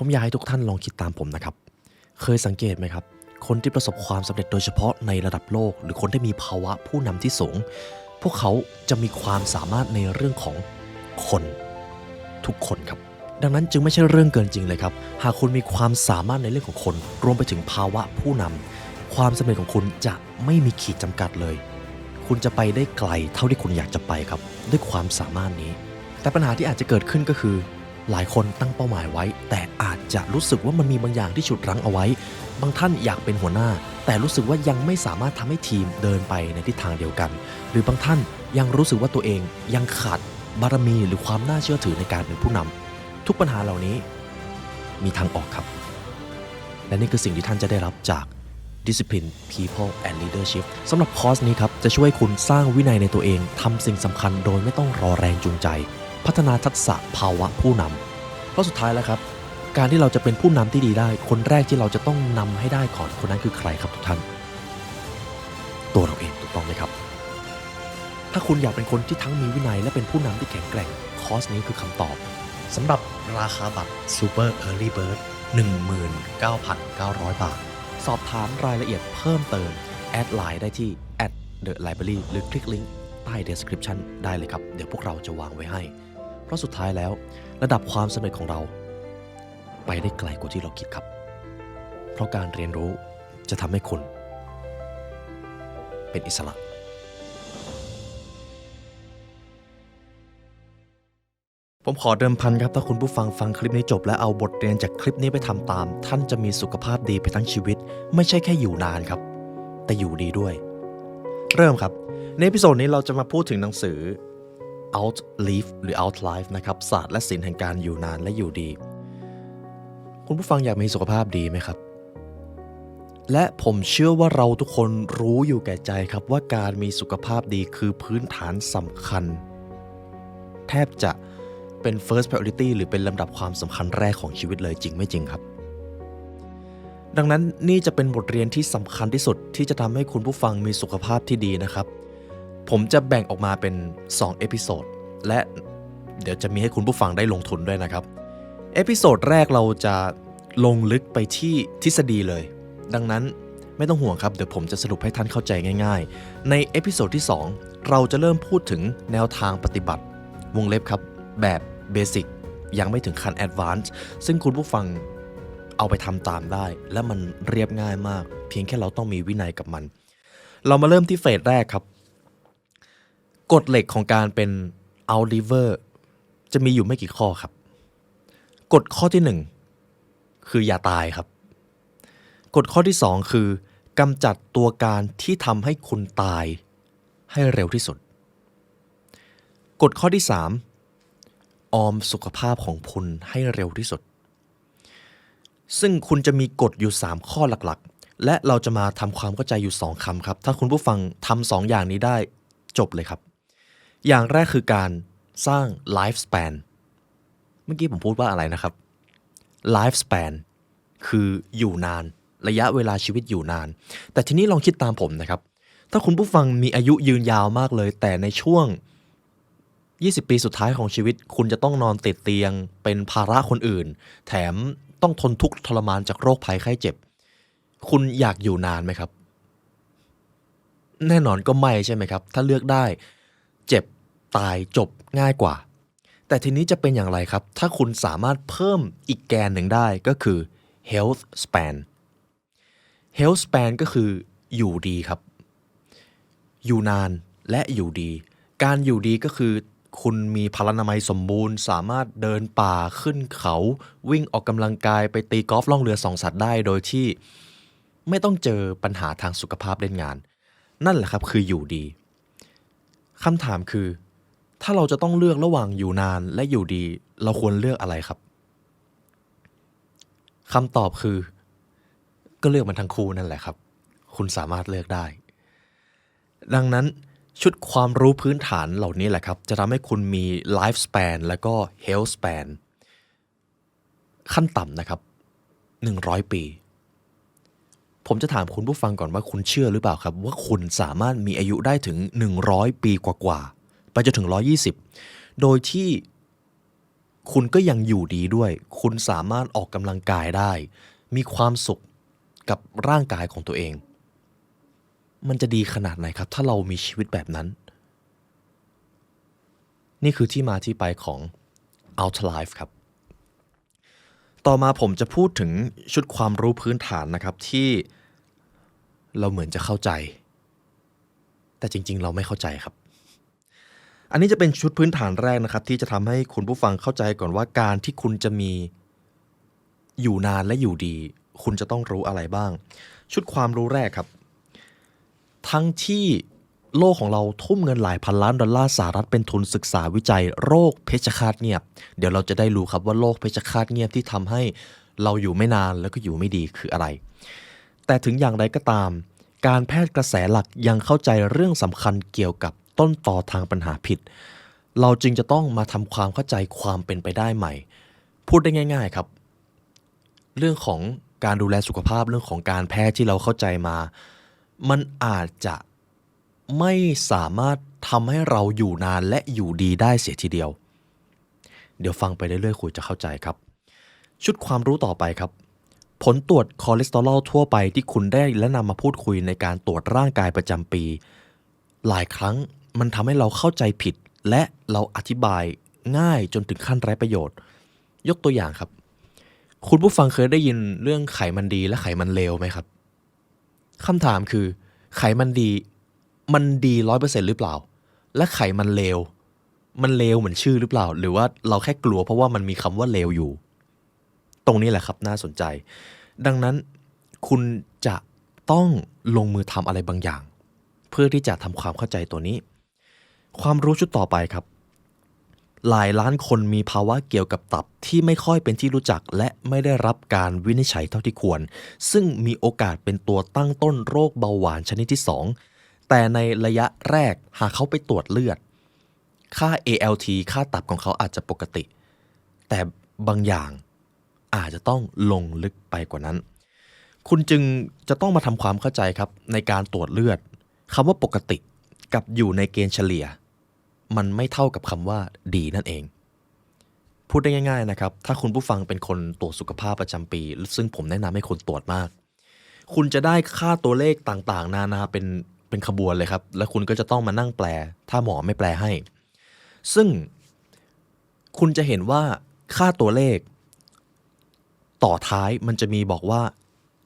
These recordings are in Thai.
ผมอยากให้ทุกท่านลองคิดตามผมนะครับเคยสังเกตไหมครับคนที่ประสบความสำเร็จโดยเฉพาะในระดับโลกหรือคนที่มีภาวะผู้นำที่สูงพวกเขาจะมีความสามารถในเรื่องของคนทุกคนครับดังนั้นจึงไม่ใช่เรื่องเกินจริงเลยครับหากคุณมีความสามารถในเรื่องของคนรวมไปถึงภาวะผู้นำความสำเร็จของคุณจะไม่มีขีดจำกัดเลยคุณจะไปได้ไกลเท่าที่คุณอยากจะไปครับด้วยความสามารถนี้แต่ปัญหาที่อาจจะเกิดขึ้นก็คือหลายคนตั้งเป้าหมายไว้แต่อาจจะรู้สึกว่ามันมีบางอย่างที่ฉุดรั้งเอาไว้บางท่านอยากเป็นหัวหน้าแต่รู้สึกว่ายังไม่สามารถทำให้ทีมเดินไปในทิศทางเดียวกันหรือบางท่านยังรู้สึกว่าตัวเองยังขาดบารมีหรือความน่าเชื่อถือในการเป็นผู้นำทุกปัญหาเหล่านี้มีทางออกครับและนี่คือสิ่งที่ท่านจะได้รับจาก Discipline People and Leadership สำหรับคอร์สนี้ครับจะช่วยคุณสร้างวินัยในตัวเองทำสิ่งสำคัญโดยไม่ต้องรอแรงจูงใจพัฒนาทักษะภาวะผู้นำเพราะสุดท้ายแล้วครับการที่เราจะเป็นผู้นำที่ดีได้คนแรกที่เราจะต้องนำให้ได้ก่อนคนนั้นคือใครครับทุกท่านตัวเราเองถูกต้องไหมครับถ้าคุณอยากเป็นคนที่ทั้งมีวินัยและเป็นผู้นำที่แข็งแกร่งคอร์สนี้คือคำตอบสำหรับราคาบัตร Super Early Bird 19,900 บาทสอบถามรายละเอียดเพิ่มเติมแอดไลน์ได้ที่ @thelibrary หรือคลิกลิงก์ใต้ description ได้เลยครับเดี๋ยวพวกเราจะวางไว้ให้เพราะสุดท้ายแล้วระดับความสำเร็จของเราไปได้ไกลกว่าที่เราคิดครับเพราะการเรียนรู้จะทำให้คุณเป็นอิสระผมขอเดิมพันครับถ้าคุณผู้ฟังฟังคลิปนี้จบและเอาบทเรียนจากคลิปนี้ไปทำตามท่านจะมีสุขภาพดีไปทั้งชีวิตไม่ใช่แค่อยู่นานครับแต่อยู่ดีด้วยเริ่มครับในเอพิโซดนี้เราจะมาพูดถึงหนังสือ Out Live หรือ Out Life นะครับศาสตร์และศิลป์แห่งการอยู่นานและอยู่ดีคุณผู้ฟังอยากมีสุขภาพดีไหมครับและผมเชื่อว่าเราทุกคนรู้อยู่แก่ใจครับว่าการมีสุขภาพดีคือพื้นฐานสำคัญแทบจะเป็น first priority หรือเป็นลำดับความสำคัญแรกของชีวิตเลยจริงไม่จริงครับดังนั้นนี่จะเป็นบทเรียนที่สำคัญที่สุดที่จะทำให้คุณผู้ฟังมีสุขภาพที่ดีนะครับผมจะแบ่งออกมาเป็น2เอพิโซดและเดี๋ยวจะมีให้คุณผู้ฟังได้ลงทุนด้วยนะครับเอพิโซดแรกเราจะลงลึกไปที่ทฤษฎีเลยดังนั้นไม่ต้องห่วงครับเดี๋ยวผมจะสรุปให้ท่านเข้าใจง่ายๆในเอพิโซดที่2เราจะเริ่มพูดถึงแนวทางปฏิบัติวงเล็บครับแบบเบสิกยังไม่ถึงขั้นแอดวานซ์ซึ่งคุณผู้ฟังเอาไปทำตามได้และมันเรียบง่ายมากเพียงแค่เราต้องมีวินัยกับมันเรามาเริ่มที่เฟสแรกครับกฎเหล็กของการเป็น outliver จะมีอยู่ไม่กี่ข้อครับกฎข้อที่1คืออย่าตายครับกฎข้อที่2คือกำจัดตัวการที่ทำให้คุณตายให้เร็วที่สุดกฎข้อที่3ออมสุขภาพของคุณให้เร็วที่สุดซึ่งคุณจะมีกฎอยู่3ข้อหลักๆและเราจะมาทำความเข้าใจอยู่2คำครับถ้าคุณผู้ฟังทำ2อย่างนี้ได้จบเลยครับอย่างแรกคือการสร้าง life span เมื่อกี้ผมพูดว่าอะไรนะครับ life span คืออยู่นานระยะเวลาชีวิตอยู่นานแต่ทีนี้ลองคิดตามผมนะครับถ้าคุณผู้ฟังมีอายุยืนยาวมากเลยแต่ในช่วง20 ปีสุดท้ายของชีวิตคุณจะต้องนอนติดเตียงเป็นภาระคนอื่นแถมต้องทนทุกข์ทรมานจากโรคภัยไข้เจ็บคุณอยากอยู่นานไหมครับแน่นอนก็ไม่ใช่ไหมครับถ้าเลือกได้เจ็บตายจบง่ายกว่าแต่ทีนี้จะเป็นอย่างไรครับถ้าคุณสามารถเพิ่มอีกแกนหนึ่งได้ก็คือ health span health span ก็คืออยู่ดีครับอยู่นานและอยู่ดีการอยู่ดีก็คือคุณมีพลานามัยสมบูรณ์สามารถเดินป่าขึ้นเขาวิ่งออกกำลังกายไปตีกอล์ฟล่องเรือส่องสัตว์ได้โดยที่ไม่ต้องเจอปัญหาทางสุขภาพเล่นงานนั่นแหละครับคืออยู่ดีคำถามคือถ้าเราจะต้องเลือกระหว่างอยู่นานและอยู่ดีเราควรเลือกอะไรครับคำตอบคือก็เลือกมันทั้งคู่นั่นแหละครับคุณสามารถเลือกได้ดังนั้นชุดความรู้พื้นฐานเหล่านี้แหละครับจะทำให้คุณมี life span และก็ health span ขั้นต่ำนะครับ100 ปีผมจะถามคุณผู้ฟังก่อนว่าคุณเชื่อหรือเปล่าครับว่าคุณสามารถมีอายุได้ถึง100 ปีกว่าๆไปจนถึง120โดยที่ คุณก็ยังอยู่ดีด้วยคุณสามารถออกกำลังกายได้มีความสุขกับร่างกายของตัวเองมันจะดีขนาดไหนครับถ้าเรามีชีวิตแบบนั้นนี่คือที่มาที่ไปของ Outlife ครับต่อมาผมจะพูดถึงชุดความรู้พื้นฐานนะครับที่เราเหมือนจะเข้าใจแต่จริงๆเราไม่เข้าใจครับอันนี้จะเป็นชุดพื้นฐานแรกนะครับที่จะทำให้คุณผู้ฟังเข้าใจก่อนว่าการที่คุณจะมีอยู่นานและอยู่ดีคุณจะต้องรู้อะไรบ้างชุดความรู้แรกครับทั้งที่โลกของเราทุ่มเงินหลายพันล้านดอลลาร์สหรัฐเป็นทุนศึกษาวิจัยโรคเพชฌฆาตเงียบเดี๋ยวเราจะได้รู้ครับว่าโรคเพชฌฆาตเงียบที่ทำให้เราอยู่ไม่นานแล้วก็อยู่ไม่ดีคืออะไรแต่ถึงอย่างไรก็ตามการแพทย์กระแสหลักยังเข้าใจเรื่องสำคัญเกี่ยวกับต้นต่อทางปัญหาผิดเราจึงจะต้องมาทำความเข้าใจความเป็นไปได้ใหม่พูดได้ง่ายๆครับเรื่องของการดูแลสุขภาพเรื่องของการแพทย์ที่เราเข้าใจมามันอาจจะไม่สามารถทำให้เราอยู่นานและอยู่ดีได้เสียทีเดียวเดี๋ยวฟังไปเรื่อยๆคุยจะเข้าใจครับชุดความรู้ต่อไปครับผลตรวจคอเลสเตอรอลทั่วไปที่คุณได้และนำมาพูดคุยในการตรวจร่างกายประจำปีหลายครั้งมันทำให้เราเข้าใจผิดและเราอธิบายง่ายจนถึงขั้นไร้ประโยชน์ยกตัวอย่างครับคุณผู้ฟังเคยได้ยินเรื่องไขมันดีและไขมันเลวไหมครับคำถามคือไขมันดีมันดี100%หรือเปล่าและไขมันเลวมันเลวเหมือนชื่อหรือเปล่าหรือว่าเราแค่กลัวเพราะว่ามันมีคำว่าเลวอยู่ตรงนี้แหละครับน่าสนใจดังนั้นคุณจะต้องลงมือทำอะไรบางอย่างเพื่อที่จะทำความเข้าใจตัวนี้ความรู้ชุดต่อไปครับหลายล้านคนมีภาวะเกี่ยวกับตับที่ไม่ค่อยเป็นที่รู้จักและไม่ได้รับการวินิจฉัยเท่าที่ควรซึ่งมีโอกาสเป็นตัวตั้งต้นโรคเบาหวานชนิดที่2แต่ในระยะแรกหากเขาไปตรวจเลือดค่า ALT ค่าตับของเขาอาจจะปกติแต่บางอย่างอาจจะต้องลงลึกไปกว่านั้นคุณจึงจะต้องมาทำความเข้าใจครับในการตรวจเลือดคำว่าปกติกับอยู่ในเกณฑ์เฉลี่ยมันไม่เท่ากับคำว่าดีนั่นเองพูดได้ง่ายๆนะครับถ้าคุณผู้ฟังเป็นคนตรวจสุขภาพประจำปีซึ่งผมแนะนำให้คนตรวจมากคุณจะได้ค่าตัวเลขต่างๆนานาเป็นขบวนเลยครับแล้วคุณก็จะต้องมานั่งแปลถ้าหมอไม่แปลให้ซึ่งคุณจะเห็นว่าค่าตัวเลขต่อท้ายมันจะมีบอกว่า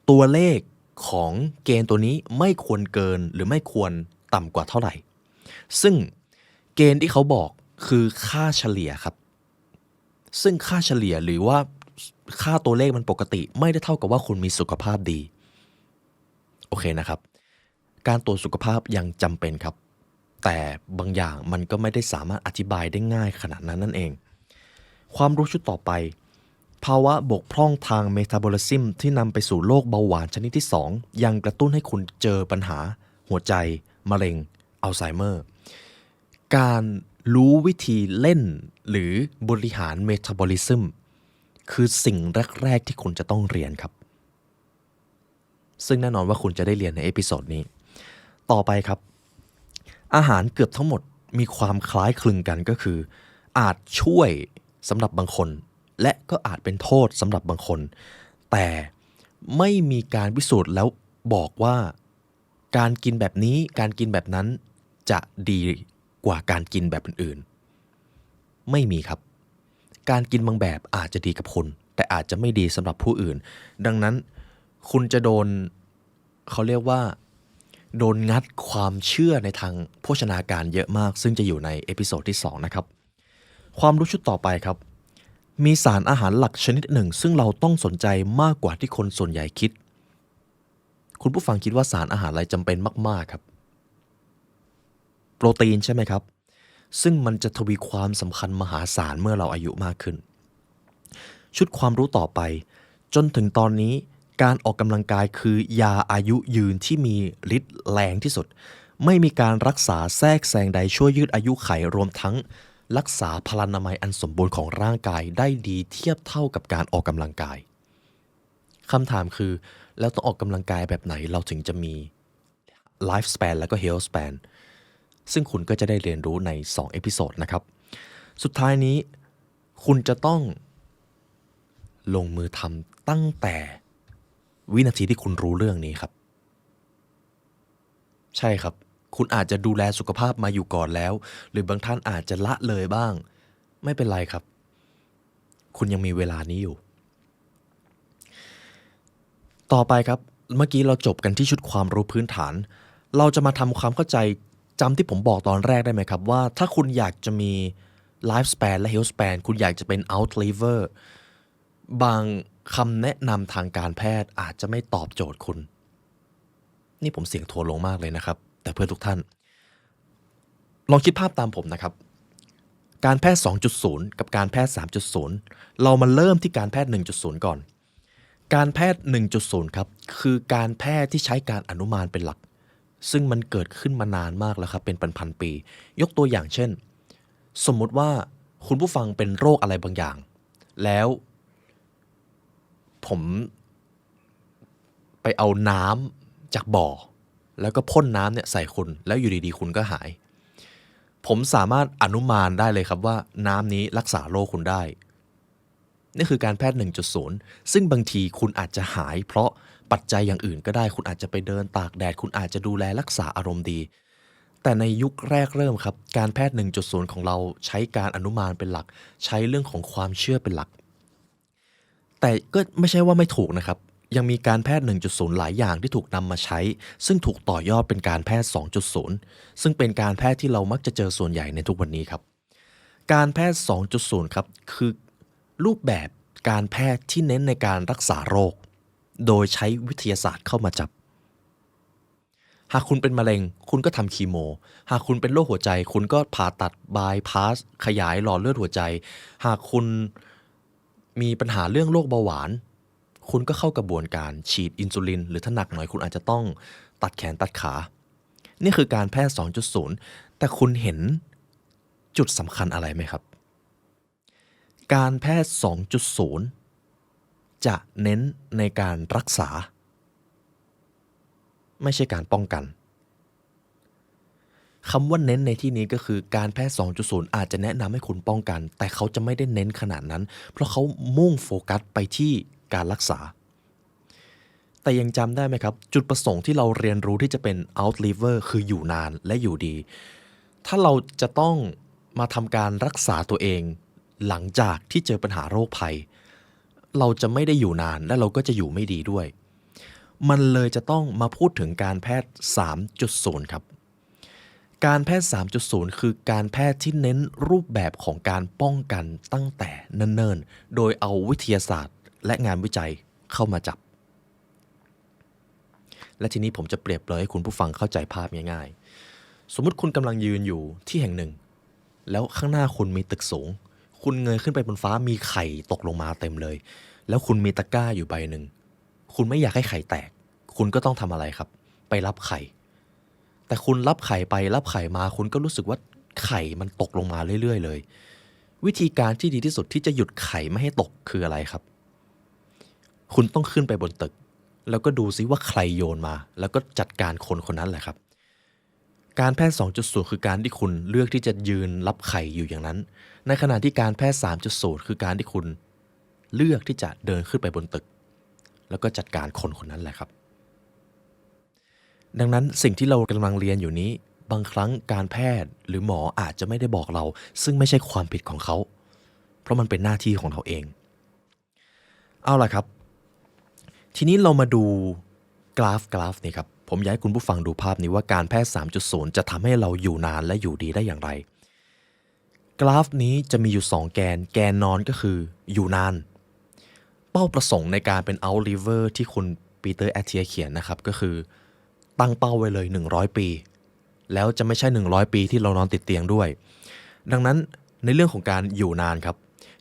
ตัวเลขของเกณฑ์ตัวนี้ไม่ควรเกินหรือไม่ควรต่ำกว่าเท่าไหร่ซึ่งเกณฑ์ที่เขาบอกคือค่าเฉลี่ยครับซึ่งค่าเฉลี่ยหรือว่าค่าตัวเลขมันปกติไม่ได้เท่ากับว่าคุณมีสุขภาพดีโอเคนะครับการตรวจสุขภาพยังจำเป็นครับแต่บางอย่างมันก็ไม่ได้สามารถอธิบายได้ง่ายขนาดนั้นนั่นเองความรู้ชุดต่อไปภาวะบกพร่องทางเมตาบอลิซึมที่นำไปสู่โรคเบาหวานชนิดที่2ยังกระตุ้นให้คุณเจอปัญหาหัวใจมะเร็งอัลไซเมอร์การรู้วิธีเล่นหรือบริหารเมตาบอลิซึมคือสิ่งแรกๆที่คุณจะต้องเรียนครับซึ่งแน่นอนว่าคุณจะได้เรียนในเอพิโซดนี้ต่อไปครับอาหารเกือบทั้งหมดมีความคล้ายคลึงกันก็คืออาจช่วยสำหรับบางคนและก็อาจเป็นโทษสำหรับบางคนแต่ไม่มีการพิสูจน์แล้วบอกว่าการกินแบบนี้การกินแบบนั้นจะดีกว่าการกินแบบอื่นๆไม่มีครับการกินบางแบบอาจจะดีกับคุณแต่อาจจะไม่ดีสำหรับผู้อื่นดังนั้นคุณจะโดนเขาเรียกว่าโดนงัดความเชื่อในทางโภชนาการเยอะมากซึ่งจะอยู่ในเอพิโซดที่2นะครับความรู้ชุดต่อไปครับมีสารอาหารหลักชนิดหนึ่งซึ่งเราต้องสนใจมากกว่าที่คนส่วนใหญ่คิดคุณผู้ฟังคิดว่าสารอาหารอะไรจำเป็นมากๆครับโปรตีนใช่ไหมครับซึ่งมันจะทวีความสำคัญมหาศาลเมื่อเราอายุมากขึ้นชุดความรู้ต่อไปจนถึงตอนนี้การออกกำลังกายคือยาอายุยืนที่มีฤทธิ์แรงที่สุดไม่มีการรักษาแทรกแซงใดช่วยยืดอายุไขรวมทั้งรักษาพลานามัยอันสมบูรณ์ของร่างกายได้ดีเทียบเท่ากับการออกกำลังกายคำถามคือแล้วต้องออกกำลังกายแบบไหนเราถึงจะมี life span แล้วก็ health span ซึ่งคุณก็จะได้เรียนรู้ใน2เอพิโซดนะครับสุดท้ายนี้ คุณจะต้องลงมือทำตั้งแต่วินาทีที่คุณรู้เรื่องนี้ครับใช่ครับคุณอาจจะดูแลสุขภาพมาอยู่ก่อนแล้วหรือบางท่านอาจจะละเลยบ้างไม่เป็นไรครับคุณยังมีเวลานี้อยู่ต่อไปครับเมื่อกี้เราจบกันที่ชุดความรู้พื้นฐานเราจะมาทำความเข้าใจจำที่ผมบอกตอนแรกได้ไหมครับว่าถ้าคุณอยากจะมี life span และ health span คุณอยากจะเป็น outliver บางคำแนะนำทางการแพทย์อาจจะไม่ตอบโจทย์คุณนี่ผมเสียงทัวร์ลงมากเลยนะครับแต่เพื่อทุกท่านลองคิดภาพตามผมนะครับการแพทย์ 2.0 กับการแพทย์ 3.0 เรามาเริ่มที่การแพทย์ 1.0 ก่อนการแพทย์ 1.0 ครับคือการแพทย์ที่ใช้การอนุมานเป็นหลักซึ่งมันเกิดขึ้นมานานมากแล้วครับเป็นพันๆปียกตัวอย่างเช่นสมมุติว่าคุณผู้ฟังเป็นโรคอะไรบางอย่างแล้วผมไปเอาน้ำจากบ่อแล้วก็พ่นน้ำเนี่ยใส่คุณแล้วอยู่ดีๆคุณก็หายผมสามารถอนุมานได้เลยครับว่าน้ำนี้รักษาโรคคุณได้นี่คือการแพทย์ 1.0 ซึ่งบางทีคุณอาจจะหายเพราะปัจจัยอย่างอื่นก็ได้คุณอาจจะไปเดินตากแดดคุณอาจจะดูแลรักษาอารมณ์ดีแต่ในยุคแรกเริ่มครับการแพทย์ 1.0 ของเราใช้การอนุมานเป็นหลักใช้เรื่องของความเชื่อเป็นหลักแต่ก็ไม่ใช่ว่าไม่ถูกนะครับยังมีการแพทย์ 1.0 หลายอย่างที่ถูกนำมาใช้ซึ่งถูกต่อยอดเป็นการแพทย์ 2.0 ซึ่งเป็นการแพทย์ที่เรามักจะเจอส่วนใหญ่ในทุกวันนี้ครับการแพทย์ 2.0 ครับคือรูปแบบการแพทย์ที่เน้นในการรักษาโรคโดยใช้วิทยาศาสตร์เข้ามาจับหากคุณเป็นมะเร็งคุณก็ทำคีโมหากคุณเป็นโรคหัวใจคุณก็ผ่าตัดบายพาสขยายหลอดเลือดหัวใจหากคุณมีปัญหาเรื่องโรคเบาหวานคุณก็เข้ากระบวนการฉีดอินซูลินหรือถ้าหนักหน่อยคุณอาจจะต้องตัดแขนตัดขานี่คือการแพทย์ 2.0 แต่คุณเห็นจุดสำคัญอะไรไหมครับการแพทย์ 2.0 จะเน้นในการรักษาไม่ใช่การป้องกันคำว่าเน้นในที่นี้ก็คือการแพทย์ 2.0 อาจจะแนะนำให้คุณป้องกันแต่เขาจะไม่ได้เน้นขนาดนั้นเพราะเขามุ่งโฟกัสไปที่การรักษาแต่ยังจำได้ไหมครับจุดประสงค์ที่เราเรียนรู้ที่จะเป็น outliver คืออยู่นานและอยู่ดีถ้าเราจะต้องมาทำการรักษาตัวเองหลังจากที่เจอปัญหาโรคภัยเราจะไม่ได้อยู่นานและเราก็จะอยู่ไม่ดีด้วยมันเลยจะต้องมาพูดถึงการแพทย์ 3.0 ครับการแพทย์ 3.0 คือการแพทย์ที่เน้นรูปแบบของการป้องกันตั้งแต่เนิ่นๆโดยเอาวิทยาศาสตร์และงานวิจัยเข้ามาจับและทีนี้ผมจะเปรียบเลยให้คุณผู้ฟังเข้าใจภาพง่ายๆสมมุติคุณกำลังยืนอยู่ที่แห่งหนึ่งแล้วข้างหน้าคุณมีตึกสูงคุณเงยขึ้นไปบนฟ้ามีไข่ตกลงมาเต็มเลยแล้วคุณมีตะกร้าอยู่ใบหนึ่งคุณไม่อยากให้ไข่แตกคุณก็ต้องทำอะไรครับไปรับไข่แต่คุณรับไข่ไปรับไข่มาคุณก็รู้สึกว่าไข่มันตกลงมาเรื่อยๆเลยวิธีการที่ดีที่สุดที่จะหยุดไข่ไม่ให้ตกคืออะไรครับคุณต้องขึ้นไปบนตึกแล้วก็ดูซิว่าใครโยนมาแล้วก็จัดการคนคนนั้นแหละครับการแพทย์ 2.0 คือการที่คุณเลือกที่จะยืนรับไข่อยู่อย่างนั้นในขณะที่การแพทย์ 3.0 คือการที่คุณเลือกที่จะเดินขึ้นไปบนตึกแล้วก็จัดการคนคนนั้นแหละครับดังนั้นสิ่งที่เรากำลังเรียนอยู่นี้บางครั้งการแพทย์หรือหมออาจจะไม่ได้บอกเราซึ่งไม่ใช่ความผิดของเขาเพราะมันเป็นหน้าที่ของเราเองเอาล่ะครับทีนี้เรามาดูกราฟนี่ครับผมอยากให้คุณผู้ฟังดูภาพนี้ว่าการแพทย์ 3.0 จะทำให้เราอยู่นานและอยู่ดีได้อย่างไรกราฟนี้จะมีอยู่2แกนนอนก็คืออยู่นานเป้าประสงค์ในการเป็น outliver ที่คุณปีเตอร์แอตเทียเขียนนะครับก็คือตั้งเป้าไว้เลย100ปีแล้วจะไม่ใช่100ปีที่เรานอนติดเตียงด้วยดังนั้นในเรื่องของการอยู่นานครับ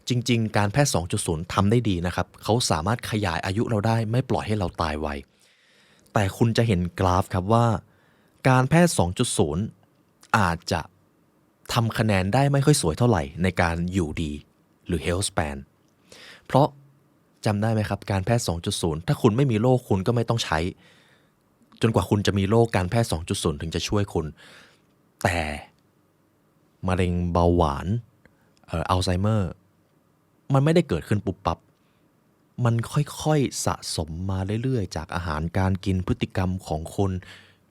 จริงๆการแพทย์ 2.0 ทำได้ดีนะครับเขาสามารถขยายอายุเราได้ไม่ปล่อยให้เราตายไวแต่คุณจะเห็นกราฟครับว่าการแพทย์ 2.0 อาจจะทำคะแนนได้ไม่ค่อยสวยเท่าไหร่ในการอยู่ดีหรือ health span เพราะจำได้ไหมครับการแพทย์ 2.0 ถ้าคุณไม่มีโรคคุณก็ไม่ต้องใช้จนกว่าคุณจะมีโรคการแพทย์ 2.0 ถึงจะช่วยคุณแต่มะเร็งเบาหวานอัลไซเมอร์ มันไม่ได้เกิดขึ้นปุบปับมันค่อยๆสะสมมาเรื่อยๆจากอาหารการกินพฤติกรรมของคน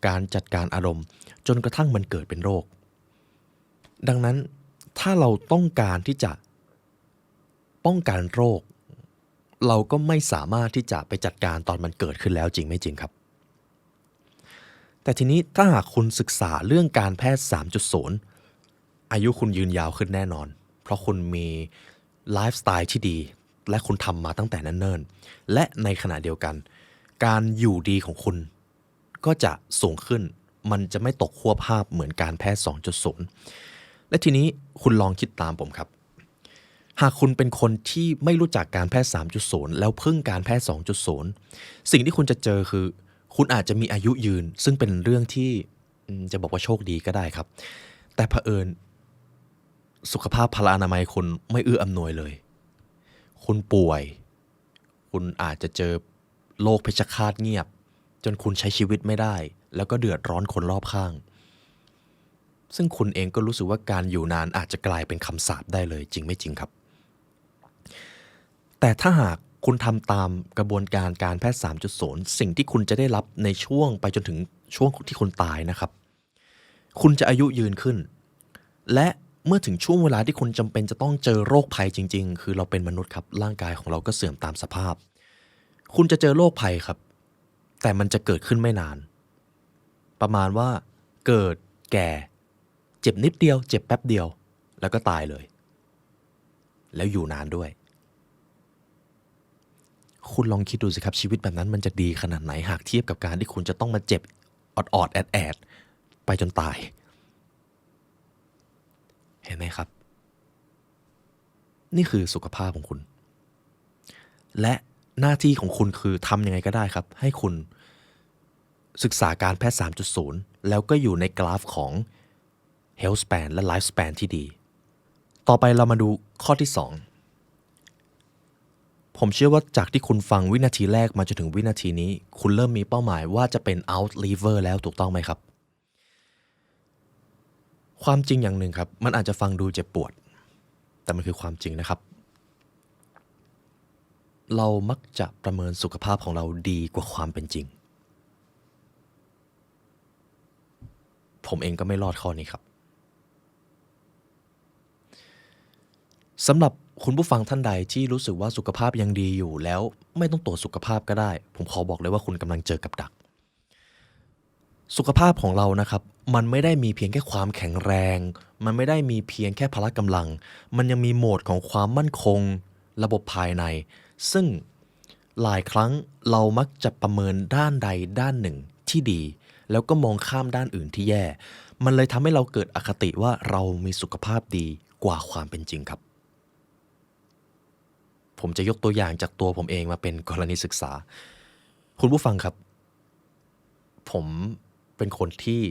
การจัดการอารมณ์จนกระทั่งมันเกิดเป็นโรคดังนั้นถ้าเราต้องการที่จะป้องกันโรคเราก็ไม่สามารถที่จะไปจัดการตอนมันเกิดขึ้นแล้วจริงไม่จริงครับแต่ทีนี้ถ้าหากคุณศึกษาเรื่องการแพทย์ 3.0 อายุคุณยืนยาวขึ้นแน่นอนเพราะคุณมีไลฟ์สไตล์ที่ดีและคุณทำมาตั้งแต่เนิ่นๆและในขณะเดียวกันการอยู่ดีของคุณก็จะสูงขึ้นมันจะไม่ตกขั้วภาพเหมือนการแพทย์ 2.0 และทีนี้คุณลองคิดตามผมครับหากคุณเป็นคนที่ไม่รู้จักการแพทย์ 3.0 แล้วพึ่งการแพทย์ 2.0 สิ่งที่คุณจะเจอคือคุณอาจจะมีอายุยืนซึ่งเป็นเรื่องที่จะบอกว่าโชคดีก็ได้ครับแต่เผอิญสุขภาพพลานามัยคุณไม่เอื้ออำนวยเลยคุณป่วยคุณอาจจะเจอโรคเพชฌฆาตเงียบจนคุณใช้ชีวิตไม่ได้แล้วก็เดือดร้อนคนรอบข้างซึ่งคุณเองก็รู้สึกว่าการอยู่นานอาจจะกลายเป็นคำสาปได้เลยจริงไม่จริงครับแต่ถ้าหากคุณทำตามกระบวนการการแพทย์ 3.0 สิ่งที่คุณจะได้รับในช่วงไปจนถึงช่วงที่คุณตายนะครับคุณจะอายุยืนขึ้นและเมื่อถึงช่วงเวลาที่คุณจำเป็นจะต้องเจอโรคภัยจริงๆคือเราเป็นมนุษย์ครับร่างกายของเราก็เสื่อมตามสภาพคุณจะเจอโรคภัยครับแต่มันจะเกิดขึ้นไม่นานประมาณว่าเกิดแก่เจ็บนิดเดียวเจ็บแป๊บเดียวแล้วก็ตายเลยแล้วอยู่นานด้วยคุณลองคิดดูสิครับชีวิตแบบนั้นมันจะดีขนาดไหนหากเทียบกับการที่คุณจะต้องมาเจ็บออดๆแอดๆไปจนตายเห็นไหมครับนี่คือสุขภาพของคุณและหน้าที่ของคุณคือทำยังไงก็ได้ครับให้คุณศึกษาการแพทย์ 3.0 แล้วก็อยู่ในกราฟของ health span และ life span ที่ดีต่อไปเรามาดูข้อที่ 2ผมเชื่อว่าจากที่คุณฟังวินาทีแรกมาจนถึงวินาทีนี้คุณเริ่มมีเป้าหมายว่าจะเป็น out liver แล้วถูกต้องไหมครับความจริงอย่างหนึ่งครับมันอาจจะฟังดูเจ็บปวดแต่มันคือความจริงนะครับเรามักจะประเมินสุขภาพของเราดีกว่าความเป็นจริงผมเองก็ไม่รอดข้อนี้ครับสำหรับคุณผู้ฟังท่านใดที่รู้สึกว่าสุขภาพยังดีอยู่แล้วไม่ต้องตรวจสุขภาพก็ได้ผมขอบอกเลยว่าคุณกำลังเจอกับดักสุขภาพของเรานะครับมันไม่ได้มีเพียงแค่ความแข็งแรงมันไม่ได้มีเพียงแค่พละกำลังมันยังมีโหมดของความมั่นคงระบบภายในซึ่งหลายครั้งเรามักจะประเมินด้านใดด้านหนึ่งที่ดีแล้วก็มองข้ามด้านอื่นที่แย่มันเลยทำให้เราเกิดอคติว่าเรามีสุขภาพดีกว่าความเป็นจริงครับผมจะยกตัวอย่างจากตัวผมเองมาเป็นกรณีศึกษาคุณผู้ฟังครับผมเป็นคนที่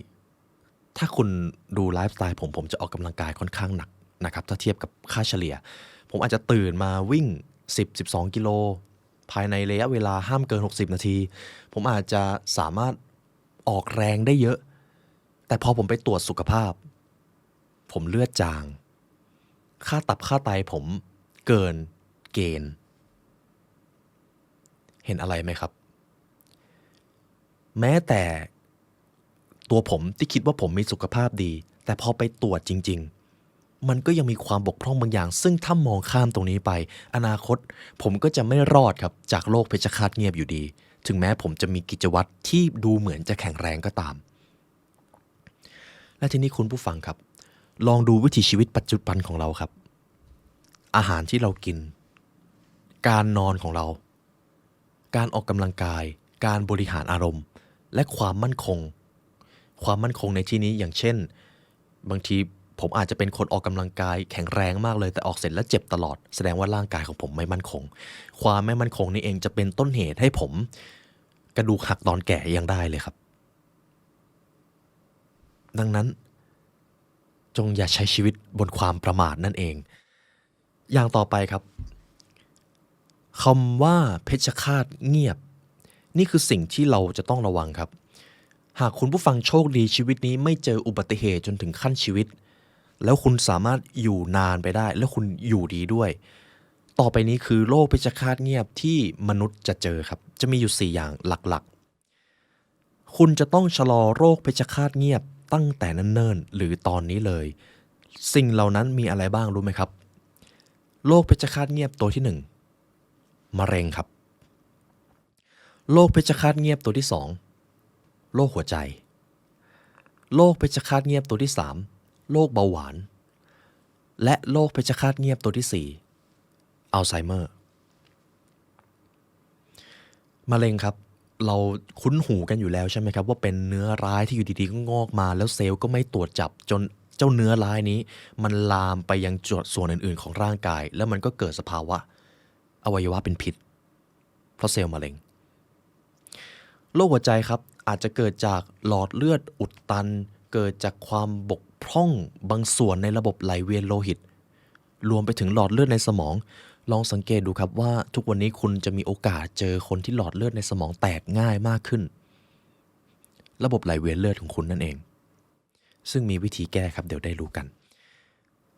ถ้าคุณดูไลฟ์สไตล์ผมจะออกกำลังกายค่อนข้างหนักนะครับถ้าเทียบกับค่าเฉลี่ยผมอาจจะตื่นมาวิ่ง10-12 กิโลภายในระยะเวลาห้ามเกิน60 นาทีผมอาจจะสามารถออกแรงได้เยอะแต่พอผมไปตรวจสุขภาพผมเลือดจางค่าตับค่าไตผมเกินเกณฑ์เห็นอะไรไหมครับแม้แต่ตัวผมที่คิดว่าผมมีสุขภาพดีแต่พอไปตรวจจริงๆมันก็ยังมีความบกพร่องบางอย่างซึ่งถ้ามองข้ามตรงนี้ไปอนาคตผมก็จะไม่รอดครับจากโรคเพชฌฆาตเงียบอยู่ดีถึงแม้ผมจะมีกิจวัตรที่ดูเหมือนจะแข็งแรงก็ตามและทีนี้คุณผู้ฟังครับลองดูวิถีชีวิตปัจจุบันของเราครับอาหารที่เรากินการนอนของเราการออกกำลังกายการบริหารอารมณ์และความมั่นคงในที่นี้อย่างเช่นบางทีผมอาจจะเป็นคนออกกำลังกายแข็งแรงมากเลยแต่ออกเสร็จแล้วเจ็บตลอดแสดงว่าร่างกายของผมไม่มั่นคงความไม่มั่นคงนี้เองจะเป็นต้นเหตุให้ผมกระดูกหักตอนแก่ยังได้เลยครับดังนั้นจงอย่าใช้ชีวิตบนความประมาทนั่นเองอย่างต่อไปครับคำว่าเพชฌฆาตเงียบนี่คือสิ่งที่เราจะต้องระวังครับหากคุณผู้ฟังโชคดีชีวิตนี้ไม่เจออุบัติเหตุจนถึงขั้นชีวิตแล้วคุณสามารถอยู่นานไปได้แล้วคุณอยู่ดีด้วย ต่อไปนี้คือโรคเพชฌฆาตเงียบที่มนุษย์จะเจอครับจะมีอยู่4อย่างหลักๆคุณจะต้องชะลอโรคเพชฌฆาตเงียบตั้งแต่เนิ่นๆหรือตอนนี้เลยสิ่งเหล่านั้นมีอะไรบ้างรู้ไหมครับโรคเพชฌฆาตเงียบตัวที่1มะเร็งครับโรคเพชฌฆาตเงียบตัวที่2โรคหัวใจโรคเพชฌฆาตเงียบตัวที่3โรคเบาหวานและโรคเพชฌฆาตเงียบตัวที่4อัลไซเมอร์มะเร็งครับเราคุ้นหูกันอยู่แล้วใช่ไหมครับว่าเป็นเนื้อร้ายที่อยู่ดีๆก็งอกมาแล้วเซลล์ก็ไม่ตรวจจับจนเจ้าเนื้อร้ายนี้มันลามไปยังจุดส่วนอื่นๆของร่างกายแล้วมันก็เกิดสภาวะอวัยวะเป็นพิษเพราะเซลล์มะเร็งโรคหัวใจครับอาจจะเกิดจากหลอดเลือดอุดตันเกิดจากความบกพร่องบางส่วนในระบบไหลเวียนโลหิตรวมไปถึงหลอดเลือดในสมองลองสังเกตดูครับว่าทุกวันนี้คุณจะมีโอกาสเจอคนที่หลอดเลือดในสมองแตกง่ายมากขึ้นระบบไหลเวียนเลือดของคุณนั่นเองซึ่งมีวิธีแก้ครับเดี๋ยวได้รู้กัน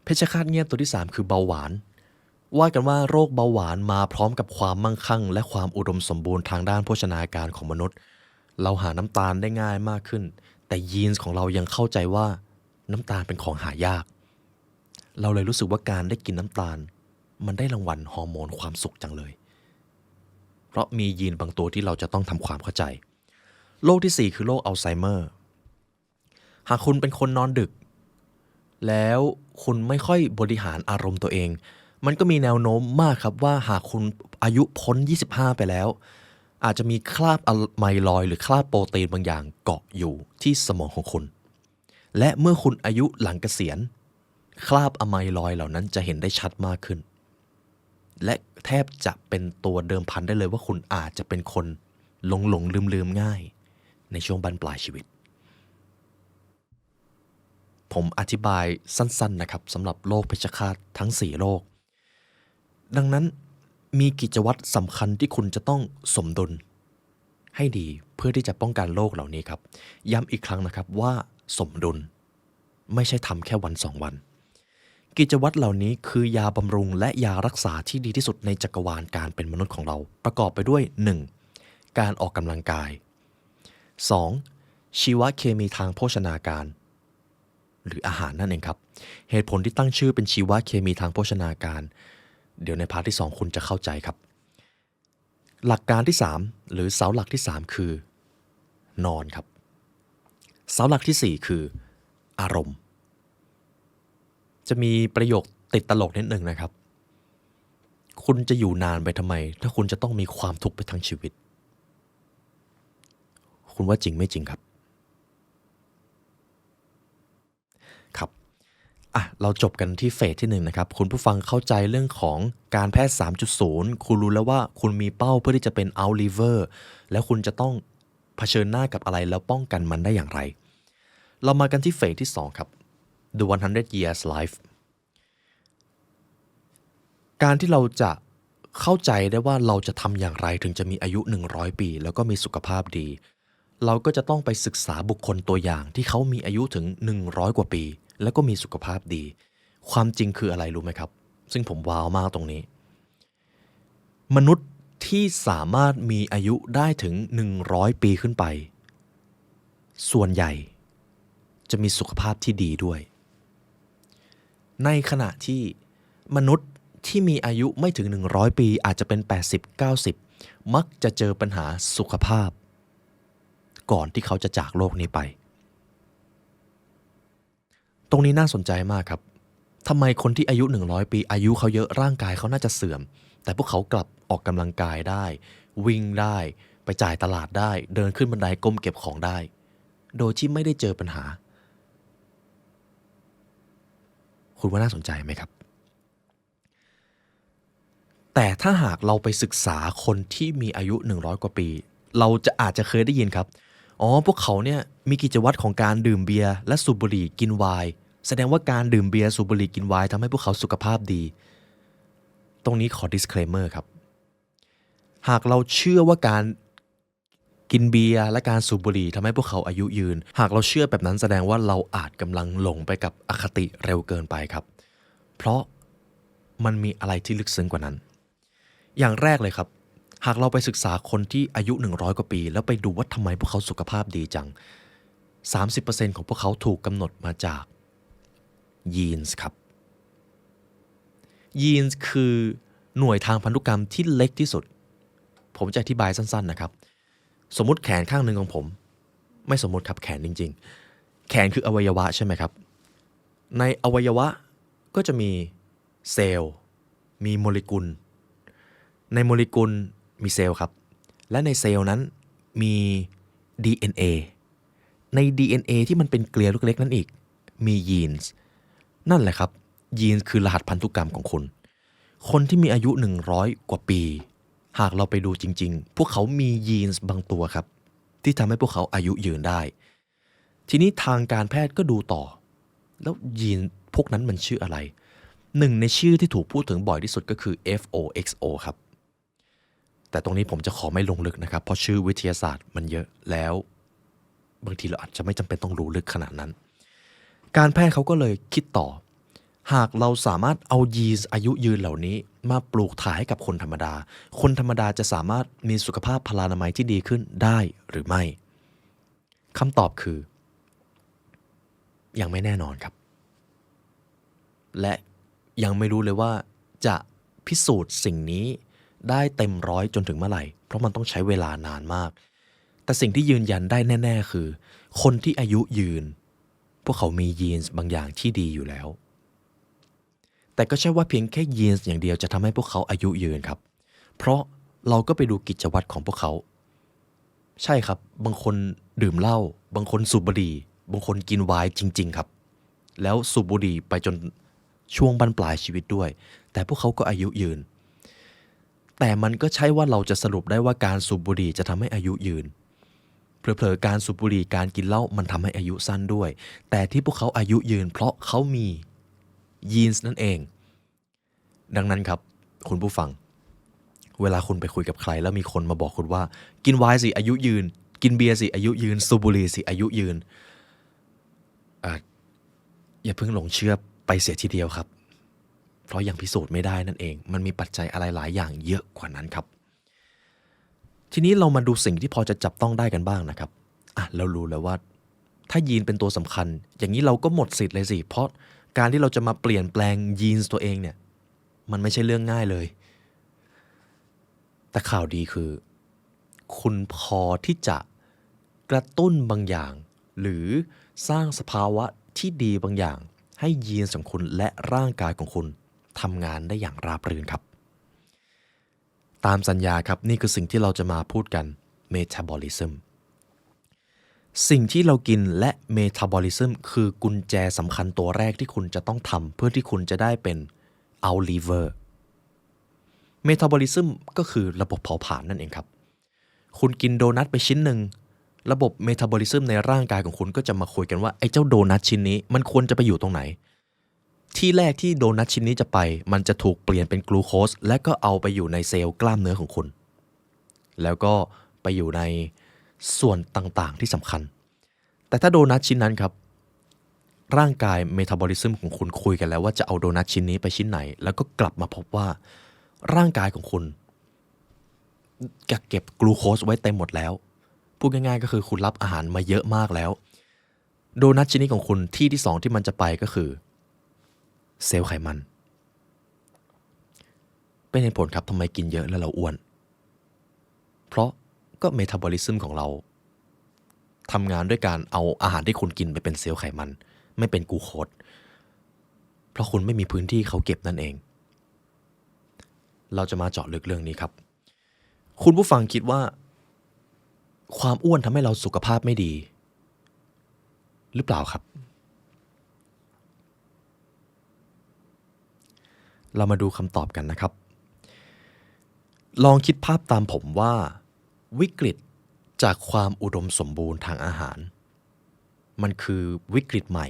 เพชฌฆาตเงียบตัวที่3คือเบาหวานว่ากันว่าโรคเบาหวานมาพร้อมกับความมั่งคั่งและความอุดมสมบูรณ์ทางด้านโภชนาการของมนุษย์เราหาน้ำตาลได้ง่ายมากขึ้นแต่ยีนส์ของเรายังเข้าใจว่าน้ำตาลเป็นของหายากเราเลยรู้สึกว่าการได้กินน้ำตาลมันได้รางวัลฮอร์โมนความสุขจังเลยเพราะมียีนบางตัวที่เราจะต้องทำความเข้าใจโรคที่4คือโรคอัลไซเมอร์หากคุณเป็นคนนอนดึกแล้วคุณไม่ค่อยบริหารอารมณ์ตัวเองมันก็มีแนวโน้มมากครับว่าหากคุณอายุพ้น25ไปแล้วอาจจะมีคราบอะไมลอยด์หรือคราบโปรตีนบางอย่างเกาะอยู่ที่สมองของคุณและเมื่อคุณอายุหลังเกษียณคราบอะไมลอยด์เหล่านั้นจะเห็นได้ชัดมากขึ้นและแทบจะเป็นตัวเดิมพันได้เลยว่าคุณอาจจะเป็นคนหลงลืมง่ายในช่วงบั้นปลายชีวิตผมอธิบายสั้นๆนะครับสำหรับโรคเพชฌฆาตทั้ง4โรคดังนั้นมีกิจวัตรสำคัญที่คุณจะต้องสมดุลให้ดีเพื่อที่จะป้องกันโรคเหล่านี้ครับย้ำอีกครั้งนะครับว่าสมดุลไม่ใช่ทำแค่วัน2วันกิจวัตรเหล่านี้คือยาบำรุงและยารักษาที่ดีที่สุดในจักรวาลการเป็นมนุษย์ของเราประกอบไปด้วย 1. การออกกำลังกาย 2. ชีวเคมีทางโภชนาการหรืออาหารนั่นเองครับเหตุผลที่ตั้งชื่อเป็นชีวเคมีทางโภชนาการเดี๋ยวในพาร์ทที่2คุณจะเข้าใจครับหลักการที่3หรือเสาหลักที่3คือนอนครับเสาหลักที่4คืออารมณ์จะมีประโยคติดตลกนิดหนึ่งนะครับคุณจะอยู่นานไปทำไมถ้าคุณจะต้องมีความทุกข์ไปทั้งชีวิตคุณว่าจริงไม่จริงครับครับเราจบกันที่เฟสที่1นะครับคุณผู้ฟังเข้าใจเรื่องของการแพทย์ 3.0 คุณรู้แล้วว่าคุณมีเป้าเพื่อที่จะเป็น Outliver แล้วคุณจะต้องเผชิญหน้ากับอะไรแล้วป้องกันมันได้อย่างไรเรามากันที่เฟสที่2ครับ The 100 Years Life การที่เราจะเข้าใจได้ว่าเราจะทำอย่างไรถึงจะมีอายุ100ปีแล้วก็มีสุขภาพดีเราก็จะต้องไปศึกษาบุคคลตัวอย่างที่เขามีอายุถึง100กว่าปีแล้วก็มีสุขภาพดีความจริงคืออะไรรู้ไหมครับซึ่งผมว้าวมากตรงนี้มนุษย์ที่สามารถมีอายุได้ถึง100ปีขึ้นไปส่วนใหญ่จะมีสุขภาพที่ดีด้วยในขณะที่มนุษย์ที่มีอายุไม่ถึง100ปีอาจจะเป็น80-90มักจะเจอปัญหาสุขภาพก่อนที่เขาจะจากโลกนี้ไปตรงนี้น่าสนใจมากครับทำไมคนที่อายุ100ปีอายุเขาเยอะร่างกายเขาน่าจะเสื่อมแต่พวกเขากลับออกกำลังกายได้วิ่งได้ไปจ่ายตลาดได้เดินขึ้นบันไดก้มเก็บของได้โดยที่ไม่ได้เจอปัญหาคุณว่าน่าสนใจไหมครับแต่ถ้าหากเราไปศึกษาคนที่มีอายุ100กว่าปีเราอาจจะเคยได้ยินครับพวกเขาเนี่ยมีกิจวัตรของการดื่มเบียร์และสูบบุหรี่กินไวน์แสดงว่าการดื่มเบียร์สูบบุหรี่กินไวน์ทำให้พวกเขาสุขภาพดีตรงนี้ขอ disclaimer ครับหากเราเชื่อว่าการกินเบียร์และการสูบบุหรี่ทำให้พวกเขาอายุยืนหากเราเชื่อแบบนั้นแสดงว่าเราอาจกำลังหลงไปกับอคติเร็วเกินไปครับเพราะมันมีอะไรที่ลึกซึ้งกว่านั้น อย่างแรกเลยครับหากเราไปศึกษาคนที่อายุ100กว่าปีแล้วไปดูว่าทำไมพวกเขาสุขภาพดีจัง 30% ของพวกเขาถูกกำหนดมาจากยีนส์ครับยีนส์คือหน่วยทางพันธุกรรมที่เล็กที่สุดผมจะอธิบายสั้นๆนะครับสมมุติแขนข้างหนึ่งของผมไม่สมมุติครับแขนจริงๆแขนคืออวัยวะใช่ไหมครับในอวัยวะก็จะมีเซลล์มีโมเลกุลในโมเลกุลมีเซลล์ครับและในเซลล์นั้นมี DNA ใน DNA ที่มันเป็นเกลียวเล็กๆนั่นอีกมียีนส์นั่นแหละครับยีนส์คือรหัสพันธุกรรมของคุณคนที่มีอายุ100กว่าปีหากเราไปดูจริงๆพวกเขามียีนส์บางตัวครับที่ทำให้พวกเขาอายุยืนได้ทีนี้ทางการแพทย์ก็ดูต่อแล้วยีนพวกนั้นมันชื่ออะไรหนึ่งในชื่อที่ถูกพูดถึงบ่อยที่สุดก็คือ FOXO ครับแต่ตรงนี้ผมจะขอไม่ลงลึกนะครับเพราะชื่อวิทยาศาสตร์มันเยอะแล้วบางทีเราอาจจะไม่จำเป็นต้องรู้ลึกขนาดนั้นการแพทย์เขาก็เลยคิดต่อหากเราสามารถเอายีนอายุยืนเหล่านี้มาปลูกถ่ายให้กับคนธรรมดาคนธรรมดาจะสามารถมีสุขภาพพลานามัยที่ดีขึ้นได้หรือไม่คำตอบคือยังไม่แน่นอนครับและยังไม่รู้เลยว่าจะพิสูจน์สิ่งนี้ได้เต็มร้อยจนถึงเมื่อไหร่เพราะมันต้องใช้เวลานานมากแต่สิ่งที่ยืนยันได้แน่ๆคือคนที่อายุยืนพวกเขามียีนส์บางอย่างที่ดีอยู่แล้วแต่ก็ใช่ว่าเพียงแค่ยีนส์อย่างเดียวจะทำให้พวกเขาอายุยืนครับเพราะเราก็ไปดูกิจวัตรของพวกเขาใช่ครับบางคนดื่มเหล้าบางคนสูบบุหรี่บางคนกินไวน์จริงๆครับแล้วสูบบุหรี่ไปจนช่วงบั้นปลายชีวิตด้วยแต่พวกเขาก็อายุยืนแต่มันก็ใช่ว่าเราจะสรุปได้ว่าการสูบบุหรี่จะทำให้อายุยืนเผลอๆการสูบบุหรี่การกินเหล้ามันทำให้อายุสั้นด้วยแต่ที่พวกเขาอายุยืนเพราะเขามียีนส์นั่นเองดังนั้นครับคุณผู้ฟังเวลาคุณไปคุยกับใครแล้วมีคนมาบอกคุณว่ากินไวน์สิอายุยืนกินเบียร์สิอายุยืนสูบบุหรี่สิอายุยืนอย่าเพิ่งหลงเชื่อไปเสียทีเดียวครับเพราะยังพิสูจน์ไม่ได้นั่นเองมันมีปัจจัยอะไรหลายอย่างเยอะกว่านั้นครับทีนี้เรามาดูสิ่งที่พอจะจับต้องได้กันบ้างนะครับเรารู้แล้วว่าถ้ายีนเป็นตัวสำคัญอย่างนี้เราก็หมดสิทธิ์เลยสิเพราะการที่เราจะมาเปลี่ยนแปลงยีนตัวเองเนี่ยมันไม่ใช่เรื่องง่ายเลยแต่ข่าวดีคือคุณพอที่จะกระตุ้นบางอย่างหรือสร้างสภาวะที่ดีบางอย่างให้ยีนของคุณและร่างกายของคุณทำงานได้อย่างราบรื่นครับตามสัญญาครับนี่คือสิ่งที่เราจะมาพูดกัน Metabolism สิ่งที่เรากินและ Metabolism คือกุญแจสำคัญตัวแรกที่คุณจะต้องทำเพื่อที่คุณจะได้เป็น Out Liver Metabolism ก็คือระบบเผาผลาญนั่นเองครับคุณกินโดนัทไปชิ้นหนึ่งระบบ Metabolism ในร่างกายของคุณก็จะมาคุยกันว่าไอ้เจ้าโดนัทชิ้นนี้มันควรจะไปอยู่ตรงไหนที่แรกที่โดนัทชิ้นนี้จะไปมันจะถูกเปลี่ยนเป็นกลูโคสและก็เอาไปอยู่ในเซลล์กล้ามเนื้อของคุณแล้วก็ไปอยู่ในส่วนต่างๆที่สำคัญแต่ถ้าโดนัทชิ้นนั้นครับร่างกาย Metabolism ของคุณคุยกันแล้วว่าจะเอาโดนัทชิ้นนี้ไปชิ้นไหนแล้วก็กลับมาพบว่าร่างกายของคุณเก็บกลูโคสไว้เต็มหมดแล้วพูดง่ายๆก็คือคุณรับอาหารมาเยอะมากแล้วโดนัทชิ้นนี้ของคุณที่ที่2ที่มันจะไปก็คือเซลล์ไขมันเป็นเหตุผลครับทำไมกินเยอะแล้วเราอ้วนเพราะก็เมตาบอลิซึมของเราทำงานด้วยการเอาอาหารที่คุณกินไปเป็นเซลล์ไขมันไม่เป็นกลูโคสเพราะคุณไม่มีพื้นที่เขาเก็บนั่นเองเราจะมาเจาะลึกเรื่องนี้ครับคุณผู้ฟังคิดว่าความอ้วนทำให้เราสุขภาพไม่ดีหรือเปล่าครับเรามาดูคำตอบกันนะครับลองคิดภาพตามผมว่าวิกฤตจากความอุดมสมบูรณ์ทางอาหารมันคือวิกฤตใหม่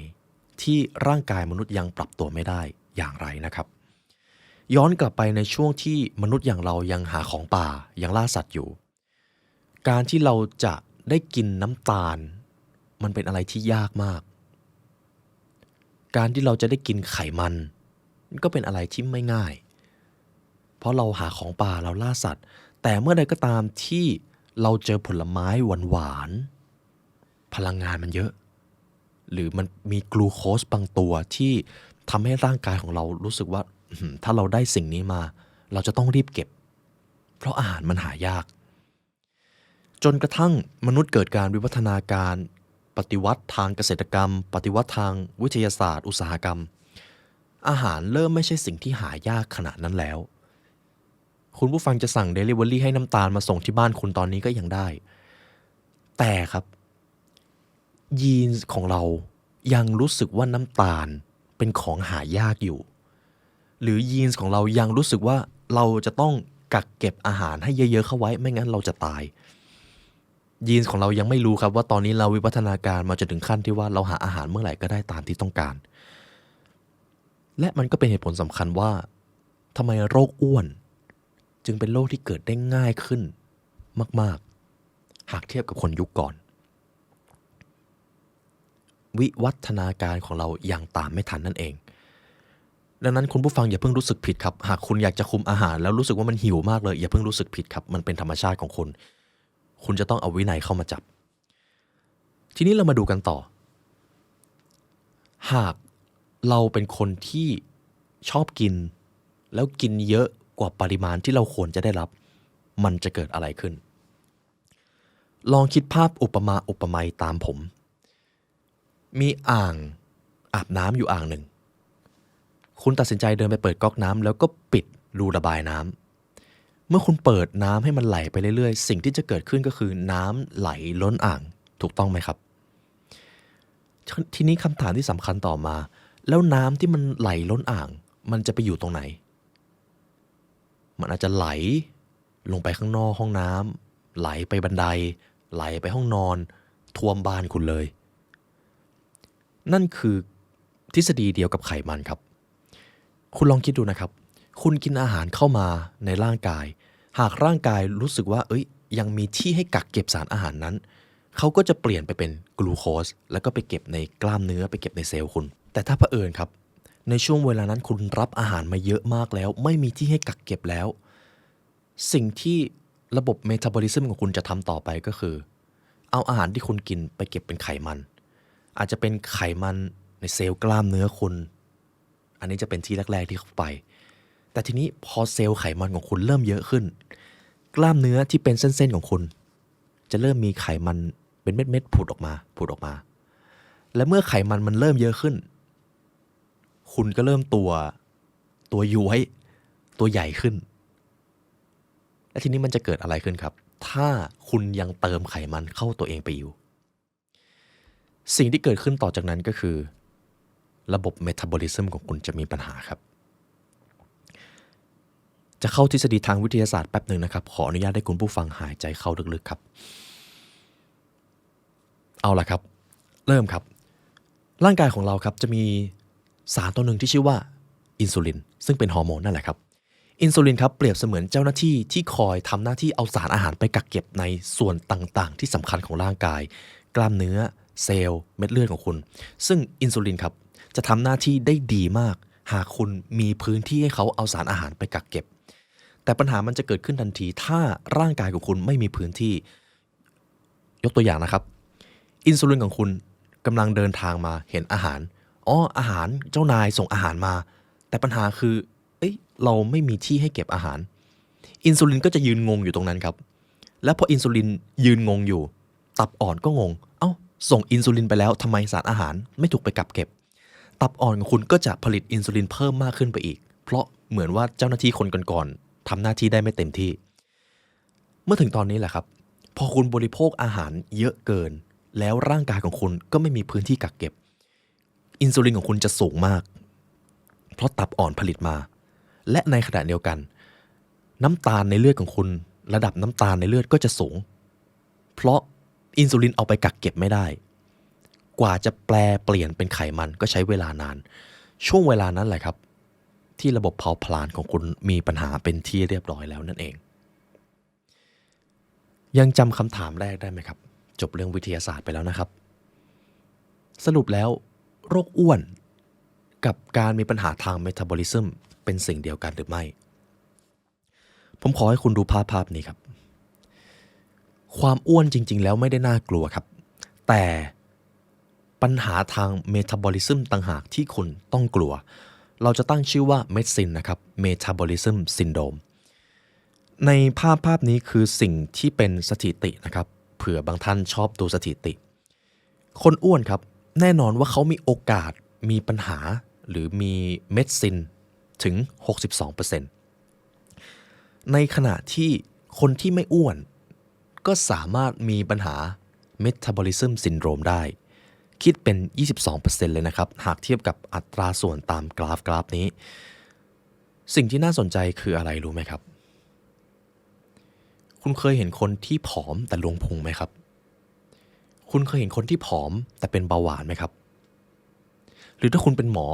ที่ร่างกายมนุษย์ยังปรับตัวไม่ได้อย่างไรนะครับย้อนกลับไปในช่วงที่มนุษย์อย่างเรายังหาของป่ายังล่าสัตว์อยู่การที่เราจะได้กินน้ำตาลมันเป็นอะไรที่ยากมากการที่เราจะได้กินไขมันก็เป็นอะไรที่ไม่ง่าย เพราะเราหาของป่าเราล่าสัตว์แต่เมื่อใดก็ตามที่เราเจอผลไม้หวานๆพลังงานมันเยอะหรือมันมีกลูโคสบางตัวที่ทำให้ร่างกายของเรารู้สึกว่าถ้าเราได้สิ่งนี้มาเราจะต้องรีบเก็บเพราะอาหารมันหายากจนกระทั่งมนุษย์เกิดการวิวัฒนาการปฏิวัติทางเกษตรกรรมปฏิวัติทางวิทยาศาสตร์อุตสาหกรรมอาหารเริ่มไม่ใช่สิ่งที่หายากขนาดนั้นแล้วคุณผู้ฟังจะสั่ง Delivery ให้น้ำตาลมาส่งที่บ้านคุณตอนนี้ก็ยังได้แต่ครับยีนส์ของเรายังรู้สึกว่าน้ำตาลเป็นของหายากอยู่หรือยีนส์ของเรายังรู้สึกว่าเราจะต้องกักเก็บอาหารให้เยอะๆเข้าไว้ไม่งั้นเราจะตายยีนส์ของเรายังไม่รู้ครับว่าตอนนี้เราวิวัฒนาการมาจนถึงขั้นที่ว่าเราหาอาหารเมื่อไหร่ก็ได้ตามที่ต้องการและมันก็เป็นเหตุผลสำคัญว่าทำไมโรคอ้วนจึงเป็นโรคที่เกิดได้ง่ายขึ้นมากๆหากเทียบกับคนยุคก่อนวิวัฒนาการของเรายังตามไม่ทันนั่นเองดังนั้นคุณผู้ฟังอย่าเพิ่งรู้สึกผิดครับหากคุณอยากจะคุมอาหารแล้วรู้สึกว่ามันหิวมากเลยอย่าเพิ่งรู้สึกผิดครับมันเป็นธรรมชาติของคุณจะต้องเอาวินัยเข้ามาจับทีนี้เรามาดูกันต่อหากเราเป็นคนที่ชอบกินแล้วกินเยอะกว่าปริมาณที่เราควรจะได้รับมันจะเกิดอะไรขึ้นลองคิดภาพอุปมาอุปไมยตามผมมีอ่างอาบน้ำอยู่อ่างหนึ่งคุณตัดสินใจเดินไปเปิดก๊อกน้ำแล้วก็ปิดรูระบายน้ำเมื่อคุณเปิดน้ำให้มันไหลไปเรื่อยๆสิ่งที่จะเกิดขึ้นก็คือน้ำไหลล้นอ่างถูกต้องไหมครับทีนี้คำถามที่สำคัญต่อมาแล้วน้ำที่มันไหลล้นอ่างมันจะไปอยู่ตรงไหนมันอาจจะไหลลงไปข้างนอกห้องน้ำไหลไปบันไดไหลไปห้องนอนท่วมบ้านคุณเลยนั่นคือทฤษฎีเดียวกับไขมันครับคุณลองคิดดูนะครับคุณกินอาหารเข้ามาในร่างกายหากร่างกายรู้สึกว่ายังมีที่ให้กักเก็บสารอาหารนั้นเขาก็จะเปลี่ยนไปเป็นกลูโคสแล้วก็ไปเก็บในกล้ามเนื้อไปเก็บในเซลล์คุณแต่ถ้าเผอิญครับในช่วงเวลานั้นคุณรับอาหารมาเยอะมากแล้วไม่มีที่ให้กักเก็บแล้วสิ่งที่ระบบเมตาบอลิซึมของคุณจะทำต่อไปก็คือเอาอาหารที่คุณกินไปเก็บเป็นไขมันอาจจะเป็นไขมันในเซลล์กล้ามเนื้อคุณอันนี้จะเป็นที่แรกๆที่เข้าไปแต่ทีนี้พอเซลล์ไขมันของคุณเริ่มเยอะขึ้นกล้ามเนื้อที่เป็นเส้นๆของคุณจะเริ่มมีไขมันเป็นเม็ดๆผุดออกมาและเมื่อไขมันมันเริ่มเยอะขึ้นคุณก็เริ่มตัวย้วยตัวใหญ่ขึ้นและทีนี้มันจะเกิดอะไรขึ้นครับถ้าคุณยังเติมไขมันเข้าตัวเองไปอยู่สิ่งที่เกิดขึ้นต่อจากนั้นก็คือระบบเมตาบอลิซึมของคุณจะมีปัญหาครับจะเข้าทฤษฎีทางวิทยาศาสตร์แป๊บหนึ่งนะครับขออนุญาตให้คุณผู้ฟังหายใจเข้าลึกๆครับเอาล่ะครับเริ่มครับร่างกายของเราครับจะมีสารตัวหนึ่งที่ชื่อว่าอินซูลินซึ่งเป็นฮอร์โมนนั่นแหละครับอินซูลินครับเปรียบเสมือนเจ้าหน้าที่ที่คอยทำหน้าที่เอาสารอาหารไปกักเก็บในส่วนต่างๆที่สำคัญของร่างกายกล้ามเนื้อเซลล์เม็ดเลือดของคุณซึ่งอินซูลินครับจะทำหน้าที่ได้ดีมากหากคุณมีพื้นที่ให้เขาเอาสารอาหารไปกักเก็บแต่ปัญหามันจะเกิดขึ้นทันทีถ้าร่างกายของคุณไม่มีพื้นที่ยกตัวอย่างนะครับอินซูลินของคุณกำลังเดินทางมาเห็นอาหารอาหารเจ้านายส่งอาหารมาแต่ปัญหาคือเราไม่มีที่ให้เก็บอาหารอินซูลินก็จะยืนงงอยู่ตรงนั้นครับแล้วพออินซูลินยืนงงอยู่ตับอ่อนก็งงส่งอินซูลินไปแล้วทำไมสารอาหารไม่ถูกไปกักเก็บตับอ่อนของคุณก็จะผลิตอินซูลินเพิ่มมากขึ้นไปอีกเพราะเหมือนว่าเจ้าหน้าที่คนก่อนๆทำหน้าที่ได้ไม่เต็มที่เมื่อถึงตอนนี้แหละครับพอคุณบริโภคอาหารเยอะเกินแล้วร่างกายของคุณก็ไม่มีพื้นที่กักเก็บอินซูลินของคุณจะสูงมากเพราะตับอ่อนผลิตมาและในขณะเดียวกันน้ำตาลในเลือดของคุณระดับน้ำตาลในเลือดก็จะสูงเพราะอินซูลินเอาไปกักเก็บไม่ได้กว่าจะแปลเปลี่ยนเป็นไขมันก็ใช้เวลานานช่วงเวลานั้นแหละครับที่ระบบเผาผลาญของคุณมีปัญหาเป็นที่เรียบร้อยแล้วนั่นเองยังจำคำถามแรกได้ไหมครับจบเรื่องวิทยาศาสตร์ไปแล้วนะครับสรุปแล้วโรคอ้วนกับการมีปัญหาทางเมตาบอลิซึมเป็นสิ่งเดียวกันหรือไม่ ผมขอให้คุณดูภาพนี้ครับความอ้วนจริงๆแล้วไม่ได้น่ากลัวครับแต่ปัญหาทางเมตาบอลิซึมต่างหากที่คุณต้องกลัวเราจะตั้งชื่อว่าเมดซินนะครับเมตาบอลิซึมซินโดรมในภาพนี้คือสิ่งที่เป็นสถิตินะครับเผื่อบางท่านชอบดูสถิติคนอ้วนครับแน่นอนว่าเขามีโอกาสมีปัญหาหรือมีเมดซินถึง 62%ในขณะที่คนที่ไม่อ้วนก็สามารถมีปัญหา Metabolism Syndrome ได้คิดเป็น 22% เลยนะครับหากเทียบกับอัตราส่วนตามกราฟนี้สิ่งที่น่าสนใจคืออะไรรู้ไหมครับคุณเคยเห็นคนที่ผอมแต่ลงพุงไหมครับคุณเคยเห็นคนที่ผอมแต่เป็นเบาหวานไหมครับหรือถ้าคุณเป็นหมอ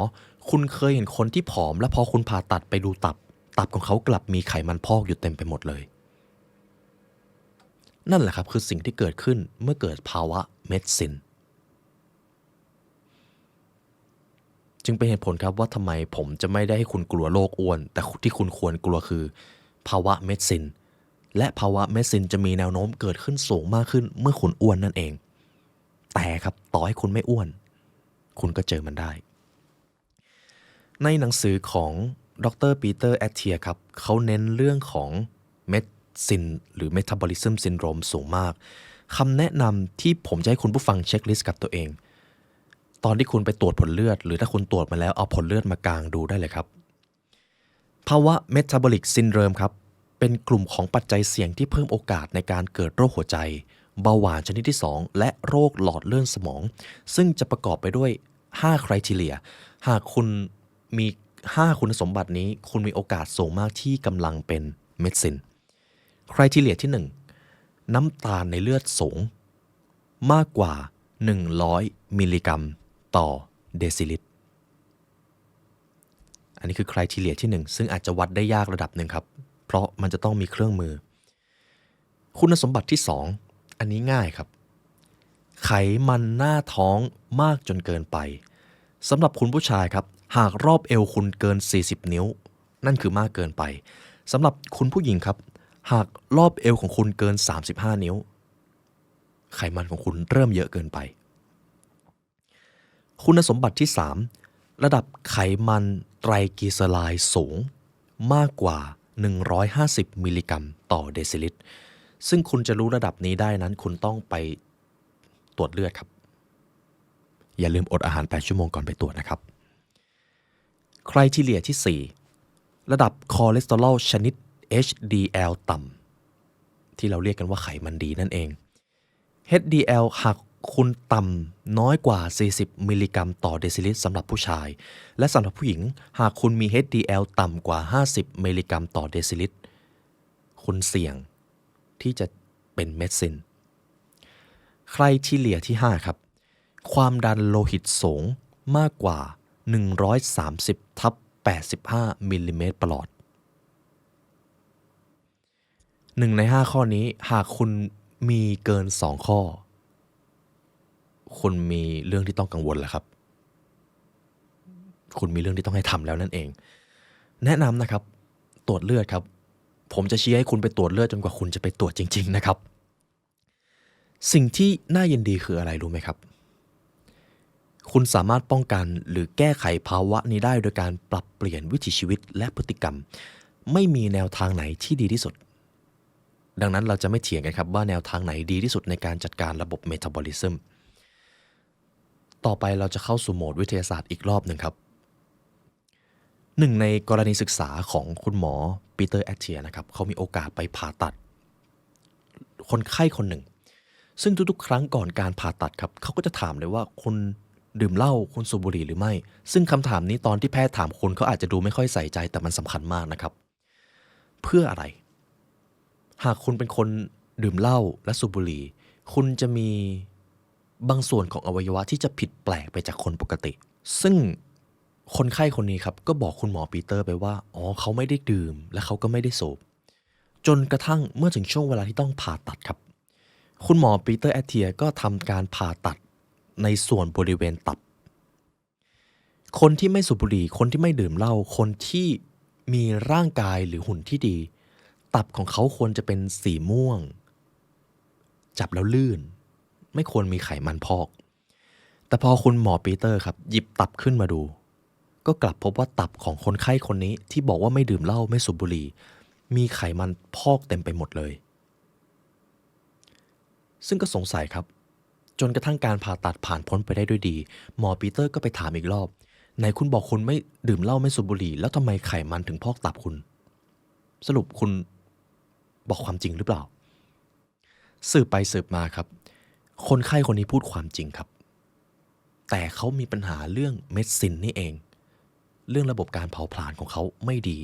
คุณเคยเห็นคนที่ผอมแล้วพอคุณผ่าตัดไปดูตับของเขากลับมีไขมันพอกอยู่เต็มไปหมดเลยนั่นแหละครับคือสิ่งที่เกิดขึ้นเมื่อเกิดภาวะเมดซินจึงเป็นเหตุผลครับว่าทำไมผมจะไม่ได้ให้คุณกลัวโรคอ้วนแต่ที่คุณควรกลัวคือภาวะเมดซินและภาวะเมดซินจะมีแนวโน้มเกิดขึ้นสูงมากขึ้นเมื่อคุณอ้วนนั่นเองแต่ครับต่อให้คุณไม่อ้วนคุณก็เจอมันได้ในหนังสือของดร.ปีเตอร์แอตเทียครับเขาเน้นเรื่องของเมดซินหรือ Metabolism Syndrome สูงมากคำแนะนำที่ผมจะให้คุณผู้ฟังเช็คลิสต์กับตัวเองตอนที่คุณไปตรวจผลเลือดหรือถ้าคุณตรวจมาแล้วเอาผลเลือดมากางดูได้เลยครับภาวะ Metabolic Syndrome ครับเป็นกลุ่มของปัจจัยเสี่ยงที่เพิ่มโอกาสในการเกิดโรคหัวใจเบาหวานชนิดที่2และโรคหลอดเลือดสมองซึ่งจะประกอบไปด้วย5 criteria หากคุณมี5คุณสมบัตินี้คุณมีโอกาสสูงมากที่กำลังเป็นเมดซิน criteria ที่1น้ำตาลในเลือดสูงมากกว่า100มิลลิกรัมต่อเดซิลิตรอันนี้คือcriteriaที่1ซึ่งอาจจะวัดได้ยากระดับหนึ่งครับเพราะมันจะต้องมีเครื่องมือคุณสมบัติที่2อันนี้ง่ายครับไขมันหน้าท้องมากจนเกินไปสำหรับคุณผู้ชายครับหากรอบเอวคุณเกิน40นิ้วนั่นคือมากเกินไปสำหรับคุณผู้หญิงครับหากรอบเอวของคุณเกิน35นิ้วไขมันของคุณเริ่มเยอะเกินไปคุณสมบัติที่3ระดับไขมันไตรกลีเซอไรด์สูงมากกว่า150มิลลิกรัมต่อเดซิลิตรซึ่งคุณจะรู้ระดับนี้ได้นั้นคุณต้องไปตรวจเลือดครับอย่าลืมอดอาหาร8ชั่วโมงก่อนไปตรวจนะครับcriteria ที่4ระดับคอเลสเตอรอลชนิด HDL ต่ำที่เราเรียกกันว่าไขมันดีนั่นเอง HDL หากคุณต่ำน้อยกว่า40มิลลิกรัมต่อเดซิลิตรสำหรับผู้ชายและสำหรับผู้หญิงหากคุณมี HDL ต่ำกว่า50มิลลิกรัมต่อเดซิลิตรคุณเสี่ยงที่จะเป็นเมดซินcriteria ที่5ครับความดันโลหิตสูงมากกว่า130/85มิลลิเมตรประหลอด1ใน5ข้อนี้หากคุณมีเกิน2ข้อคุณมีเรื่องที่ต้องกังวลแล้วครับคุณมีเรื่องที่ต้องให้ทำแล้วนั่นเองแนะนำนะครับตรวจเลือดครับผมจะชี้ให้คุณไปตรวจเลือดจนกว่าคุณจะไปตรวจจริงๆนะครับสิ่งที่น่ายินดีคืออะไรรู้ไหมครับคุณสามารถป้องกันหรือแก้ไขภาวะนี้ได้โดยการปรับเปลี่ยนวิถีชีวิตและพฤติกรรมไม่มีแนวทางไหนที่ดีที่สุดดังนั้นเราจะไม่เถียงกันครับว่าแนวทางไหนดีที่สุดในการจัดการระบบเมตาบอลิซึมต่อไปเราจะเข้าสู่โหมดวิทยาศาสตร์อีกรอบหนึ่งครับหนึ่งในกรณีศึกษาของคุณหมอปีเตอร์แอตเทียนะครับเขามีโอกาสไปผ่าตัดคนไข้คนหนึ่งซึ่งทุกๆครั้งก่อนการผ่าตัดครับเขาก็จะถามเลยว่าคุณดื่มเหล้าคุณสูบบุหรี่หรือไม่ซึ่งคำถามนี้ตอนที่แพทย์ถามคุณเขาอาจจะดูไม่ค่อยใส่ใจแต่มันสำคัญมากนะครับเพื่ออะไรหากคุณเป็นคนดื่มเหล้าและสูบบุหรี่คุณจะมีบางส่วนของอวัยวะที่จะผิดแปลกไปจากคนปกติซึ่งคนไข้คนนี้ครับก็บอกคุณหมอปีเตอร์ไปว่าอ๋อเขาไม่ได้ดื่มและเขาก็ไม่ได้สูบจนกระทั่งเมื่อถึงช่วงเวลาที่ต้องผ่าตัดครับคุณหมอปีเตอร์แอตเทียก็ทำการผ่าตัดในส่วนบริเวณตับคนที่ไม่สูบบุหรี่คนที่ไม่ดื่มเหล้าคนที่มีร่างกายหรือหุ่นที่ดี ตับของเขาควรจะเป็นสีม่วงจับแล้วลื่นไม่ควรมีไขมันพอกแต่พอคุณหมอปีเตอร์ครับหยิบตับขึ้นมาดูก็กลับพบว่าตับของคนไข้คนนี้ที่บอกว่าไม่ดื่มเหล้าไม่สูบบุหรี่มีไขมันพอกเต็มไปหมดเลยซึ่งก็สงสัยครับจนกระทั่งการผ่าตัดผ่านพ้นไปได้ด้วยดีหมอปีเตอร์ก็ไปถามอีกรอบไหนคุณบอกคุณไม่ดื่มเหล้าไม่สูบบุหรี่แล้วทำไมไขมันถึงพอกตับคุณสรุปคุณบอกความจริงหรือเปล่าสืบไปสืบมาครับคนไข้คนนี้พูดความจริงครับแต่เขามีปัญหาเรื่องเม็ดซินนี่เองเรื่องระบบการเผาผลาญของเขาไม่ดี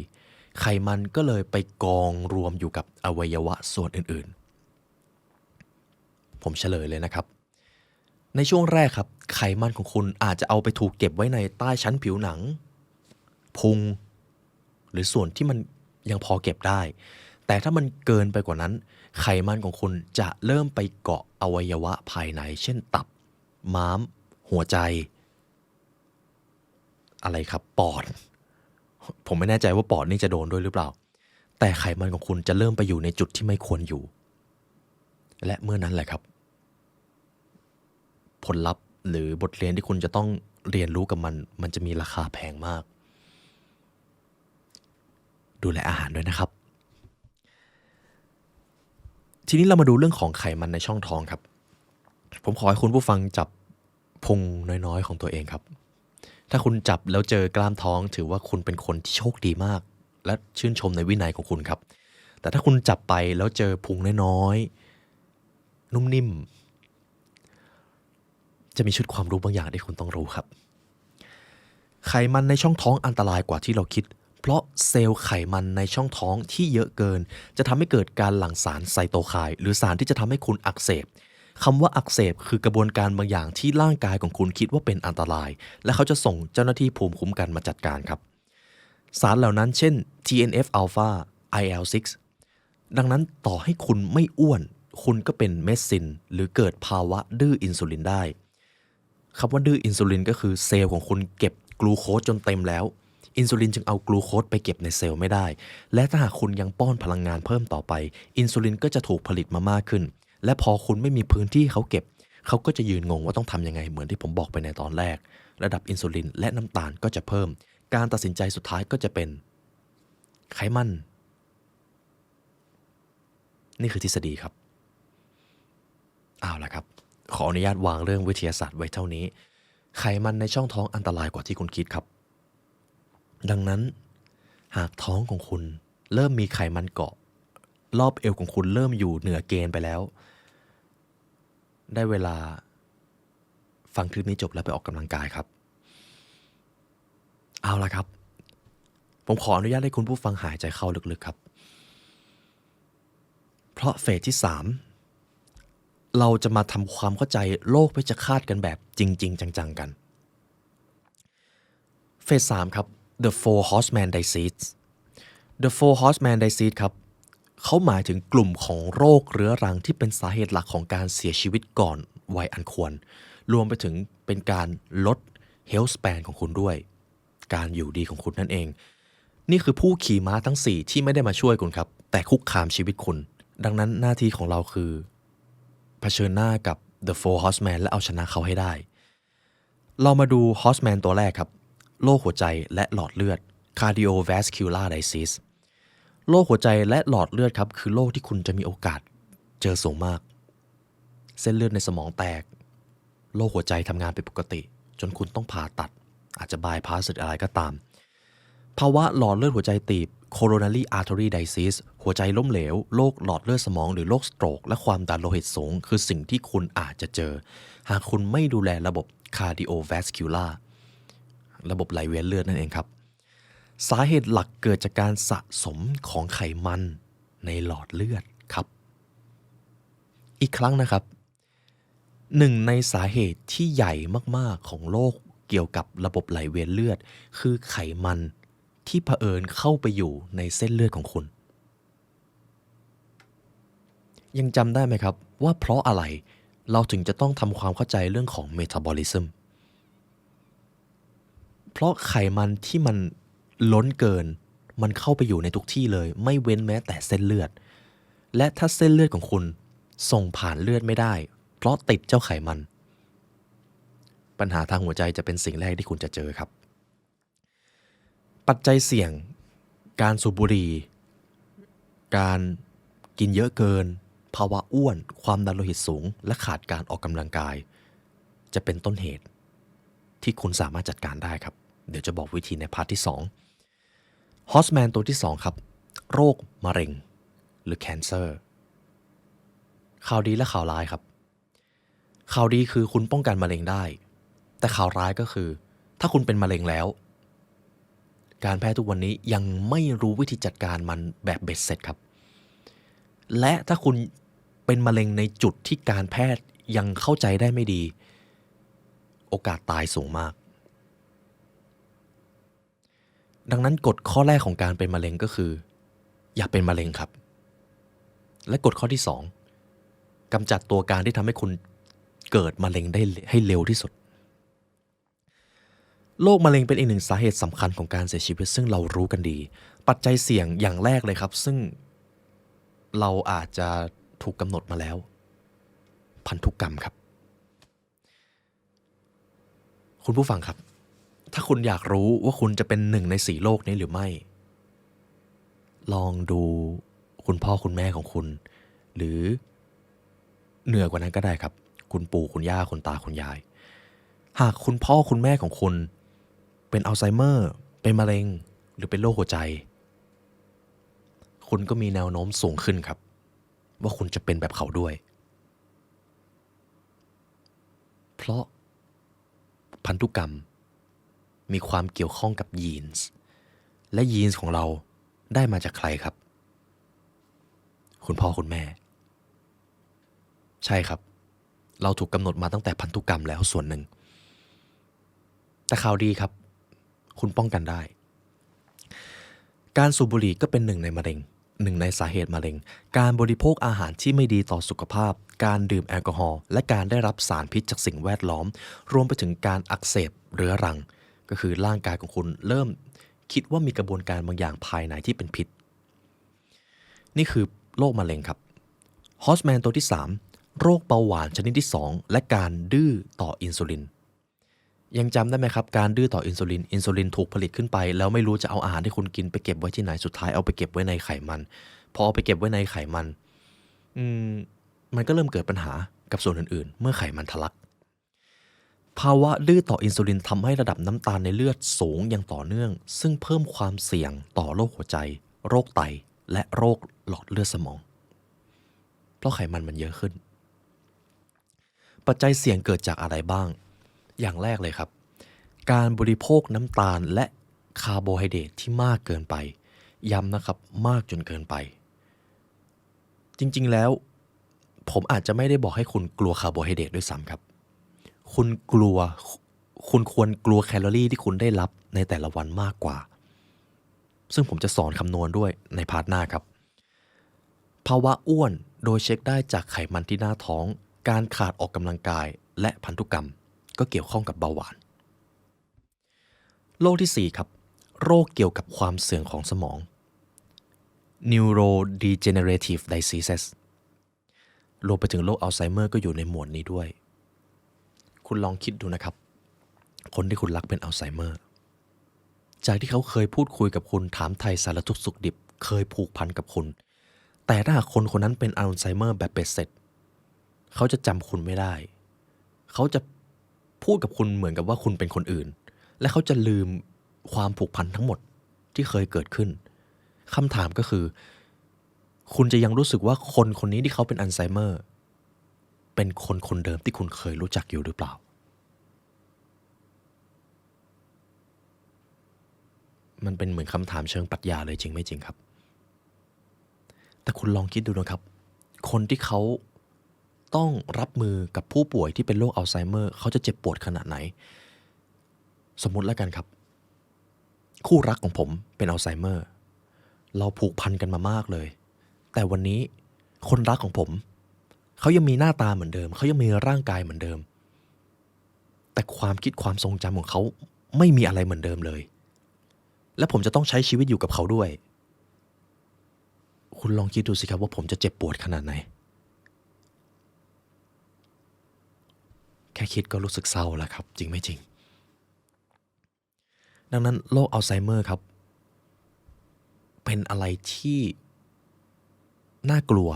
ไขมันก็เลยไปกองรวมอยู่กับอวัยวะส่วนอื่นๆผมเฉลยเลยนะครับในช่วงแรกครับไขมันของคุณอาจจะเอาไปถูกเก็บไว้ในใต้ชั้นผิวหนังพุงหรือส่วนที่มันยังพอเก็บได้แต่ถ้ามันเกินไปกว่านั้นไขมันของคุณจะเริ่มไปเกาะอวัยวะภายในเช่นตับม้ามหัวใจอะไรครับปอดผมไม่แน่ใจว่าปอดนี่จะโดนด้วยหรือเปล่าแต่ไขมันของคุณจะเริ่มไปอยู่ในจุดที่ไม่ควรอยู่และเมื่อนั้นแหละครับผลลัพธ์หรือบทเรียนที่คุณจะต้องเรียนรู้กับมันจะมีราคาแพงมากดูแลอาหารด้วยนะครับทีนี้เรามาดูเรื่องของไขมันในช่องท้องครับผมขอให้คุณผู้ฟังจับพุงน้อยๆของตัวเองครับถ้าคุณจับแล้วเจอกล้ามท้องถือว่าคุณเป็นคนที่โชคดีมากและชื่นชมในวินัยของคุณครับแต่ถ้าคุณจับไปแล้วเจอพุงน้อยๆนุ่มนิ่มจะมีชุดความรู้บางอย่างที่คุณต้องรู้ครับไขมันในช่องท้องอันตรายกว่าที่เราคิดเพราะเซลล์ไขมันในช่องท้องที่เยอะเกินจะทำให้เกิดการหลั่งสารไซโตไคน์หรือสารที่จะทำให้คุณอักเสบคำว่าอักเสบคือกระบวนการบางอย่างที่ร่างกายของคุณคิดว่าเป็นอันตรายและเขาจะส่งเจ้าหน้าที่ภูมิคุ้มกันมาจัดการครับสารเหล่านั้นเช่น TNF alpha IL6 ดังนั้นต่อให้คุณไม่อ้วนคุณก็เป็นเม็ดซินหรือเกิดภาวะดื้ออินซูลินได้คำว่าดื้ออินซูลินก็คือเซลล์ของคุณเก็บกลูโคสจนเต็มแล้วอินซูลินจึงเอากลูโคสไปเก็บในเซลล์ไม่ได้และถ้าหากคุณยังป้อนพลังงานเพิ่มต่อไปอินซูลินก็จะถูกผลิตมามากขึ้นและพอคุณไม่มีพื้นที่เขาเก็บเขาก็จะยืนงงว่าต้องทำยังไงเหมือนที่ผมบอกไปในตอนแรกระดับอินซูลินและน้ำตาลก็จะเพิ่มการตัดสินใจสุดท้ายก็จะเป็นไขมันนี่คือทฤษฎีครับเอาล่ะครับขออนุญาตวางเรื่องวิทยาศาสตร์ไว้เท่านี้ไขมันในช่องท้องอันตรายกว่าที่คุณคิดครับดังนั้นหากท้องของคุณเริ่มมีไขมันเกาะรอบเอวของคุณเริ่มอยู่เหนือเกณฑ์ไปแล้วได้เวลาฟังคลิปนี้จบแล้วไปออกกำลังกายครับเอาล่ะครับผมขออนุญาตให้คุณผู้ฟังหายใจเข้าลึกๆครับเพราะเฟสที่3เราจะมาทำความเข้าใจโรคเพชฌฆาตกันแบบจริงๆจังๆกันเฟส3ครับ The Four Horseman Disease The Four Horseman Disease ครับเขาหมายถึงกลุ่มของโรคเรื้อรังที่เป็นสาเหตุหลักของการเสียชีวิตก่อนวัยอันควรรวมไปถึงเป็นการลด health span ของคุณด้วยการอยู่ดีของคุณนั่นเองนี่คือผู้ขี่ม้าทั้ง4ที่ไม่ได้มาช่วยคุณครับแต่คุกคามชีวิตคุณดังนั้นหน้าที่ของเราคือเผชิญหน้ากับ The Four Horseman และเอาชนะเขาให้ได้เรามาดู Horseman ตัวแรกครับโรคหัวใจและหลอดเลือด cardiovascular disease โรคหัวใจและหลอดเลือดครับคือโรคที่คุณจะมีโอกาสเจอสูงมากเส้นเลือดในสมองแตกโรคหัวใจทำงานเป็นปกติจนคุณต้องผ่าตัดอาจจะบายพาสหรืออะไรก็ตามภาวะหลอดเลือดหัวใจตีบ coronary artery disease หัวใจล้มเหลวโรคหลอดเลือดสมองหรือโรคสโตรกและความดันโลหิตสูงคือสิ่งที่คุณอาจจะเจอหากคุณไม่ดูแลระบบ cardiovascular ระบบไหลเวียนเลือดนั่นเองครับสาเหตุหลักเกิดจากการสะสมของไขมันในหลอดเลือดครับอีกครั้งนะครับหนึ่งในสาเหตุที่ใหญ่มากๆของโรคเกี่ยวกับระบบไหลเวียนเลือดคือไขมันที่เผอิญเข้าไปอยู่ในเส้นเลือดของคุณยังจำได้ไหมครับว่าเพราะอะไรเราถึงจะต้องทำความเข้าใจเรื่องของเมตาบอลิซึมเพราะไขมันที่มันล้นเกิน มันเข้าไปอยู่ในทุกที่เลยไม่เว้นแม้แต่เส้นเลือดและถ้าเส้นเลือดของคุณส่งผ่านเลือดไม่ได้เพราะติดเจ้าไขมันปัญหาทางหัวใจจะเป็นสิ่งแรกที่คุณจะเจอครับปัจจัยเสี่ยงการสูบบุหรี่การกินเยอะเกินภาวะอ้วนความดันโลหิตสูงและขาดการออกกำลังกายจะเป็นต้นเหตุที่คุณสามารถจัดการได้ครับเดี๋ยวจะบอกวิธีในพาร์ทที่2ฮอสแมนตัวที่2ครับโรคมะเร็งหรือ cancer ข่าวดีและข่าวร้ายครับข่าวดีคือคุณป้องกันมะเร็งได้แต่ข่าวร้ายก็คือถ้าคุณเป็นมะเร็งแล้วการแพทย์ทุกวันนี้ยังไม่รู้วิธีจัดการมันแบบเบ็ดเสร็จครับและถ้าคุณเป็นมะเร็งในจุดที่การแพทย์ยังเข้าใจได้ไม่ดีโอกาสตายสูงมากดังนั้นกฎข้อแรกของการเป็นมะเร็งก็คืออย่าเป็นมะเร็งครับและกฎข้อที่2กำจัดตัวการที่ทำให้คุณเกิดมะเร็งได้ให้เร็วที่สุดโรคมะเร็งเป็นอีกหนึ่งสาเหตุสำคัญของการเสียชีวิตซึ่งเรารู้กันดีปัจจัยเสี่ยงอย่างแรกเลยครับซึ่งเราอาจจะถูกกำหนดมาแล้วพันธุกรรมครับคุณผู้ฟังครับถ้าคุณอยากรู้ว่าคุณจะเป็น1 ใน 4โรคนี้หรือไม่ลองดูคุณพ่อคุณแม่ของคุณหรือเหนือกว่านั้นก็ได้ครับคุณปู่คุณย่าคุณตาคุณยายหากคุณพ่อคุณแม่ของคุณเป็นอัลไซเมอร์เป็นมะเร็งหรือเป็นโรคหัวใจคุณก็มีแนวโน้มสูงขึ้นครับว่าคุณจะเป็นแบบเขาด้วยเพราะพันธุกรรมมีความเกี่ยวข้องกับยีนส์และยีนส์ของเราได้มาจากใครครับคุณพ่อคุณแม่ใช่ครับเราถูกกำหนดมาตั้งแต่พันธุกรรมแล้วส่วนหนึ่งแต่ข่าวดีครับคุณป้องกันได้การสูบบุหรี่ก็เป็น1 ในมะเร็ง1 ในสาเหตุมะเร็งการบริโภคอาหารที่ไม่ดีต่อสุขภาพการดื่มแอลกอฮอล์และการได้รับสารพิษจากสิ่งแวดล้อมรวมไปถึงการอักเสบเรื้อรังก็คือร่างกายของคุณเริ่มคิดว่ามีกระบวนการบางอย่างภายในที่เป็นพิษนี่คือโรคมะเร็งครับฮอสแมนตัวที่3โรคเบาหวานชนิดที่2และการดื้อต่ออินซูลินยังจำได้ไหมครับการดื้อต่ออินซูลินถูกผลิตขึ้นไปแล้วไม่รู้จะเอาอาหารที่คุณกินไปเก็บไว้ที่ไหนสุดท้ายเอาไปเก็บไว้ในไขมันพอเอาไปเก็บไว้ในไขมันมันก็เริ่มเกิดปัญหากับส่วนอื่นๆเมื่อไขมันทะลักภาวะดื้อต่ออินซูลินทำให้ระดับน้ำตาลในเลือดสูงอย่างต่อเนื่องซึ่งเพิ่มความเสี่ยงต่อโรคหัวใจโรคไตและโรคหลอดเลือดสมองเพราะไขมันเยอะขึ้นปัจจัยเสี่ยงเกิดจากอะไรบ้างอย่างแรกเลยครับการบริโภคน้ำตาลและคาร์โบไฮเดรตที่มากเกินไปย้ำนะครับมากจนเกินไปจริงๆแล้วผมอาจจะไม่ได้บอกให้คุณกลัวคาร์โบไฮเดรตด้วยซ้ำครับคุณควรกลัวแคลอรี่ที่คุณได้รับในแต่ละวันมากกว่าซึ่งผมจะสอนคำนวณด้วยในพาร์ทหน้าครับภาวะอ้วนโดยเช็คได้จากไขมันที่หน้าท้องการขาดออกกำลังกายและพันธุกรรมก็เกี่ยวข้องกับเบาหวานโรคที่4ครับโรคเกี่ยวกับความเสื่อมของสมอง neurodegenerative diseases รวมไปถึงโรคอัลไซเมอร์ก็อยู่ในหมวดนี้ด้วยคุณลองคิดดูนะครับคนที่คุณรักเป็นอัลไซเมอร์จากที่เขาเคยพูดคุยกับคุณถามไถ่สารทุกข์สุขดิบเคยผูกพันกับคุณแต่ถ้าหากคนคนนั้นเป็นอัลไซเมอร์แบบเบ็ดเสร็จเขาจะจำคุณไม่ได้เขาจะพูดกับคุณเหมือนกับว่าคุณเป็นคนอื่นและเขาจะลืมความผูกพันทั้งหมดที่เคยเกิดขึ้นคำถามก็คือคุณจะยังรู้สึกว่าคนคนนี้ที่เขาเป็นอัลไซเมอร์เป็นคนคนเดิมที่คุณเคยรู้จักอยู่หรือเปล่ามันเป็นเหมือนคำถามเชิงปรัชญาเลยจริงไม่จริงครับแต่คุณลองคิดดูนะครับคนที่เขาต้องรับมือกับผู้ป่วยที่เป็นโรคอัลไซเมอร์เขาจะเจ็บปวดขนาดไหนสมมุติแล้วกันครับคู่รักของผมเป็นอัลไซเมอร์เราผูกพันกันมามากเลยแต่วันนี้คนรักของผมเขายังมีหน้าตาเหมือนเดิมเขายังมีร่างกายเหมือนเดิมแต่ความคิดความทรงจำของเขาไม่มีอะไรเหมือนเดิมเลย และผมจะต้องใช้ชีวิตอยู่กับเขาด้วยคุณลองคิดดูสิครับว่าผมจะเจ็บปวดขนาดไหนแค่คิดก็รู้สึกเศร้าแล้วครับจริงไม่จริงดังนั้นโรคอัลไซเมอร์ครับเป็นอะไรที่น่ากลัว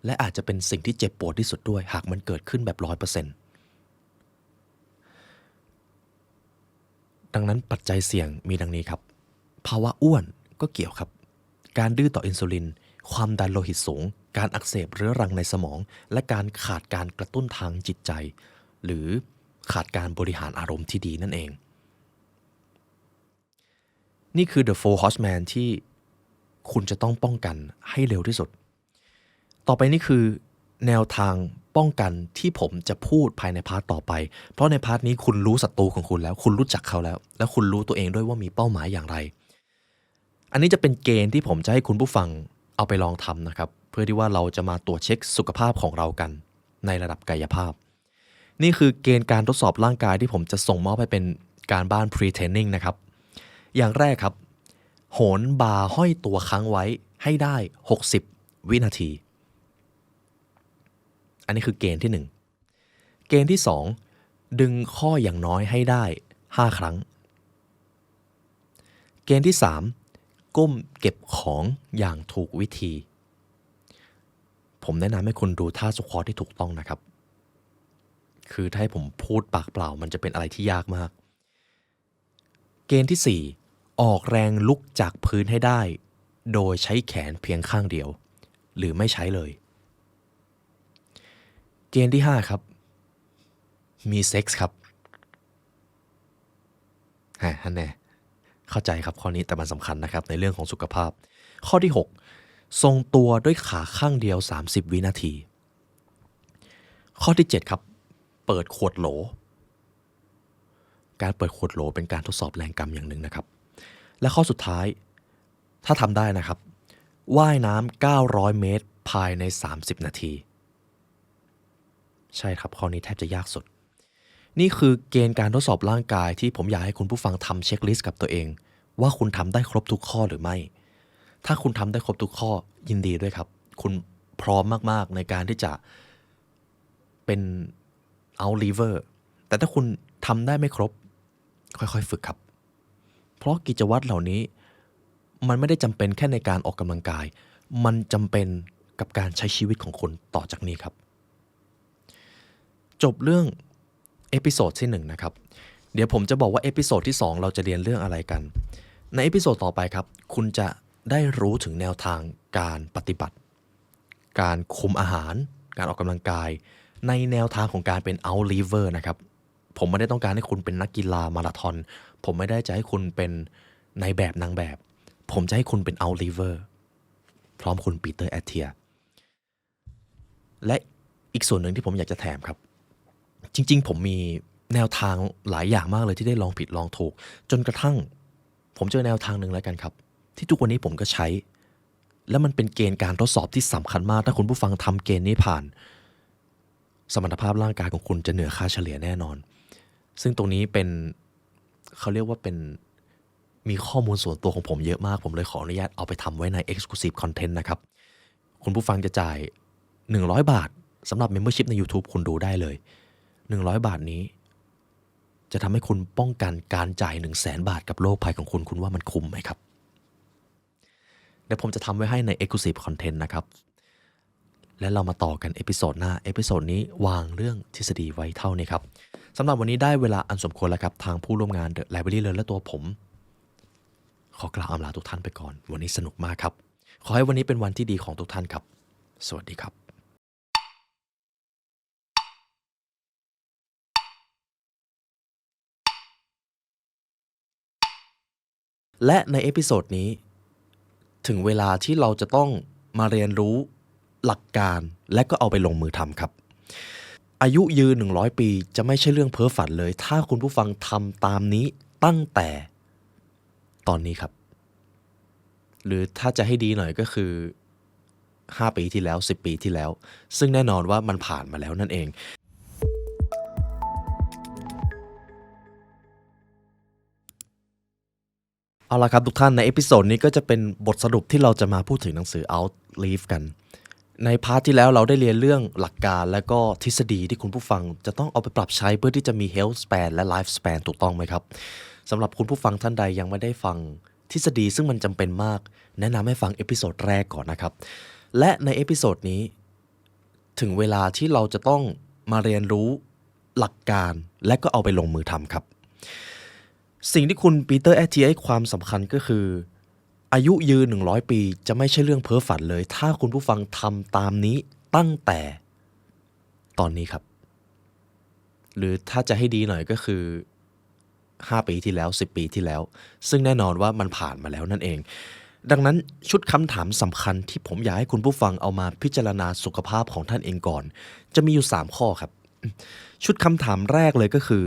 และอาจจะเป็นสิ่งที่เจ็บปวดที่สุดด้วยหากมันเกิดขึ้นแบบ100%ดังนั้นปัจจัยเสี่ยงมีดังนี้ครับภาวะอ้วนก็เกี่ยวครับการดื้อต่ออินซูลินความดันโลหิตสูงการอักเสบเรื้อรังในสมองและการขาดการกระตุ้นทางจิตใจหรือขาดการบริหารอารมณ์ที่ดีนั่นเองนี่คือ The Four Horsemen ที่คุณจะต้องป้องกันให้เร็วที่สุดต่อไปนี่คือแนวทางป้องกันที่ผมจะพูดภายในพาร์ทต่อไปเพราะในพาร์ทนี้คุณรู้ศัตรูของคุณแล้วคุณรู้จักเขาแล้วและคุณรู้ตัวเองด้วยว่ามีเป้าหมายอย่างไรอันนี้จะเป็นเกณฑ์ที่ผมจะให้คุณผู้ฟังเอาไปลองทำนะครับเพื่อที่ว่าเราจะมาตรวจเช็คสุขภาพของเรากันในระดับกายภาพนี่คือเกณฑ์การทดสอบร่างกายที่ผมจะส่งมอบให้เป็นการบ้าน pre-training นะครับอย่างแรกครับโหนบาร์ห้อยตัวค้างไว้ให้ได้60วินาทีอันนี้คือเกณฑ์ที่1เกณฑ์ที่2ดึงข้ออย่างน้อยให้ได้5ครั้งเกณฑ์ที่3ก้มเก็บของอย่างถูกวิธีผมแนะนำให้คุณดูท่าสควอตที่ถูกต้องนะครับคือถ้าให้ผมพูดปากเปล่ามันจะเป็นอะไรที่ยากมากเกณฑ์ที่4ออกแรงลุกจากพื้นให้ได้โดยใช้แขนเพียงข้างเดียวหรือไม่ใช้เลยเกณฑ์ที่5ครับมีเซ็กส์ครับฮันแน่เข้าใจครับข้อนี้แต่มันสำคัญนะครับในเรื่องของสุขภาพข้อที่6ทรงตัวด้วยขาข้างเดียว30วินาทีข้อที่7ครับเปิดขวดโหลการเปิดขวดโหลเป็นการทดสอบแรงกรรมอย่างหนึ่งนะครับและข้อสุดท้ายถ้าทำได้นะครับว่ายน้ำ900เมตรภายใน30นาทีใช่ครับข้อนี้แทบจะยากสุดนี่คือเกณฑ์การทดสอบร่างกายที่ผมอยากให้คุณผู้ฟังทำเช็คลิสต์กับตัวเองว่าคุณทำได้ครบทุกข้อหรือไม่ถ้าคุณทำได้ครบทุกข้อยินดีด้วยครับคุณพร้อมมากๆในการที่จะเป็น out liver แต่ถ้าคุณทำได้ไม่ครบค่อยๆฝึกครับเพราะกิจวัตรเหล่านี้มันไม่ได้จำเป็นแค่ในการออกกำลังกายมันจำเป็นกับการใช้ชีวิตของคุณต่อจากนี้ครับจบเรื่องเอพิโซดที่1นะครับเดี๋ยวผมจะบอกว่าเอพิโซดที่2เราจะเรียนเรื่องอะไรกันในเอพิโซดต่อไปครับคุณจะได้รู้ถึงแนวทางการปฏิบัติการคุมอาหารการออกกำลังกายในแนวทางของการเป็น out liver นะครับผมไม่ได้ต้องการให้คุณเป็นนักกีฬามาราธอนผมไม่ได้จะให้คุณเป็นนายแบบนางแบบผมจะให้คุณเป็น out liver พร้อมคุณปีเตอร์แอตเทียและอีกส่วนหนึ่งที่ผมอยากจะแถมครับจริงๆผมมีแนวทางหลายอย่างมากเลยที่ได้ลองผิดลองถูกจนกระทั่งผมเจอแนวทางหนึ่งแล้วกันครับที่ทุกวันนี้ผมก็ใช้และมันเป็นเกณฑ์การทดสอบที่สำคัญมากถ้าคุณผู้ฟังทำเกณฑ์นี้ผ่านสมรรถภาพร่างกายของคุณจะเหนือค่าเฉลี่ยแน่นอนซึ่งตรงนี้เป็นเขาเรียกว่าเป็นมีข้อมูลส่วนตัวของผมเยอะมากผมเลยขออนุญาตเอาไปทำไว้ใน Exclusive Content นะครับคุณผู้ฟังจะจ่าย100 บาทสำหรับ Membership ใน YouTube คุณดูได้เลย100 บาทนี้จะทำให้คุณป้องกันการจ่าย100,000 บาทกับโรคภัยของคุณคุณว่ามันคุ้มไหมครับเดี๋ยวผมจะทำไว้ให้ใน Exclusive Content นะครับและเรามาต่อกันเอพิโซดหน้าเอพิโซดนี้วางเรื่องทฤษฎีไว้เท่านี้ครับสำหรับวันนี้ได้เวลาอันสมควรแล้วครับทางผู้ร่วมงาน The Library Learn และตัวผมขอกล่าวอำลาทุกท่านไปก่อนวันนี้สนุกมากครับขอให้วันนี้เป็นวันที่ดีของทุกท่านครับสวัสดีครับและในเอพิโซดนี้ถึงเวลาที่เราจะต้องมาเรียนรู้หลักการและก็เอาไปลงมือทำครับอายุยืน100 ปีจะไม่ใช่เรื่องเพ้อฝันเลยถ้าคุณผู้ฟังทำตามนี้ตั้งแต่ตอนนี้ครับหรือถ้าจะให้ดีหน่อยก็คือ5 ปีที่แล้ว10 ปีที่แล้วซึ่งแน่นอนว่ามันผ่านมาแล้วนั่นเอง เอาละครับทุกท่านในเอพิโซดนี้ก็จะเป็นบทสรุปที่เราจะมาพูดถึงหนังสือ Outlive กันในพาร์ทที่แล้วเราได้เรียนเรื่องหลักการและก็ทฤษฎีที่คุณผู้ฟังจะต้องเอาไปปรับใช้เพื่อที่จะมี health span และ life span ถูกต้องไหมครับสำหรับคุณผู้ฟังท่านใดยังไม่ได้ฟังทฤษฎีซึ่งมันจำเป็นมากแนะนำให้ฟังเอพิโซดแรกก่อนนะครับและในเอพิโซดนี้ถึงเวลาที่เราจะต้องมาเรียนรู้หลักการและก็เอาไปลงมือทำครับสิ่งที่คุณปีเตอร์แอตเทียให้ความสำคัญก็คืออายุยืน100 ปีจะไม่ใช่เรื่องเพ้อฝันเลยถ้าคุณผู้ฟังทำตามนี้ตั้งแต่ตอนนี้ครับหรือถ้าจะให้ดีหน่อยก็คือ5 ปีที่แล้ว10 ปีที่แล้วซึ่งแน่นอนว่ามันผ่านมาแล้วนั่นเองดังนั้นชุดคำถามสำคัญที่ผมอยากให้คุณผู้ฟังเอามาพิจารณาสุขภาพของท่านเองก่อนจะมีอยู่3ข้อครับชุดคำถามแรกเลยก็คือ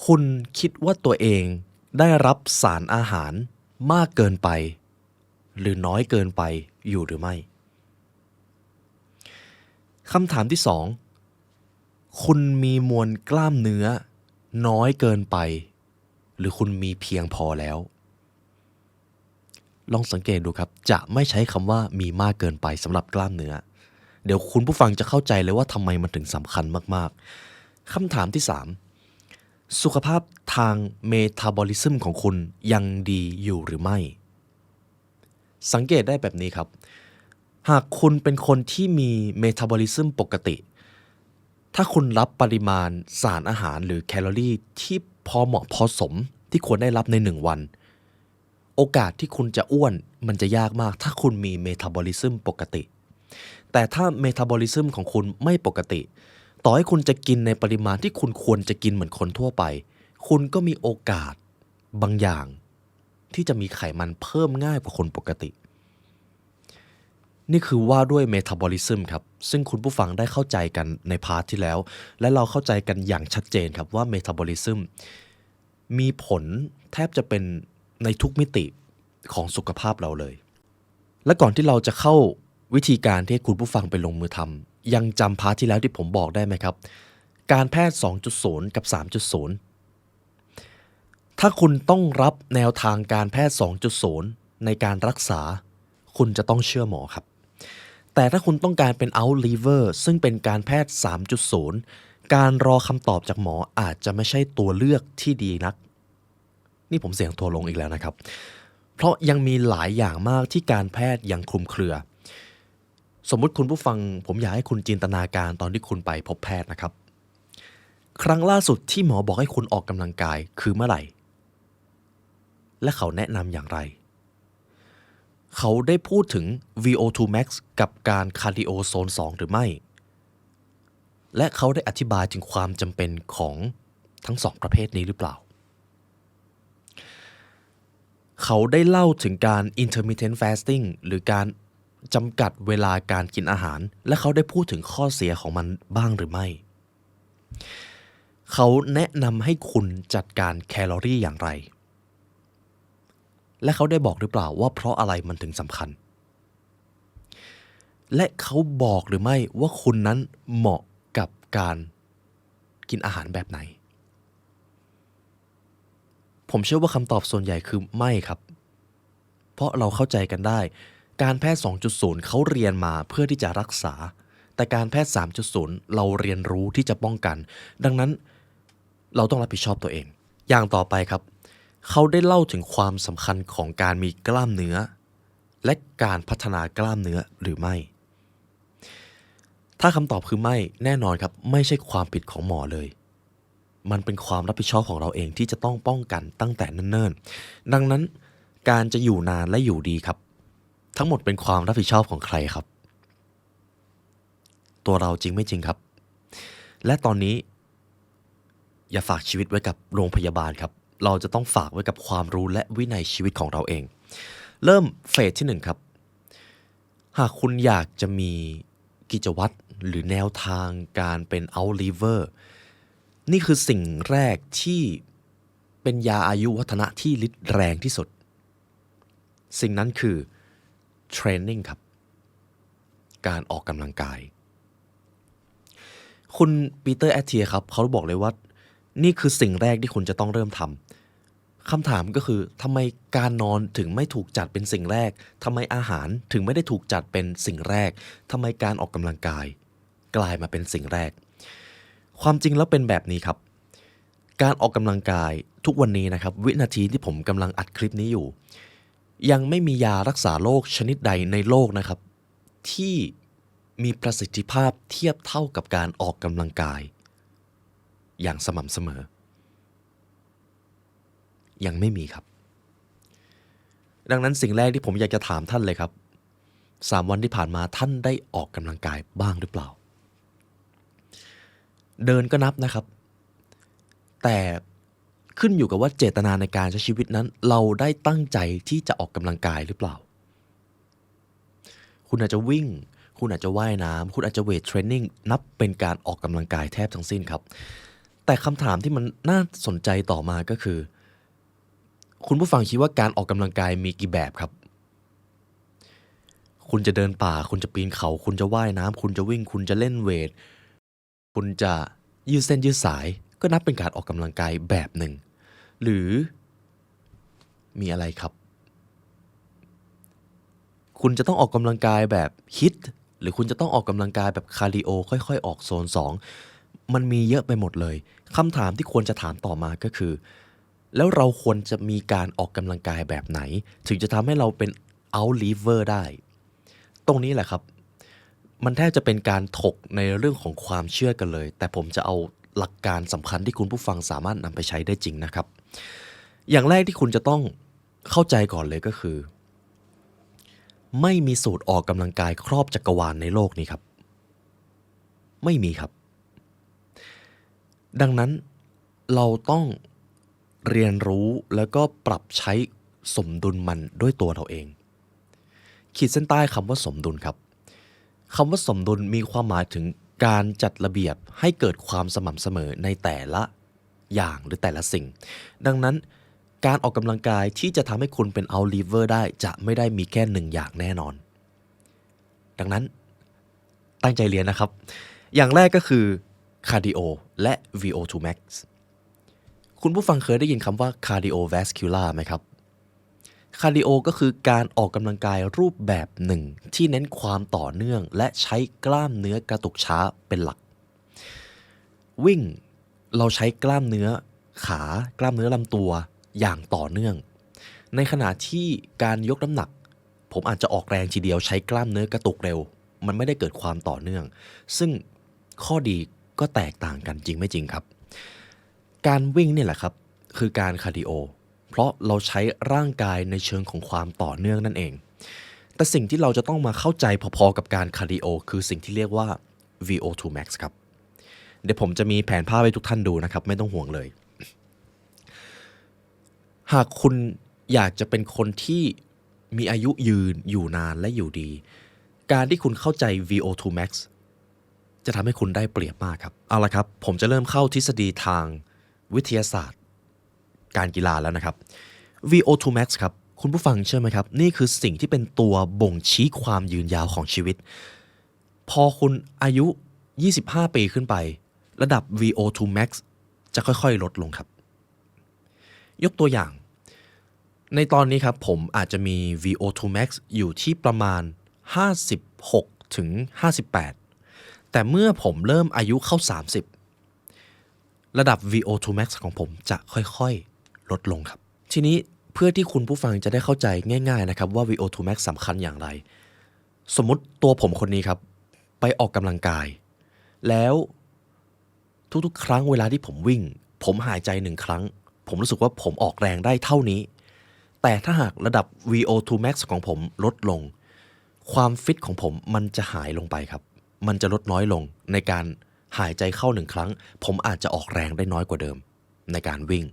คุณคิดว่าตัวเองได้รับสารอาหารมากเกินไปหรือน้อยเกินไปอยู่หรือไม่คำถามที่2คุณมีมวลกล้ามเนื้อน้อยเกินไปหรือคุณมีเพียงพอแล้วลองสังเกตดูครับจะไม่ใช้คำว่ามีมากเกินไปสำหรับกล้ามเนื้อเดี๋ยวคุณผู้ฟังจะเข้าใจเลยว่าทำไมมันถึงสำคัญมากๆคำถามที่3สุขภาพทางเมตาบอลิซึมของคุณยังดีอยู่หรือไม่สังเกตได้แบบนี้ครับหากคุณเป็นคนที่มีเมตาบอลิซึมปกติถ้าคุณรับปริมาณสารอาหารหรือแคลอรี่ที่พอเหมาะพอสมที่ควรได้รับใน1 วันโอกาสที่คุณจะอ้วนมันจะยากมากถ้าคุณมีเมตาบอลิซึมปกติแต่ถ้าเมตาบอลิซึมของคุณไม่ปกติต่อให้คุณจะกินในปริมาณที่คุณควรจะกินเหมือนคนทั่วไปคุณก็มีโอกาสบางอย่างที่จะมีไขมันเพิ่มง่ายกว่าคนปกตินี่คือว่าด้วยเมตาบอลิซึมครับซึ่งคุณผู้ฟังได้เข้าใจกันในพาร์ทที่แล้วและเราเข้าใจกันอย่างชัดเจนครับว่าเมตาบอลิซึมมีผลแทบจะเป็นในทุกมิติของสุขภาพเราเลยและก่อนที่เราจะเข้าวิธีการที่คุณผู้ฟังไปลงมือทำยังจำพาร์ทที่แล้วที่ผมบอกได้ไหมครับการแพทย์ 2.0 กับ 3.0 ถ้าคุณต้องรับแนวทางการแพทย์ 2.0 ในการรักษาคุณจะต้องเชื่อหมอครับแต่ถ้าคุณต้องการเป็น outliver ซึ่งเป็นการแพทย์ 3.0 การรอคำตอบจากหมออาจจะไม่ใช่ตัวเลือกที่ดีนักนี่ผมเสียงทัวลงอีกแล้วนะครับเพราะยังมีหลายอย่างมากที่การแพทย์ยังคลุมเครือสมมุติคุณผู้ฟังผมอยากให้คุณจินตนาการตอนที่คุณไปพบแพทย์นะครับครั้งล่าสุดที่หมอบอกให้คุณออกกำลังกายคือเมื่อไหร่และเขาแนะนำอย่างไรเขาได้พูดถึง VO2 max กับการคาร์ดิโอโซน 2 หรือไม่และเขาได้อธิบายถึงความจำเป็นของทั้ง2 ประเภทนี้หรือเปล่าเขาได้เล่าถึงการ intermittent fasting หรือการจำกัดเวลาการกินอาหารและเขาได้พูดถึงข้อเสียของมันบ้างหรือไม่เขาแนะนำให้คุณจัดการแคลอรี่อย่างไรและเขาได้บอกหรือเปล่าว่าเพราะอะไรมันถึงสำคัญและเขาบอกหรือไม่ว่าคุณนั้นเหมาะกับการกินอาหารแบบไหนผมเชื่อว่าคำตอบส่วนใหญ่คือไม่ครับเพราะเราเข้าใจกันได้การแพทย์ 2.0 เขาเรียนมาเพื่อที่จะรักษาแต่การแพทย์ 3.0 เราเรียนรู้ที่จะป้องกันดังนั้นเราต้องรับผิดชอบตัวเองอย่างต่อไปครับเขาได้เล่าถึงความสำคัญของการมีกล้ามเนื้อและการพัฒนากล้ามเนื้อหรือไม่ถ้าคำตอบคือไม่แน่นอนครับไม่ใช่ความผิดของหมอเลยมันเป็นความรับผิดชอบของเราเองที่จะต้องป้องกันตั้งแต่เนิ่นๆดังนั้นการจะอยู่นานและอยู่ดีครับทั้งหมดเป็นความรับผิดชอบของใครครับตัวเราจริงไม่จริงครับและตอนนี้อย่าฝากชีวิตไว้กับโรงพยาบาลครับเราจะต้องฝากไว้กับความรู้และวินัยชีวิตของเราเองเริ่มเฟสที่1ครับหากคุณอยากจะมีกิจวัตรหรือแนวทางการเป็น outliver นี่คือสิ่งแรกที่เป็นยาอายุวัฒนะที่ฤทธิ์แรงที่สุดสิ่งนั้นคือ training ครับการออกกำลังกายคุณปีเตอร์แอตเทียครับเขาบอกเลยว่านี่คือสิ่งแรกที่คุณจะต้องเริ่มท คำถามก็คือทำไมการนอนถึงไม่ถูกจัดเป็นสิ่งแรกทำไมอาหารถึงไม่ได้ถูกจัดเป็นสิ่งแรกทำไมการออกกำลังกายกลายมาเป็นสิ่งแรกความจริงแล้วเป็นแบบนี้ครับการออกกำลังกายทุกวันนี้นะครับวินาทีที่ผมกำลังอัดคลิปนี้อยู่ยังไม่มียารักษาโรคชนิดใดในโลกนะครับที่มีประสิทธิภาพเทียบเท่ากับการออกกำลังกายอย่างสม่ำเสมอยังไม่มีครับดังนั้นสิ่งแรกที่ผมอยากจะถามท่านเลยครับ3 วันที่ผ่านมาท่านได้ออกกำลังกายบ้างหรือเปล่าเดินก็นับนะครับแต่ขึ้นอยู่กับว่าเจตนาในการใช้ชีวิตนั้นเราได้ตั้งใจที่จะออกกำลังกายหรือเปล่าคุณอาจจะวิ่งคุณอาจจะว่ายน้ำคุณอาจจะเวทเทรนนิ่งนับเป็นการออกกำลังกายแทบทั้งสิ้นครับแต่คำถามที่มันน่าสนใจต่อมาก็คือคุณผู้ฟังคิดว่าการออกกำลังกายมีกี่แบบครับคุณจะเดินป่าคุณจะปีนเขาคุณจะว่ายน้ำคุณจะวิ่งคุณจะเล่นเวทคุณจะยืดเส้นยืดสายก็นับเป็นการออกกำลังกายแบบหนึ่งหรือมีอะไรครับคุณจะต้องออกกำลังกายแบบฮิตหรือคุณจะต้องออกกำลังกายแบบคาร์ดิโอค่อยๆออกโซน2มันมีเยอะไปหมดเลยคำถามที่ควรจะถามต่อมาก็คือแล้วเราควรจะมีการออกกำลังกายแบบไหนถึงจะทำให้เราเป็น out liver ได้ตรงนี้แหละครับมันแทบจะเป็นการถกในเรื่องของความเชื่อกันเลยแต่ผมจะเอาหลักการสำคัญที่คุณผู้ฟังสามารถนำไปใช้ได้จริงนะครับอย่างแรกที่คุณจะต้องเข้าใจก่อนเลยก็คือไม่มีสูตรออกกำลังกายครอบจักรวาลในโลกนี้ครับไม่มีครับดังนั้นเราต้องเรียนรู้แล้วก็ปรับใช้สมดุลมันด้วยตัวเราเองขีดเส้นใต้คำว่าสมดุลครับคำว่าสมดุลมีความหมายถึงการจัดระเบียบให้เกิดความสม่ำเสมอในแต่ละอย่างหรือแต่ละสิ่งดังนั้นการออกกำลังกายที่จะทำให้คุณเป็น out liver ได้จะไม่ได้มีแค่1อย่างแน่นอนดังนั้นตั้งใจเรียนนะครับอย่างแรกก็คือคาร์ดิโอและ VO2 max คุณผู้ฟังเคยได้ยินคำว่า cardiovascular ไหมครับคาร์ดิโอก็คือการออกกำลังกายรูปแบบหนึ่งที่เน้นความต่อเนื่องและใช้กล้ามเนื้อกระตุกช้าเป็นหลักวิ่งเราใช้กล้ามเนื้อขากล้ามเนื้อลำตัวอย่างต่อเนื่องในขณะที่การยกน้ำหนักผมอาจจะออกแรงทีเดียวใช้กล้ามเนื้อกระตุกเร็วมันไม่ได้เกิดความต่อเนื่องซึ่งข้อดีก็แตกต่างกันจริงไม่จริงครับการวิ่งนี่แหละครับคือการคาร์ดิโอเพราะเราใช้ร่างกายในเชิงของความต่อเนื่องนั่นเองแต่สิ่งที่เราจะต้องมาเข้าใจพอๆกับการคาร์ดิโอคือสิ่งที่เรียกว่า VO2 max ครับเดี๋ยวผมจะมีแผนภาพให้ทุกท่านดูนะครับไม่ต้องห่วงเลยหากคุณอยากจะเป็นคนที่มีอายุยืนอยู่นานและอยู่ดีการที่คุณเข้าใจ VO2 max จะทำให้คุณได้เปรียบมากครับเอาละครับผมจะเริ่มเข้าทฤษฎีทางวิทยาศาสตร์การกีฬาแล้วนะครับ VO2 max ครับคุณผู้ฟังเชื่อไหมครับนี่คือสิ่งที่เป็นตัวบ่งชี้ความยืนยาวของชีวิตพอคุณอายุ25 ปีขึ้นไประดับ VO2 max จะค่อยๆลดลงครับยกตัวอย่างในตอนนี้ครับผมอาจจะมี VO2 max อยู่ที่ประมาณ56ถึง58แต่เมื่อผมเริ่มอายุเข้า30ระดับ VO2 max ของผมจะค่อยๆลดลงครับทีนี้เพื่อที่คุณผู้ฟังจะได้เข้าใจง่ายๆนะครับว่า VO2 max สำคัญอย่างไรสมมุติตัวผมคนนี้ครับไปออกกำลังกายแล้วทุกๆครั้งเวลาที่ผมวิ่งผมหายใจ1ครั้งผมรู้สึกว่าผมออกแรงได้เท่านี้แต่ถ้าหากระดับ VO2 max ของผมลดลงความฟิตของผมมันจะหายลงไปครับมันจะลดน้อยลงในการหายใจเข้า1ครั้งผมอาจจะออกแรงได้น้อยกว่าเดิมในการวิ่ง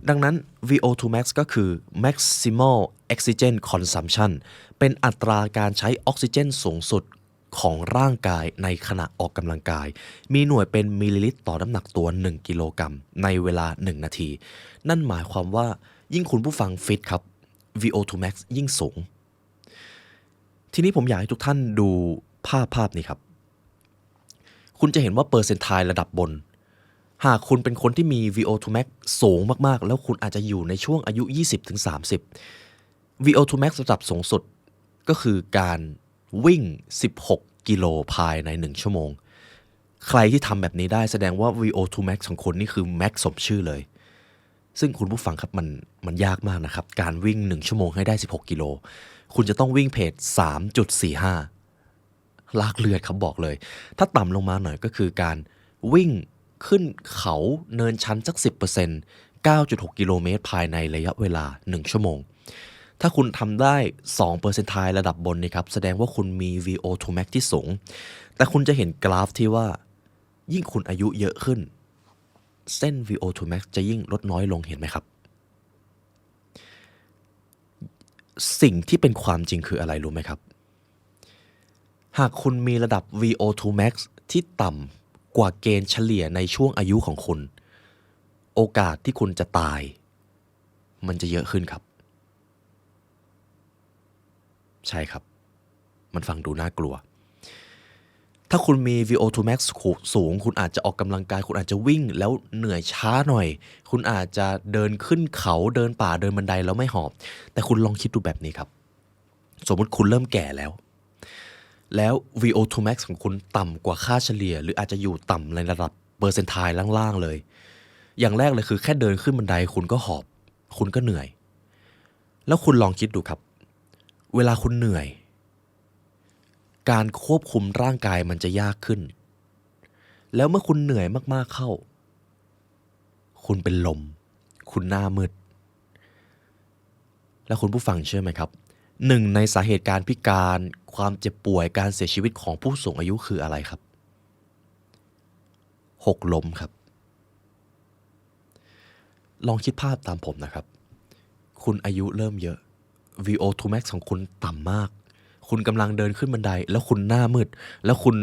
ดังนั้น VO2 max ก็คือ maximal oxygen consumption เป็นอัตราการใช้ออกซิเจนสูงสุดของร่างกายในขณะออกกำลังกายมีหน่วยเป็นมิลลิลิตรต่อน้ำหนักตัว1กิโลกรัมในเวลา1นาทีนั่นหมายความว่ายิ่งคุณผู้ฟังฟิตครับ VO2 max ยิ่งสูงทีนี้ผมอยากให้ทุกท่านดูภาพนี้ครับคุณจะเห็นว่าเปอร์เซนต์ไทล์ระดับบน หากคุณเป็นคนที่มี VO2 max สูงมากๆแล้วคุณอาจจะอยู่ในช่วงอายุ 20-30 VO2 max ระดับสูงสุดก็คือการวิ่ง 16 กิโลภายใน 1 ชั่วโมงใครที่ทำแบบนี้ได้แสดงว่า VO2 max ของคุณนี่คือ max สมชื่อเลยซึ่งคุณผู้ฟังครับมันยากมากนะครับการวิ่ง1ชั่วโมงให้ได้16กิโลคุณจะต้องวิ่งเพจ 3.45 ลากเลือดครับบอกเลยถ้าต่ำลงมาหน่อยก็คือการวิ่งขึ้นเขาเนินชันสัก 10% 9.6 กิโลเมตรภายในระยะเวลา1ชั่วโมงถ้าคุณทำได้2%ทายระดับบนนี่ครับแสดงว่าคุณมี VO2 max ที่สูงแต่คุณจะเห็นกราฟที่ว่ายิ่งคุณอายุเยอะขึ้นเส้น VO2 max จะยิ่งลดน้อยลงเห็นไหมครับสิ่งที่เป็นความจริงคืออะไรรู้ไหมครับหากคุณมีระดับ VO2 max ที่ต่ำกว่าเกณฑ์เฉลี่ยในช่วงอายุของคุณโอกาสที่คุณจะตายมันจะเยอะขึ้นครับใช่ครับมันฟังดูน่ากลัวถ้าคุณมี VO2 max สูงคุณอาจจะออกกำลังกายคุณอาจจะวิ่งแล้วเหนื่อยช้าหน่อยคุณอาจจะเดินขึ้นเขาเดินป่าเดินบันไดแล้วไม่หอบแต่คุณลองคิดดูแบบนี้ครับสมมติคุณเริ่มแก่แล้ว VO2 max ของคุณต่ำกว่าค่าเฉลี่ยหรืออาจจะอยู่ต่ำในระดับเปอร์เซนต์ไทล์ล่างๆเลยอย่างแรกเลยคือแค่เดินขึ้นบันไดคุณก็หอบคุณก็เหนื่อยแล้วคุณลองคิดดูครับเวลาคุณเหนื่อยการควบคุมร่างกายมันจะยากขึ้นแล้วเมื่อคุณเหนื่อยมากๆเข้าคุณเป็นลมคุณหน้ามืดแล้วคุณผู้ฟังเชื่อไหมครับหนึ่งในสาเหตุการพิการความเจ็บป่วยการเสียชีวิตของผู้สูงอายุคืออะไรครับหกล้มครับลองคิดภาพตามผมนะครับคุณอายุเริ่มเยอะ VO2 max ของคุณต่ำมากคุณกำลังเดินขึ้นบันไดแล้วคุณหน้ามืดแล้วคุณ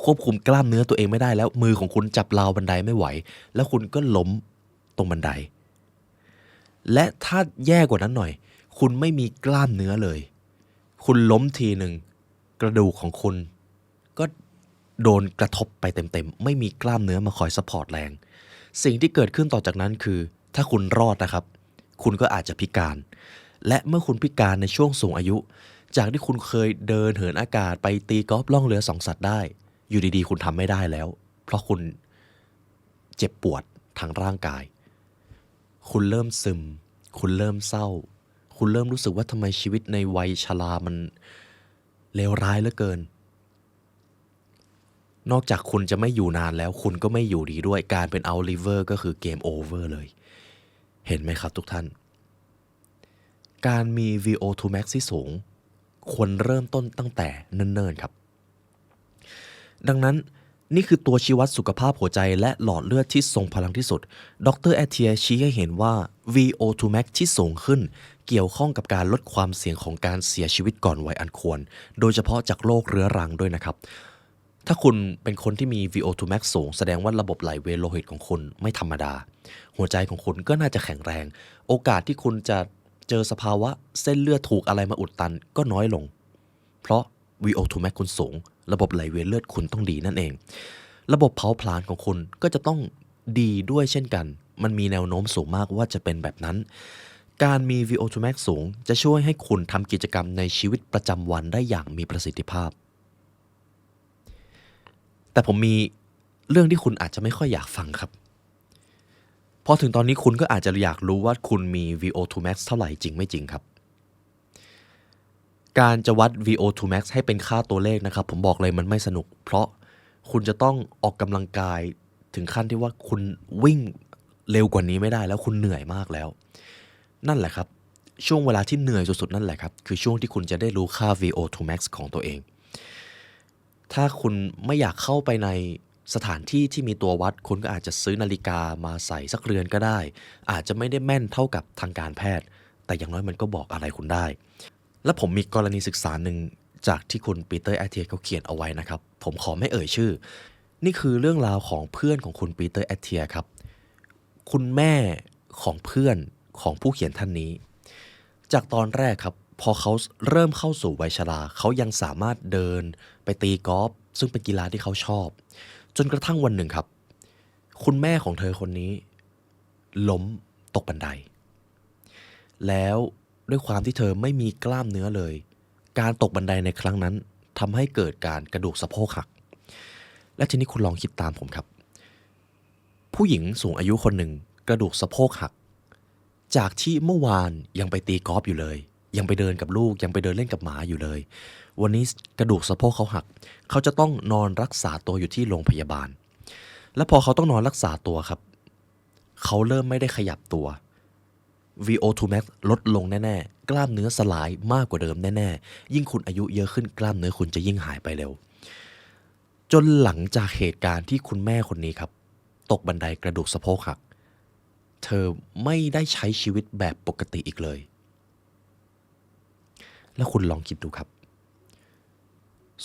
ควบคุมกล้ามเนื้อตัวเองไม่ได้แล้วมือของคุณจับราวบันไดไม่ไหวแล้วคุณก็ล้มตรงบันไดและถ้าแย่กว่านั้นหน่อยคุณไม่มีกล้ามเนื้อเลยคุณล้มทีหนึ่งกระดูกของคุณก็โดนกระทบไปเต็มๆไม่มีกล้ามเนื้อมาคอยซัพพอร์ตแรงสิ่งที่เกิดขึ้นต่อจากนั้นคือถ้าคุณรอดนะครับคุณก็อาจจะพิการและเมื่อคุณพิการในช่วงสูงอายุจากที่คุณเคยเดินเหินอากาศไปตีกอล์ฟล่องเรือส่องสัตว์ได้อยู่ดีๆคุณทำไม่ได้แล้วเพราะคุณเจ็บปวดทางร่างกายคุณเริ่มซึมคุณเริ่มเศร้าคุณเริ่มรู้สึกว่าทำไมชีวิตในวัยชรามันเลวร้ายเหลือเกินนอกจากคุณจะไม่อยู่นานแล้วคุณก็ไม่อยู่ดีด้วยการเป็นเอาลิเวอร์ก็คือเกมโอเวอร์เลยเห็นไหมครับทุกท่านการมี VO2 max ที่สูงควรเริ่มต้นตั้งแต่เนิ่นๆครับดังนั้นนี่คือตัวชี้วัดสุขภาพหัวใจและหลอดเลือดที่ทรงพลังที่สุดดรแอเทียชี้ให้เห็นว่า VO2 max ที่สูงขึ้นเกี่ยวข้องกับการลดความเสี่ยงของการเสียชีวิตก่อนวัยอันควรโดยเฉพาะจากโรคเรื้อรังด้วยนะครับถ้าคุณเป็นคนที่มี VO2 max สูงแสดงว่าระบบไหลเวียนโลหิตของคุณไม่ธรรมดาหัวใจของคุณก็น่าจะแข็งแรงโอกาสที่คุณจะเจอสภาวะเส้นเลือดถูกอะไรมาอุดตันก็น้อยลงเพราะ VO2 max คุณสูงระบบไหลเวียนเลือดคุณต้องดีนั่นเองระบบเผาผลาญของคุณก็จะต้องดีด้วยเช่นกันมันมีแนวโน้มสูงมากว่าจะเป็นแบบนั้นการมี VO2 max สูงจะช่วยให้คุณทำกิจกรรมในชีวิตประจำวันได้อย่างมีประสิทธิภาพแต่ผมมีเรื่องที่คุณอาจจะไม่ค่อยอยากฟังครับพอถึงตอนนี้คุณก็อาจจะอยากรู้ว่าคุณมี VO2 max เท่าไหร่จริงไม่จริงครับการจะวัด VO2 max ให้เป็นค่าตัวเลขนะครับผมบอกเลยมันไม่สนุกเพราะคุณจะต้องออกกำลังกายถึงขั้นที่ว่าคุณวิ่งเร็วกว่านี้ไม่ได้แล้วคุณเหนื่อยมากแล้วนั่นแหละครับช่วงเวลาที่เหนื่อยสุดๆนั่นแหละครับคือช่วงที่คุณจะได้รู้ค่า VO2 max ของตัวเองถ้าคุณไม่อยากเข้าไปในสถานที่ที่มีตัววัดคุณก็อาจจะซื้อนาฬิกามาใส่สักเรือนก็ได้อาจจะไม่ได้แม่นเท่ากับทางการแพทย์แต่อย่างน้อยมันก็บอกอะไรคุณได้และผมมีกรณีศึกษาหนึ่งจากที่คุณปีเตอร์แอตเทียเขาเขียนเอาไว้นะครับผมขอไม่เอ่ยชื่อนี่คือเรื่องราวของเพื่อนของคุณปีเตอร์แอตเทียครับคุณแม่ของเพื่อนของผู้เขียนท่านนี้จากตอนแรกครับพอเขาเริ่มเข้าสู่วัยชราเขายังสามารถเดินไปตีกอล์ฟซึ่งเป็นกีฬาที่เขาชอบจนกระทั่งวันหนึ่งครับ คุณแม่ของเธอคนนี้ล้มตกบันไดแล้วด้วยความที่เธอไม่มีกล้ามเนื้อเลยการตกบันไดในครั้งนั้นทำให้เกิดการกระดูกสะโพกหักและทีนี้คุณลองคิดตามผมครับผู้หญิงสูงอายุคนหนึ่งกระดูกสะโพกหักจากที่เมื่อวานยังไปตีกอล์ฟอยู่เลยยังไปเดินกับลูกยังไปเดินเล่นกับหมาอยู่เลยวันนี้กระดูกสะโพกเขาหักเขาจะต้องนอนรักษาตัวอยู่ที่โรงพยาบาลและพอเขาต้องนอนรักษาตัวครับเขาเริ่มไม่ได้ขยับตัว VO2 max ลดลงแน่ๆกล้ามเนื้อสลายมากกว่าเดิมแน่ๆยิ่งคุณอายุเยอะขึ้นกล้ามเนื้อคุณจะยิ่งหายไปเร็วจนหลังจากเหตุการณ์ที่คุณแม่คนนี้ครับตกบันไดกระดูกสะโพกหักเธอไม่ได้ใช้ชีวิตแบบปกติอีกเลยแล้วคุณลองคิดดูครับ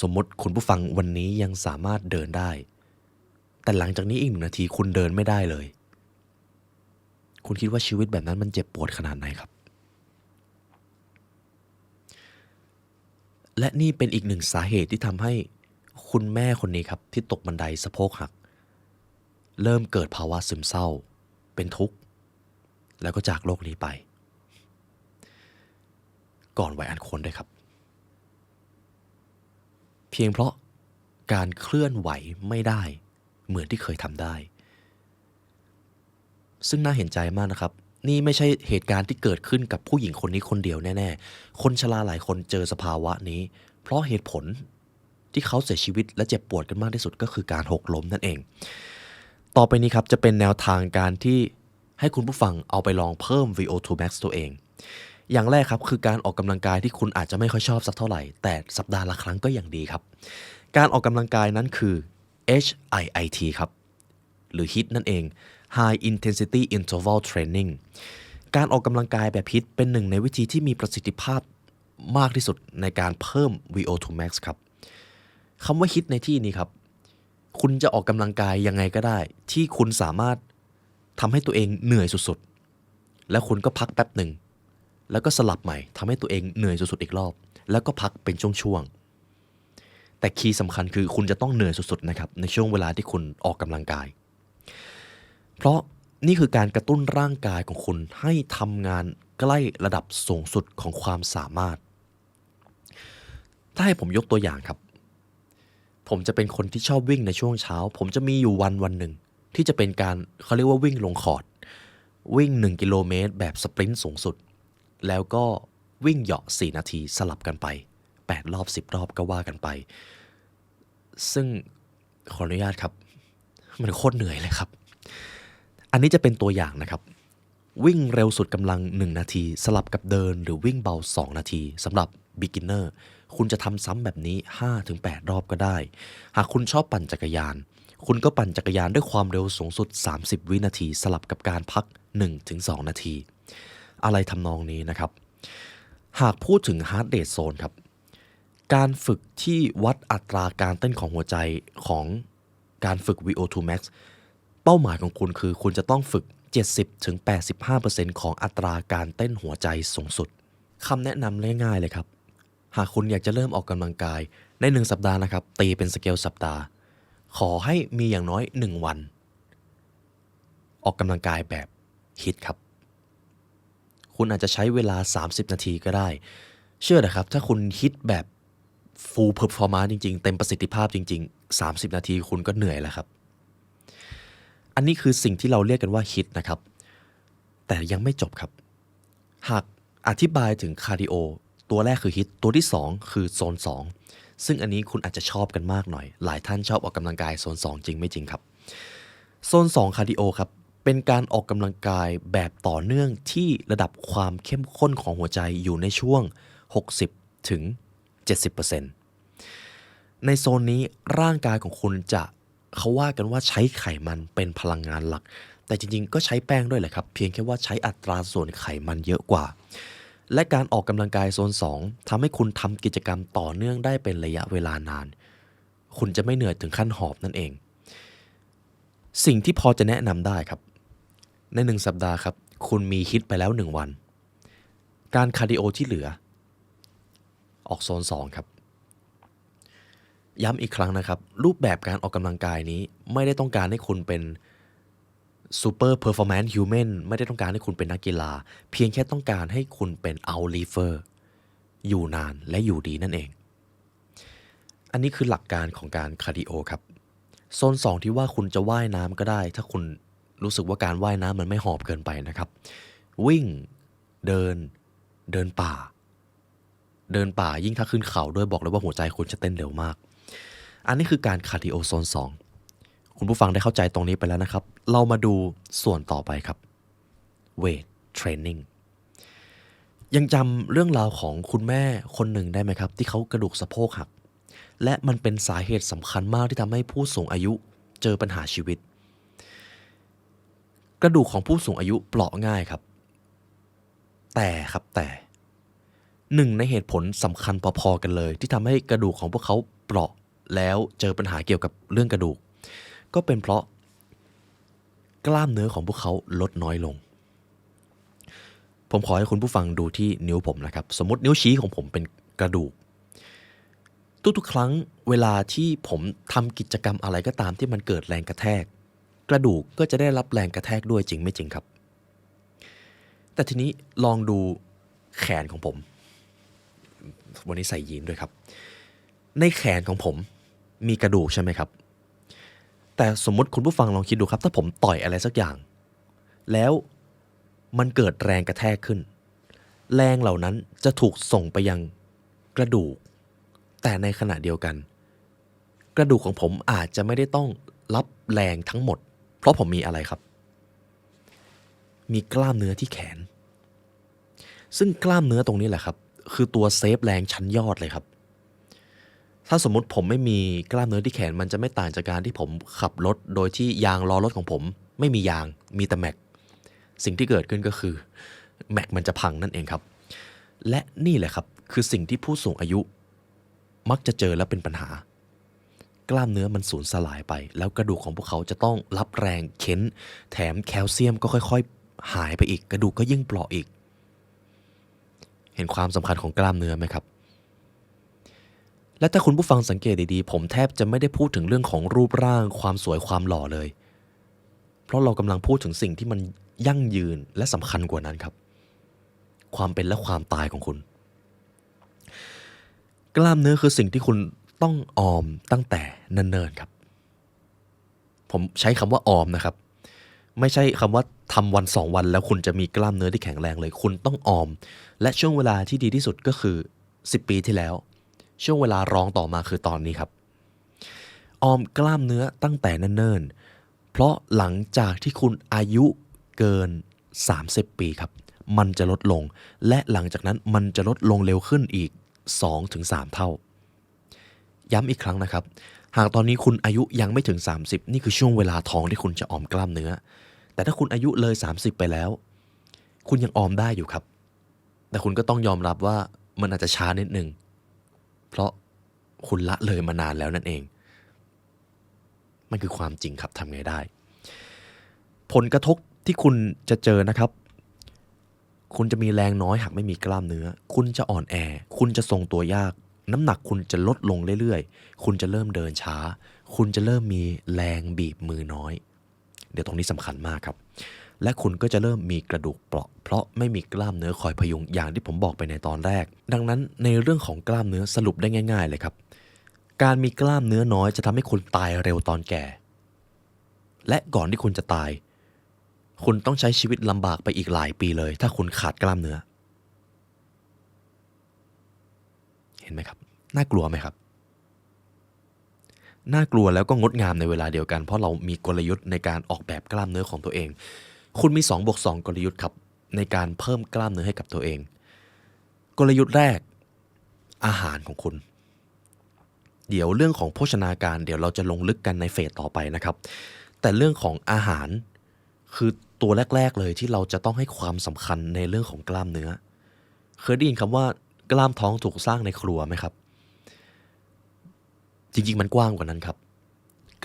สมมติคุณผู้ฟังวันนี้ยังสามารถเดินได้แต่หลังจากนี้อีก1 นาทีคุณเดินไม่ได้เลยคุณคิดว่าชีวิตแบบนั้นมันเจ็บปวดขนาดไหนครับและนี่เป็นอีกหนึ่งสาเหตุที่ทำให้คุณแม่คนนี้ครับที่ตกบันไดสะโพกหักเริ่มเกิดภาวะซึมเศร้าเป็นทุกข์แล้วก็จากโลกนี้ไปก่อนวัยอันควรด้วยครับเพียงเพราะการเคลื่อนไหวไม่ได้เหมือนที่เคยทำได้ซึ่งน่าเห็นใจมากนะครับนี่ไม่ใช่เหตุการณ์ที่เกิดขึ้นกับผู้หญิงคนนี้คนเดียวแน่ๆคนชราหลายคนเจอสภาวะนี้เพราะเหตุผลที่เขาเสียชีวิตและเจ็บปวดกันมากที่สุดก็คือการหกล้มนั่นเองต่อไปนี้ครับจะเป็นแนวทางการที่ให้คุณผู้ฟังเอาไปลองเพิ่ม VO2 max ตัวเองอย่างแรกครับคือการออกกำลังกายที่คุณอาจจะไม่ค่อยชอบสักเท่าไหร่แต่สัปดาห์ละครั้งก็ยังดีครับการออกกำลังกายนั้นคือ HIIT ครับหรือ HIIT นั่นเอง High Intensity Interval Training การออกกำลังกายแบบ HIIT เป็นหนึ่งในวิธีที่มีประสิทธิภาพมากที่สุดในการเพิ่ม VO2 max ครับคำว่า HIIT ในที่นี้ครับคุณจะออกกำลังกายยังไงก็ได้ที่คุณสามารถทำให้ตัวเองเหนื่อยสุดๆแล้วคุณก็พักแป๊บหนึ่งแล้วก็สลับใหม่ทำให้ตัวเองเหนื่อยสุดๆอีกรอบแล้วก็พักเป็นช่วงๆแต่คีย์สำคัญคือคุณจะต้องเหนื่อยสุดๆนะครับในช่วงเวลาที่คุณออกกำลังกายเพราะนี่คือการกระตุ้นร่างกายของคุณให้ทำงานใกล้ระดับสูงสุดของความสามารถถ้าให้ผมยกตัวอย่างครับผมจะเป็นคนที่ชอบวิ่งในช่วงเช้าผมจะมีอยู่วันหนึ่งที่จะเป็นการเขาเรียกว่าวิ่งลงคอร์ดวิ่ง1 กิโลเมตรแบบสปรินต์สูงสุดแล้วก็วิ่งเหาะ4 นาทีสลับกันไป8 รอบ10 รอบก็ว่ากันไปซึ่งขออนุญาตครับมันโคตรเหนื่อยเลยครับอันนี้จะเป็นตัวอย่างนะครับวิ่งเร็วสุดกำลัง1 นาทีสลับกับเดินหรือวิ่งเบา2 นาทีสำหรับ beginner คุณจะทำซ้ำแบบนี้ 5-8 รอบก็ได้หากคุณชอบปั่นจักรยานคุณก็ปั่นจักรยานด้วยความเร็วสูงสุด30 วินาทีสลับกับการพัก 1-2 นาทีอะไรทำนองนี้นะครับหากพูดถึง heart rate zone ครับการฝึกที่วัดอัตราการเต้นของหัวใจของการฝึก VO2 max เป้าหมายของคุณคือคุณจะต้องฝึก 70-85% ของอัตราการเต้นหัวใจสูงสุดคำแนะนำง่ายๆเลยครับหากคุณอยากจะเริ่มออกกำลังกายใน1 สัปดาห์นะครับตีเป็นสเกลสัปดาห์ขอให้มีอย่างน้อย1 วันออกกำลังกายแบบฮิตครับคุณอาจจะใช้เวลา30 นาทีก็ได้เชื่อนะครับถ้าคุณฮิตแบบ full performance จริงๆเต็มประสิทธิภาพจริงๆ30 นาทีคุณก็เหนื่อยแล้วครับอันนี้คือสิ่งที่เราเรียกกันว่าฮิตนะครับแต่ยังไม่จบครับหากอธิบายถึงคาร์ดิโอตัวแรกคือฮิตตัวที่2คือโซน2ซึ่งอันนี้คุณอาจจะชอบกันมากหน่อยหลายท่านชอบออกกำลังกายโซน2จริงไม่จริงครับโซน2คาร์ดิโอครับเป็นการออกกำลังกายแบบต่อเนื่องที่ระดับความเข้มข้นของหัวใจอยู่ในช่วง 60-70% ในโซนนี้ร่างกายของคุณจะเขาว่ากันว่าใช้ไขมันเป็นพลังงานหลักแต่จริงๆก็ใช้แป้งด้วยแหละครับเพียงแค่ว่าใช้อัตราส่วนไขมันเยอะกว่าและการออกกำลังกายโซน2ทำให้คุณทำกิจกรรมต่อเนื่องได้เป็นระยะเวลานานคุณจะไม่เหนื่อยถึงขั้นหอบนั่นเองสิ่งที่พอจะแนะนำได้ครับใน1 สัปดาห์ครับคุณมีฮิตไปแล้ว1 วันการคาร์ดิโอที่เหลือออกโซน2ครับย้ำอีกครั้งนะครับรูปแบบการออกกำลังกายนี้ไม่ได้ต้องการให้คุณเป็น Super Performance Human ไม่ได้ต้องการให้คุณเป็นนักกีฬาเพียงแค่ต้องการให้คุณเป็น outliver อยู่นานและอยู่ดีนั่นเองอันนี้คือหลักการของการคาร์ดิโอครับโซน2ที่ว่าคุณจะว่ายน้ำก็ได้ถ้าคุณรู้สึกว่าการว่ายน้ำมันไม่หอบเกินไปนะครับวิ่งเดินป่ายิ่งถ้าขึ้นเขาด้วยบอกเลยว่าหัวใจคุณจะเต้นเร็วมากอันนี้คือการคาร์ดิโอโซน2คุณผู้ฟังได้เข้าใจตรงนี้ไปแล้วนะครับเรามาดูส่วนต่อไปครับเวทเทรนนิ่งยังจำเรื่องราวของคุณแม่คนหนึ่งได้ไหมครับที่เขากระดูกสะโพกหักและมันเป็นสาเหตุสำคัญมากที่ทำให้ผู้สูงอายุเจอปัญหาชีวิตกระดูกของผู้สูงอายุเปราะง่ายครับแต่หนึ่งในเหตุผลสำคัญพอๆกันเลยที่ทำให้กระดูกของพวกเขาเปราะแล้วเจอปัญหาเกี่ยวกับเรื่องกระดูกก็เป็นเพราะกล้ามเนื้อของพวกเขาลดน้อยลงผมขอให้คุณผู้ฟังดูที่นิ้วผมนะครับสมมตินิ้วชี้ของผมเป็นกระดูกทุกๆครั้งเวลาที่ผมทำกิจกรรมอะไรก็ตามที่มันเกิดแรงกระแทกกระดูกก็จะได้รับแรงกระแทกด้วยจริงไม่จริงครับแต่ทีนี้ลองดูแขนของผมวันนี้ใส่ยีนด้วยครับในแขนของผมมีกระดูกใช่ไหมครับแต่สมมติคุณผู้ฟังลองคิดดูครับถ้าผมต่อยอะไรสักอย่างแล้วมันเกิดแรงกระแทกขึ้นแรงเหล่านั้นจะถูกส่งไปยังกระดูกแต่ในขณะเดียวกันกระดูกของผมอาจจะไม่ได้ต้องรับแรงทั้งหมดเพราะผมมีอะไรครับมีกล้ามเนื้อที่แขนซึ่งกล้ามเนื้อตรงนี้แหละครับคือตัวเซฟแรงชั้นยอดเลยครับถ้าสมมุติผมไม่มีกล้ามเนื้อที่แขนมันจะไม่ต่างจากการที่ผมขับรถโดยที่ยางล้อรถของผมไม่มียางมีแต่แม็กสิ่งที่เกิดขึ้นก็คือแม็กมันจะพังนั่นเองครับและนี่แหละครับคือสิ่งที่ผู้สูงอายุมักจะเจอและเป็นปัญหากล้ามเนื้อมันสูญสลายไปแล้วกระดูกของพวกเขาจะต้องรับแรงเค้นแถมแคลเซียมก็ค่อยๆหายไปอีกกระดูกก็ยิ่งเปราะอีกเห็นความสำคัญของกล้ามเนื้อไหมครับและถ้าคุณผู้ฟังสังเกตดีๆผมแทบจะไม่ได้พูดถึงเรื่องของรูปร่างความสวยความหล่อเลยเพราะเรากำลังพูดถึงสิ่งที่มันยั่งยืนและสำคัญกว่านั้นครับความเป็นและความตายของคุณกล้ามเนื้อคือสิ่งที่คุณต้องออมตั้งแต่เนิ่นๆครับผมใช้คำว่าออมนะครับไม่ใช่คำว่าทำวัน2วันแล้วคุณจะมีกล้ามเนื้อที่แข็งแรงเลยคุณต้องออมและช่วงเวลาที่ดีที่สุดก็คือ10 ปีที่แล้วช่วงเวลารองต่อมาคือตอนนี้ครับออมกล้ามเนื้อตั้งแต่เนิ่นๆเพราะหลังจากที่คุณอายุเกิน30 ปีครับมันจะลดลงและหลังจากนั้นมันจะลดลงเร็วขึ้นอีก2-3 เท่าย้ำอีกครั้งนะครับหากตอนนี้คุณอายุยังไม่ถึง30นี่คือช่วงเวลาทองที่คุณจะออมกล้ามเนื้อแต่ถ้าคุณอายุเลย30ไปแล้วคุณยังออมได้อยู่ครับแต่คุณก็ต้องยอมรับว่ามันอาจจะช้านิดนึงเพราะคุณละเลยมานานแล้วนั่นเองมันคือความจริงครับทำไงได้ผลกระทบที่คุณจะเจอนะครับคุณจะมีแรงน้อยหากไม่มีกล้ามเนื้อคุณจะอ่อนแอคุณจะทรงตัวยากน้ำหนักคุณจะลดลงเรื่อยๆคุณจะเริ่มเดินช้าคุณจะเริ่มมีแรงบีบมือน้อยเดี๋ยวตรงนี้สำคัญมากครับและคุณก็จะเริ่มมีกระดูกเปราะเพราะไม่มีกล้ามเนื้อคอยพยุงอย่างที่ผมบอกไปในตอนแรกดังนั้นในเรื่องของกล้ามเนื้อสรุปได้ง่ายๆเลยครับการมีกล้ามเนื้อน้อยจะทำให้คุณตายเร็วตอนแก่และก่อนที่คุณจะตายคุณต้องใช้ชีวิตลำบากไปอีกหลายปีเลยถ้าคุณขาดกล้ามเนื้อเห็นไหมครับน่ากลัวไหมครับน่ากลัวแล้วก็งดงามในเวลาเดียวกันเพราะเรามีกลยุทธ์ในการออกแบบกล้ามเนื้อของตัวเองคุณมี2+2กลยุทธ์ครับในการเพิ่มกล้ามเนื้อให้กับตัวเองกลยุทธ์แรกอาหารของคุณเดี๋ยวเรื่องของโภชนาการเดี๋ยวเราจะลงลึกกันในเฟสต่อไปนะครับแต่เรื่องของอาหารคือตัวแรกๆเลยที่เราจะต้องให้ความสำคัญในเรื่องของกล้ามเนื้อเคยได้ยินคำว่ากล้ามท้องถูกสร้างในครัวไหมครับจริงๆมันกว้างกว่านั้นครับ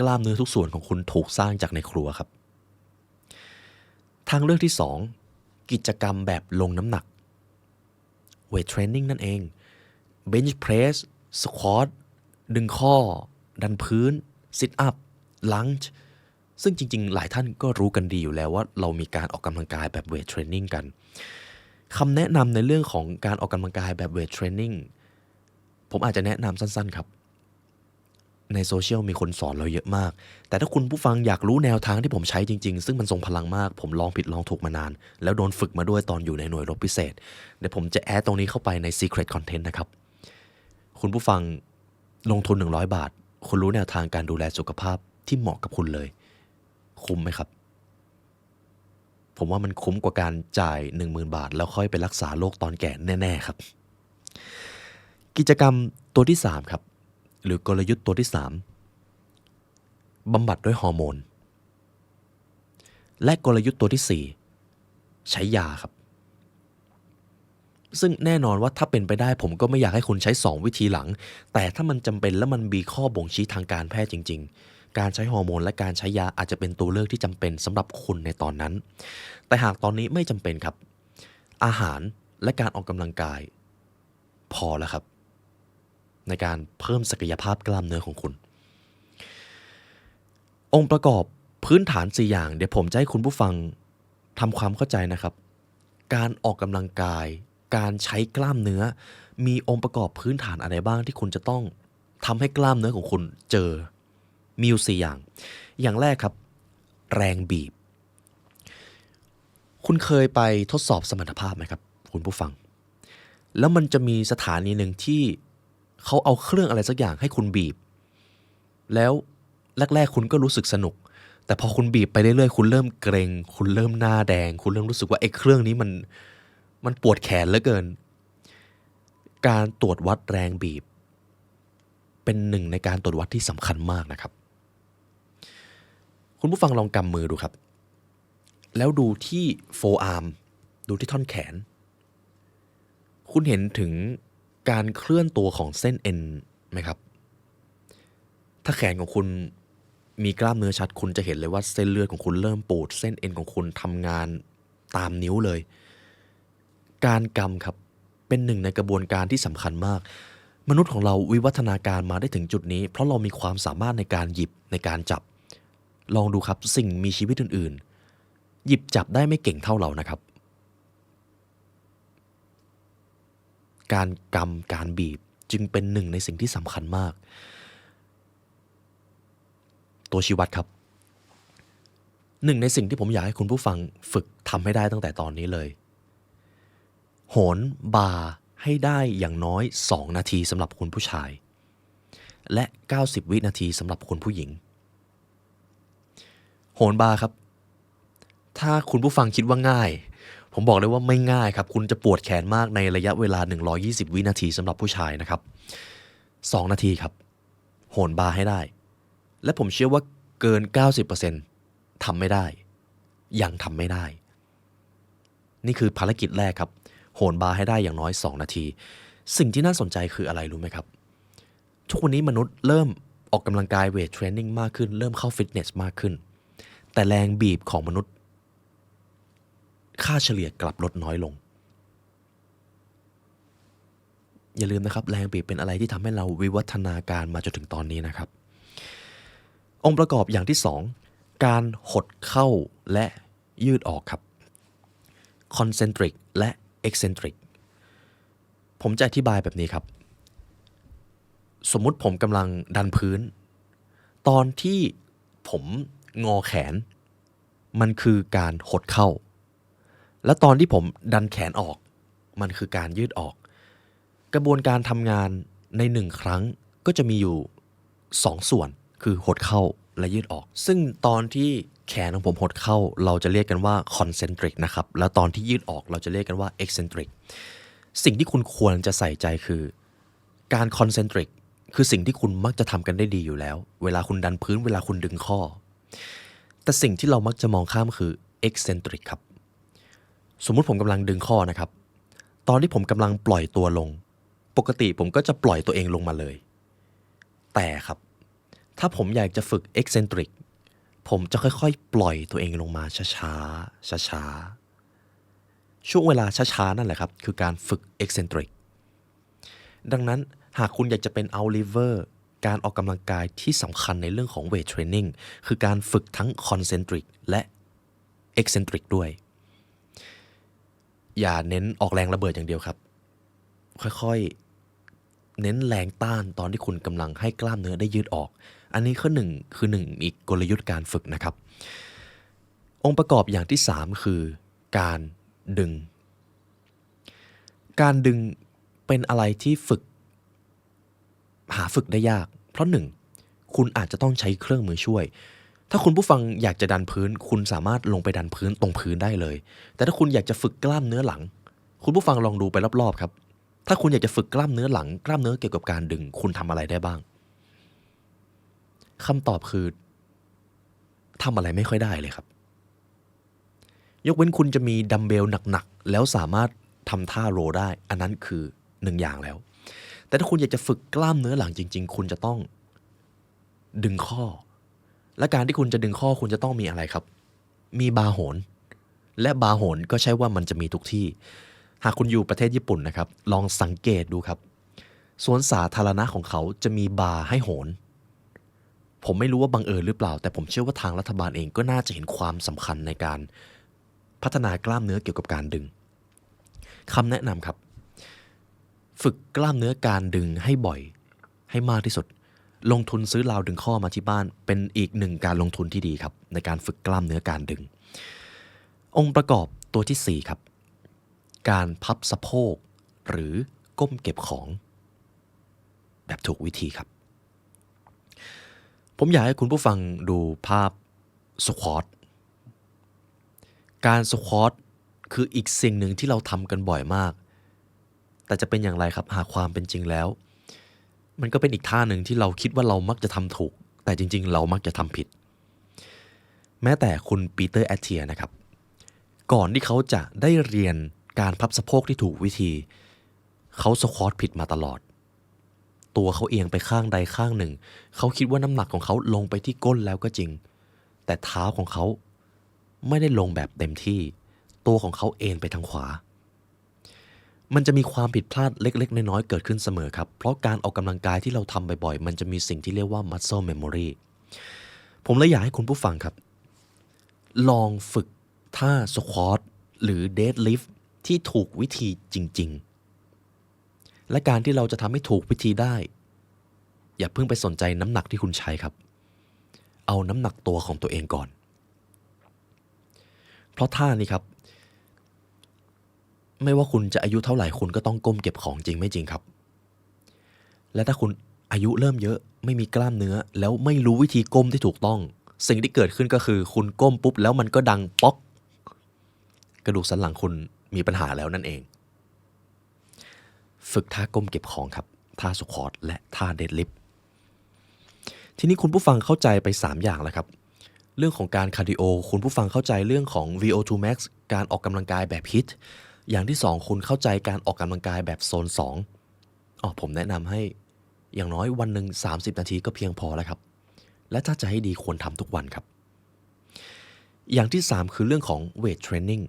กล้ามเนื้อทุกส่วนของคุณถูกสร้างจากในครัวครับทางเลือกที่2กิจกรรมแบบลงน้ำหนักเวทเทรนนิ่งนั่นเองเบนช์เพรสสควอตดึงข้อดันพื้นซิทอัพลังจ์ ซึ่งจริงๆหลายท่านก็รู้กันดีอยู่แล้วว่าเรามีการออกกำลังกายแบบเวทเทรนนิ่งกันคำแนะนำในเรื่องของการออกกำลังกายแบบเวทเทรนนิ่งผมอาจจะแนะนำสั้นๆครับในโซเชียลมีคนสอนเราเยอะมากแต่ถ้าคุณผู้ฟังอยากรู้แนวทางที่ผมใช้จริงๆซึ่งมันทรงพลังมากผมลองผิดลองถูกมานานแล้วโดนฝึกมาด้วยตอนอยู่ในหน่วยรบพิเศษเดี๋ยวผมจะแอดตรงนี้เข้าไปใน Secret Content นะครับคุณผู้ฟังลงทุน100 บาทคุณรู้แนวทางการดูแลสุขภาพที่เหมาะกับคุณเลยคุ้มไหมครับผมว่ามันคุ้มกว่าการจ่าย 10,000 บาทแล้วค่อยไปรักษาโรคตอนแก่แน่ๆครับกิจกรรมตัวที่3ครับหรือกลยุทธ์ตัวที่3บำบัดด้วยฮอร์โมนและกลยุทธ์ตัวที่4ใช้ยาครับซึ่งแน่นอนว่าถ้าเป็นไปได้ผมก็ไม่อยากให้คุณใช้2วิธีหลังแต่ถ้ามันจำเป็นและมันมีข้อบ่งชี้ทางการแพทย์จริงๆการใช้ฮอร์โมนและการใช้ยาอาจจะเป็นตัวเลือกที่จำเป็นสำหรับคุณในตอนนั้นแต่หากตอนนี้ไม่จำเป็นครับอาหารและการออกกำลังกายพอแล้วครับในการเพิ่มศักยภาพกล้ามเนื้อของคุณองค์ประกอบพื้นฐาน4อย่างเดี๋ยวผมจะให้คุณผู้ฟังทำความเข้าใจนะครับการออกกำลังกายการใช้กล้ามเนื้อมีองค์ประกอบพื้นฐานอะไรบ้างที่คุณจะต้องทำให้กล้ามเนื้อของคุณเจอมีอยู่4อย่างอย่างแรกครับแรงบีบคุณเคยไปทดสอบสมรรถภาพไหมครับคุณผู้ฟังแล้วมันจะมีสถานีหนึ่งที่เขาเอาเครื่องอะไรสักอย่างให้คุณบีบแล้วแรกๆคุณก็รู้สึกสนุกแต่พอคุณบีบไปเรื่อยๆคุณเริ่มเกรงคุณเริ่มหน้าแดงคุณเริ่มรู้สึกว่าไอ้เครื่องนี้มันปวดแขนเหลือเกินการตรวจวัดแรงบีบเป็นหนึ่งในการตรวจวัดที่สำคัญมากนะครับคุณผู้ฟังลองกำมือดูครับแล้วดูที่โฟอาร์มดูที่ท่อนแขนคุณเห็นถึงการเคลื่อนตัวของเส้นเอ็นไหมครับถ้าแขนของคุณมีกล้ามเนื้อชัดคุณจะเห็นเลยว่าเส้นเลือดของคุณเริ่มปูดเส้นเอ็นของคุณทำงานตามนิ้วเลยการกำครับเป็นหนึ่งในกระบวนการที่สำคัญมากมนุษย์ของเราวิวัฒนาการมาได้ถึงจุดนี้เพราะเรามีความสามารถในการหยิบในการจับลองดูครับสิ่งมีชีวิตอื่นๆหยิบจับได้ไม่เก่งเท่าเรานะครับการกำการบีบจึงเป็นหนึ่งในสิ่งที่สำคัญมากตัวชี้วัดครับหนึ่งในสิ่งที่ผมอยากให้คุณผู้ฟังฝึกทำให้ได้ตั้งแต่ตอนนี้เลยโหนบาร์ให้ได้อย่างน้อย2นาทีสำหรับคุณผู้ชายและ90วินาทีสำหรับคุณผู้หญิงโหนบาร์ครับถ้าคุณผู้ฟังคิดว่าง่ายผมบอกเลยว่าไม่ง่ายครับคุณจะปวดแขนมากในระยะเวลา120วินาทีสำหรับผู้ชายนะครับ2นาทีครับโหนบาร์ให้ได้และผมเชื่อว่าเกิน 90% ทำไม่ได้ยังทำไม่ได้นี่คือภารกิจแรกครับโหนบาร์ให้ได้อย่างน้อย2นาทีสิ่งที่น่าสนใจคืออะไรรู้ไหมครับทุกวันนี้มนุษย์เริ่มออกกำลังกายเวทเทรนนิ่งมากขึ้นเริ่มเข้าฟิตเนสมากขึ้นแต่แรงบีบของมนุษย์ค่าเฉลี่ยกลับลดน้อยลงอย่าลืมนะครับแรงบีบเป็นอะไรที่ทำให้เราวิวัฒนาการมาจนถึงตอนนี้นะครับองค์ประกอบอย่างที่2การหดเข้าและยืดออกครับ concentric และ eccentric ผมจะอธิบายแบบนี้ครับสมมุติผมกำลังดันพื้นตอนที่ผมงอแขนมันคือการหดเข้าและตอนที่ผมดันแขนออกมันคือการยืดออกกระบวนการทำงานใน1ครั้งก็จะมีอยู่2ส่วนคือหดเข้าและยืดออกซึ่งตอนที่แขนของผมหดเข้าเราจะเรียกกันว่า concentric นะครับแล้วตอนที่ยืดออกเราจะเรียกกันว่า eccentric สิ่งที่คุณควรจะใส่ใจคือการ concentric คือสิ่งที่คุณมักจะทำกันได้ดีอยู่แล้วเวลาคุณดันพื้นเวลาคุณดึงข้อแต่สิ่งที่เรามักจะมองข้ามคือ eccentric ครับสมมุติผมกำลังดึงข้อนะครับตอนที่ผมกำลังปล่อยตัวลงปกติผมก็จะปล่อยตัวเองลงมาเลยแต่ครับถ้าผมอยากจะฝึก eccentric ผมจะค่อยๆปล่อยตัวเองลงมาช้าๆช้าๆช่วงเวลาช้าๆนั่นแหละครับคือการฝึก eccentric ดังนั้นหากคุณอยากจะเป็น Oliver การออกกำลังกายที่สำคัญในเรื่องของเวทเทรนนิ่งคือการฝึกทั้งคอนเซนทริกและเอ็กเซนทริกด้วยอย่าเน้นออกแรงระเบิดอย่างเดียวครับค่อยๆเน้นแรงต้านตอนที่คุณกำลังให้กล้ามเนื้อได้ยืดออกอันนี้ข้อหนึ่งคืออีกกลยุทธ์การฝึกนะครับองค์ประกอบอย่างที่3คือการดึงเป็นอะไรที่หาฝึกได้ยากเพราะ1คุณอาจจะต้องใช้เครื่องมือช่วยถ้าคุณผู้ฟังอยากจะดันพื้นคุณสามารถลงไปดันพื้นตรงพื้นได้เลยแต่ถ้าคุณอยากจะฝึกกล้ามเนื้อหลังคุณผู้ฟังลองดูไปรอบๆครับถ้าคุณอยากจะฝึกกล้ามเนื้อหลังกล้ามเนื้อเกี่ยวกับการดึงคุณทำอะไรได้บ้างคำตอบคือทำอะไรไม่ค่อยได้เลยครับยกเว้นคุณจะมีดัมเบลหนักๆแล้วสามารถทำท่าโรได้อันนั้นคือ1อย่างแล้วแต่ถ้าคุณอยากจะฝึกกล้ามเนื้อหลังจริงๆคุณจะต้องดึงข้อและการที่คุณจะดึงข้อคุณจะต้องมีอะไรครับมีบาร์โหนและบาร์โหนก็ใช่ว่ามันจะมีทุกที่หากคุณอยู่ประเทศญี่ปุ่นนะครับลองสังเกตดูครับสวนสาธารณะของเขาจะมีบาร์ให้โหนผมไม่รู้ว่าบังเอิญหรือเปล่าแต่ผมเชื่อว่าทางรัฐบาลเองก็น่าจะเห็นความสำคัญในการพัฒนากล้ามเนื้อเกี่ยวกับการดึงคำแนะนำครับฝึกกล้ามเนื้อการดึงให้บ่อยให้มากที่สุดลงทุนซื้อราวดึงข้อมาที่บ้านเป็นอีกหนึ่งการลงทุนที่ดีครับในการฝึกกล้ามเนื้อการดึงองค์ประกอบตัวที่4ครับการพับสะโพกหรือก้มเก็บของแบบถูกวิธีครับผมอยากให้คุณผู้ฟังดูภาพสควอตการสควอตคืออีกสิ่งหนึ่งที่เราทำกันบ่อยมากแต่จะเป็นอย่างไรครับหากความเป็นจริงแล้วมันก็เป็นอีกท่าหนึ่งที่เราคิดว่าเรามักจะทำถูกแต่จริงๆเรามักจะทำผิดแม้แต่คุณปีเตอร์แอตเทียนะครับก่อนที่เขาจะได้เรียนการพับสะโพกที่ถูกวิธีเขาสควอตผิดมาตลอดตัวเขาเอียงไปข้างใดข้างหนึ่งเขาคิดว่าน้ำหนักของเขาลงไปที่ก้นแล้วก็จริงแต่เท้าของเขาไม่ได้ลงแบบเต็มที่ตัวของเขาเอ็นไปทางขวามันจะมีความผิดพลาดเล็กๆน้อยๆเกิดขึ้นเสมอครับเพราะการออกกำลังกายที่เราทำบ่อยๆมันจะมีสิ่งที่เรียกว่า muscle memory ผมเลยอยากให้คุณผู้ฟังครับลองฝึกท่าสควอตหรือ deadlift ที่ถูกวิธีจริงๆและการที่เราจะทำให้ถูกวิธีได้อย่าเพิ่งไปสนใจน้ำหนักที่คุณใช้ครับเอาน้ำหนักตัวของตัวเองก่อนเพราะท่านี้ครับไม่ว่าคุณจะอายุเท่าไหร่คุณก็ต้องก้มเก็บของจริงไม่จริงครับและถ้าคุณอายุเริ่มเยอะไม่มีกล้ามเนื้อแล้วไม่รู้วิธีก้มที่ถูกต้องสิ่งที่เกิดขึ้นก็คือคุณก้มปุ๊บแล้วมันก็ดังป๊อกกระดูกสันหลังคุณมีปัญหาแล้วนั่นเองฝึกท่าก้มเก็บของครับท่าสควอตและท่าเดดลิฟต์ทีนี้คุณผู้ฟังเข้าใจไป3อย่างแล้วครับเรื่องของการคาร์ดิโอคุณผู้ฟังเข้าใจเรื่องของ VO2 max การออกกำลังกายแบบฮิตอย่างที่2คุณเข้าใจการออกกำลังกายแบบโซน2ผมแนะนำให้อย่างน้อยวันหนึ่ง30นาทีก็เพียงพอแล้วครับและถ้าจะให้ดีควรทำทุกวันครับอย่างที่3คือเรื่องของเวทเทรนนิ่ง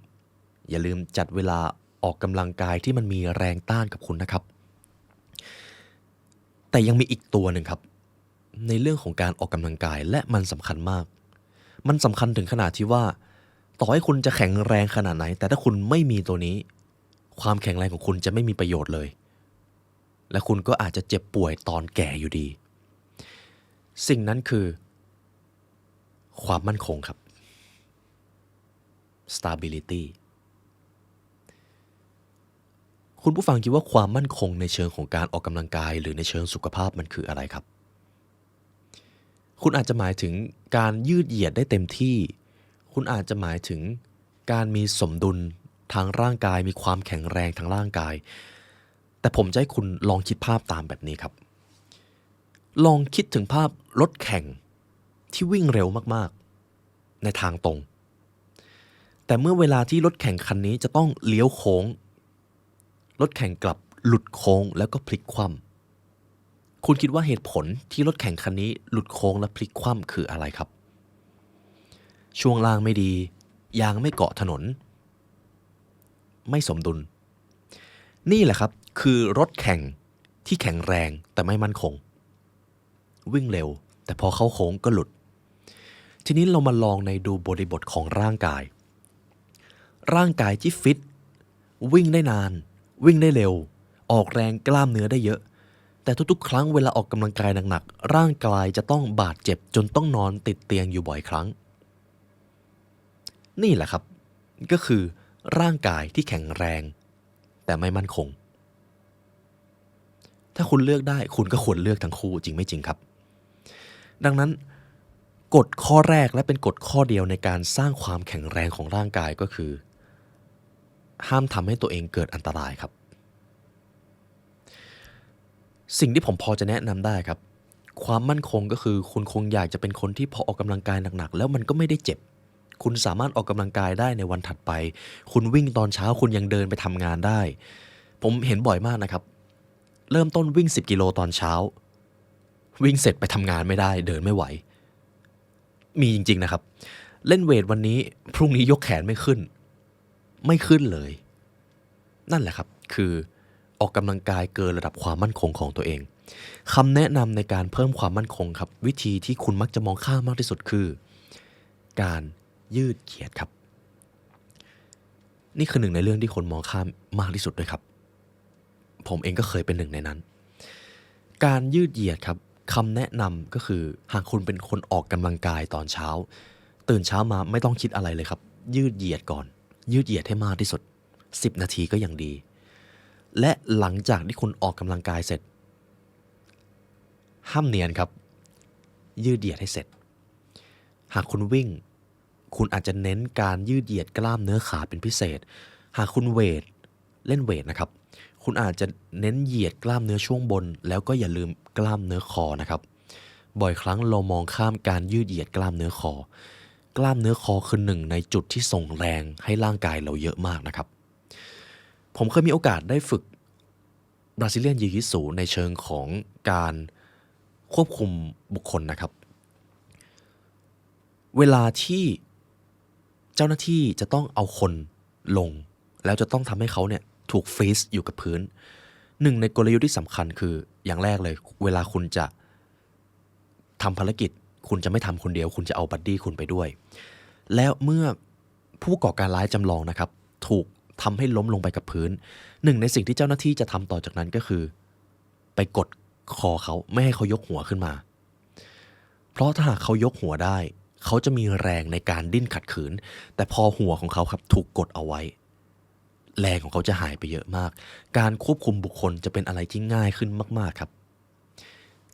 อย่าลืมจัดเวลาออกกำลังกายที่มันมีแรงต้านกับคุณนะครับแต่ยังมีอีกตัวหนึ่งครับในเรื่องของการออกกำลังกายและมันสำคัญมากมันสำคัญถึงขนาดที่ว่าต่อให้คุณจะแข็งแรงขนาดไหนแต่ถ้าคุณไม่มีตัวนี้ความแข็งแรงของคุณจะไม่มีประโยชน์เลยและคุณก็อาจจะเจ็บป่วยตอนแก่อยู่ดีสิ่งนั้นคือความมั่นคงครับ stability คุณผู้ฟังคิดว่าความมั่นคงในเชิงของการออกกำลังกายหรือในเชิงสุขภาพมันคืออะไรครับคุณอาจจะหมายถึงการยืดเหยียดได้เต็มที่คุณอาจจะหมายถึงการมีสมดุลทางร่างกายมีความแข็งแรงทางร่างกายแต่ผมจะให้คุณลองคิดภาพตามแบบนี้ครับลองคิดถึงภาพรถแข่งที่วิ่งเร็วมากๆในทางตรงแต่เมื่อเวลาที่รถแข่งคันนี้จะต้องเลี้ยวโค้งรถแข่งกลับหลุดโค้งแล้วก็พลิกคว่ำคุณคิดว่าเหตุผลที่รถแข่งคันนี้หลุดโค้งและพลิกคว่ำคืออะไรครับช่วงล่างไม่ดียางไม่เกาะถนนไม่สมดุลนี่แหละครับคือรถแข่งที่แข็งแรงแต่ไม่มั่นคง วิ่งเร็วแต่พอเข้าโค้งก็หลุดทีนี้เรามาลองในดูบริบทของร่างกายที่ฟิตวิ่งได้นานวิ่งได้เร็วออกแรงกล้ามเนื้อได้เยอะแต่ทุกๆครั้งเวลาออกกำลังกายหนักๆร่างกายจะต้องบาดเจ็บจนต้องนอนติดเตียงอยู่บ่อยครั้งนี่แหละครับก็คือร่างกายที่แข็งแรงแต่ไม่มั่นคงถ้าคุณเลือกได้คุณก็ควรเลือกทั้งคู่จริงไม่จริงครับดังนั้นกฎข้อแรกและเป็นกฎข้อเดียวในการสร้างความแข็งแรงของร่างกายก็คือห้ามทำให้ตัวเองเกิดอันตรายครับสิ่งที่ผมพอจะแนะนำได้ครับความมั่นคงก็คือคุณคงอยากจะเป็นคนที่พอออกกำลังกายหนักๆแล้วมันก็ไม่ได้เจ็บคุณสามารถออกกำลังกายได้ในวันถัดไปคุณวิ่งตอนเช้าคุณยังเดินไปทำงานได้ผมเห็นบ่อยมากนะครับเริ่มต้นวิ่ง10 กิโลตอนเช้าวิ่งเสร็จไปทำงานไม่ได้เดินไม่ไหวมีจริงๆนะครับเล่นเวทวันนี้พรุ่งนี้ยกแขนไม่ขึ้นเลยนั่นแหละครับคือออกกำลังกายเกินระดับความมั่นคงของตัวเองคำแนะนำในการเพิ่มความมั่นคงครับวิธีที่คุณมักจะมองข้ามมากที่สุดคือการยืดเหยียดครับนี่คือหนึ่งในเรื่องที่คนมองข้ามมากที่สุดด้วยครับผมเองก็เคยเป็นหนึ่งในนั้นการยืดเหยียดครับคำแนะนำก็คือหากคุณเป็นคนออกกำลังกายตอนเช้าตื่นเช้ามาไม่ต้องคิดอะไรเลยครับยืดเหยียดก่อนยืดเหยียดให้มากที่สุด10 นาทีก็ยังดีและหลังจากที่คุณออกกำลังกายเสร็จห้ามเนียนครับยืดเหยียดให้เสร็จหากคุณวิ่งคุณอาจจะเน้นการยืดเหยียดกล้ามเนื้อขาเป็นพิเศษหากคุณเล่นเวทนะครับคุณอาจจะเน้นเหยียดกล้ามเนื้อช่วงบนแล้วก็อย่าลืมกล้ามเนื้อคอนะครับบ่อยครั้งเรามองข้ามการยืดเหยียดกล้ามเนื้อคอกล้ามเนื้อคอคือหนึ่งในจุดที่ส่งแรงให้ร่างกายเราเยอะมากนะครับผมเคยมีโอกาสได้ฝึกบราซิเลียนยิวจิตสุในเชิงของการควบคุมบุคคลนะครับเวลาที่เจ้าหน้าที่จะต้องเอาคนลงแล้วจะต้องทำให้เขาเนี่ยถูกฟรีซอยู่กับพื้นหนึ่งในกลยุทธ์ที่สำคัญคืออย่างแรกเลยเวลาคุณจะทำภารกิจคุณจะไม่ทำคนเดียวคุณจะเอาบัดดี้คุณไปด้วยแล้วเมื่อผู้ก่อการร้ายจำลองนะครับถูกทำให้ล้มลงไปกับพื้นหนึ่งในสิ่งที่เจ้าหน้าที่จะทำต่อจากนั้นก็คือไปกดคอเขาไม่ให้เขายกหัวขึ้นมาเพราะถ้าหากเขายกหัวได้เขาจะมีแรงในการดิ้นขัดขืนแต่พอหัวของเขาครับถูกกดเอาไว้แรงของเขาจะหายไปเยอะมากการควบคุมบุคคลจะเป็นอะไรที่ง่ายขึ้นมากๆครับ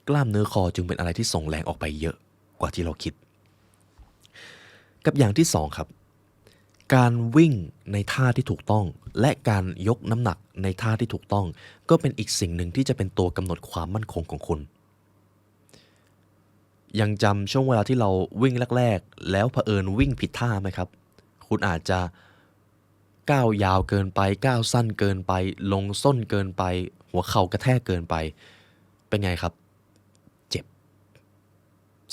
กล้ามเนื้อคอจึงเป็นอะไรที่ส่งแรงออกไปเยอะกว่าที่เราคิดกับอย่างที่สองครับการวิ่งในท่าที่ถูกต้องและการยกน้ำหนักในท่าที่ถูกต้องก็เป็นอีกสิ่งหนึ่งที่จะเป็นตัวกำหนดความมั่นคงของคุณยังจำช่วงเวลาที่เราวิ่งแรกๆแล้วเผอิญวิ่งผิดท่าไหมครับคุณอาจจะก้าวยาวเกินไปก้าวสั้นเกินไปลงส้นเกินไปหัวเข่ากระแทกเกินไปเป็นไงครับเจ็บ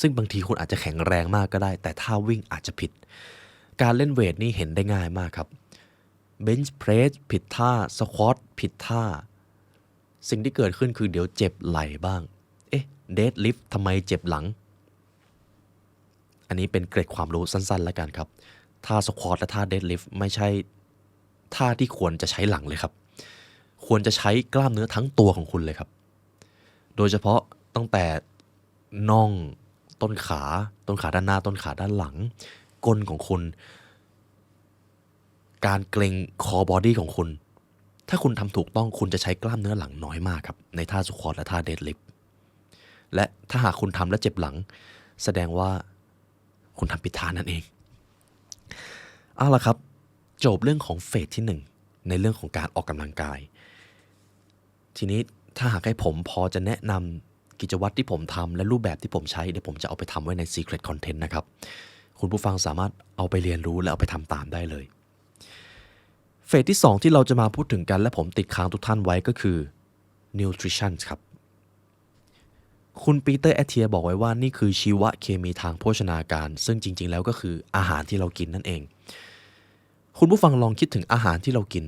ซึ่งบางทีคุณอาจจะแข็งแรงมากก็ได้แต่ท่าวิ่งอาจจะผิดการเล่นเวทนี่เห็นได้ง่ายมากครับเบนช์เพรสผิดท่าสควอตผิดท่าสิ่งที่เกิดขึ้นคือเดี๋ยวเจ็บไหล่บ้างเดดลิฟต์ทำไมเจ็บหลังอันนี้เป็นเกร็ดความรู้สั้นๆแล้วกันครับท่าสควอตและท่าเดดลิฟต์ไม่ใช่ท่าที่ควรจะใช้หลังเลยครับควรจะใช้กล้ามเนื้อทั้งตัวของคุณเลยครับโดยเฉพาะตั้งแต่น่องต้นขาด้านหน้าต้นขาด้านหลังก้นของคุณการเกร็งคอบอดี้ของคุณถ้าคุณทำถูกต้องคุณจะใช้กล้ามเนื้อหลังน้อยมากครับในท่าสควอตและท่าเดดลิฟต์และถ้าหากคุณทำและเจ็บหลังแสดงว่าคุณทำผิดท่านั่นเองเอาล่ะครับจบเรื่องของเฟสที่1ในเรื่องของการออกกำลังกายทีนี้ถ้าหากให้ผมพอจะแนะนำกิจวัตรที่ผมทำและรูปแบบที่ผมใช้เดี๋ยวผมจะเอาไปทำไว้ใน Secret Content นะครับคุณผู้ฟังสามารถเอาไปเรียนรู้และเอาไปทำตามได้เลยเฟสที่2ที่เราจะมาพูดถึงกันและผมติดค้างทุกท่านไว้ก็คือ Nutrition ครับคุณปีเตอร์แอตเทียบอกไว้ว่านี่คือชีวเคมีทางโภชนาการซึ่งจริงๆแล้วก็คืออาหารที่เรากินนั่นเองคุณผู้ฟังลองคิดถึงอาหารที่เรากิน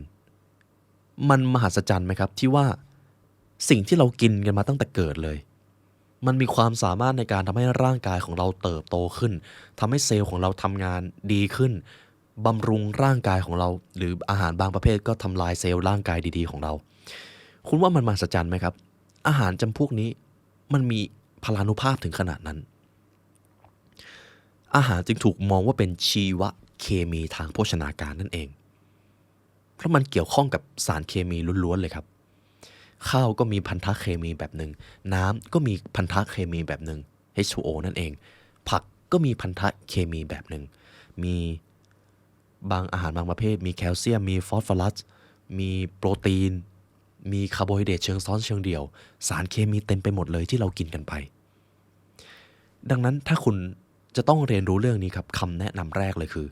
มันมหัศจรรย์ไหมครับที่ว่าสิ่งที่เรากินกันมาตั้งแต่เกิดเลย มันมีความสามารถในการทำให้ร่างกายของเราเติบโตขึ้นทำให้เซลล์ของเราทำงานดีขึ้นบำรุงร่างกายของเราหรืออาหารบางประเภทก็ทำลายเซลล์ร่างกายดีๆของเราคุณว่ามันมหัศจรรย์ไหมครับอาหารจำพวกนี้มันมีพลานุภาพถึงขนาดนั้นอาหารจึงถูกมองว่าเป็นชีวเคมีทางโภชนาการนั่นเองเพราะมันเกี่ยวข้องกับสารเคมีล้วนๆเลยครับข้าวก็มีพันธะเคมีแบบหนึ่งน้ำก็มีพันธะเคมีแบบหนึ่ง H2O นั่นเองผักก็มีพันธะเคมีแบบหนึ่งมีบางอาหารบางประเภทมีแคลเซียมมีฟอสฟอรัสมีโปรตีนมีคาร์โบไฮเดรตเชิงซ้อนเชิงเดี่ยวสารเคมีเต็มไปหมดเลยที่เรากินกันไปดังนั้นถ้าคุณจะต้องเรียนรู้เรื่องนี้ครับคำแนะนำแรกเลยคือ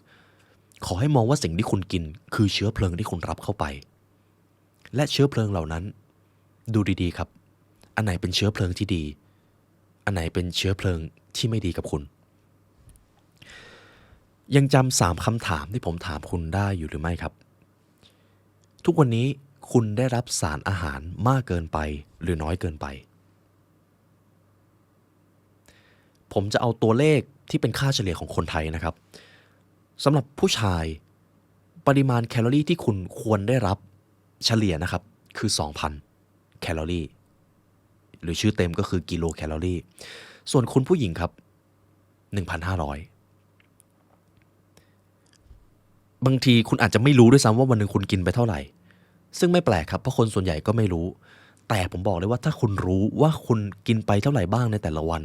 ขอให้มองว่าสิ่งที่คุณกินคือเชื้อเพลิงที่คุณรับเข้าไปและเชื้อเพลิงเหล่านั้นดูดีๆครับอันไหนเป็นเชื้อเพลิงที่ดีอันไหนเป็นเชื้อเพลิงที่ไม่ดีกับคุณยังจำ3คำถามที่ผมถามคุณได้อยู่หรือไม่ครับทุกวันนี้คุณได้รับสารอาหารมากเกินไปหรือน้อยเกินไปผมจะเอาตัวเลขที่เป็นค่าเฉลี่ยของคนไทยนะครับสำหรับผู้ชายปริมาณแคลอรี่ที่คุณควรได้รับเฉลี่ยนะครับคือ 2,000 แคลอรี่หรือชื่อเต็มก็คือกิโลแคลอรี่ส่วนคุณผู้หญิงครับ 1,500 บางทีคุณอาจจะไม่รู้ด้วยซ้ำว่าวันหนึ่งคุณกินไปเท่าไหร่ซึ่งไม่แปลกครับเพราะคนส่วนใหญ่ก็ไม่รู้แต่ผมบอกเลยว่าถ้าคุณรู้ว่าคุณกินไปเท่าไหร่บ้างในแต่ละวัน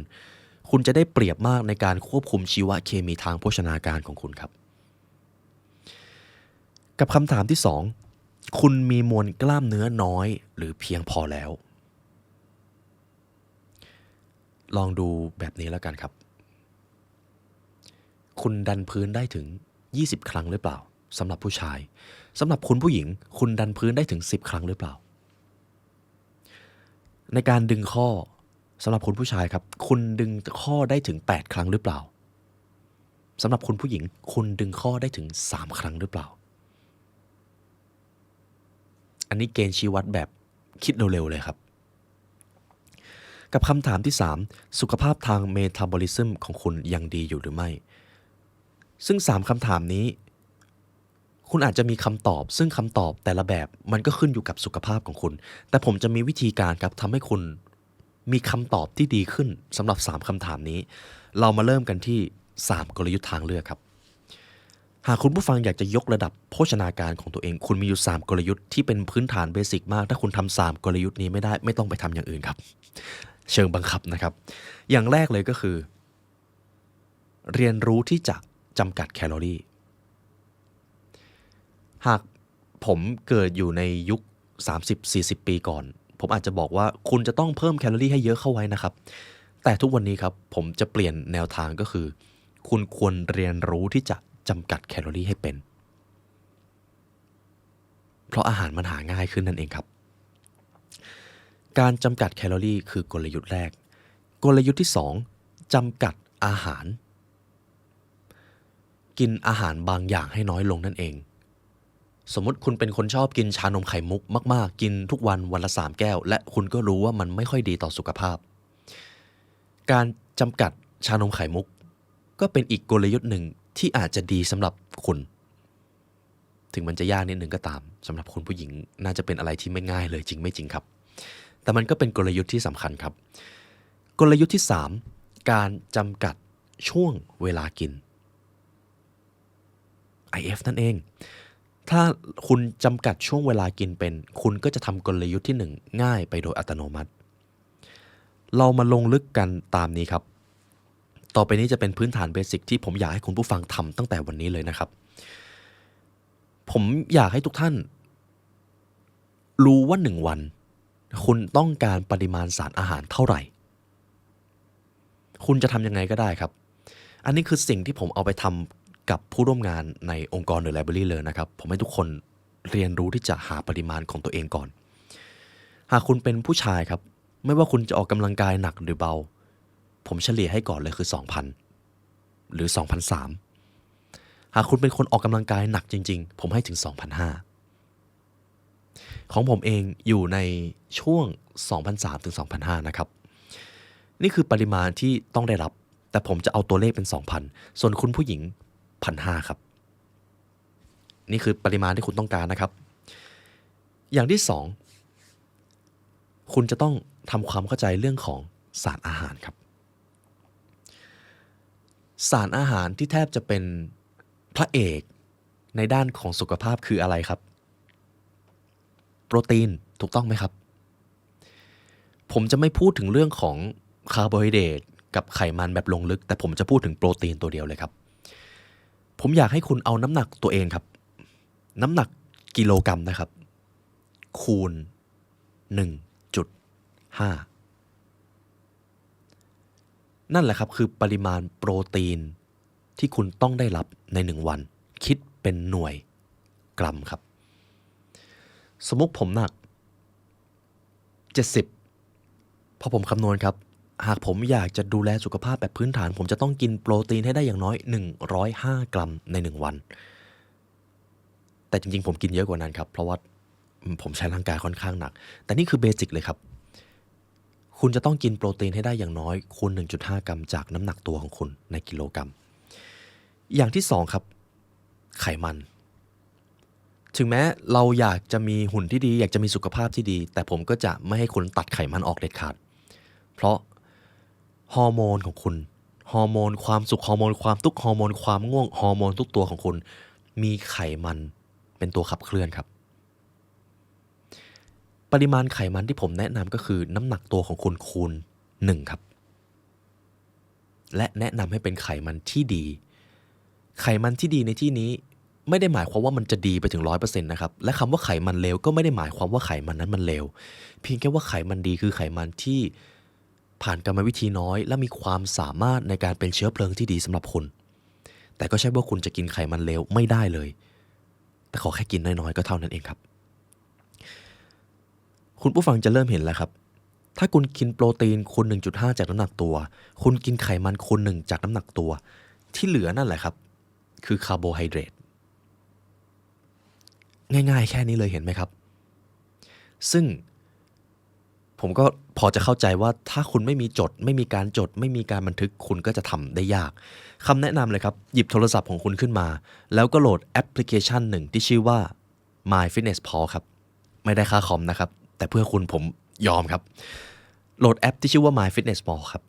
คุณจะได้เปรียบมากในการควบคุมชีวเคมีทางโภชนาการของคุณครับกับคำถามที่2คุณมีมวลกล้ามเนื้อน้อยหรือเพียงพอแล้วลองดูแบบนี้แล้วกันครับคุณดันพื้นได้ถึง20 ครั้งหรือเปล่าสำหรับผู้ชายสำหรับคุณผู้หญิงคุณดันพื้นได้ถึง10 ครั้งหรือเปล่าในการดึงข้อสำหรับคุณผู้ชายครับคุณดึงข้อได้ถึง8 ครั้งหรือเปล่าสำหรับคุณผู้หญิงคุณดึงข้อได้ถึง3 ครั้งหรือเปล่าอันนี้เกณฑ์ชี้วัดแบบคิดเร็วๆเลยครับกับคำถามที่3สุขภาพทางเมตาบอลิซึมของคุณยังดีอยู่หรือไม่ซึ่ง3คำถามนี้คุณอาจจะมีคำตอบซึ่งคำตอบแต่ละแบบมันก็ขึ้นอยู่กับสุขภาพของคุณแต่ผมจะมีวิธีการครับทำให้คุณมีคำตอบที่ดีขึ้นสำหรับ3คำถามนี้เรามาเริ่มกันที่3กลยุทธ์ทางเลือกครับหากคุณผู้ฟังอยากจะยกระดับโภชนาการของตัวเองคุณมีอยู่3กลยุทธ์ที่เป็นพื้นฐานเบสิกมากถ้าคุณทำ3กลยุทธ์นี้ไม่ได้ไม่ต้องไปทำอย่างอื่นครับเชิงบังคับนะครับอย่างแรกเลยก็คือเรียนรู้ที่จะจำกัดแคลอรี่หากผมเกิดอยู่ในยุค 30-40 ปีก่อนผมอาจจะบอกว่าคุณจะต้องเพิ่มแคลอรี่ให้เยอะเข้าไว้นะครับแต่ทุกวันนี้ครับผมจะเปลี่ยนแนวทางก็คือคุณควรเรียนรู้ที่จะจำกัดแคลอรี่ให้เป็นเพราะอาหารมันหาง่ายขึ้นนั่นเองครับการจำกัดแคลอรี่คือกลยุทธ์แรกกลยุทธ์ที่2จำกัดอาหารกินอาหารบางอย่างให้น้อยลงนั่นเองสมมติคุณเป็นคนชอบกินชานมไข่มุกมากๆกินทุกวันวันละ3 แก้วและคุณก็รู้ว่ามันไม่ค่อยดีต่อสุขภาพการจำกัดชานมไข่มุกก็เป็นอีกกลยุทธ์หนึ่งที่อาจจะดีสำหรับคุณถึงมันจะยากนิดนึงก็ตามสำหรับคุณผู้หญิงน่าจะเป็นอะไรที่ไม่ง่ายเลยจริงไม่จริงครับแต่มันก็เป็นกลยุทธ์ที่สำคัญครับกลยุทธ์ที่3การจำกัดช่วงเวลากิน IF นั่นเองถ้าคุณจำกัดช่วงเวลากินเป็นคุณก็จะทำกลยุทธ์ที่1ง่ายไปโดยอัตโนมัติเรามาลงลึกกันตามนี้ครับต่อไปนี้จะเป็นพื้นฐานเบสิกที่ผมอยากให้คุณผู้ฟังทำตั้งแต่วันนี้เลยนะครับผมอยากให้ทุกท่านรู้ว่า1 วันคุณต้องการปริมาณสารอาหารเท่าไหร่คุณจะทำยังไงก็ได้ครับอันนี้คือสิ่งที่ผมเอาไปทำกับผู้ร่วมงานในองค์กร The Library เลยนะครับผมให้ทุกคนเรียนรู้ที่จะหาปริมาณของตัวเองก่อนหากคุณเป็นผู้ชายครับไม่ว่าคุณจะออกกำลังกายหนักหรือเบาผมเฉลี่ยให้ก่อนเลยคือ 2,000 หรือ 2,300 หากคุณเป็นคนออกกำลังกายหนักจริงๆผมให้ถึง 2,500 ของผมเองอยู่ในช่วง 2,300 ถึง 2,500 นะครับ นี่คือปริมาณที่ต้องได้รับแต่ผมจะเอาตัวเลขเป็น 2,000 ส่วนคุณผู้หญิง 1,500 ครับนี่คือปริมาณที่คุณต้องการนะครับอย่างที่2คุณจะต้องทำความเข้าใจเรื่องของสารอาหารครับสารอาหารที่แทบจะเป็นพระเอกในด้านของสุขภาพคืออะไรครับโปรตีนถูกต้องไหมครับผมจะไม่พูดถึงเรื่องของคาร์โบไฮเดรตกับไขมันแบบลงลึกแต่ผมจะพูดถึงโปรตีนตัวเดียวเลยครับผมอยากให้คุณเอาน้ำหนักตัวเองครับน้ำหนักกิโลกรัมนะครับคูณ 1.5 นั่นแหละครับคือปริมาณโปรตีนที่คุณต้องได้รับใน1วันคิดเป็นหน่วยกรัมครับสมมุติผมหนัก70พอผมคำนวณครับหากผมอยากจะดูแลสุขภาพแบบพื้นฐานผมจะต้องกินโปรตีนให้ได้อย่างน้อย105 กรัมใน1วันแต่จริงๆผมกินเยอะกว่านั้นครับเพราะว่าผมใช้ร่างกายค่อนข้างหนักแต่นี่คือเบสิกเลยครับคุณจะต้องกินโปรตีนให้ได้อย่างน้อยคูณ 1.5 กรัมจากน้ำหนักตัวของคุณในกิโลกรัมอย่างที่2ครับไขมันถึงแม้เราอยากจะมีหุ่นที่ดีอยากจะมีสุขภาพที่ดีแต่ผมก็จะไม่ให้คุณตัดไขมันออกเด็ดขาดเพราะฮอร์โมนของคุณฮอร์โมนความสุขฮอร์โมนความทุกข์ฮอร์โมนความง่วงฮอร์โมนทุกตัวของคุณมีไขมันเป็นตัวขับเคลื่อนครับปริมาณไขมันที่ผมแนะนำก็คือน้ำหนักตัวของคุณคูณ1ครับและแนะนำให้เป็นไขมันที่ดีไขมันที่ดีในที่นี้ไม่ได้หมายความว่ามันจะดีไปถึง 100% นะครับและคำว่าไขมันเลวก็ไม่ได้หมายความว่าไขมันนั้นมันเลวเพียงแค่ว่าไขมันดีคือไขมันที่ผ่านกรรมวิธีน้อยและมีความสามารถในการเป็นเชื้อเพลิงที่ดีสำหรับคุณแต่ก็ใช่ว่าคุณจะกินไขมันเลวไม่ได้เลยแต่ขอแค่กินน้อยๆก็เท่านั้นเองครับคุณผู้ฟังจะเริ่มเห็นแล้วครับถ้าคุณกินโปรตีนคูณ 1.5 จากน้ำหนักตัวคุณกินไขมันคูณ 1จากน้ำหนักตัวที่เหลือนั่นแหละครับคือคาร์โบไฮเดรตง่ายๆแค่นี้เลยเห็นไหมครับซึ่งผมก็พอจะเข้าใจว่าถ้าคุณไม่มีไม่มีการจดไม่มีการบันทึกคุณก็จะทำได้ยากคำแนะนำเลยครับหยิบโทรศัพท์ของคุณขึ้นมาแล้วก็โหลดแอปพลิเคชันหนึ่งที่ชื่อว่า MyFitnessPal ครับไม่ได้ค่าคอมนะครับแต่เพื่อคุณผมยอมครับโหลดแอปที่ชื่อว่า MyFitnessPal ครับ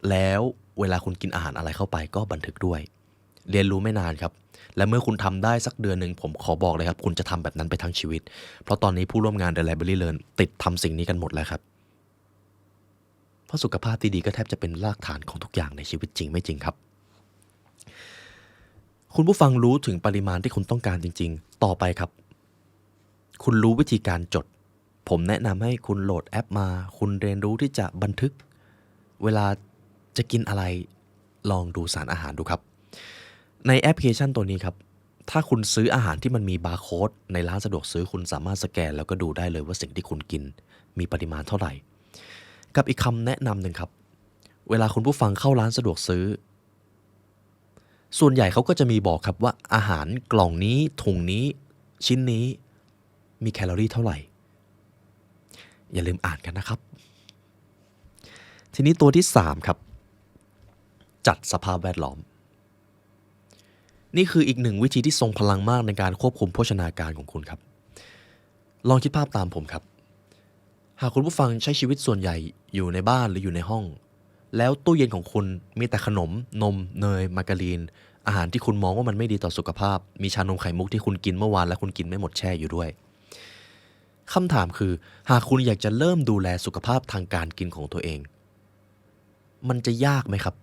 แล้วเวลาคุณกินอาหารอะไรเข้าไปก็บันทึกด้วยเรียนรู้ไม่นานครับและเมื่อคุณทำได้สักเดือนหนึ่งผมขอบอกเลยครับคุณจะทำแบบนั้นไปทั้งชีวิตเพราะตอนนี้ผู้ร่วมงาน The Library Learn ติดทำสิ่งนี้กันหมดแล้วครับเพราะสุขภาพที่ดีก็แทบจะเป็นรากฐานของทุกอย่างในชีวิตจริงไม่จริงครับคุณผู้ฟังรู้ถึงปริมาณที่คุณต้องการจริงๆต่อไปครับคุณรู้วิธีการจดผมแนะนำให้คุณโหลดแอปมาคุณเรียนรู้ที่จะบันทึกเวลาจะกินอะไรลองดูสารอาหารดูครับในแอปพลิเคชันตัวนี้ครับถ้าคุณซื้ออาหารที่มันมีบาร์โค้ดในร้านสะดวกซื้อคุณสามารถสแกนแล้วก็ดูได้เลยว่าสิ่งที่คุณกินมีปริมาณเท่าไหร่กับอีกคำแนะนำหนึ่งครับเวลาคุณผู้ฟังเข้าร้านสะดวกซื้อส่วนใหญ่เขาก็จะมีบอกครับว่าอาหารกล่องนี้ถุงนี้ชิ้นนี้มีแคลอรี่เท่าไหร่อย่าลืมอ่านกันนะครับทีนี้ตัวที่3ครับจัดสภาพแวดล้อมนี่คืออีกหนึ่งวิธีที่ทรงพลังมากในการควบคุมโภชนาการของคุณครับลองคิดภาพตามผมครับหากคุณผู้ฟังใช้ชีวิตส่วนใหญ่อยู่ในบ้านหรืออยู่ในห้องแล้วตู้เย็นของคุณมีแต่ขนมนมเนยมาการีนอาหารที่คุณมองว่ามันไม่ดีต่อสุขภาพมีชานมไข่มุกที่คุณกินเมื่อวานและคุณกินไม่หมดแช่อยู่ด้วยคำถามคือหากคุณอยากจะเริ่มดูแลสุขภาพทางการกินของตัวเองมันจะยากไหมครับ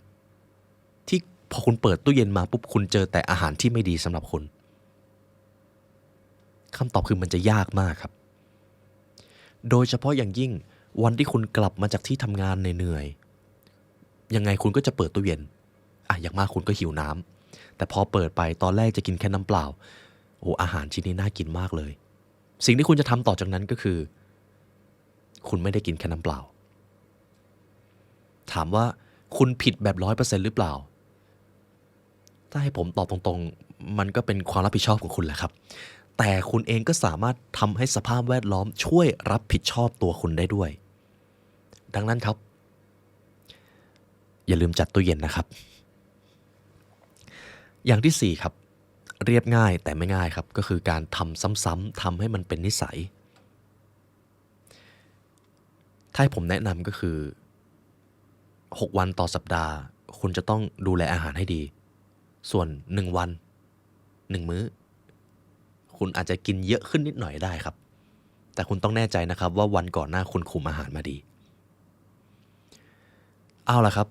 ที่พอคุณเปิดตู้เย็นมาปุ๊บคุณเจอแต่อาหารที่ไม่ดีสำหรับคุณคำตอบคือมันจะยากมากครับโดยเฉพาะอย่างยิ่งวันที่คุณกลับมาจากที่ทำงานเหนื่อยๆยังไงคุณก็จะเปิดตู้เย็นอย่างมากคุณก็หิวน้ำแต่พอเปิดไปตอนแรกจะกินแค่น้ำเปล่าโอ้อาหารชิ้นนี้น่ากินมากเลยสิ่งที่คุณจะทำต่อจากนั้นก็คือคุณไม่ได้กินแค่น้ำเปล่าถามว่าคุณผิดแบบ 100% หรือเปล่าถ้าให้ผมตอบตรงๆมันก็เป็นความรับผิดชอบของคุณแหละครับแต่คุณเองก็สามารถทำให้สภาพแวดล้อมช่วยรับผิดชอบตัวคุณได้ด้วยดังนั้นครับ อย่าลืมจัดตู้เย็นนะครับอย่างที่4ครับเรียบง่ายแต่ไม่ง่ายครับก็คือการทำซ้ำๆทำให้มันเป็นนิสัยถ้าให้ผมแนะนำก็คือ6วันต่อสัปดาห์คุณจะต้องดูแลอาหารให้ดีส่วน1วัน1มื้อคุณอาจจะกินเยอะขึ้นนิดหน่อยได้ครับแต่คุณต้องแน่ใจนะครับว่าวันก่อนหน้าคุณคุมอาหารมาดีเอาล่ะครับ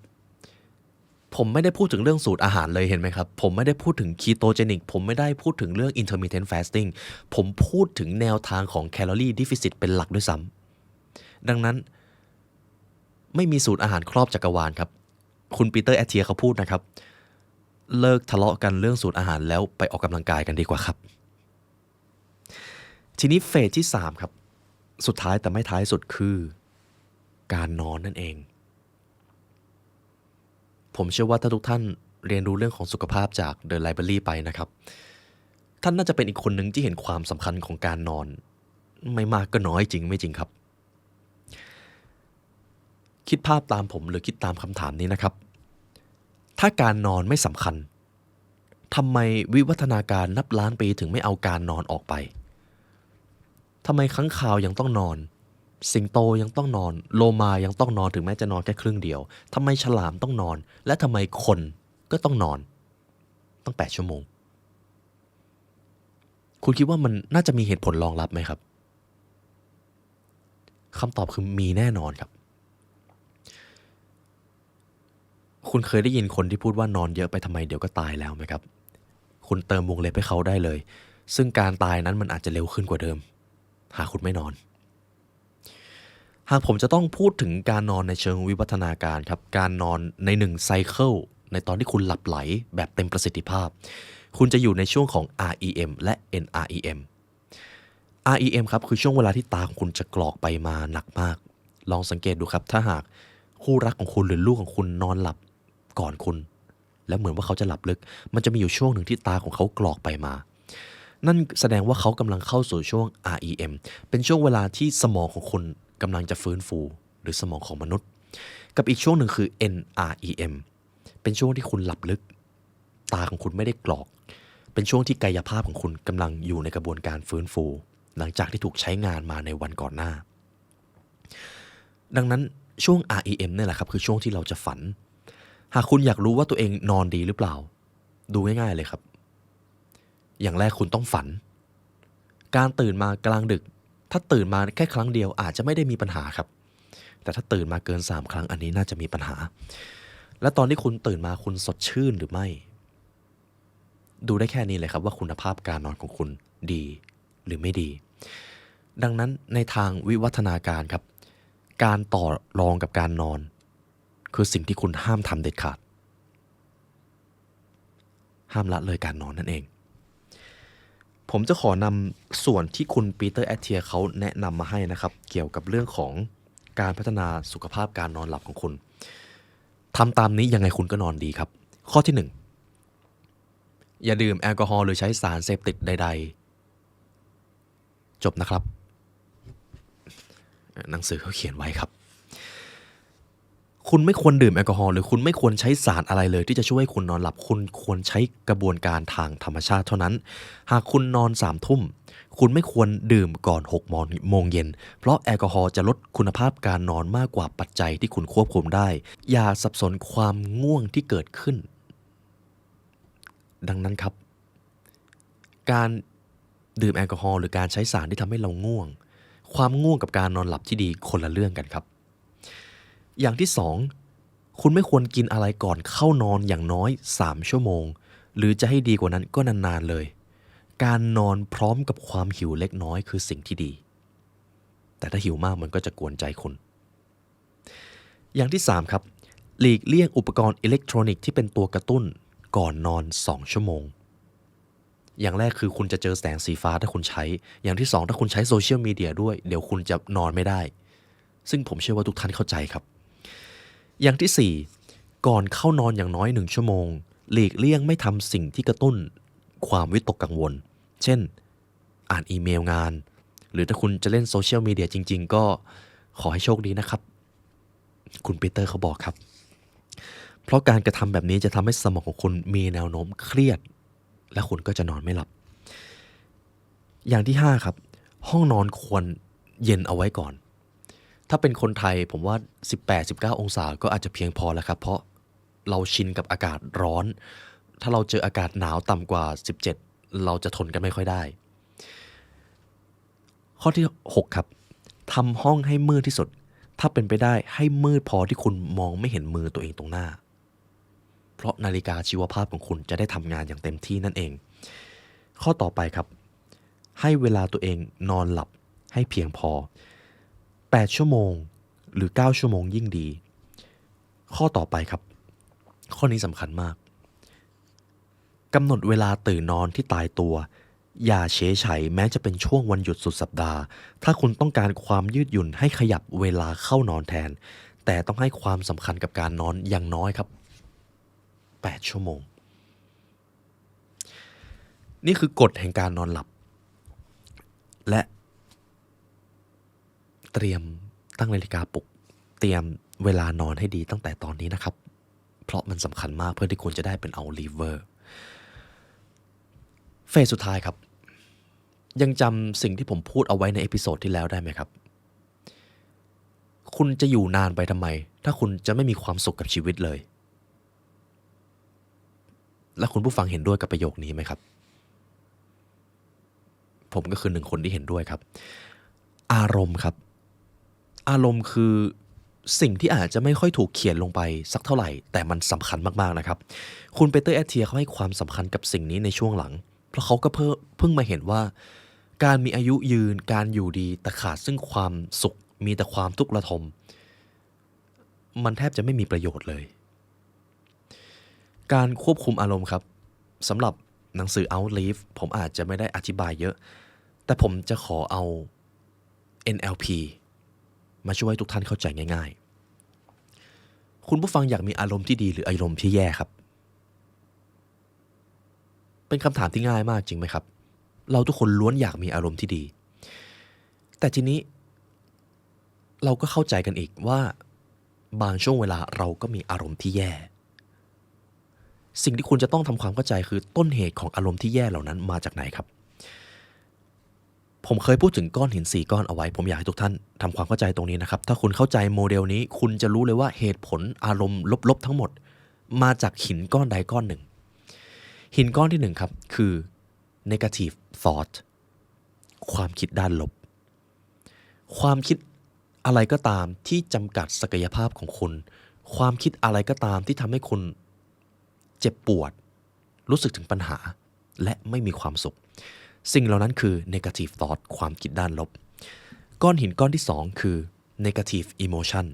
ผมไม่ได้พูดถึงเรื่องสูตรอาหารเลยเห็นไหมครับผมไม่ได้พูดถึง ketogenic ผมไม่ได้พูดถึงเรื่อง intermittent fasting ผมพูดถึงแนวทางของ calorie deficit เป็นหลักด้วยซ้ำดังนั้นไม่มีสูตรอาหารครอบจักรวาลครับคุณปีเตอร์แอตเทียเขาพูดนะครับเลิกทะเลาะกันเรื่องสูตรอาหารแล้วไปออกกำลังกายกันดีกว่าครับทีนี้เฟสที่3ครับสุดท้ายแต่ไม่ท้ายสุดคือการนอนนั่นเองผมเชื่อว่าถ้าทุกท่านเรียนรู้เรื่องของสุขภาพจาก The Library ไปนะครับท่านน่าจะเป็นอีกคนหนึ่งที่เห็นความสำคัญของการนอนไม่มากก็น้อยจริงไม่จริงครับคิดภาพตามผมหรือคิดตามคำถามนี้นะครับถ้าการนอนไม่สำคัญทำไมวิวัฒนาการนับล้านปีถึงไม่เอาการนอนออกไปทำไมค้างคาวยังต้องนอนสิงโตยังต้องนอนโลมายังต้องนอนถึงแม้จะนอนแค่ครึ่งเดียวทำไมฉลามต้องนอนและทำไมคนก็ต้องนอนตั้ง8ชั่วโมงคุณคิดว่ามันน่าจะมีเหตุผลรองรับไหมครับคำตอบคือมีแน่นอนครับคุณเคยได้ยินคนที่พูดว่านอนเยอะไปทำไมเดี๋ยวก็ตายแล้วไหมครับคุณเติมวงเล็บให้เขาได้เลยซึ่งการตายนั้นมันอาจจะเร็วขึ้นกว่าเดิมหากคุณไม่นอนหากผมจะต้องพูดถึงการนอนในเชิงวิวัฒนาการครับการนอนใน1ไซเคิลในตอนที่คุณหลับไหลแบบเต็มประสิทธิภาพคุณจะอยู่ในช่วงของ REM และ NREM REM ครับคือช่วงเวลาที่ตาของคุณจะกรอกไปมาหนักมากลองสังเกตดูครับถ้าหากคู่รักของคุณหรือลูกของคุณนอนหลับก่อนคุณแล้วเหมือนว่าเขาจะหลับลึกมันจะมีอยู่ช่วงหนึ่งที่ตาของเขากรอกไปมานั่นแสดงว่าเขากำลังเข้าสู่ช่วง REM เป็นช่วงเวลาที่สมองของคุณกำลังจะฟื้นฟูหรือสมองของมนุษย์กับอีกช่วงหนึ่งคือ NREM เป็นช่วงที่คุณหลับลึกตาของคุณไม่ได้กรอกเป็นช่วงที่กายภาพของคุณกำลังอยู่ในกระบวนการฟื้นฟูหลังจากที่ถูกใช้งานมาในวันก่อนหน้าดังนั้นช่วง REM นี่แหละครับคือช่วงที่เราจะฝันหากคุณอยากรู้ว่าตัวเองนอนดีหรือเปล่าดูง่ายๆเลยครับอย่างแรกคุณต้องฝันการตื่นมากลางดึกถ้าตื่นมาแค่ครั้งเดียวอาจจะไม่ได้มีปัญหาครับแต่ถ้าตื่นมาเกิน3ครั้งอันนี้น่าจะมีปัญหาและตอนที่คุณตื่นมาคุณสดชื่นหรือไม่ดูได้แค่นี้เลยครับว่าคุณภาพการนอนของคุณดีหรือไม่ดีดังนั้นในทางวิวัฒนาการครับการต่อรองกับการนอนคือสิ่งที่คุณห้ามทำเด็ดขาดห้ามละเลยการนอนนั่นเองผมจะขอนำส่วนที่คุณปีเตอร์แอตเทียเขาแนะนำมาให้นะครับเกี่ยวกับเรื่องของการพัฒนาสุขภาพการนอนหลับของคุณทำตามนี้ยังไงคุณก็นอนดีครับข้อที่1อย่าดื่มแอลกอฮอล์หรือใช้สารเสพติดใดๆจบนะครับหนังสือเขาเขียนไว้ครับคุณไม่ควรดื่มแอลกอฮอล์หรือคุณไม่ควรใช้สารอะไรเลยที่จะช่วยให้คุณนอนหลับคุณควรใช้กระบวนการทางธรรมชาติเท่านั้นหากคุณนอน3 ทุ่มคุณไม่ควรดื่มก่อน6 โมงเย็นเพราะแอลกอฮอล์จะลดคุณภาพการนอนมากกว่าปัจจัยที่คุณควบคุมได้อย่าสับสนความง่วงที่เกิดขึ้นดังนั้นครับการดื่มแอลกอฮอล์หรือการใช้สารที่ทำให้เราง่วงความง่วงกับการนอนหลับที่ดีคนละเรื่องกันครับอย่างที่2คุณไม่ควรกินอะไรก่อนเข้านอนอย่างน้อย3 ชั่วโมงหรือจะให้ดีกว่านั้นก็นานๆเลยการนอนพร้อมกับความหิวเล็กน้อยคือสิ่งที่ดีแต่ถ้าหิวมากมันก็จะกวนใจคุณอย่างที่3ครับหลีกเลี่ยงอุปกรณ์อิเล็กทรอนิกส์ที่เป็นตัวกระตุ้นก่อนนอน2 ชั่วโมงอย่างแรกคือคุณจะเจอแสงสีฟ้าถ้าคุณใช้อย่างที่2ถ้าคุณใช้โซเชียลมีเดียด้วยเดี๋ยวคุณจะนอนไม่ได้ซึ่งผมเชื่อว่าทุกท่านเข้าใจครับอย่างที่4ก่อนเข้านอนอย่างน้อย1 ชั่วโมงหลีกเลี่ยงไม่ทำสิ่งที่กระตุ้นความวิตกกังวลเช่นอ่านอีเมลงานหรือถ้าคุณจะเล่นโซเชียลมีเดียจริงๆก็ขอให้โชคดีนะครับคุณปีเตอร์เขาบอกครับ เพราะการกระทำแบบนี้จะทำให้สมองของคุณมีแนวโน้มเครียดและคุณก็จะนอนไม่หลับอย่างที่5ครับห้องนอนควรเย็นเอาไว้ก่อนถ้าเป็นคนไทยผมว่า18-19องศาก็อาจจะเพียงพอแล้วครับเพราะเราชินกับอากาศร้อนถ้าเราเจออากาศหนาวต่ำกว่า17เราจะทนกันไม่ค่อยได้ข้อที่6ครับทำห้องให้มืดที่สุดถ้าเป็นไปได้ให้มืดพอที่คุณมองไม่เห็นมือตัวเองตรงหน้าเพราะนาฬิกาชีวภาพของคุณจะได้ทำงานอย่างเต็มที่นั่นเองข้อต่อไปครับให้เวลาตัวเองนอนหลับให้เพียงพอ8ชั่วโมงหรือ9ชั่วโมงยิ่งดีข้อต่อไปครับข้อนี้สำคัญมากกำหนดเวลาตื่นนอนที่ตายตัวอย่าเฉยไฉแม้จะเป็นช่วงวันหยุดสุดสัปดาห์ถ้าคุณต้องการความยืดหยุ่นให้ขยับเวลาเข้านอนแทนแต่ต้องให้ความสำคัญกับการนอนอย่างน้อยครับ8ชั่วโมงนี่คือกฎแห่งการนอนหลับและเตรียมตั้งนาฬิกาปลุกเตรียมเวลานอนให้ดีตั้งแต่ตอนนี้นะครับเพราะมันสำคัญมากเพื่อที่คุณจะได้เป็นเอาลีเวอร์เฟสสุดท้ายครับยังจำสิ่งที่ผมพูดเอาไว้ในเอพิโซดที่แล้วได้ไหมครับคุณจะอยู่นานไปทำไมถ้าคุณจะไม่มีความสุขกับชีวิตเลยและคุณผู้ฟังเห็นด้วยกับประโยคนี้ไหมครับผมก็คือหนึ่งคนที่เห็นด้วยครับอารมณ์ครับอารมณ์คือสิ่งที่อาจจะไม่ค่อยถูกเขียนลงไปสักเท่าไหร่แต่มันสำคัญมากๆนะครับคุณเปเตอร์แอตเทียเขาให้ความสำคัญกับสิ่งนี้ในช่วงหลังเพราะเขาก็เพิ่งมาเห็นว่าการมีอายุยืนการอยู่ดีแต่ขาดซึ่งความสุขมีแต่ความทุกข์ระทมมันแทบจะไม่มีประโยชน์เลยการควบคุมอารมณ์ครับสำหรับหนังสือ Outlive ผมอาจจะไม่ได้อธิบายเยอะแต่ผมจะขอเอา NLP มาช่วยทุกท่านเข้าใจง่ายๆคุณผู้ฟังอยากมีอารมณ์ที่ดีหรืออารมณ์ที่แย่ครับเป็นคำถามที่ง่ายมากจริงไหมครับเราทุกคนล้วนอยากมีอารมณ์ที่ดีแต่ทีนี้เราก็เข้าใจกันอีกว่าบางช่วงเวลาเราก็มีอารมณ์ที่แย่สิ่งที่คุณจะต้องทำความเข้าใจคือต้นเหตุของอารมณ์ที่แย่เหล่านั้นมาจากไหนครับผมเคยพูดถึงก้อนหิน4ก้อนเอาไว้ผมอยากให้ทุกท่านทำความเข้าใจตรงนี้นะครับถ้าคุณเข้าใจโมเดลนี้คุณจะรู้เลยว่าเหตุผลอารมณ์ลบๆทั้งหมดมาจากหินก้อนใดก้อนหนึ่งหินก้อนที่1ครับคือ negative thought ความคิดด้านลบความคิดอะไรก็ตามที่จำกัดศักยภาพของคุณความคิดอะไรก็ตามที่ทำให้คุณเจ็บปวดรู้สึกถึงปัญหาและไม่มีความสุขสิ่งเหล่านั้นคือ negative thought ความคิดด้านลบก้อนหินก้อนที่2คือ negative emotion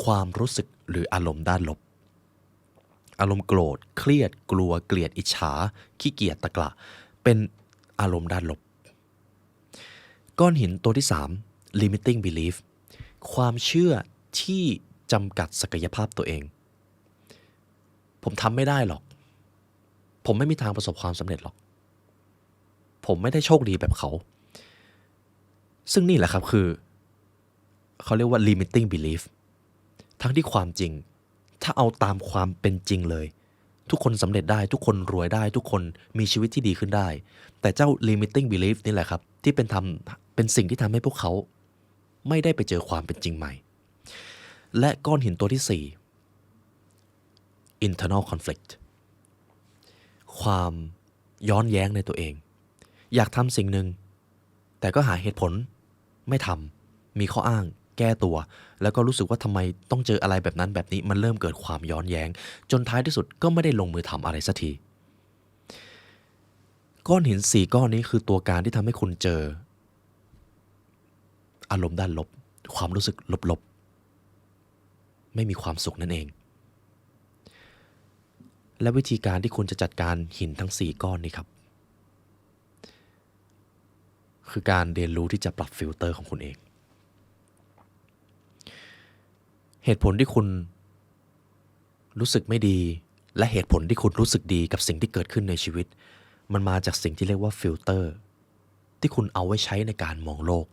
ความรู้สึกหรืออารมณ์ด้านลบอารมณ์โกรธเครียดกลัวเกลียดอิจฉาขี้เกียจตะกละเป็นอารมณ์ด้านลบก้อนหินตัวที่3 limiting belief ความเชื่อที่จำกัดศักยภาพตัวเองผมทำไม่ได้หรอกผมไม่มีทางประสบความสำเร็จหรอกผมไม่ได้โชคดีแบบเขาซึ่งนี่แหละครับคือเขาเรียกว่า limiting belief ทั้งที่ความจริงถ้าเอาตามความเป็นจริงเลยทุกคนสำเร็จได้ทุกคนรวยได้ทุกคนมีชีวิตที่ดีขึ้นได้แต่เจ้า limiting belief นี่แหละครับที่เป็นสิ่งที่ทำให้พวกเขาไม่ได้ไปเจอความเป็นจริงใหม่และก้อนหินตัวที่4 internal conflict ความย้อนแย้งในตัวเองอยากทำสิ่งหนึ่งแต่ก็หาเหตุผลไม่ทำมีข้ออ้างแก้ตัวแล้วก็รู้สึกว่าทำไมต้องเจออะไรแบบนั้นแบบนี้มันเริ่มเกิดความย้อนแย้งจนท้ายที่สุดก็ไม่ได้ลงมือทำอะไรสักทีก้อนหิน4ก้อนนี้คือตัวการที่ทำให้คุณเจออารมณ์ด้านลบความรู้สึกลบๆไม่มีความสุขนั่นเองและวิธีการที่คุณจะจัดการหินทั้ง4ก้อนนี้ครับคือการเรียนรู้ที่จะปรับฟิลเตอร์ของคุณเองเหตุผลที่คุณรู้สึกไม่ดีและเหตุผลที่คุณรู้สึกดีกับสิ่งที่เกิดขึ้นในชีวิตมันมาจากสิ่งที่เรียกว่าฟิลเตอร์ที่คุณเอาไว้ใช้ในการมองโลก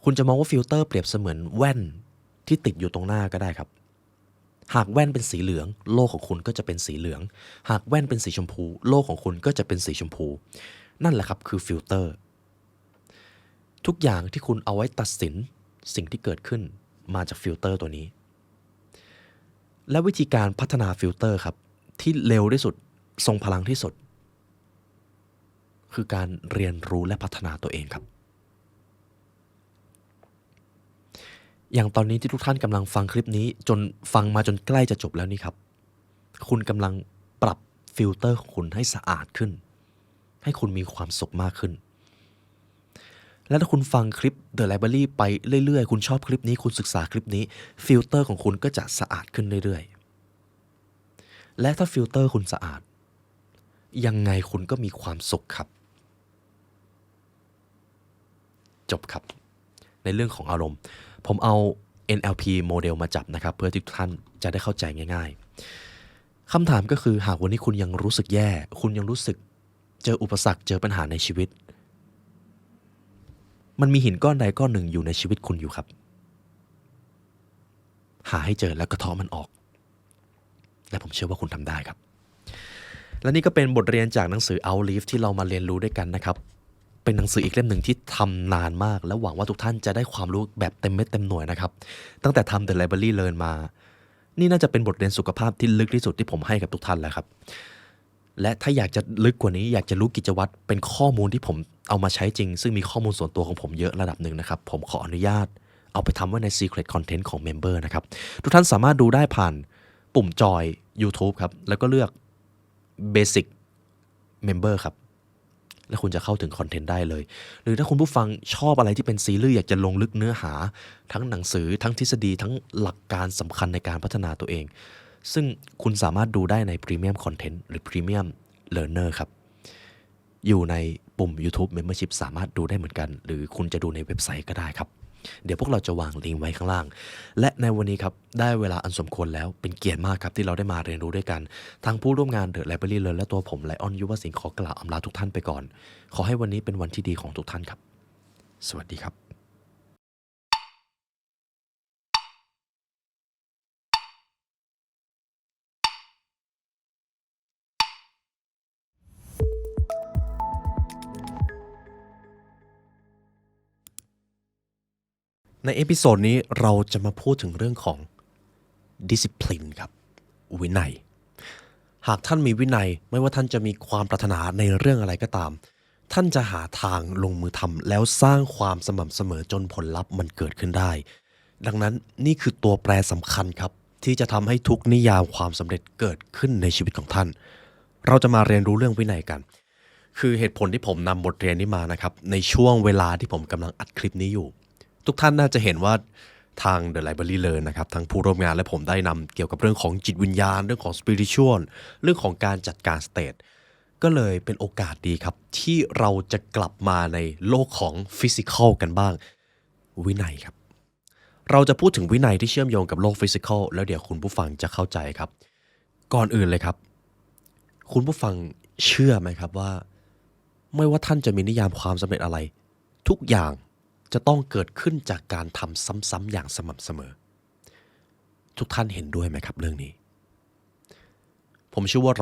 คุณจะมองว่าฟิลเตอร์เปรียบเสมือนแว่นที่ติดอยู่ตรงหน้าก็ได้ครับ หากแว่นเป็นสีเหลืองโลกของคุณก็จะเป็นสีเหลืองหากแว่นเป็นสีชมพูโลกของคุณก็จะเป็นสีชมพูนั่นแหละครับคือฟิลเตอร์ทุกอย่างที่คุณเอาไว้ตัดสินสิ่งที่เกิดขึ้นมาจากฟิลเตอร์ตัวนี้และวิธีการพัฒนาฟิลเตอร์ครับที่เร็วที่สุดทรงพลังที่สุดคือการเรียนรู้และพัฒนาตัวเองครับอย่างตอนนี้ที่ทุกท่านกำลังฟังคลิปนี้จนฟังมาจนใกล้จะจบแล้วนี่ครับคุณกำลังปรับฟิลเตอร์ของคุณให้สะอาดขึ้นให้คุณมีความสุขมากขึ้นและถ้าคุณฟังคลิป The Library ไปเรื่อยๆคุณชอบคลิปนี้คุณศึกษาคลิปนี้ฟิลเตอร์ของคุณก็จะสะอาดขึ้นเรื่อยๆและถ้าฟิลเตอร์คุณสะอาดยังไงคุณก็มีความสุขครับจบครับในเรื่องของอารมณ์ผมเอา NLP โมเดลมาจับนะครับเพื่อที่ทุกท่านจะได้เข้าใจง่ายๆคำถามก็คือหากวันนี้คุณยังรู้สึกแย่คุณยังรู้สึกเจออุปสรรคเจอปัญหาในชีวิตมันมีหินก้อนใดก้อนหนึ่งอยู่ในชีวิตคุณอยู่ครับหาให้เจอแล้วกระเทาะมันออกและผมเชื่อว่าคุณทำได้ครับและนี่ก็เป็นบทเรียนจากหนังสือ Outlive ที่เรามาเรียนรู้ด้วยกันนะครับเป็นหนังสืออีกเล่มหนึ่งที่ทำนานมากและหวังว่าทุกท่านจะได้ความรู้แบบเต็มเม็ดเต็มหน่วยนะครับตั้งแต่ทำ The Library Learn มานี่น่าจะเป็นบทเรียนสุขภาพที่ลึกที่สุดที่ผมให้กับทุกท่านแล้วครับและถ้าอยากจะลึกกว่านี้อยากจะรู้กิจวัตรเป็นข้อมูลที่ผมเอามาใช้จริงซึ่งมีข้อมูลส่วนตัวของผมเยอะระดับหนึ่งนะครับผมขออนุญาตเอาไปทำไว้ใน Secret Content ของ Member นะครับทุกท่านสามารถดูได้ผ่านปุ่มจอย YouTube ครับแล้วก็เลือก Basic Member ครับแล้วคุณจะเข้าถึงคอนเทนต์ได้เลยหรือถ้าคุณผู้ฟังชอบอะไรที่เป็นซีรีส์อยากจะลงลึกเนื้อหาทั้งหนังสือทั้งทฤษฎีทั้งหลักการสำคัญในการพัฒนาตัวเองซึ่งคุณสามารถดูได้ใน Premium Content หรือ Premium Learner ครับอยู่ในปุ่ม YouTube Membership สามารถดูได้เหมือนกันหรือคุณจะดูในเว็บไซต์ก็ได้ครับเดี๋ยวพวกเราจะวางลิงก์ไว้ข้างล่างและในวันนี้ครับได้เวลาอันสมควรแล้วเป็นเกียรติมากครับที่เราได้มาเรียนรู้ด้วยกันทั้งผู้ร่วมงาน The Library Learn และตัวผมไลออนยุวสิงห์ขอกล่าวอำลาทุกท่านไปก่อนขอให้วันนี้เป็นวันที่ดีของทุกท่านครับสวัสดีครับในเอพิโซดนี้เราจะมาพูดถึงเรื่องของ discipline ครับวินัยหากท่านมีวินัยไม่ว่าท่านจะมีความปรารถนาในเรื่องอะไรก็ตามท่านจะหาทางลงมือทำแล้วสร้างความสม่ำเสมอจนผลลัพธ์มันเกิดขึ้นได้ดังนั้นนี่คือตัวแปรสำคัญครับที่จะทำให้ทุกนิยามความสำเร็จเกิดขึ้นในชีวิตของท่านเราจะมาเรียนรู้เรื่องวินัยกันคือเหตุผลที่ผมนำบทเรียนนี้มานะครับในช่วงเวลาที่ผมกำลังอัดคลิปนี้อยู่ทุกท่านน่าจะเห็นว่าทาง The Library Learn นะครับทั้งผู้ร่วมงานและผมได้นำเกี่ยวกับเรื่องของจิตวิญญาณเรื่องของ Spiritual เรื่องของการจัดการสเตทก็เลยเป็นโอกาสดีครับที่เราจะกลับมาในโลกของฟิสิกอลกันบ้างวินัยครับเราจะพูดถึงวินัยที่เชื่อมโยงกับโลกฟิสิกอลแล้วเดี๋ยวคุณผู้ฟังจะเข้าใจครับก่อนอื่นเลยครับคุณผู้ฟังเชื่อไหมครับว่าไม่ว่าท่านจะมีนิยามความสำเร็จอะไรทุกอย่างจะต้องเกิดขึ้นจากการทำซ้ำๆอย่างสม่ำเสมอทุกท่านเห็นด้วยไหมครับเรื่องนี้ผมเชื่อว่า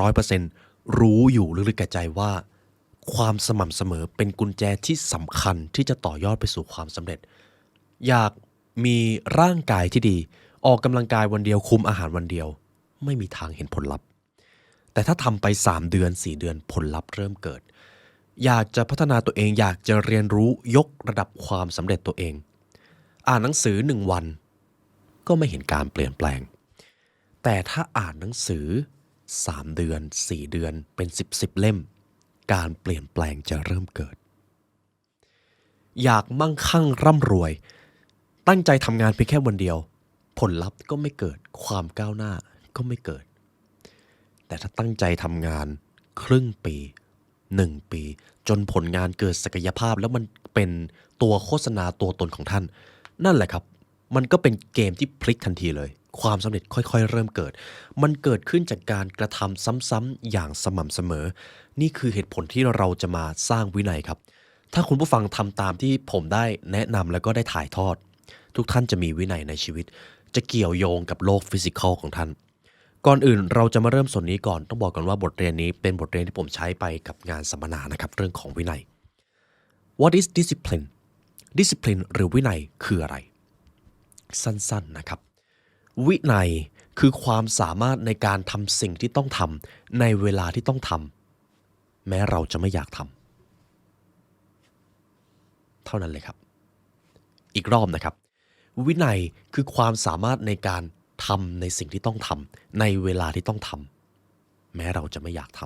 100% รู้อยู่ลึกๆแก่ใจว่าความสม่ำเสมอเป็นกุญแจที่สำคัญที่จะต่อยอดไปสู่ความสำเร็จอยากมีร่างกายที่ดีออกกำลังกายวันเดียวคุมอาหารวันเดียวไม่มีทางเห็นผลลัพธ์แต่ถ้าทำไป3เดือน4เดือนผลลัพธ์เริ่มเกิดอยากจะพัฒนาตัวเองอยากจะเรียนรู้ยกระดับความสำเร็จตัวเองอ่านหนังสือ1วันก็ไม่เห็นการเปลี่ยนแปลงแต่ถ้าอ่านหนังสือ3เดือน4เดือนเป็น10เล่มการเปลี่ยนแปลงจะเริ่มเกิดอยากมั่งคั่งร่ำรวยตั้งใจทำงานเพียงแค่วันเดียวผลลัพธ์ก็ไม่เกิดความก้าวหน้าก็ไม่เกิดแต่ถ้าตั้งใจทำงานครึ่งปี1ปีจนผลงานเกิดศักยภาพแล้วมันเป็นตัวโฆษณาตัวตนของท่านนั่นแหละครับมันก็เป็นเกมที่พลิกทันทีเลยความสำเร็จค่อยๆเริ่มเกิดมันเกิดขึ้นจากการกระทำซ้ำๆอย่างสม่ำเสมอนี่คือเหตุผลที่เราจะมาสร้างวินัยครับถ้าคุณผู้ฟังทำตามที่ผมได้แนะนำแล้วก็ได้ถ่ายทอดทุกท่านจะมีวินัยในชีวิต จะเกี่ยวโยงกับโลกฟิสิกอลของท่านก่อนอื่นเราจะมาเริ่มส่วนนี้ก่อนต้องบอกกันว่าบทเรียนนี้เป็นบทเรียนที่ผมใช้ไปกับงานสัมมนานะครับเรื่องของวินัย What is discipline discipline หรือวินัยคืออะไรสั้นๆนะครับวินัยคือความสามารถในการทำสิ่งที่ต้องทำในเวลาที่ต้องทำแม้เราจะไม่อยากทำเท่านั้นเลยครับอีกรอบนะครับวินัยคือความสามารถในการทำในสิ่งที่ต้องทำในเวลาที่ต้องทำแม้เราจะไม่อยากท